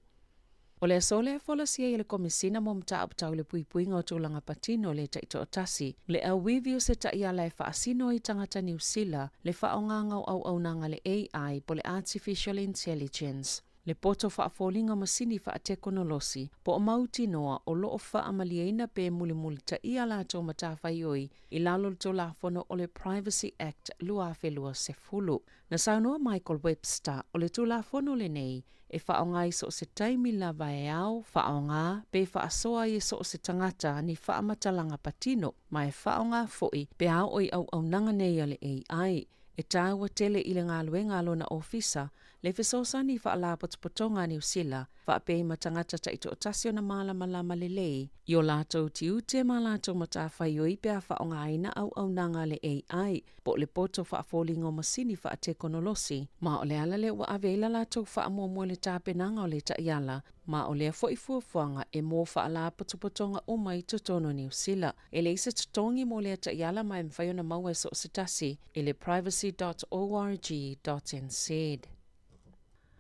O le asole e fola sia I le komisina mo mta aptau le puipuinga o tūlanga patino le taito o tasi. Le awivi o se taiala e whaasino I tangata New Zealand le whaonganga o au nanga le AI po le Artificial Intelligence. Le poto whaafolinga masini whaatekonolosi po o mauti noa o loo whaamaliaina pe muli ta ia la tō matawhaioi I lalo le tō lafono o le Privacy Act luafelua se fulu. Na saunoa Michael Webster o le tō lafono le nei e whaongai so se taimi lava e au whaonga pe whaasoa I so se tangata ni whaamatalanga patino mai whaonga foi pe au oi au nanga nei ale AI. E tāua tele I le ngāluenga lona ofisa, le fesosa ni whaalapotopotonga New Zealand, whaapei matangata taito o tasio na malama le lei, I o lātou tiute ma lātou matawhaioi pia whaonga aina au nanga le AI, po le poto whaafolingo masini whaatekonolosi, ma o le ala le wa aveila lātou whaamuamua le tāpenanga o le taiala, ma o lea fuafuanga e mō whaalapotopotonga o mai totono New Zealand. E le isa totongi mo lea taiala mai mwhaiona maua so sitasi, e le privacy.org.nz.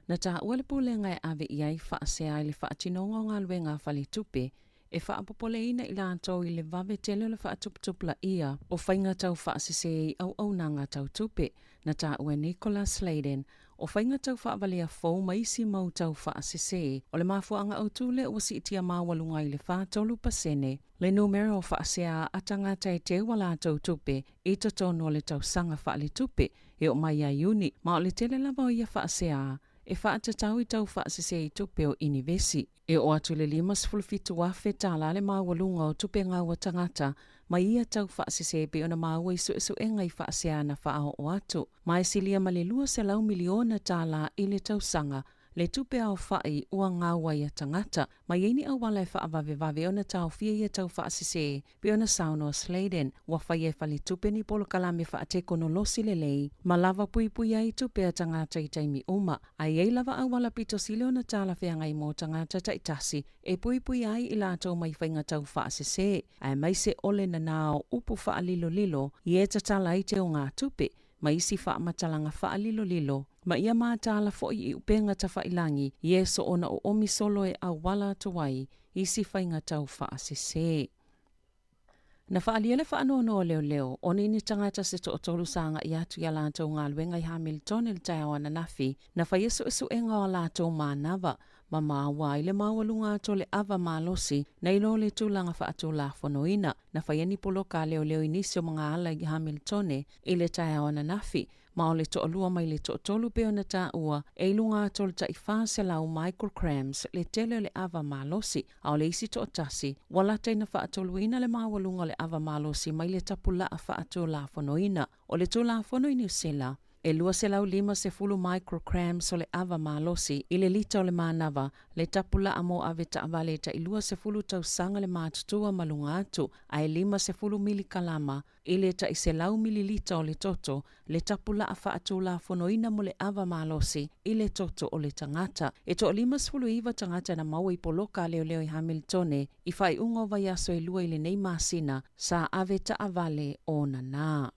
Na tā ua le pūlenga e ave iai whaasea I le whaatinonga o ngā luenga whali tupe, e whaapopoleina I lātou I le vave tele le whaatuputupla ia o whainga tau whaasese I au nanga tau tupe. Na tā ua Nicholas Sladen, o whainga tau whaavalea fau maisi mau tau whaasese, o le mafuanga au tūle o si itia mawalunga I le whaatolu pasene, le numero o whaasea atangata e te wala tau tupe, I totono le tau sanga whaali tupe, e o mai a uni, ma o le tele lava o ia whaasea, e whaatatau I tau whaasese I tupe o inivesi. E o atu le 5 wafe tāla le mawalunga o tupe ngāua tangata, mai ia tau whaasese pe ona maua I su e ngai whaasea na whaao o atu. Mai silia ma le 2 miliona tāla I le tau sanga, le tupe au whai ua ngāua ia tangata, mai eini au wala e whaavave ona tau fia ia tau whaasese, pe ona sauno Sladen, wa whai e whali tupe ni polo kalame whaatekonolosi le lei, ma lava pui ai tupe a tangata I taimi uma, ai ei lava au wala pito sile ona tāla whea ngai mō tangata taitasi, e pui ai I lātou mai whainga tau whaasese, ai mai se ole na nao upu whaalilo, I e tatala I te o ngā tupe, ma isi whaamatalanga whaalilo, ma ia mātala fo I upenga ta whailangi, I e so ona o omi solo e au wala tuwai, isi whainga tau whaasese. Na whaaliele whaanono leo, oni ni tangata se to otolu sanga I atu ia lātou ngā luenga I Hamilton il taiawa na nafi, na whaiesu enga o lātou mānawa, ma māua I le mawalunga ato le ava mālosi, na ilo le tūlanga whaato la whanoina, na whaieni poloka leo inisio mga ala I Hamiltone, I le taiawa na nafi, ma o le to olua mai le to tolu pe ona ta ua, e ilunga atol ta I whaase lau micrograms le tele le ava mālosi, a o le isi to tasi, wala teina whaatoluina le mawalunga le ava mālosi mai le tapula a whaato la whanoina, o le tū la whanoini usela, e 2.5 micrograms o le ava mālosi I le lita o le mānawa, le tapula a mo ave ta avale ta I 2 tau sanga le mātutua malunga atu, a e 5 milikalama, I le ta I se lau mililita o le toto, le tapula a whaatula whonoina mo le ava mālosi, I le toto o le tangata. E to 5 tangata na maua I poloka leo I Hamiltone, I whai ungo vai aso I lua I le nei māsina, sa ave ta avale o na.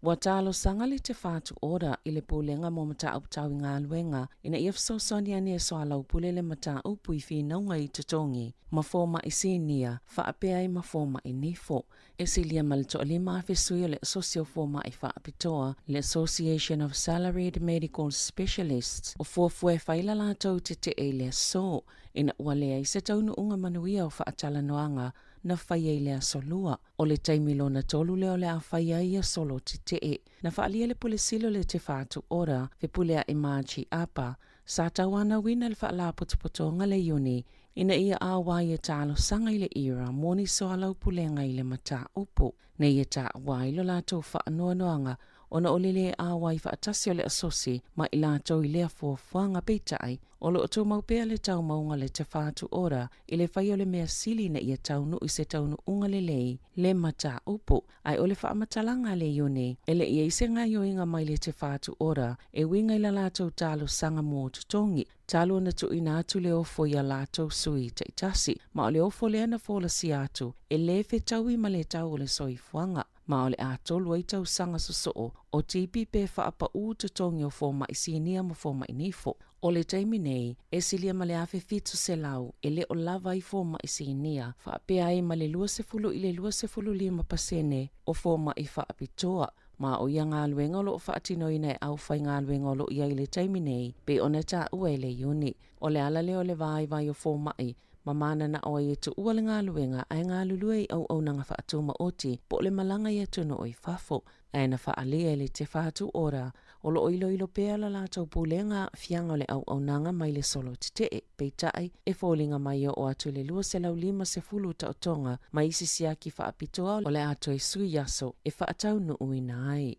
Wa talo sanga le te whātu ora I le pūlenga mo mata uptau I ngā luenga, ina I afsosani ane so alau pule le mata upu I whinaunga I tutongi, ma fōma I sinia, whaapea I ma fōma I nifo. E silia malito ali mawhesui o le asosio fōma I whaapitoa, le Association of Salaried Medical Specialists, o fuafue whaila lātou te e le so, ina ua lea I se taunu unga manuia o whaatala noanga, na whaia i lea solua. O le taimilo na tolu leo le a whaia ia solo te te. Na whaalia le pule silo le te whātu ora, fe pulea e Machi apa, sa tawana wina le whaala putuputonga le iuni, ina ia awai e tālo sanga i le ira, moni soalau pulenga i le mata upu. Na ia tā awai lo lātou whaanoanoanga, ona o lele awai whaatasi o le asosi, ma i lātou i lea fuafuanga peitai, o lo otu maupea le tau maunga le te whātu ora, i le whai o le mea sili na ia taunu i se taunu unga le lei, le mata upu, ai o le whaamatalanga le ione, e le ia ise ngai o inga mai le te whātu ora, e winga i la lātou tālo sanga mō tutongi, tālo na tu ina atu le ofo ia lātou sui te itasi, ma o le ofo le ana fōla si atu, e le fe tau i ma le tau o le soifuanga. Ma o le atolu ai tau sanga susoo, o tipi pe whaapa u tutongi o fōma i sienia mo fōma i nifo. O le taimi nei, e silia ma le awhi fitu se lau, e le o lava i fōma i sienia, whaapea ai ma le 2 i le 2.5% o fōma i whaapitoa. Ma o ia ngā luenga lo o whaatino ina e au whai ngā luenga lo ia i le taimi nei, pe ona tā ua i le iuni. O le ala leo le vai o fōma i, ma mana na o e tu ua le ngā luenga ai ngā lulue au nanga whaatuma oti po le malanga i atuno o i whafo. Ai na whaalia le te whaatu ora o lo ilo pea la lātou pūlenga fianga le au nanga mai le solo te peitai e fōlinga mai o atu le 2.5 ta o tonga mai isi siaki whaapitoa o le ato e sui yaso e whaatau no uina ai.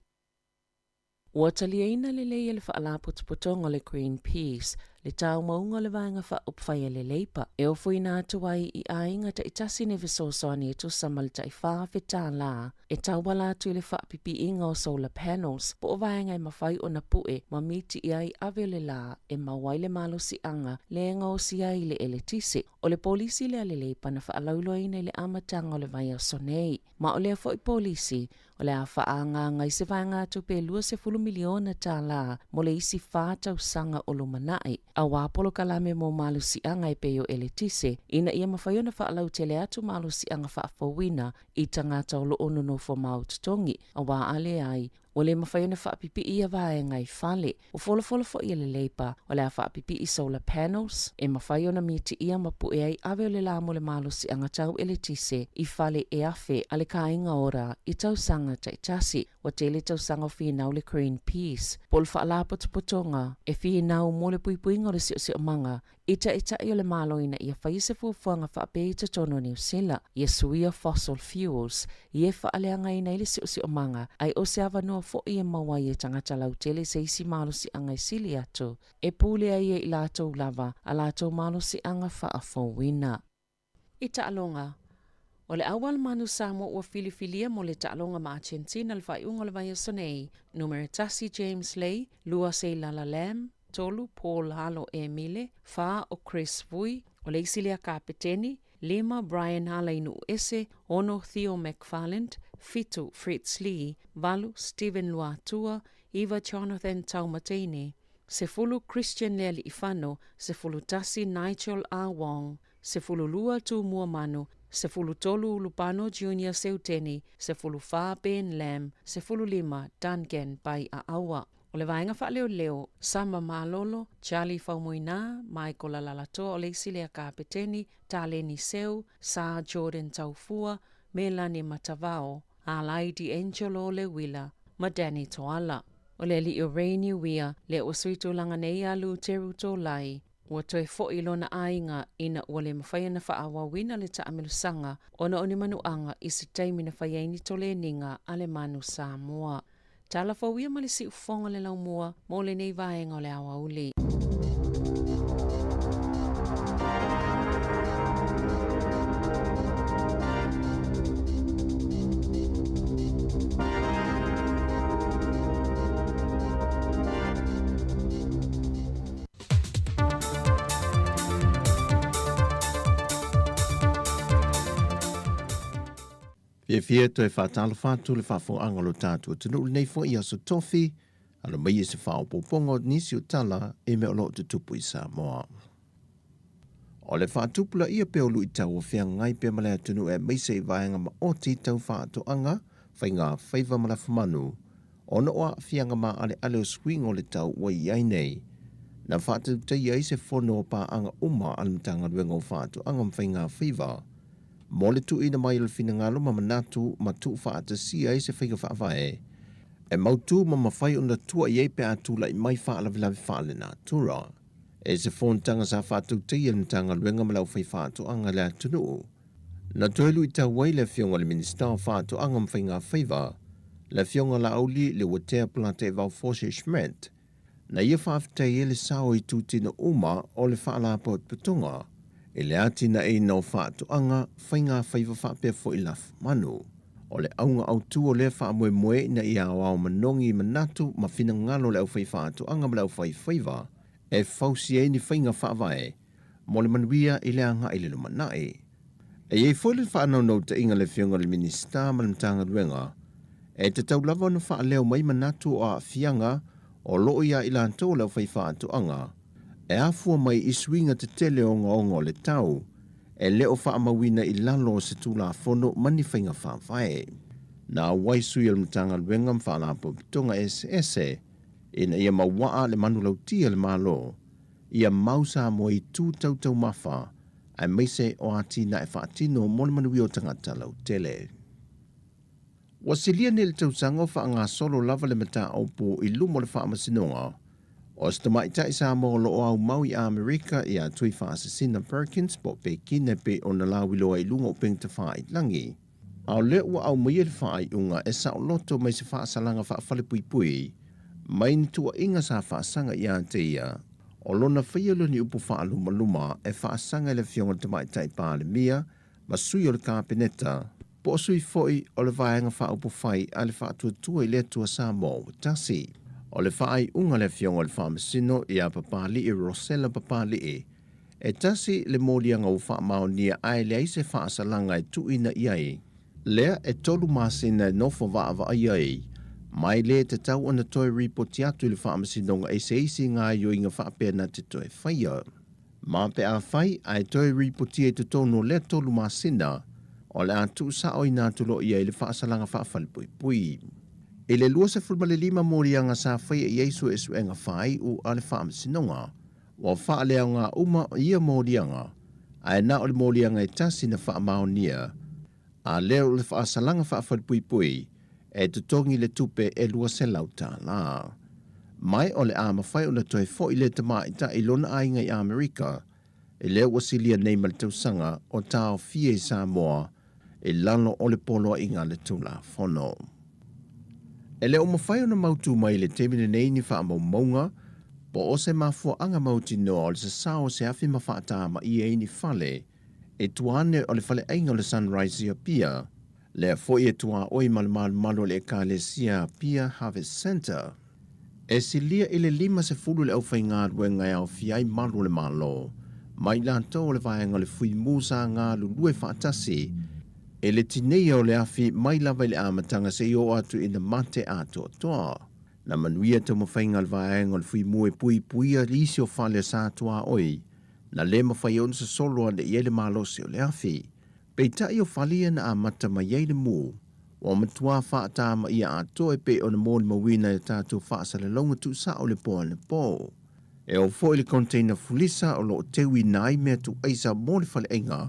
Ua taliaina le leia le whaalaputuputonga le Greenpeace, le tau maunga le vaenga whaupwhaia le leipa. E o fuina atu ai i ainga ta itasi ne visosoani e tusa malta i whaafeta la, e tau wala atu le whaapipi inga o solar panels, po o vaenga i mawhai o na pue, ma miti i ai ave le la, e mawai le malo si anga, le enga o si ai le eletisi. O le polisi le ale leipa na whaalauloina i le amatanga o le vai o sonei, ma o le a fo i polisi, o le a whaanga ngai se vaenga atu pe 2 miliona tā la, mo le isi whātau sanga o lumanai. A wāpolo kalame mo malu si anga i peo eletise, ina ia mawhaiona whaalau tele atu malu si anga whaafawina i tangata o lo onono fo maututongi, a wā ale ai, o le mawhaiona whaapipi ia vaenga i whale, o folofolo fo ia le leipa, o le a whaapipi i solar panels, e mawhaiona miti ia mapu e ai ave o le la mo le malu si anga tau eletise, i whale e afe ale kāinga ora, i tau sanga ta itasi, wa tele tau sanga o whiinau le Greenpeace, pol whaalapotopotonga, e whiinau mo le puipuinga o le sio manga, ita i o le maloina ia whaise fuafuanga whaape i tono New Zealand, ia suia fossil fuels, ia whaaleanga ina ili sio manga, ai o se awa fo ia mawai e tangata lau tele se isi malo si anga i sili atu, e pule ai e i lātou lava, a lātou malo si anga whaafawina. I taalonga, o le awal manu Samoa ua filifilia mo le taalonga ma Argentina le whaiunga le vai o sonei, numero tasi James Lay, lua se Lala Lam, tolu Paul Halo Emile, wha o Chris Vui, o le isilia kapeteni, 5 Brian Halainu Ese, ono Theo McFarland, fitu Fritz Lee, valu Stephen Luatua, iwa Jonathan Taumatene, sefulu Christian Leli Ifano, sefulu tasi Nigel A. Wong, sefulu lua tu Muamanu, sefulu tolu Lupano Junior Seuteni, sefulu fa Ben Lam, sefulu 5 Duncan Pai a Awa. O le vaenga wha leo, Sama Malolo, Charlie Faumoina, Michael Alalato o le isilia kapeteni, Taleni Seu, Sa Jordan Taufua, Melanie Matavao, Alaidi Angelo le Wila, Madani Toala. O le li o Rainy Wia, le o suito langa nei alu teru to lai, ua toe fo ilona ainga ina ua le mawhaia na whaawa wina le taamilusanga, ona o ni manuanga i se taimi na whaiaini tole ninga ale manu Samoa. Tala fawia ma le si ufonga le lau mua, mo le nei vaenga o le awa uli. Fia to e whātalo whātu le whāwhonga lo tātua tunu nei fo i aso tofi, ala mai e se whāopopongo nisi o tala e me o lo te tupu i Samoa. O le whātupula ia pe o lui tau o whia ngai pe malea tunu e mai se i vaenga ma o ti tau whātoanga, whai ngā whaiva malafu manu, o no oa whianga ma ale o swing o le tau wa i ai nei, na whātu te iai se whono o pā anga uma alimtanga luenga o whātoanga mwhai ngā whaiva, mo le tu ina mai le finangalo ma manatu ma tu faatasi ai se whaiga whaavae. E mautu ma mawhai o na tua i pe atu la i mai whaalavilavi whaale nā tura. E se whontanga sa whātou teia mtanga luenga malau whai whātou anga le atunu. Na toelu i tau wai le fionga le minister o whātou anga mwhai ngā whaiva, le fionga la auli le watea plante vau Foshe Schmidt, na ia whaaftai e le sao i tūtina uma o le whaalapa o putunga, e le atina e no whātou anga whai ngā whaiva whaapea fo i lafu manu. O le aunga au tu o le wha moe moe na ia au manongi manatu ma fina ngalo le au whai whātou anga ma le au whai whaiva, e fausi e ni whainga whaavae, mo le manuia i le anga i le lumanae. E iei fwoi le whaanau nau ta inga le fionga le minista ma le mtanga ruenga, e te tau lava na wha leo mai manatu o a fianga o loo ia i la antou lau whai whaatu anga, e afua mai i swinga te tele o ongo le tau, e leo wha amawina i lalo se tūla fono mani whainga whaavae. Na waisui al mtanga ruenga mwha la pupitonga SS, ina ia mawaa le manu lautia le malo, ia mausa mo i tū tautau mawha, ai meise o ati na e whaatino mo le manuwi o tangata lau tele. Wasilia ni le tausanga wha ngā solo lava le mata aupo i lumo le wha amasinonga, o stama ita isa mo lo au mau i Amerika i a tui wha asasina Perkins po pe kine pe o na lawiloa i lunga o pengta wha i langi. Au le ua au mai le wha i unga e sa o loto mai se wha asalanga wha whale pui pui, mai ni tua inga sa wha asanga i a te ia, o lona whaialo ni upu wha aluma luma e wha asanga le fionga te mai tai pāle mia, ma sui o le kāpeneta, po o sui foi o le vaenga wha upu whai a le wha tua i le tua sa mō tasi. O le wha ai unga le fionga le wha masino i a papali i Rosella papali e tasi le mōlianga u wha maonia ai le aise wha asalanga e tuina i ai. Lea e tolu masina no fo va ai ai, mai le te tau ana toi ripoti atu le wha masinonga e se isi ngā yoinga wha pēna te toi whaia. Mā pe a whai ai toi ripoti e te tono le tolu masina, o le atu sa oi nā tulo i ai le wha asalanga wha whalipui pui. E le lua se fulma le lima mōrianga sa whai e Yesu e suenga whai u a le wha masinonga, wa wha lea ngā uma ia mōrianga, ai na o le mōrianga e tasi na wha maonia, a leo le wha asalanga wha whalipui pui, e tutongi le tupe e lua se lauta la. Mai o le ama whai o le toi fo i le tama i ta ilona ainga i Amerika, e leo wasilia nei ma le tausanga o tau fie sa moa, e lano o le polo inga le tula fono. E leo mawhai o na mautu mai le temine nei ni wha amau maunga, po o se mafua anga mauti noa o le se sao se afi mawhaata ma i e ni whale, e tuane o le whale ainga o le Sunrise ia pia, le fo e tua oi malo le Kalesia Pia Harvest Center. E silia ile lima se fulu le au whainga ruenga au fiai malo le malo, mai lanto le vaenga le fui musa ngā lulue whaatasi, e le tinei o le afi mai lava le amatanga se i o atu ina mate ato toa. Na manuia te mawhainga le vaenga le fui mue pui puia lisi o whale sa toa oi, na le mawhai on se soloa le iele malo se o le afi. Pei tai o whalia na amata mai iei le mū, o matua whaata ma ia ato e pe o na mōni mawina e tātou whaasa le longa tu sa o le poa le pō. E o fo le container fulisa o lo tewi nai mea tu aisa mōni whale enga,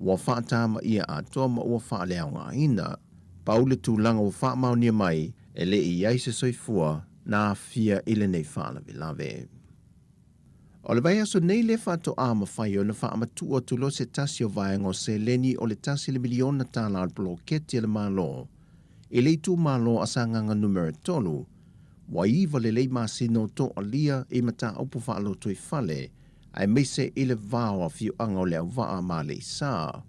wa whaata ma ia ato ma ua whaale au ngā ina. Paule tu langa o wha maunia mai, e le i aise soifua na fia ile nei whaala vilave. O le vai aso nei le whato ama whai o na wha amatu o tulo se tasi o vaenga o se leni o le tasi le miliona tāna al bloketi le malo. E le tu malo a sanganga numero tolu, wa iwa le lei masino to alia e mata upu whaalo tui whale, ai meise i le vāo a fiu anga o le au waa ma le sa.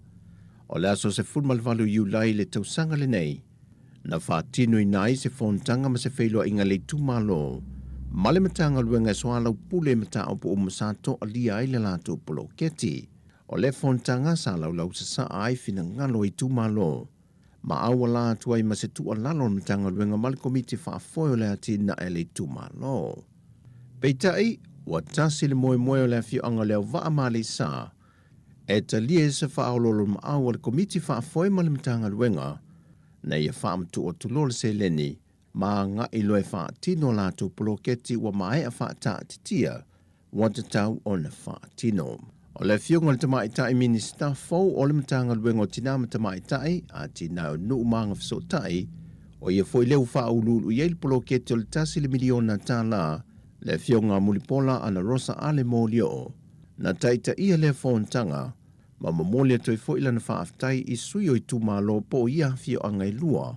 O le aso se fulma le valu iu lai le tausanga le nei, na whaatino i nai se fontanga ma se whailua inga le tu malo, male matanga luenga soa lau pule mata o po umasato alia ai le lato polo keti. O le fontanga sa lau sa sa ai fina ngalo i tu malo. Ma awa la tuai ma se tu alalo matanga luenga male komiti whaafoio le ati na e le tu malo. Peitai, wa tasi le moe moe o le fiu anga leo waa male sa, e ta lie se whaaololo ma awa le komiti whaafoio male matanga luenga, na ia whaamtu o tulole se leni, ma nga iloe wha tino lato poloketi wa mai a wha ta titia, wa te tau o na wha tino. O le fionga le tamaitai minista fau o le matanga luengo tina ma tamaitai a tina o nuu maanga fisotai o ia foi leu wha ululu i eil polo ke te o le tasi le miliona tā la le fionga mulipola ana Rosa Ale Molio na taita ia le fontanga ma mamolia toi foi lana whaaftai i sui o i tu malo po ia fio angai lua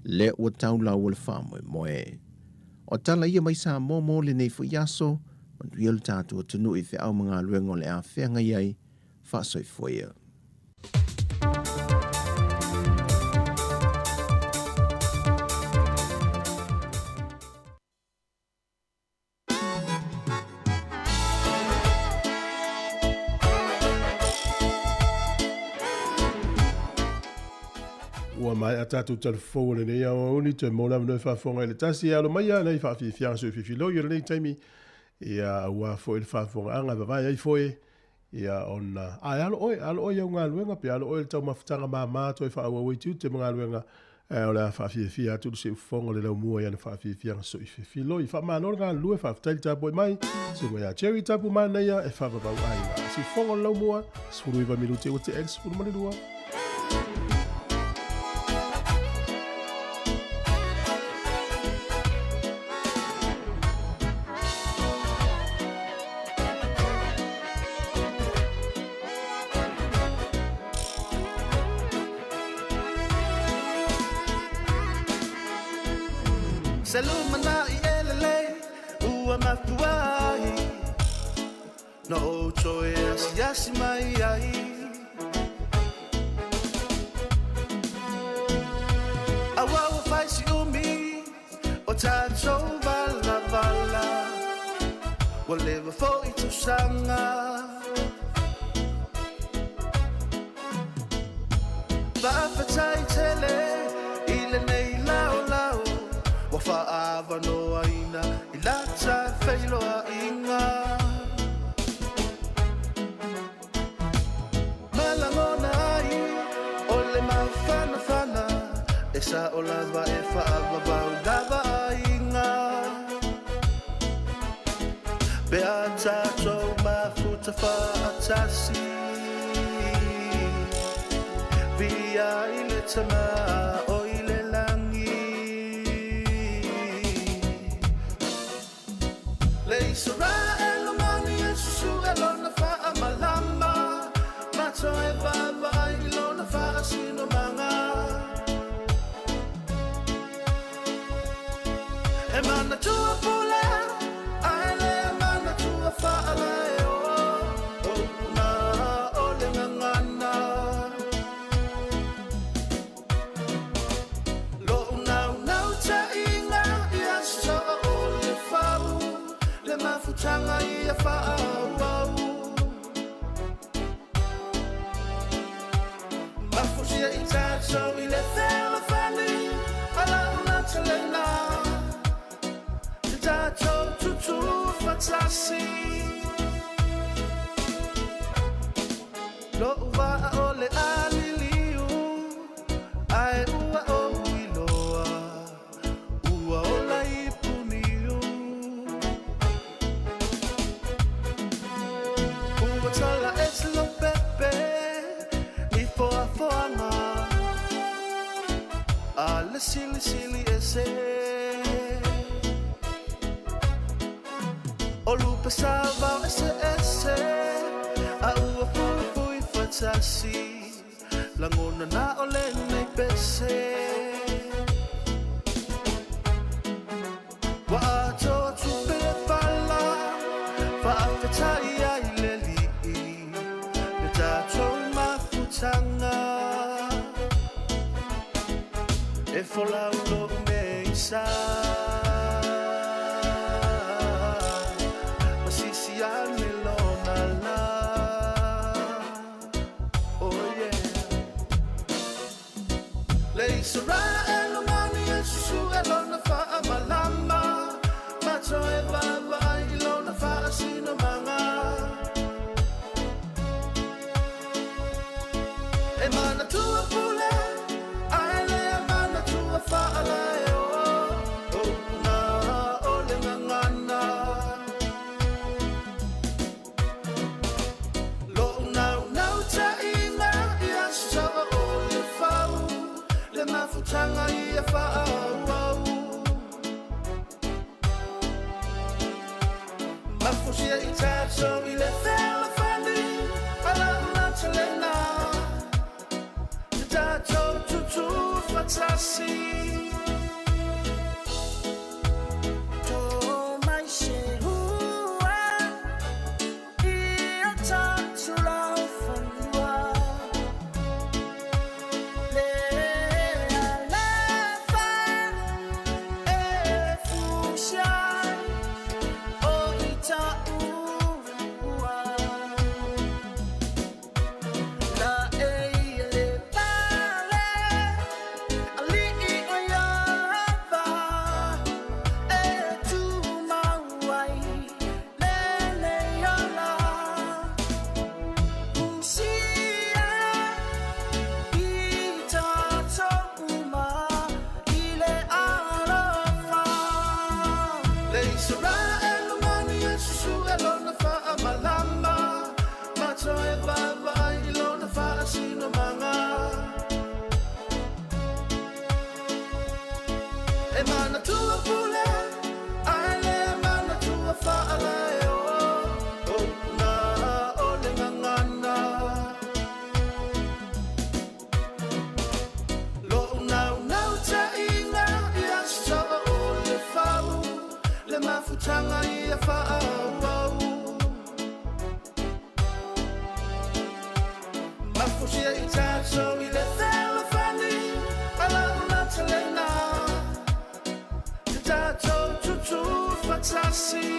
le ua taula o le whamoe moe. O tala ia mai sa momo le nei fu yaso Manduia le tātua tunu i whiau mga luengo le a whenga iai, whasoi fwea. Ua mai a tātou telefone nei a oni te mona mnoi whafonga i le tasi a lo mai a nei whawhiwhianga sui whiwhilo i nei taimi ia ua fo il whafonga anga vavai ai foe ia on ai alo oi au ngā luenga pe alo oi tau mawhitanga mā toi whaua waitiu te mga luenga o le a whawhiwhia atu se ufonga le lau mua ia na whawhiwhianga sui whiwhilo i whamanor ngā lue whawhitaili tapu mai se ngoi a cherry tapu mai nei a e whawavau ai ngā si ufonga le lau mua sfuru iwa minute o te ex sfuru mani rua. Salumana ielele ua matuai no choe asiasi mai ai awa ua faisi umi o tātou vala ua lewa fo i tausanga whaafatai tele ile nei lau whaawa no aina I lata whailoa inga Malangona ai o le mawhana E sa o lava e whaawa wau lava inga Bea tātou mafuta whaatasi Via I le tama o Israel mani Yesu elona fa malama mato e baba elona fa sino manga e mana tua pula ale mana tua fa ale o na ole ngana lo na ta inga Yesu ole fa mafutanga ia whaau Mafusia I tātou I le whela whani Ala una talena Te tātou tutu whatasi Lo ua o le aliliu Ai ua o iloa Ua o la ipuniu Tala es lo pepe Ni foa foanga Ale sili ese O lupe salva ese A ua fui fatasi Langona na ole nei pese Wa ato tupe pala Fa afetai ai leli Tanga e fola uno meisa masisi anelona la oh yeah le Israel mani Yesu elona fa amalama mato e baba elona fa sino manga E mana tua pule, ale mana tua fa'ala o na ole ngana. so we let fell funny, ala na chalena. Tato tutu fatasi. To my shehua, ia tatula fanua. So we let fell funny, ala na chalena. Tato tutu fatasi.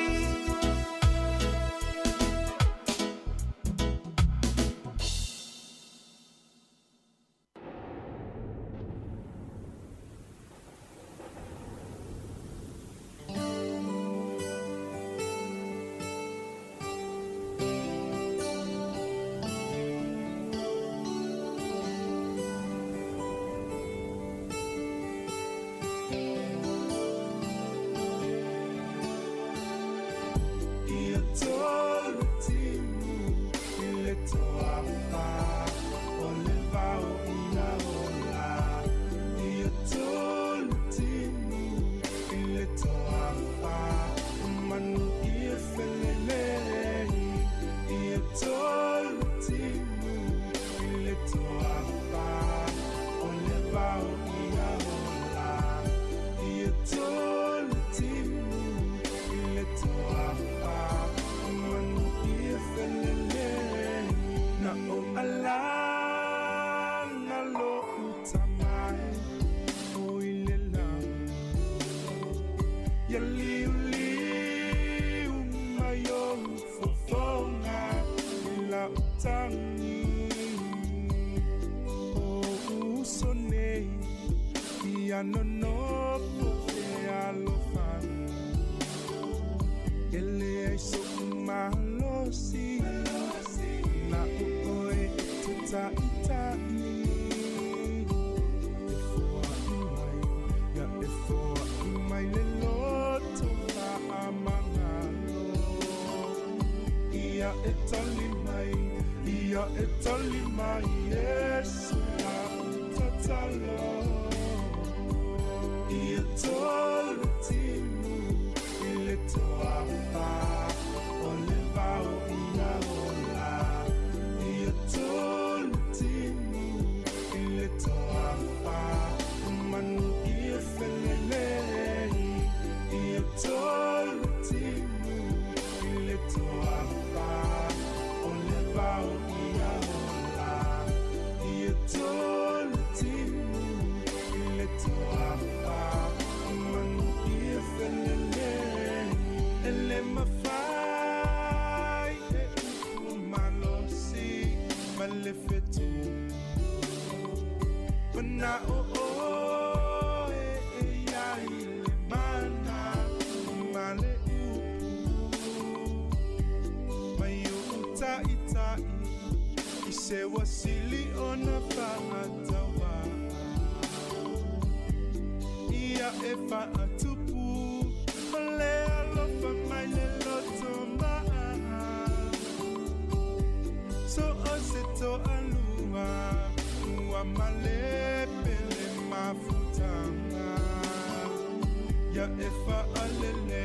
Ya efa alele,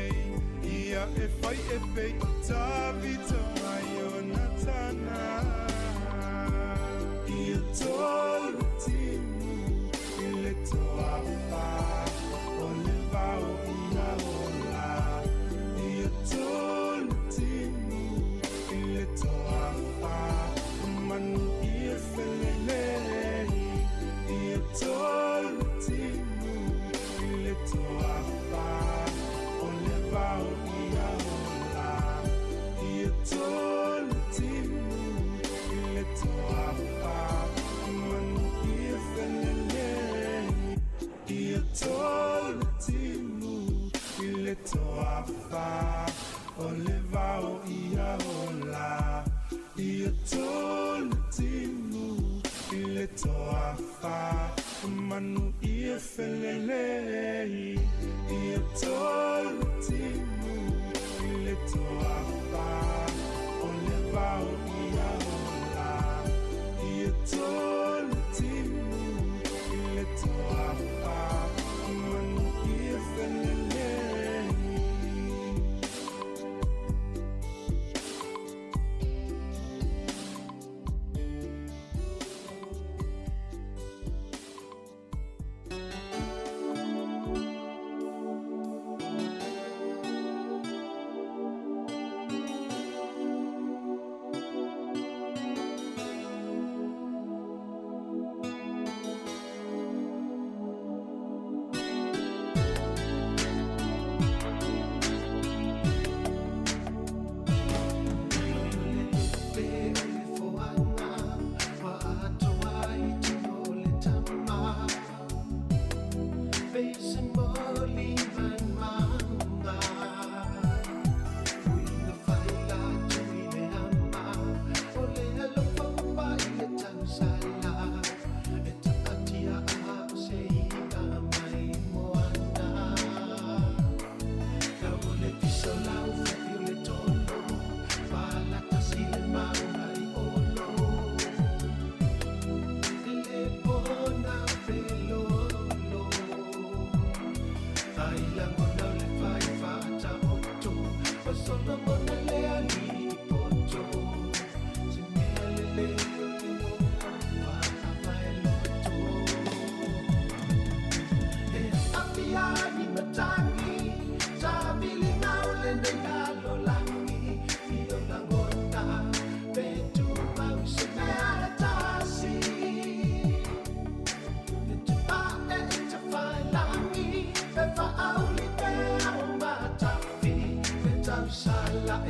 ia e fai e pei o tawita mai o natana. Ia tolu timu i le toapa o le vau ia ola. Ia tolu timu i le toapa manu ia felelei. Ia tolu timu i le toapa o le vau ia ola. Ia tolu timu i le toapa manu ia felelei. Ia tolu timu i le toapa o le vau ia ola. Ia tolu timu i le toapa manu ia felelei. Ia tolu timu i le toapa o le vau ia ola. Ia tolu timu i le toapa manu ia felelei. Salah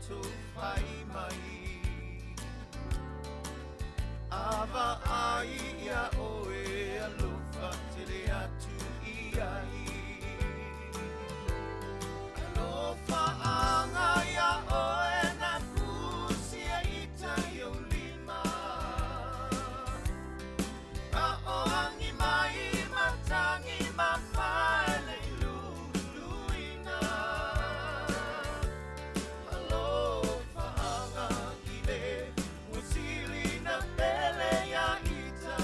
to whai mai. Awa ai ia oe alofa tere atu iai. Alofa anga ia oe na kusia ita yo lima. A o angi mai matangi mawhale luluina. Alofa anga ile musili na pele ya ita.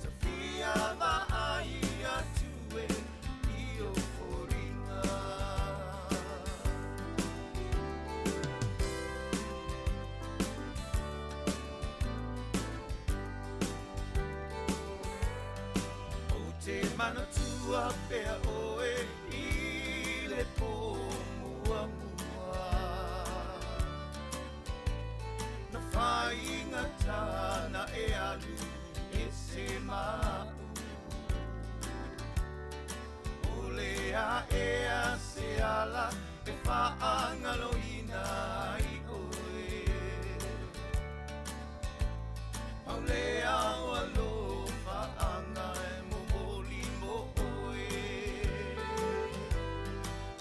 Tafia maai atue io foringa. O te manatua pea oe I le pō mua mua. Na whainga tāna e alu e se mau. O lea e a se ala e whaangaloina I oe. Au lea o alofa anga e moholi mo oe.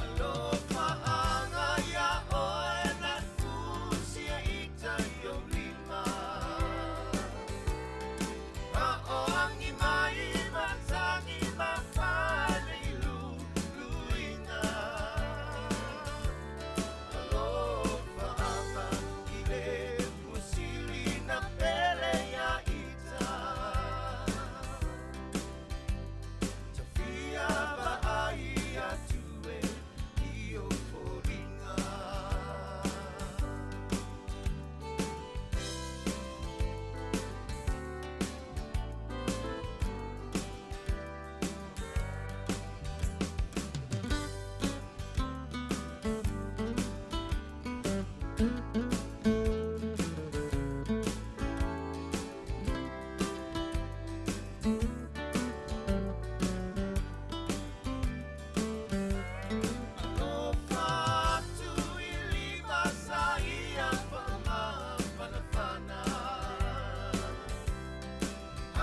Alofa anga ia oe na kusia ita yo lima. A o angi mai matangi mawhale luluina. Alofa anga I le musili na pele ya ita. Tafia maai atue io foringa. Alofa atu I lima saia whamawhanawhana.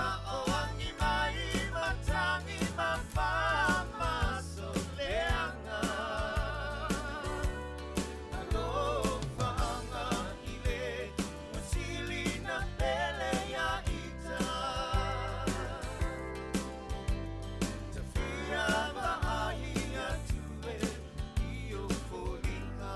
A o angi mai matangi mawhama soleanga. Alofa anga I le musili na pele ya ita. Tafia maai atue io foringa.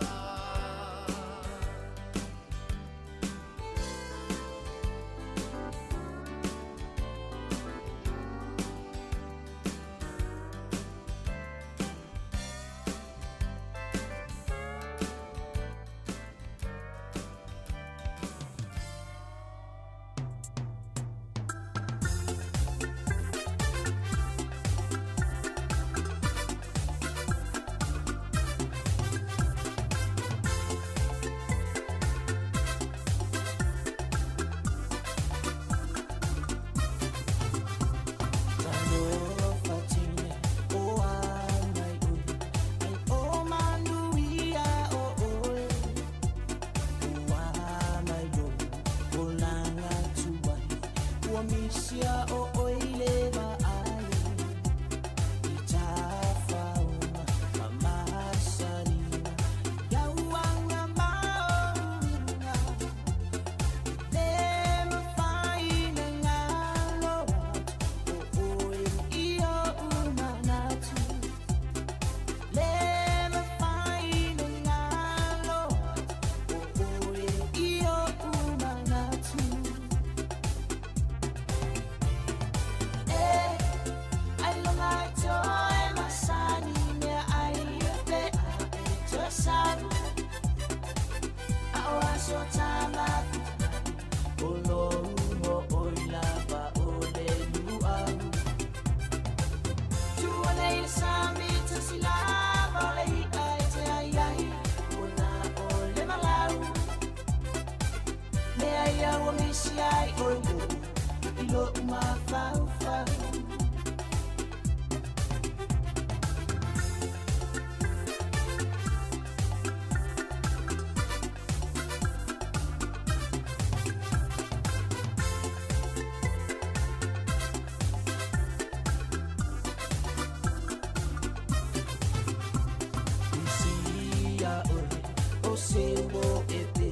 te wo e pe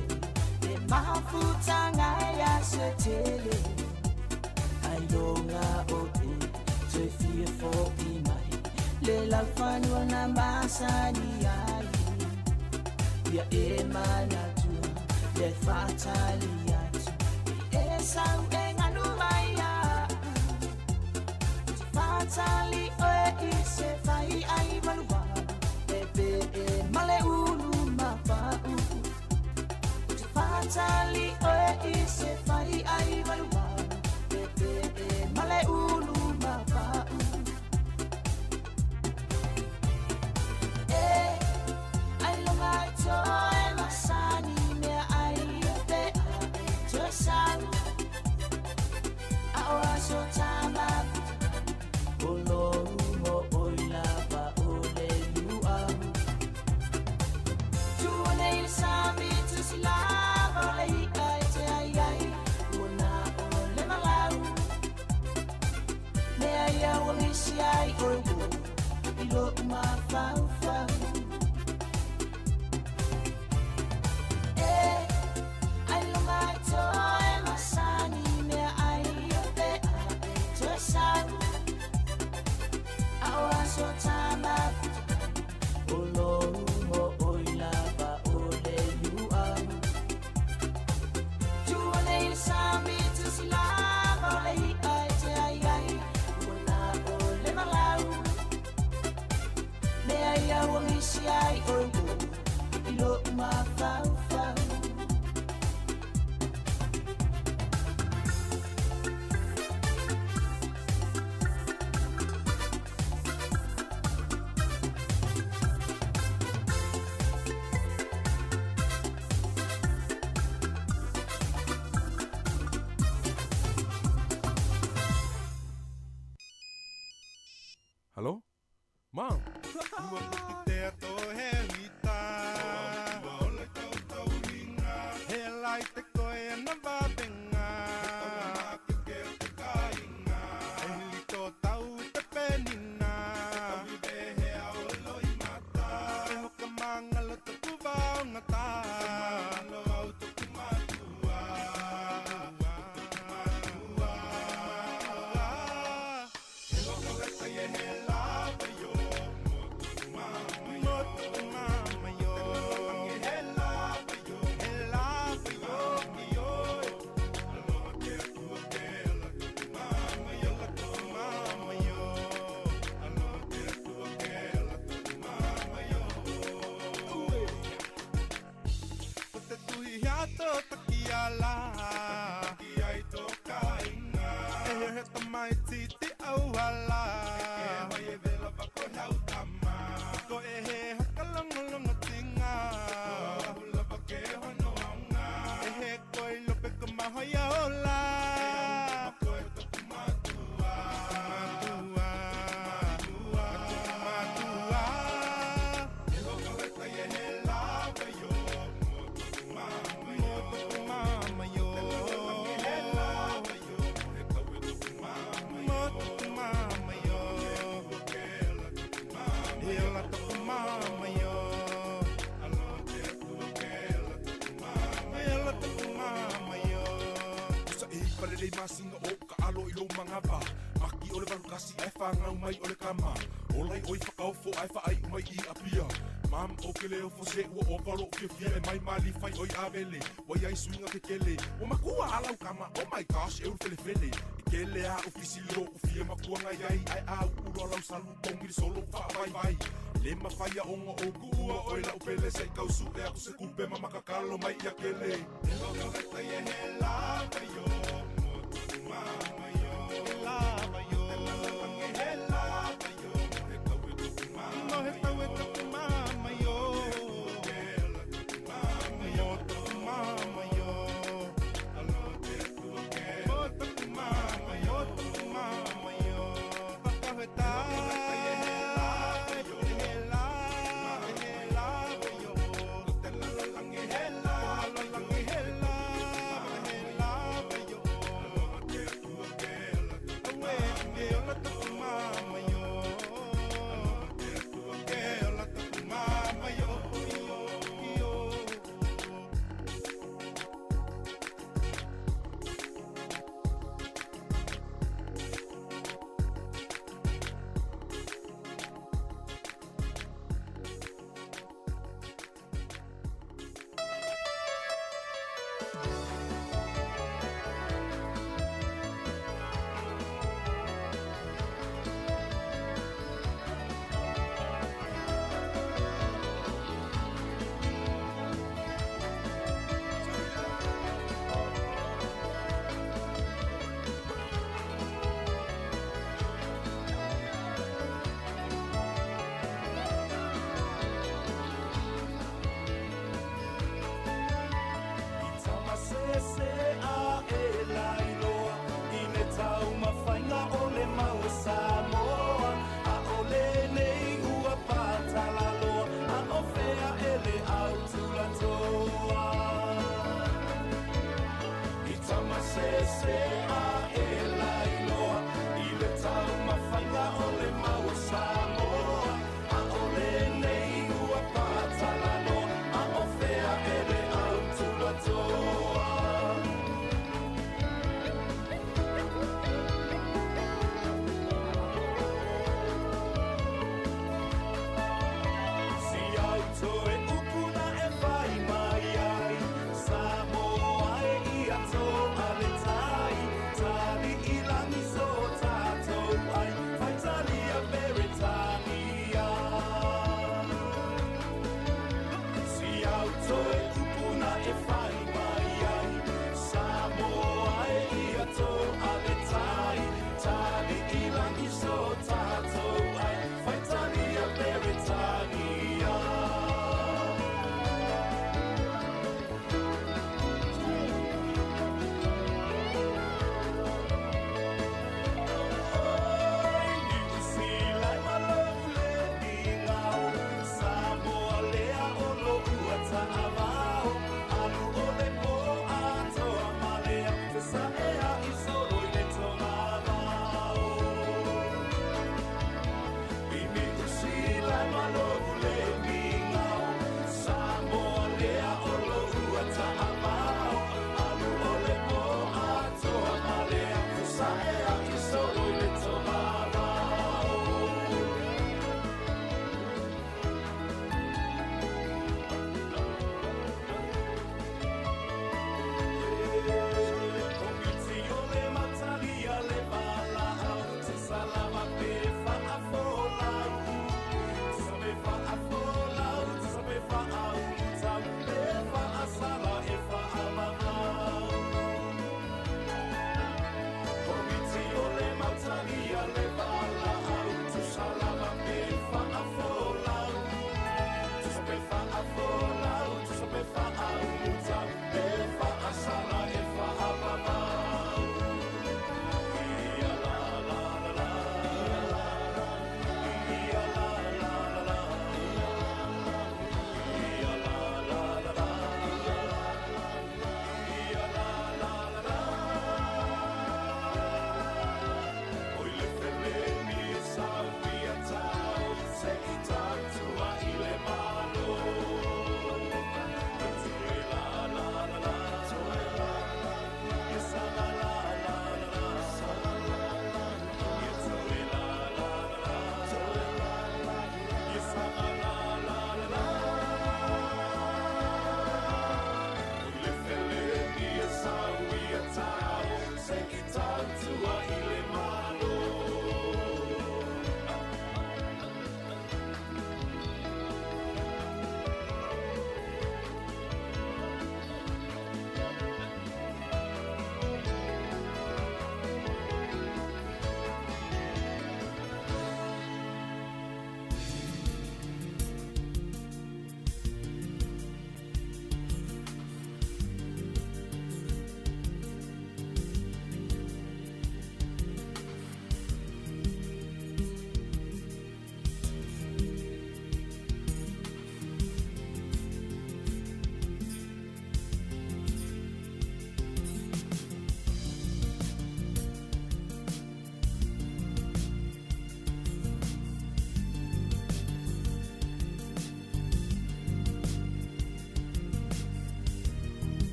e mafuta ngai a se tele ai longa o te te fie fo i mai le la fanua na masani ai ia e mana tu le fatali atu e sau e nganu mai a fatali o e se fai ai malua e male ulu mapa u fatali o e se fai ai malua e male ulu mapa u ai longa to e masani me ai pe to san a ora so tama olo mo oila ba ole lua tu nei sami tu silava ai ai te ai una ole malau me ai o mi si ai o ilo ma fau fau ai longa to e masani me ai pe to san awa so tama olo mo oila ba ole lua tu nei sami tu silava ai ai te ai una ole malau me ai o mi si ai o ilo ma fau fau Hello? Mom. Masinga o ka alo i lo mangapa Maki o le valukasi ai whangau mai o le kama Olai oi whakau fo ai whaai umai i apia Mam o ke leo fo se ua o palo fia fia e mai mali fai oi avele Wai ai suinga ke kele O makua alau kama oh my gosh e ur fele I kele a ufisi lo ufia makua ngai ai Ai a uro alau salu kongi solo wha vai vai Le mawhaia onga o kua oi lau pele se kausu e aku se kupe mamakakalo mai i a kele E loka reta i e he la mai yo Mama yo, lava yo, lava yo, no heta weta mama yo, mama yo, mama yo, alo te tu ke, bota tu mama yo, papa heta,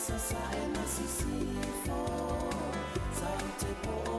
Sasa ena sisifo, sa te po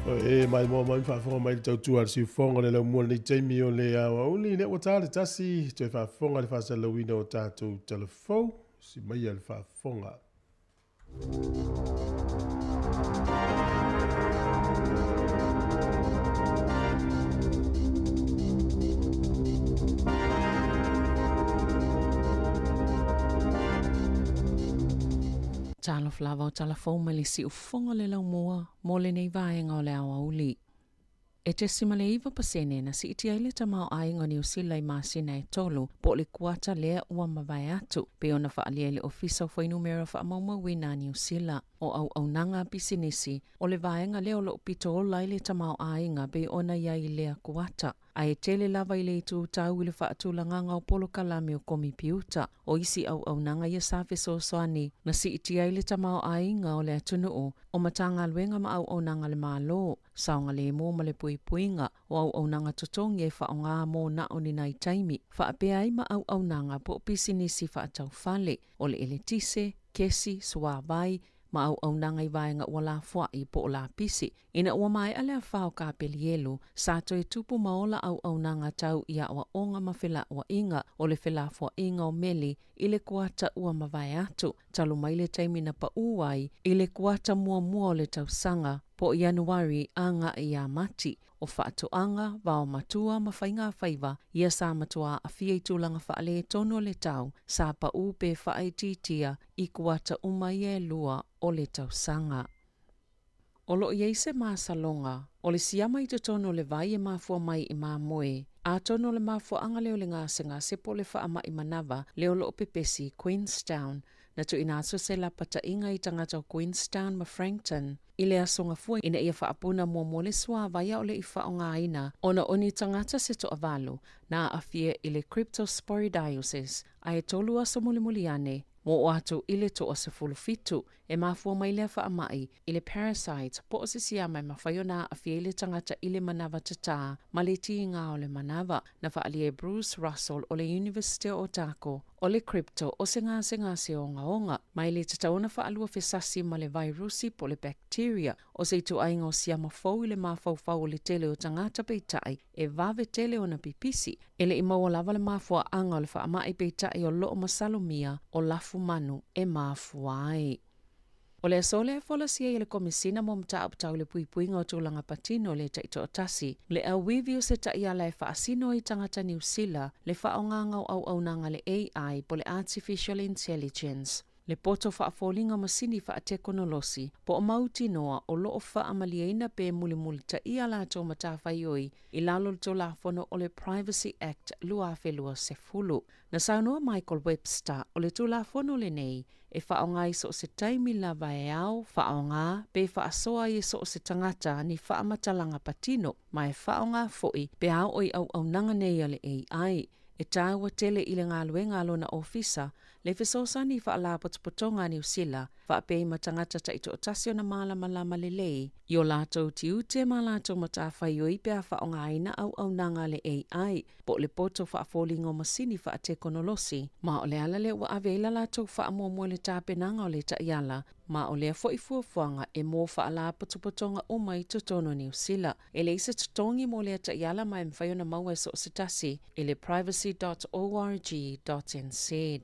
E mai mo mai whaafonga mai tau tua si fonga le lau mua ni teimi o le awa uli le o tāle tasi te whaafonga le whaasa lauina o tātou telefou si mai al whaafonga. Talo flava o telefon ma le si ufonga le lau mua mo le nei vaenga o le awa uli. E te sima le iwa pasene na si iti aile tamau ainga ni usila i masina e tolu po le kuata lea ua mawai atu pe ona whaalia le ofisa o whainumera whaamauma wina ni usila o au nanga pisinisi o le vaenga leo lo pito o laile tamau ainga pe ona iai lea kuata. A e tele lava i le tu tau i le whaatulanganga o polo kalame o komi piuta o isi au nanga ia safe so soani na si iti aile tamau ainga o le atunu o matanga luenga ma au nanga le malo saunga le mo ma le puipuinga o au nanga totongi e whaonga mo na o ni nai taimi whaapea ai ma au nanga po pisinisi whaatau fale o le eletise, kesi, suawai ma au nanga i vaenga ua la fua i po la pisi. Ina ua mai alea whao ka pelielu, sato e tupu maola au nanga tau ia ua onga ma whela ua inga o le whela fua inga o meli i le kuata ua mawai atu. Talu mai le taimina pa uai i le kuata mua o le tausanga po Januari anga i a mati. O whaatoanga, wao matua ma whainga whaiva, ia sa matua a fia i tūlanga whaale tono le tau, sa pa upe whaetitia i kuata umai e lua o le tausanga. O lo ieise maa salonga, o le siama i te tono le vai e mafua mai i maa moe, a tono le mafua anga leo le ngāsenga sepo le whaama i manava leo lo pepesi Queenstown, na tu inaso se la pata inga i tangata o Queenstown ma Frankton. I le asonga fua ina ia whaapuna mua le sua vaya o le i whaonga ina, ona oni tangata se to avalu, na afia i le Cryptosporidiasis, a e tolu asa muli ane, mo o atu i le to asa fitu, e mafua mai le whaamai, i le parasites, po o se sia mai mawhaiona afia i le tangata i le manava tata, ma le tiinga o le manava, na whaalie Bruce Russell o le University o Otago, o le crypto o se ngase onga, mai le tatauna whaalua fesasi ma le virusi po le bacteria, o se tu ainga o siama fau i le mafau o le tele o tangata peitai, e vave tele o na pipisi, ele i maua lava le mafua anga o le whaamai peitai o loo masalumia o lafu manu e mafuai. O le asole e fola sia i le komisina mo mtaaptau le puipuinga o tūlanga patino le taito o tasi. Le awivi o se taiala e whaasino i tangata New Zealand le whaonganga o au nanga le AI po le Artificial Intelligence. Le poto whaafolinga masini whaatekonolosi po o mauti noa o loo whaamaliaina pe muli ta ia la tō matawhaioi i lalo to la fono o le Privacy Act luawhelua se fulu. Na saunoa Michael Webster o le tū la fono le nei e whaonga i so se taimi lava e au, whaonga pe whaasoa i so se tangata ni whaamatalanga patino mai whaonga foi pe au oi au nanga nei ale AI. E tāua tele i le ngāluenga alona ofisa, le fesosani whaalapotopotonga New Zealand, whaapei matangata taito o tasio na malama le lei, i o lātou tiu te ma lātou matawhai o ipea whaonga aina au nanga le AI, po le poto whaafolingo masini whaatekonolosi, ma o le ala le ua aveila lātou whaamua le tāpenanga o le taiala, ma o lea fuafuanga e mō whaalapotopotonga o mai totono New Zealand. E le isa totongi mo lea taiala mai mwhaiona maua so se tasi, e le privacy.org.nz.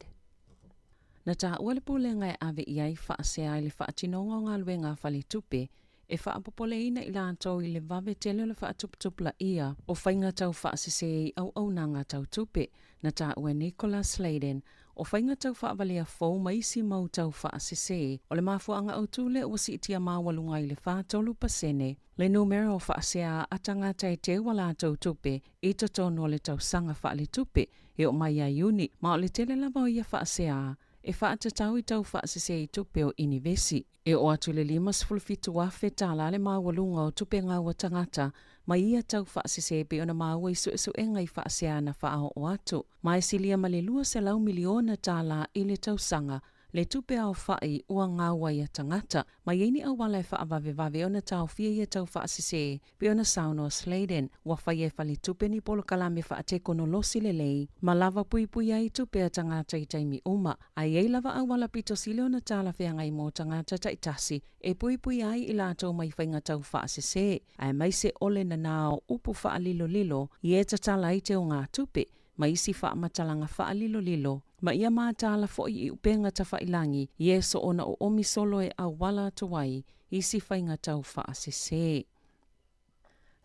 Na tā ua le pūlenga e ave iai whaasea i le whaatinonga o ngā luenga whali tupe, e whaapopoleina i lātou i le vave tele o le whaatuputupula ia o whainga tau whaasese i au nanga tau tupe. Na tā ua Nicholas Sladen, o whainga tau whaavalea fau maisi mau tau whaasese o le mafuanga au tūle o si itia mawalunga i le whaatolu pasene. Le numero o whaasea atanga tai te wala tau tupe i totono le tau sanga whaale tupe e o mai a iuni, ma o le tele lava o ia whaasea e whaatatau i tau whaasese i tupe o inivesi. E o atu le 5 wafe tāla le mawalunga o tupe ngāua tangata, ma ia tau whaasese pe ona maua i su enga i whaasea na whaao o atu. Ma e silia ma le 2 miliona tāla i le tau sanga, le tupe au whai ua ngāua ia tangata, mai eini au wale whaavave ona tau fia ia tau whaasise, pe ona sauno Sladen, ua whai e whali tupe ni polo kalame whaate kono losi lelei, ma lava pui ai tupe a tangata i taimi uma, ai ei lava au wala pito sile ona tala whiangai mō tangata taitasi, e pui ai i lātou mai whainga tau whaasise, ai mai se ole na nao upu whaalilo i e tatala i te o ngā tupe, ma isi whaamatalanga whaalilo, ma ia mātala fo'i i upenga ta whailangi, i e so ona o omi solo e au wala tuwai, isi whainga tau whaasese.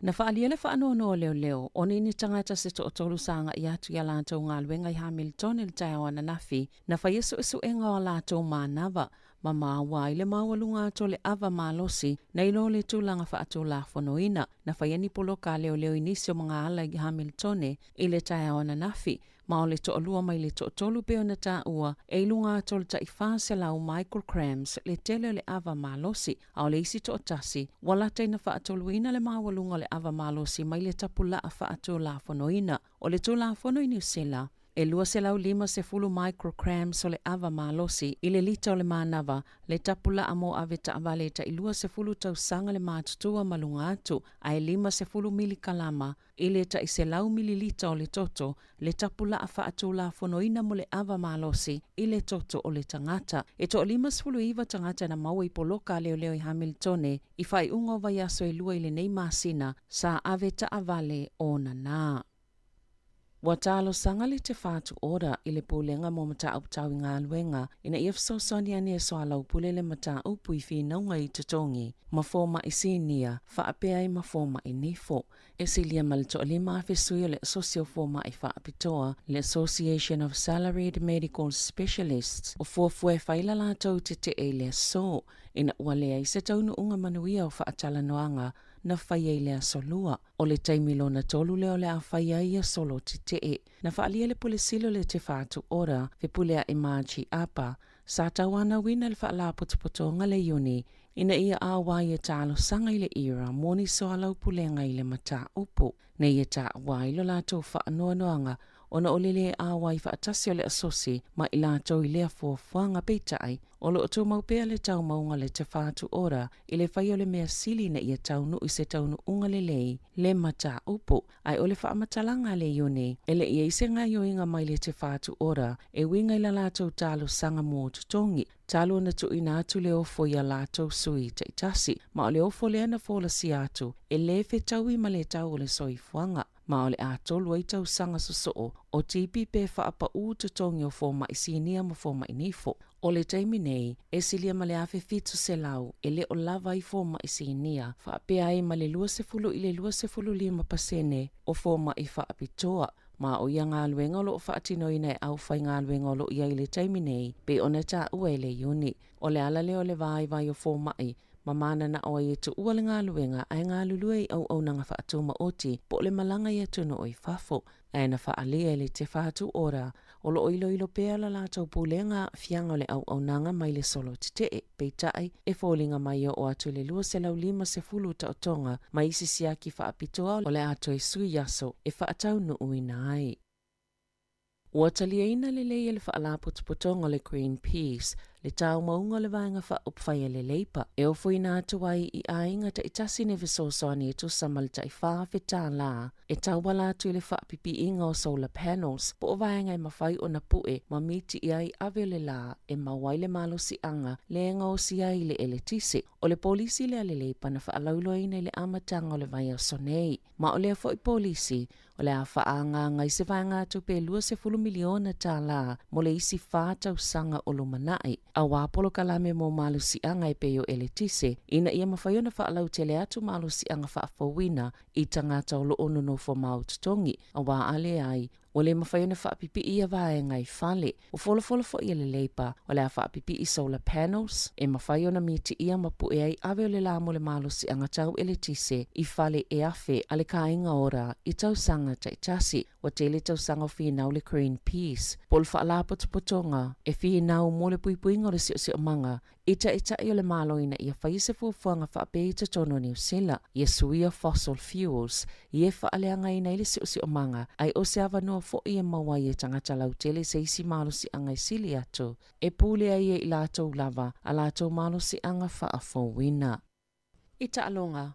Na whaaliele whaanono leo, oni ni tangata se to otolu sanga i atu ia lātou ngā luenga i Hamilton il taiwana nafi, na whaiesu esu e ngā lātou mānawa, ma māua ile māwalunga ato le ava mālosi, na ilo le tūlanga whaato la whanoina, na whaieni polo ka leo inisio mga ala i Hamiltone, i le taiwana nafi, ma o le to olua mai le to tolu peo na tā ua, e ilunga ato le ta i whaase lau micrograms le tele le ava mālosi, a o le isi to otasi, wala teina whaatoluina le māwalunga le ava mālosi mai le tapula a whaato la whanoina, o le tū la whanoini usela, e lua se lau 5 micrograms o le ava mālosi i le lita o le mānawa, le tapula amo ave ta avale ta i lua se fulu tau sanga le mātutua malunga atu, a e 5 milikalama, i le ta i se lau mililita o le toto, le tapula a whaatu la whanoina mo le ava mālosi i le toto o le tangata. E to o 5 iwa tangata na maua i poloka leo i Hamiltone, i whai ungo vai aso i lua i le nei māsina, sa ave ta avale o na nā. Wa talo sanga le te whātu ora i le pūlenga mo mata uptau i ngā luenga, ina i efso soni ane e soa lau pule le mata upu i whinaunga i tutongi, ma fōma i sinia, whaapea i ma fōma i nifo. E silia malito le mawhesui o le asosio fōma i whaapitoa, le Association of Salaried Medical Specialists, o fuafue whaila lātou te e le so, ina ua lea i se taunu unga manuia o whaatala noanga, na whaia i lea solua. O le taimilo na tolu leo lea whaia ia solo te e. Na whaalia le pule silo le te whātu ora, fe pulea e māchi apa, sa tawana wina le whaala putuputonga le iuni, ina ia awa i e tālo sanga i le ira, moni soa lau pulenga i le mata upu. Ne ia tā wailo lātou whaanoanoanga, ona o lele awa i whaatasi o le asosi, ma i lātou i lea fuafuanga peitai, o lo otu maupea le tau maunga le te whātu ora, i le whai o le mea sili na ia taunu i se taunu unga le lei, le mata upu, ai o le whaamatalanga le ione, e le ia i se ngai o inga mai le te whātu ora, e winga i la lātou tālo sanga mō tutongi, talo na tu ina atu le ofo i a lātou sui te itasi, ma o le ofo le ana fōla si atu, e le whetau i ma le tau o le soifuanga, ma o le atolu ai tau sanga susoo, o tipi pe whaapa u tutongi o fōma i sinia ma fōma i nifo. O le taimi nei, e silia ma le awhi fitu se lau, e le o lava i fōma i sinia, whaapea ai ma le 20 i le 25% o fōma i whaapitoa, ma o ia ngā luenga lo o whaatino ina e au whai ngā luenga lo ia i le taimi nei, pe ona tā ua e le iuni, o le ala leo le vai o fōma i, ma mana na o e tu ua le ngā luenga, ai ngā lulue i au nanga whaatuma oti, po le malanga i atunu o i whafo, ai na whaalia le te whātu ora, o lo ilo pēa la lātou pūlenga fianga le au nanga mai le solo te peitai, e fōlinga mai o atu le 2.5 ta otonga, mai isi siaki whaapitoa o le ato e sui yaso, e whaatau no uina ai. Ua talia ina le leia le whaalaputuputonga le Greenpeace, le tau maunga le vaenga whaupwhaia le leipa. E ofo ina atuai i ainga ta itasi ne visosoani e tu samalta i whaafeta la, e tau wala atu le whaapipi inga o solar panels, po o vaenga i mawhai o na pue, ma miti i ai ave le la, e mawai le malo si anga, le anga o si ai le eletisi. O le polisi le ale leipa na whaalaulo ina le amatanga o le vai o sonei, ma o le afo i polisi, o le a whaanga ngai se vaenga atu pe 20 miliona tā la, mo le isi whātau sanga o lumanai. A wapolo kalame mo malu si anga i peo eletise, ina ia mawhaiona whaalau tele atu malu si anga whaafawina i tangata o lo ono no fo maututongi, a wā ale ai, o le mawhaiona whaapipi ia vaenga i whale, o folofolo fo ia le leipa, o le a whaapipi i solar panels, e mawhaiona miti ia mapu e ai ave o le la mo le malu si anga tau eletise, i whale e afe, ale ka inga ora, i tau sanga taitasi, o tele tau sanga o whiinau le Greenpeace, pol whaalapotopotonga, e whiinau mo le puipuinga o le sio manga, ita i o le maloina ia whaise fuafuanga whaapeita tono New Zealand, ia suia fossil fuels, ia whaaleanga ina i le sio manga, ai o se awa noa fo i maua i tangata lau tele se isi malo si anga i sili atu, e pule ai i latou lava a latou malo si anga wha a wina. I taalonga,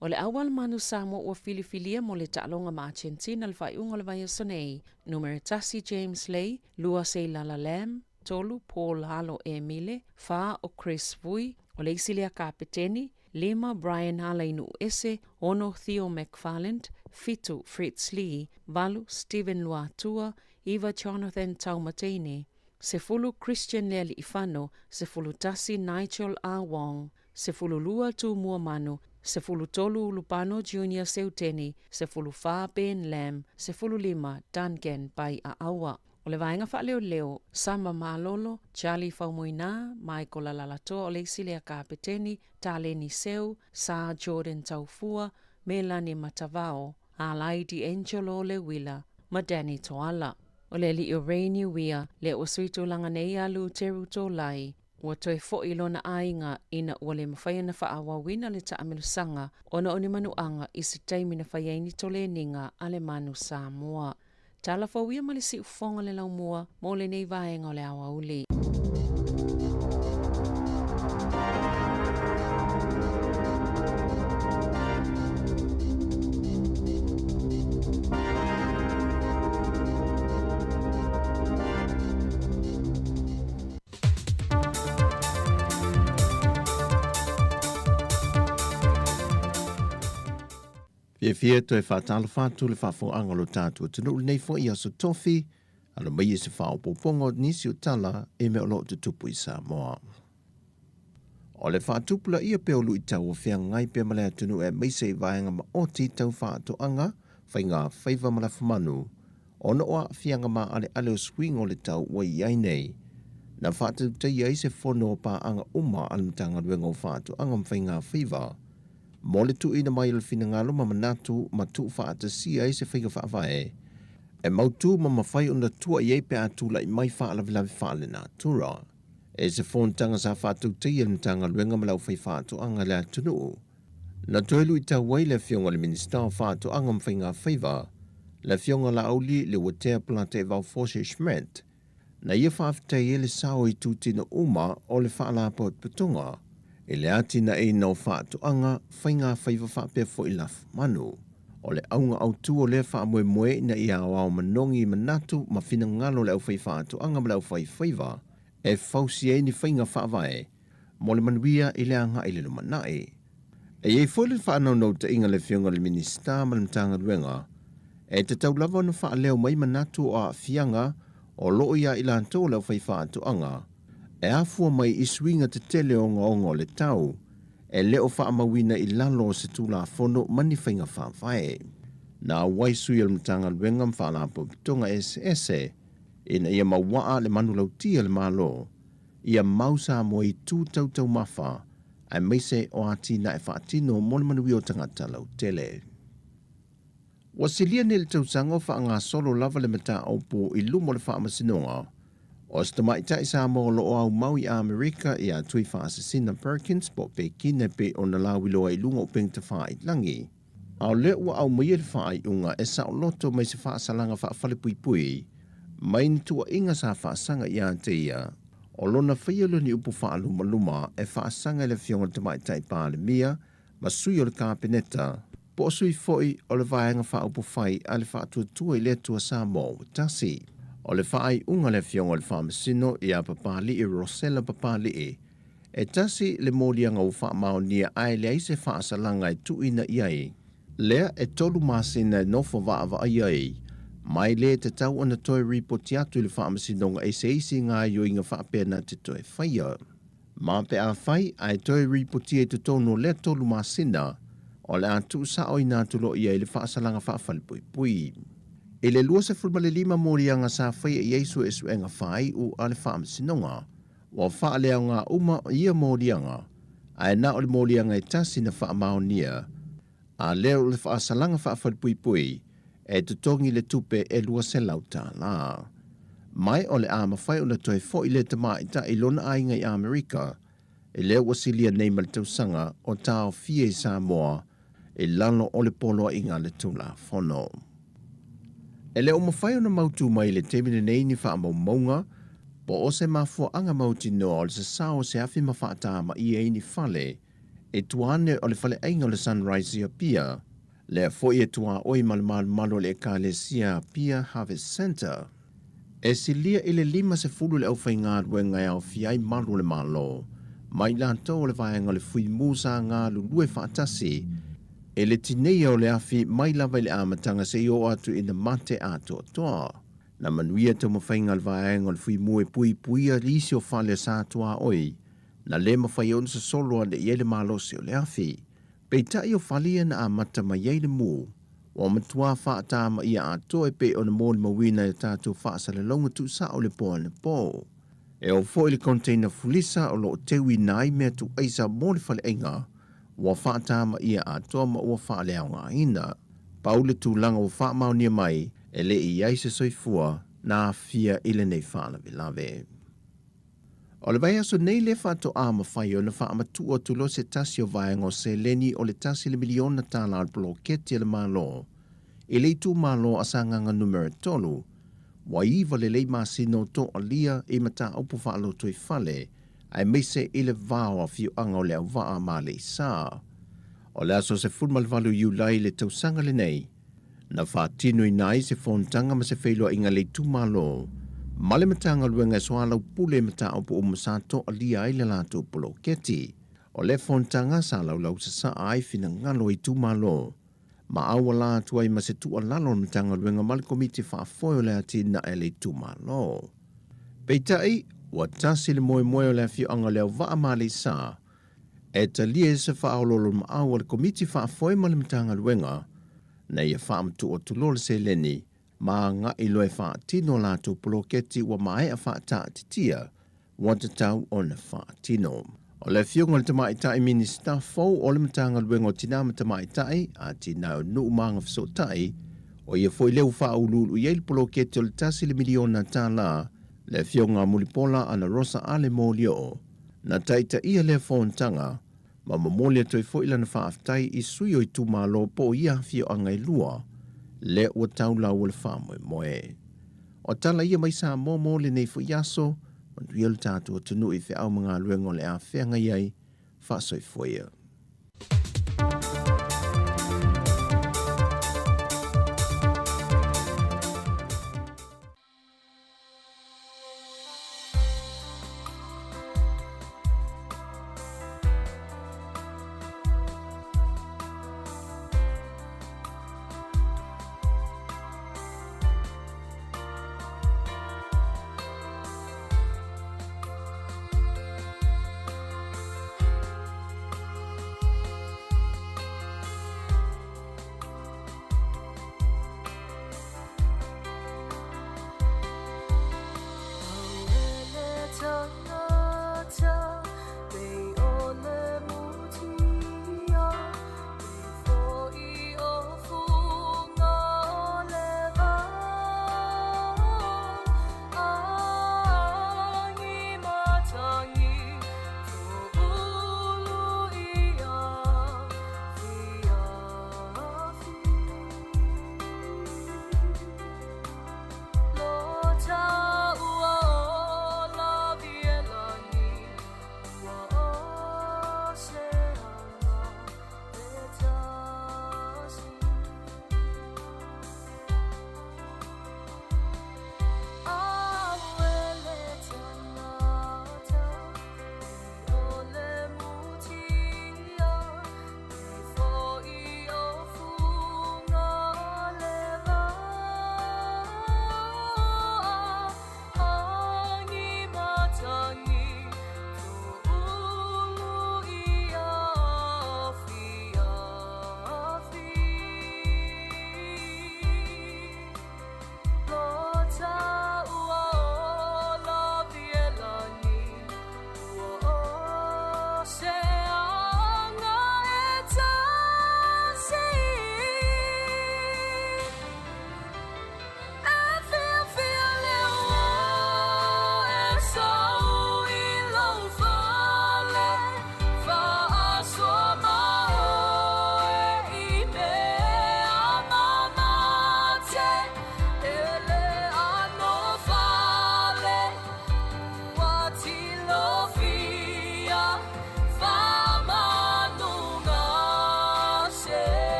o le awal manu Samoa ua filifilia mo le taalonga ma Argentina le whai unga le vai sonei, numero tasi James Lay, lua se Lala Lam, tolu Paul Halo Emile, fa o Chris Vui, o le isilia kapeteni, lima Brian Halainu Ese, ono Theo McFarland, fitu Fritz Lee, valu Stephen Luatua, Eva Jonathan Taumatene, sefulu Christian Leali Ifano, sefulu tasi Nigel R. Wong, sefulu lua tu mua manu, sefulu tolu Lupano Junior Seuteni, sefulu fa Ben Lam, sefulu lima Duncan Pai a Awa. O le vaenga wha leo, Sama Malolo, Charlie Faumoina, Michael Alalato, o le Isilia Kapeteni, Taleni Seu, Sa Jordan Taufua, Melanie Matavao, Alaidi Angelo Le Willa, Madani Toala. O le li o Rainy Wia, le o suito langa nei alu teru to lai, ua toi fo ilona ainga ina ua le mawhaia na wha wina le ta amilusanga, ona oni manuanga isi taimi na whaiaini tole ninga ale manu Samoa. Tala whauia mali si ufonga le lau mua, mo le nei vaenga o le awa uli. Fia to e whātala whātu le whāwhonga lo tātua tunu nei fo i aso tofi, alo mai se whāopopongo nisi o tala e me o lo te tupu i Samoa. O le whātupula ia pe o lui tau o whia ngai pe malea tunu e mai se vaenga ma oti tau whātoanga, whai ngā whaiva malawhamanu, o no oa whianga ma ale o swing o le tau wa iai nei. Na whātu te iai se whono pa anga uma alamtanga ruenga o whātoanga mwhai ngā whaiva, mo le tu ina mai le fina ngalo ma manatu ma tu whaata sia i se whaiga whaavae. E mautu ma mawhai o na tua i eipe atu la i mai whaalavilavi whaale nā tura. E se whontanga sa whaatu te i alimtanga luenga ma lau whai whaatu anga le atunu. Na toelu i tau wai le fionga le minister o whaatu anga mwhai ngā whaiva, le fionga la auli le watea plate e vau Foshe Schmidt, na ia whaafitei e le sao i tūtina uma o le whaalapo at putunga, e le ati na e nau whaatoanga whai ngā whaiva whaapea fo i laf manu. O le aunga au tu o le wha moe moe na i awao manongi manatu ma whina ngalo le au whai whaatoanga ma le au whai whaiva, e whausi e ni whai ngā whaavae, mo le manuia i le anga i le lumanae. E ei fo le whaanau nau ta inga le fionga le minister ma le mtanga ruenga, e te tau lava na wha leo mai manatu o a fianga o loo ia i lanto le au whai whaatoanga, e afua mai i swinga te tele o ngā le tau, e leo whaamawina i lalo se tūla whono mani whainga whaawhae. Nā waisui al mtanga luenga mwhaalapo pitonga ese, ina ia mawaa le manulau tia le malo, ia mausa mo i tū tautau mawha, ai meise o ati na e whaatino mo le manui o tangata lau tele. Wasilia ne le tausango wha ngā solo lava le mata aupo i lumo le whaamasinonga, o sta mai tai sa mo lo au mau i Amerika i a tui wha asasina Perkins po pe kine pe o na lawiloa i lunga o peng te wha i langi. Au le ua au mai le wha i unga e sa o loto mai se wha asalanga wha whale pui pui, mai ni tua inga sa wha asanga i a te ia, o lona whaialo ni upu wha aluma luma e wha asanga le fionga te mai tai pā le mia, ma sui o le kāpeneta, po sui foi o le vaenga wha upu whai a le wha tua i le tua sa mo tasi. O le whaai unga le fionga le whaamasino i a papali i Rosella papali e tasi le mōlianga u whaamao nia ai le aise whaasalanga e tuina iai. Lea e tolu masina e nofo vaava iai, mai le te tau ana toi ripoti atu i le whaamasinonga e se isi ngā yoinga whaapena te toi whaia. Mā pe a whai ai toi ripoti e te tono le tolu masina o le atu sa oi nā tulo iai le whaasalanga whaafali pui pui. E le lua se fulma le lima morianga sa whai e Yesu e suenga whai u ale whaamasinonga, wa wha lea ngā uma ia morianga, a e na o le morianga e tasi na whaamao nia, a leo le whaasalanga whaafari pui pui, e tutongi le tupe e lua se lauta la. Mai o le ama whai o na toi fo i le tama i ta ilona ainga i Amerika, e leo wasilia nei ma le tausanga o tau fie i Samoa, e lano o le polo inga le tula fono. E le o mawhai o na mautu mai le temine nei ni wha maunga, po o se mafua anga mauti noa o le se sao se afi mawhaata ma i e ni whale, e tuane o le whale ainga o le Sunrise ia pia, le a foi e tua oi malo le Ekalesia Pia Harvest Center. E silia i le 5 le au whainga rue ngai au fiai malo le malo, mai lantou o le vaenga le fui musa ngā lulue whaatasi, e le tinei o le afi mai lava i le amatanga se i o atu i na mate ato toa. Na manuia te mawhainga le vaenga o le fui mue pui a risi o whale sa toa oi, na le mawhai onu sa solo ane i ele malo se o le afi. Pei tai o whalia na amata mai ei le mu, wa matua whaata ma ia ato e pe o na mōli mawina e tātou whaasa le longa tu sa o le poa le po. E o fo i le container fulisa o lo tewi nai mea tu eisa mōli whale inga, wa whaata ma ia ato ma ua whaale au ngā ina. Paule tu langa o wha maunia mai, e le i aise soifua na fia ile nei whaala vilave. O le vai aso nei le whato a mawhai o na wha amatua tulo se tasi o vaenga o se leni o le tasi le miliona tala al bloketi le malo. E le tu malo asanganga numero tolu, wa iwa le lei masino to alia e mata upu whaalo tui fale, ai meise ile vao a fiu anga o le au waa ma le sa. O le aso se fulmalvalu iu lai le tausanga le nei, na whaatino i nai se fontanga ma se whailua inga le tu malo, male matanga luenga soala upule mata upu umasato alia ai le lato pulo keti. O le fontanga sa lau sa sa ai fina ngalo i tu malo, ma awa la tuai ma se tu alalo matanga luenga male komiti whaafoio le ati na ele tu malo. Peitai, wa tasi le moe moe o le fiu anga leo waa male sa, e talie se whaaololo ma awa le komiti whaafoio male matanga luenga, na ia whaamtu o tulole se leni, ma nga iloe whaatino lato poloketi wa mae a whaata titia, wa te tau o na whaatino. O le fionga le tamaitai minista fau o le matanga luenga o tina matamaitai, a tina o nuu maanga fisotai, o ia foi leu whaululu i eil poloketi o le tasi le miliona tā la, le fionga mulipola ana Rosa Ale Molio, na taita ia le fontanga, ma mamolia toi foi lana whaaftai i sui o i tumalo po ia fio angai lua, le ua taula ua le whamoe moe. O tala ia mai sa momo le nei fu yaso, o riel tātua tunu i whi au mga luengo le a whenga iai, whasoi foia.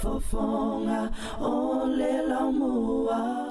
Fofonga o le laumua.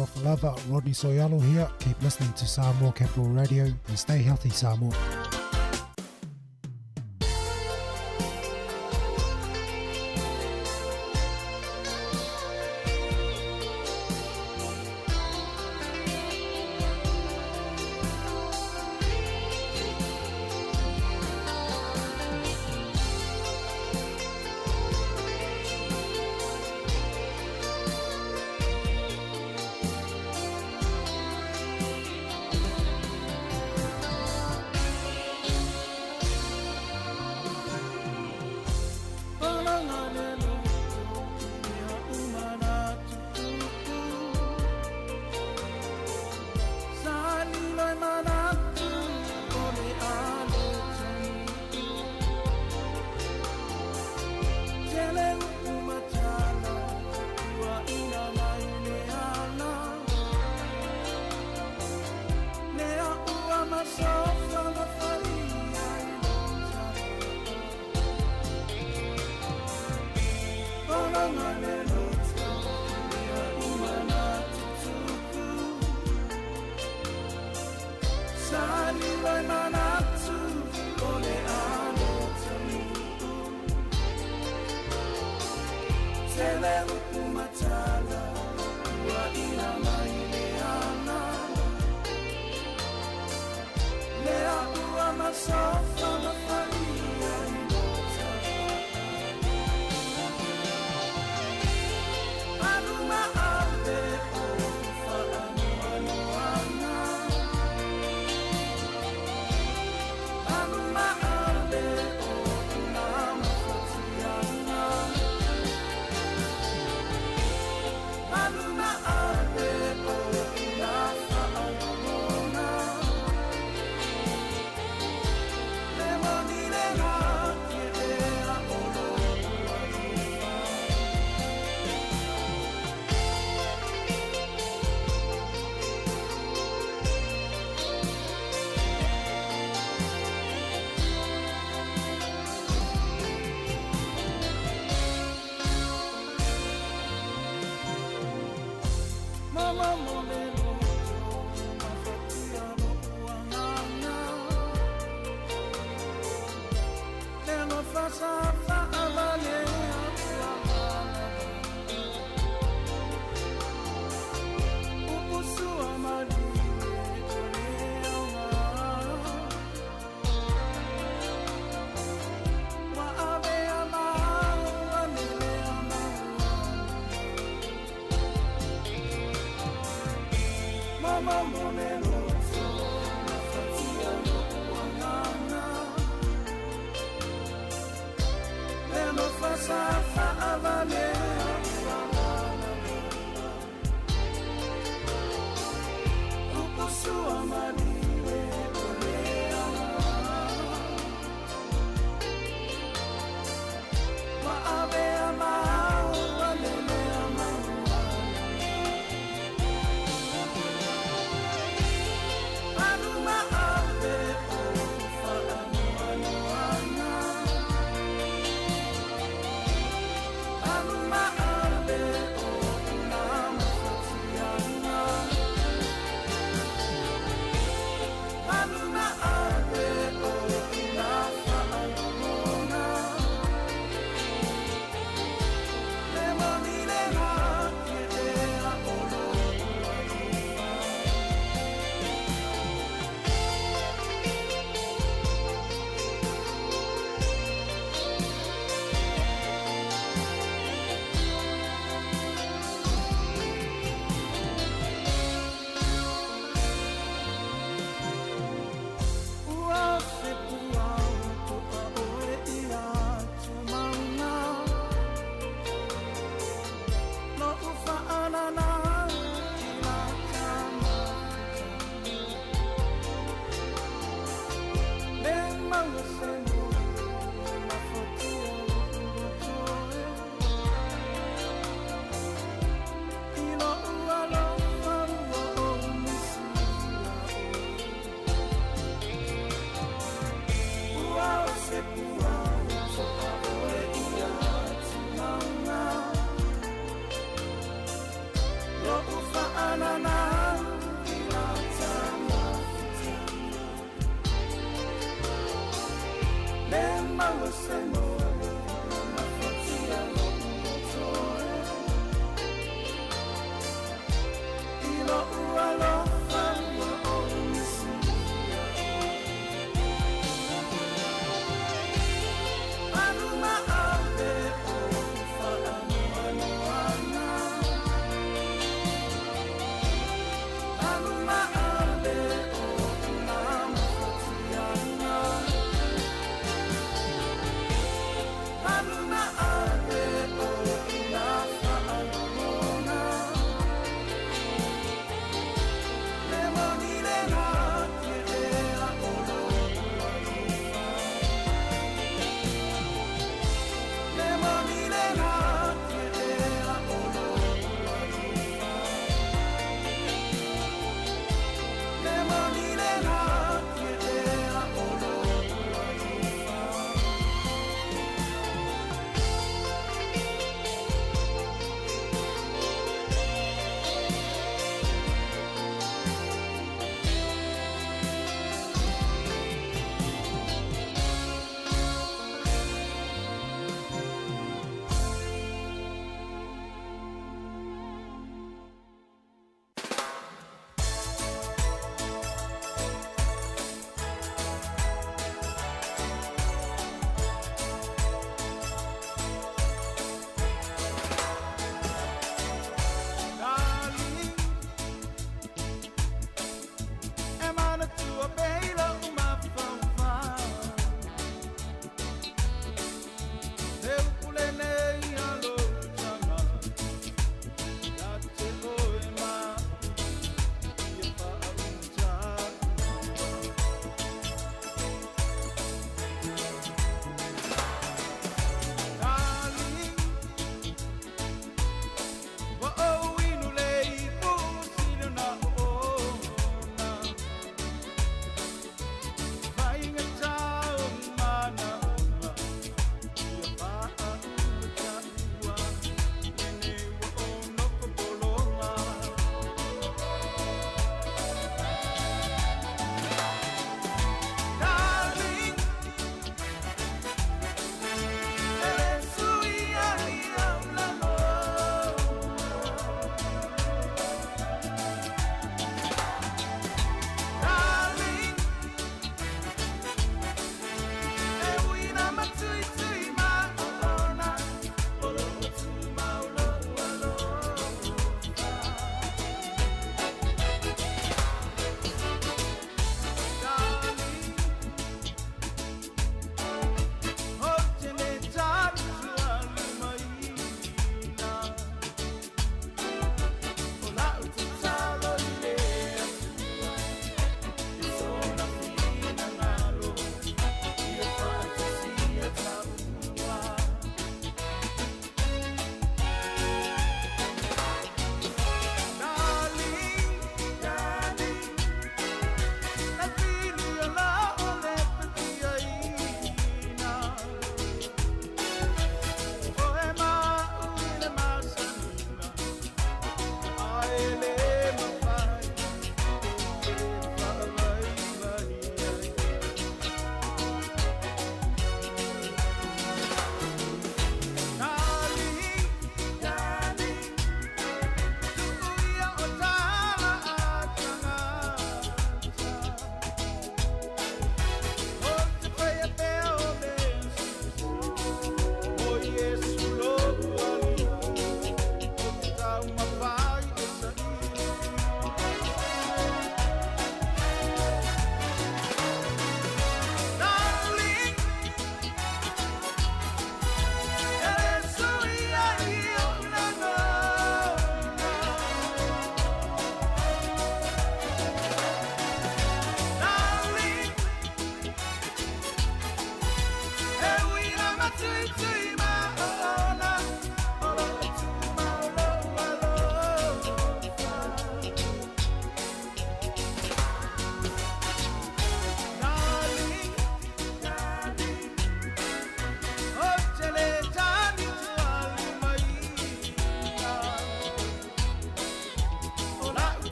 Talofa Lava, Rodney Soyalo here. Keep listening to Samoa Capital Radio and stay healthy, Samoa.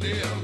Oi,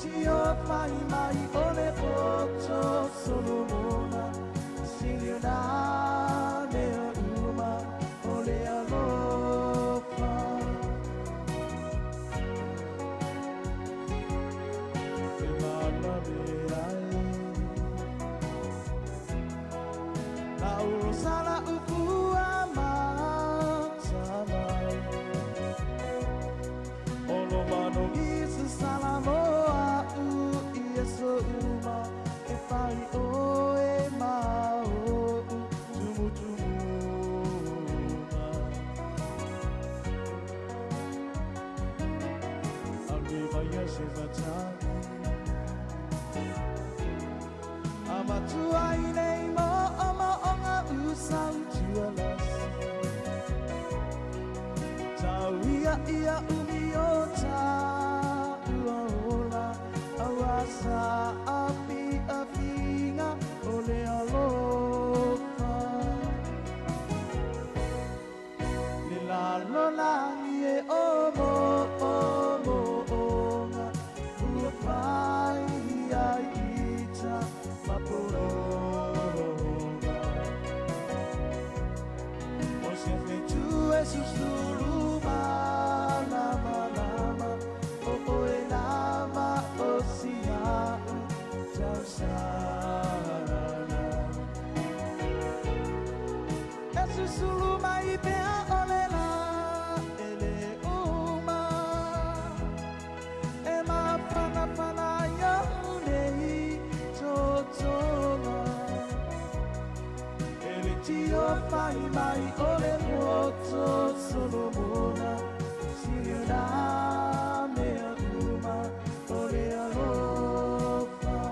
tio fai mai ole oto solomona siliona me uma ole alofa e mala me ai na urosala ukua matamai ono mano gisa salamoa u yeso uma e fai o e mao tumu tumuma arriva yeshe matani amatua inei mo ama onga usau tualas tauia ia umiota uaola awasa api afinga ole alofa lila lola ie omo omo onga uapai ai ita maporonga o se fetu e susuruma lama lama o e lama o sia tausana e susuruma i pea olela ele uma e ma pana pana ya nei totola ele tio fai mai ole moto solomona siliona me uma ole alofa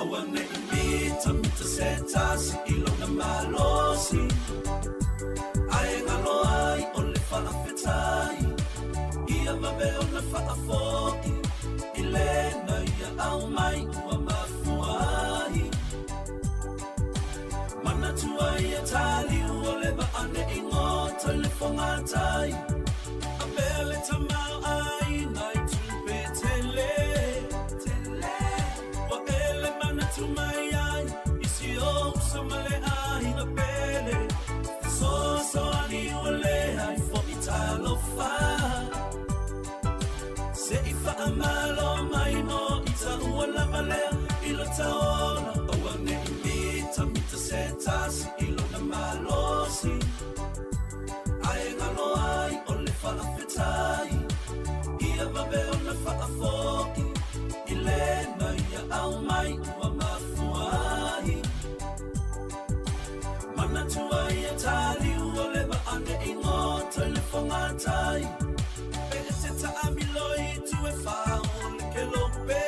Awane imita mita setasi ilona malosi Ae ngalo ai ole whaafetai Ia mabe ona whaafoki Ilena ia au mai ua mafuai Mana tua ia tali uole ma ane ingota le whangatai Abele tamau ai nai tupe tele Tele matai pe te ta amiloi tu e fao ke lope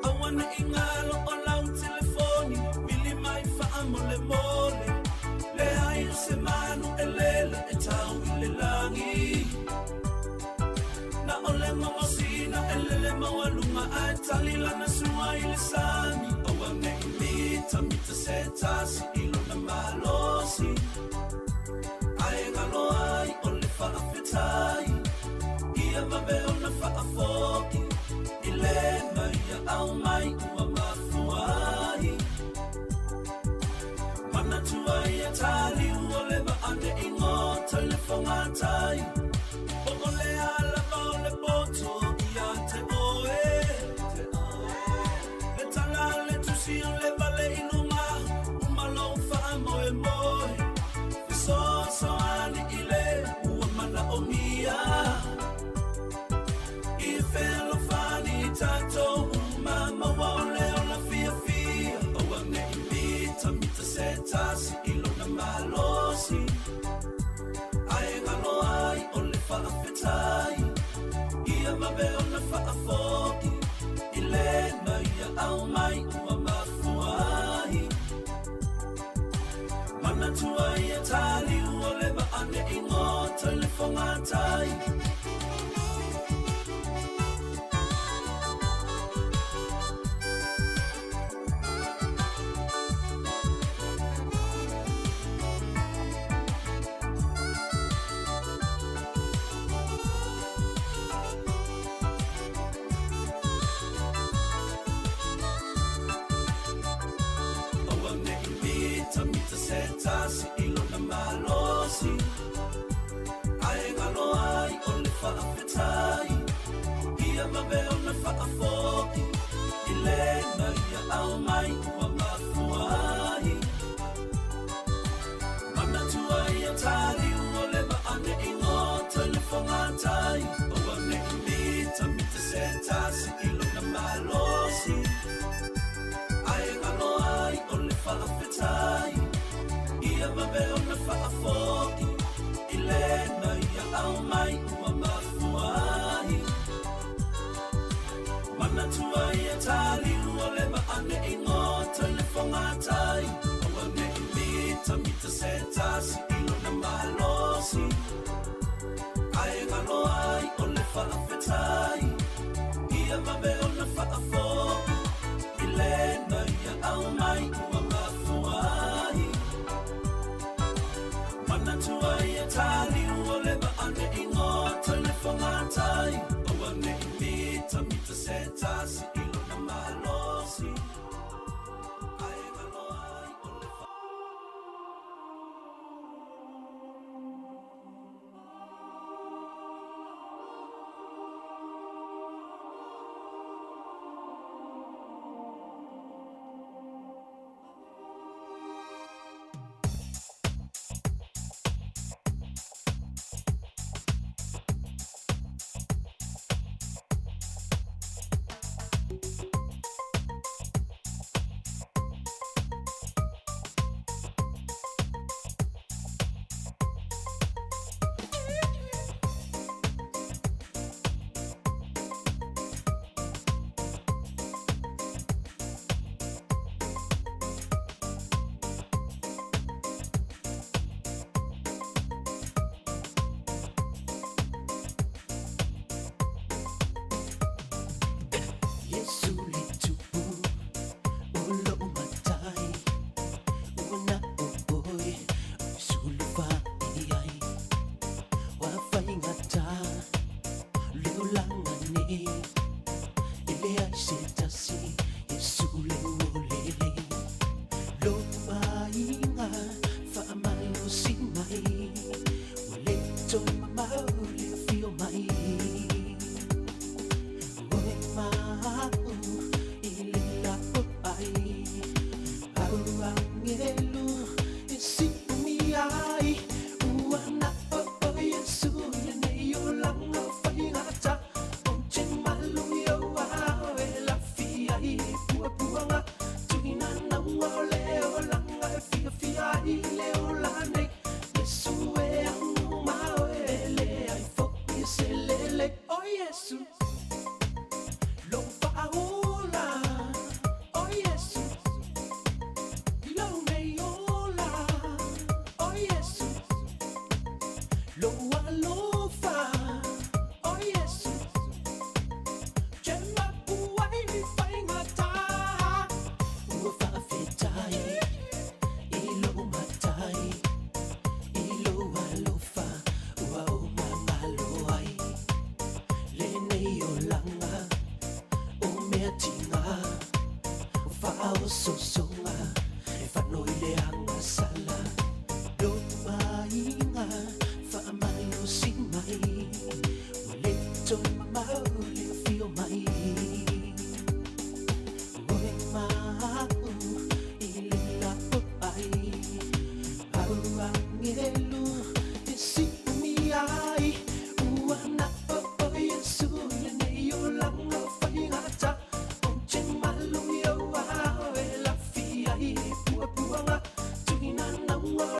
awana ingalo o lau telefoni mili mai fa amole mole le ai se manu elela e tau le langi na ole mamosina elele mawaluma atalila na suai le sani awana imita mita setasi ilo na malosi ai ngalo ai ole fa afetai ia vabe ona fa afoki ile mai au mai ua mafuai mana tuai atali ole va ane ingo telefonga tai ole ala ole poto ia te oe le tala le tusi ole vale inuma umalo fa moe moe so ani ile ua mana omia ifelo fani tato mama wale ola fia fia owane imita mita setasi ilo na malosi ai ngalo ai ole fa afetai ia mabe ona fa afoki ile na ia au mai ua mafuai mana tua ia tali ole va ane ingo telefonga tai setasi ilo na malosi ai ngalo ai ole fa afetai ia mabe ona fa afoki ile na ia au mai ua mafuai mana tua ia tali ole va ane ingo telefonga tai owane imita mita setasi ilo na malosi ai ngalo ai ole fa afetai ia mabe ona fa afoki ile na ia au mai ua mafuai mana tua ia tali ole va ane ingo telefonga tai owane imita mita setasi ilo na malosi ai ngalo ai ole fa afetai ia mabe ona fa afoki ile na ia au mai ua mafuai mana tua ia tali ole va ane ingo telefonga tai owane imita mita setasi ilo na malosi ai ngalo ai ole fa Ile ai se tasi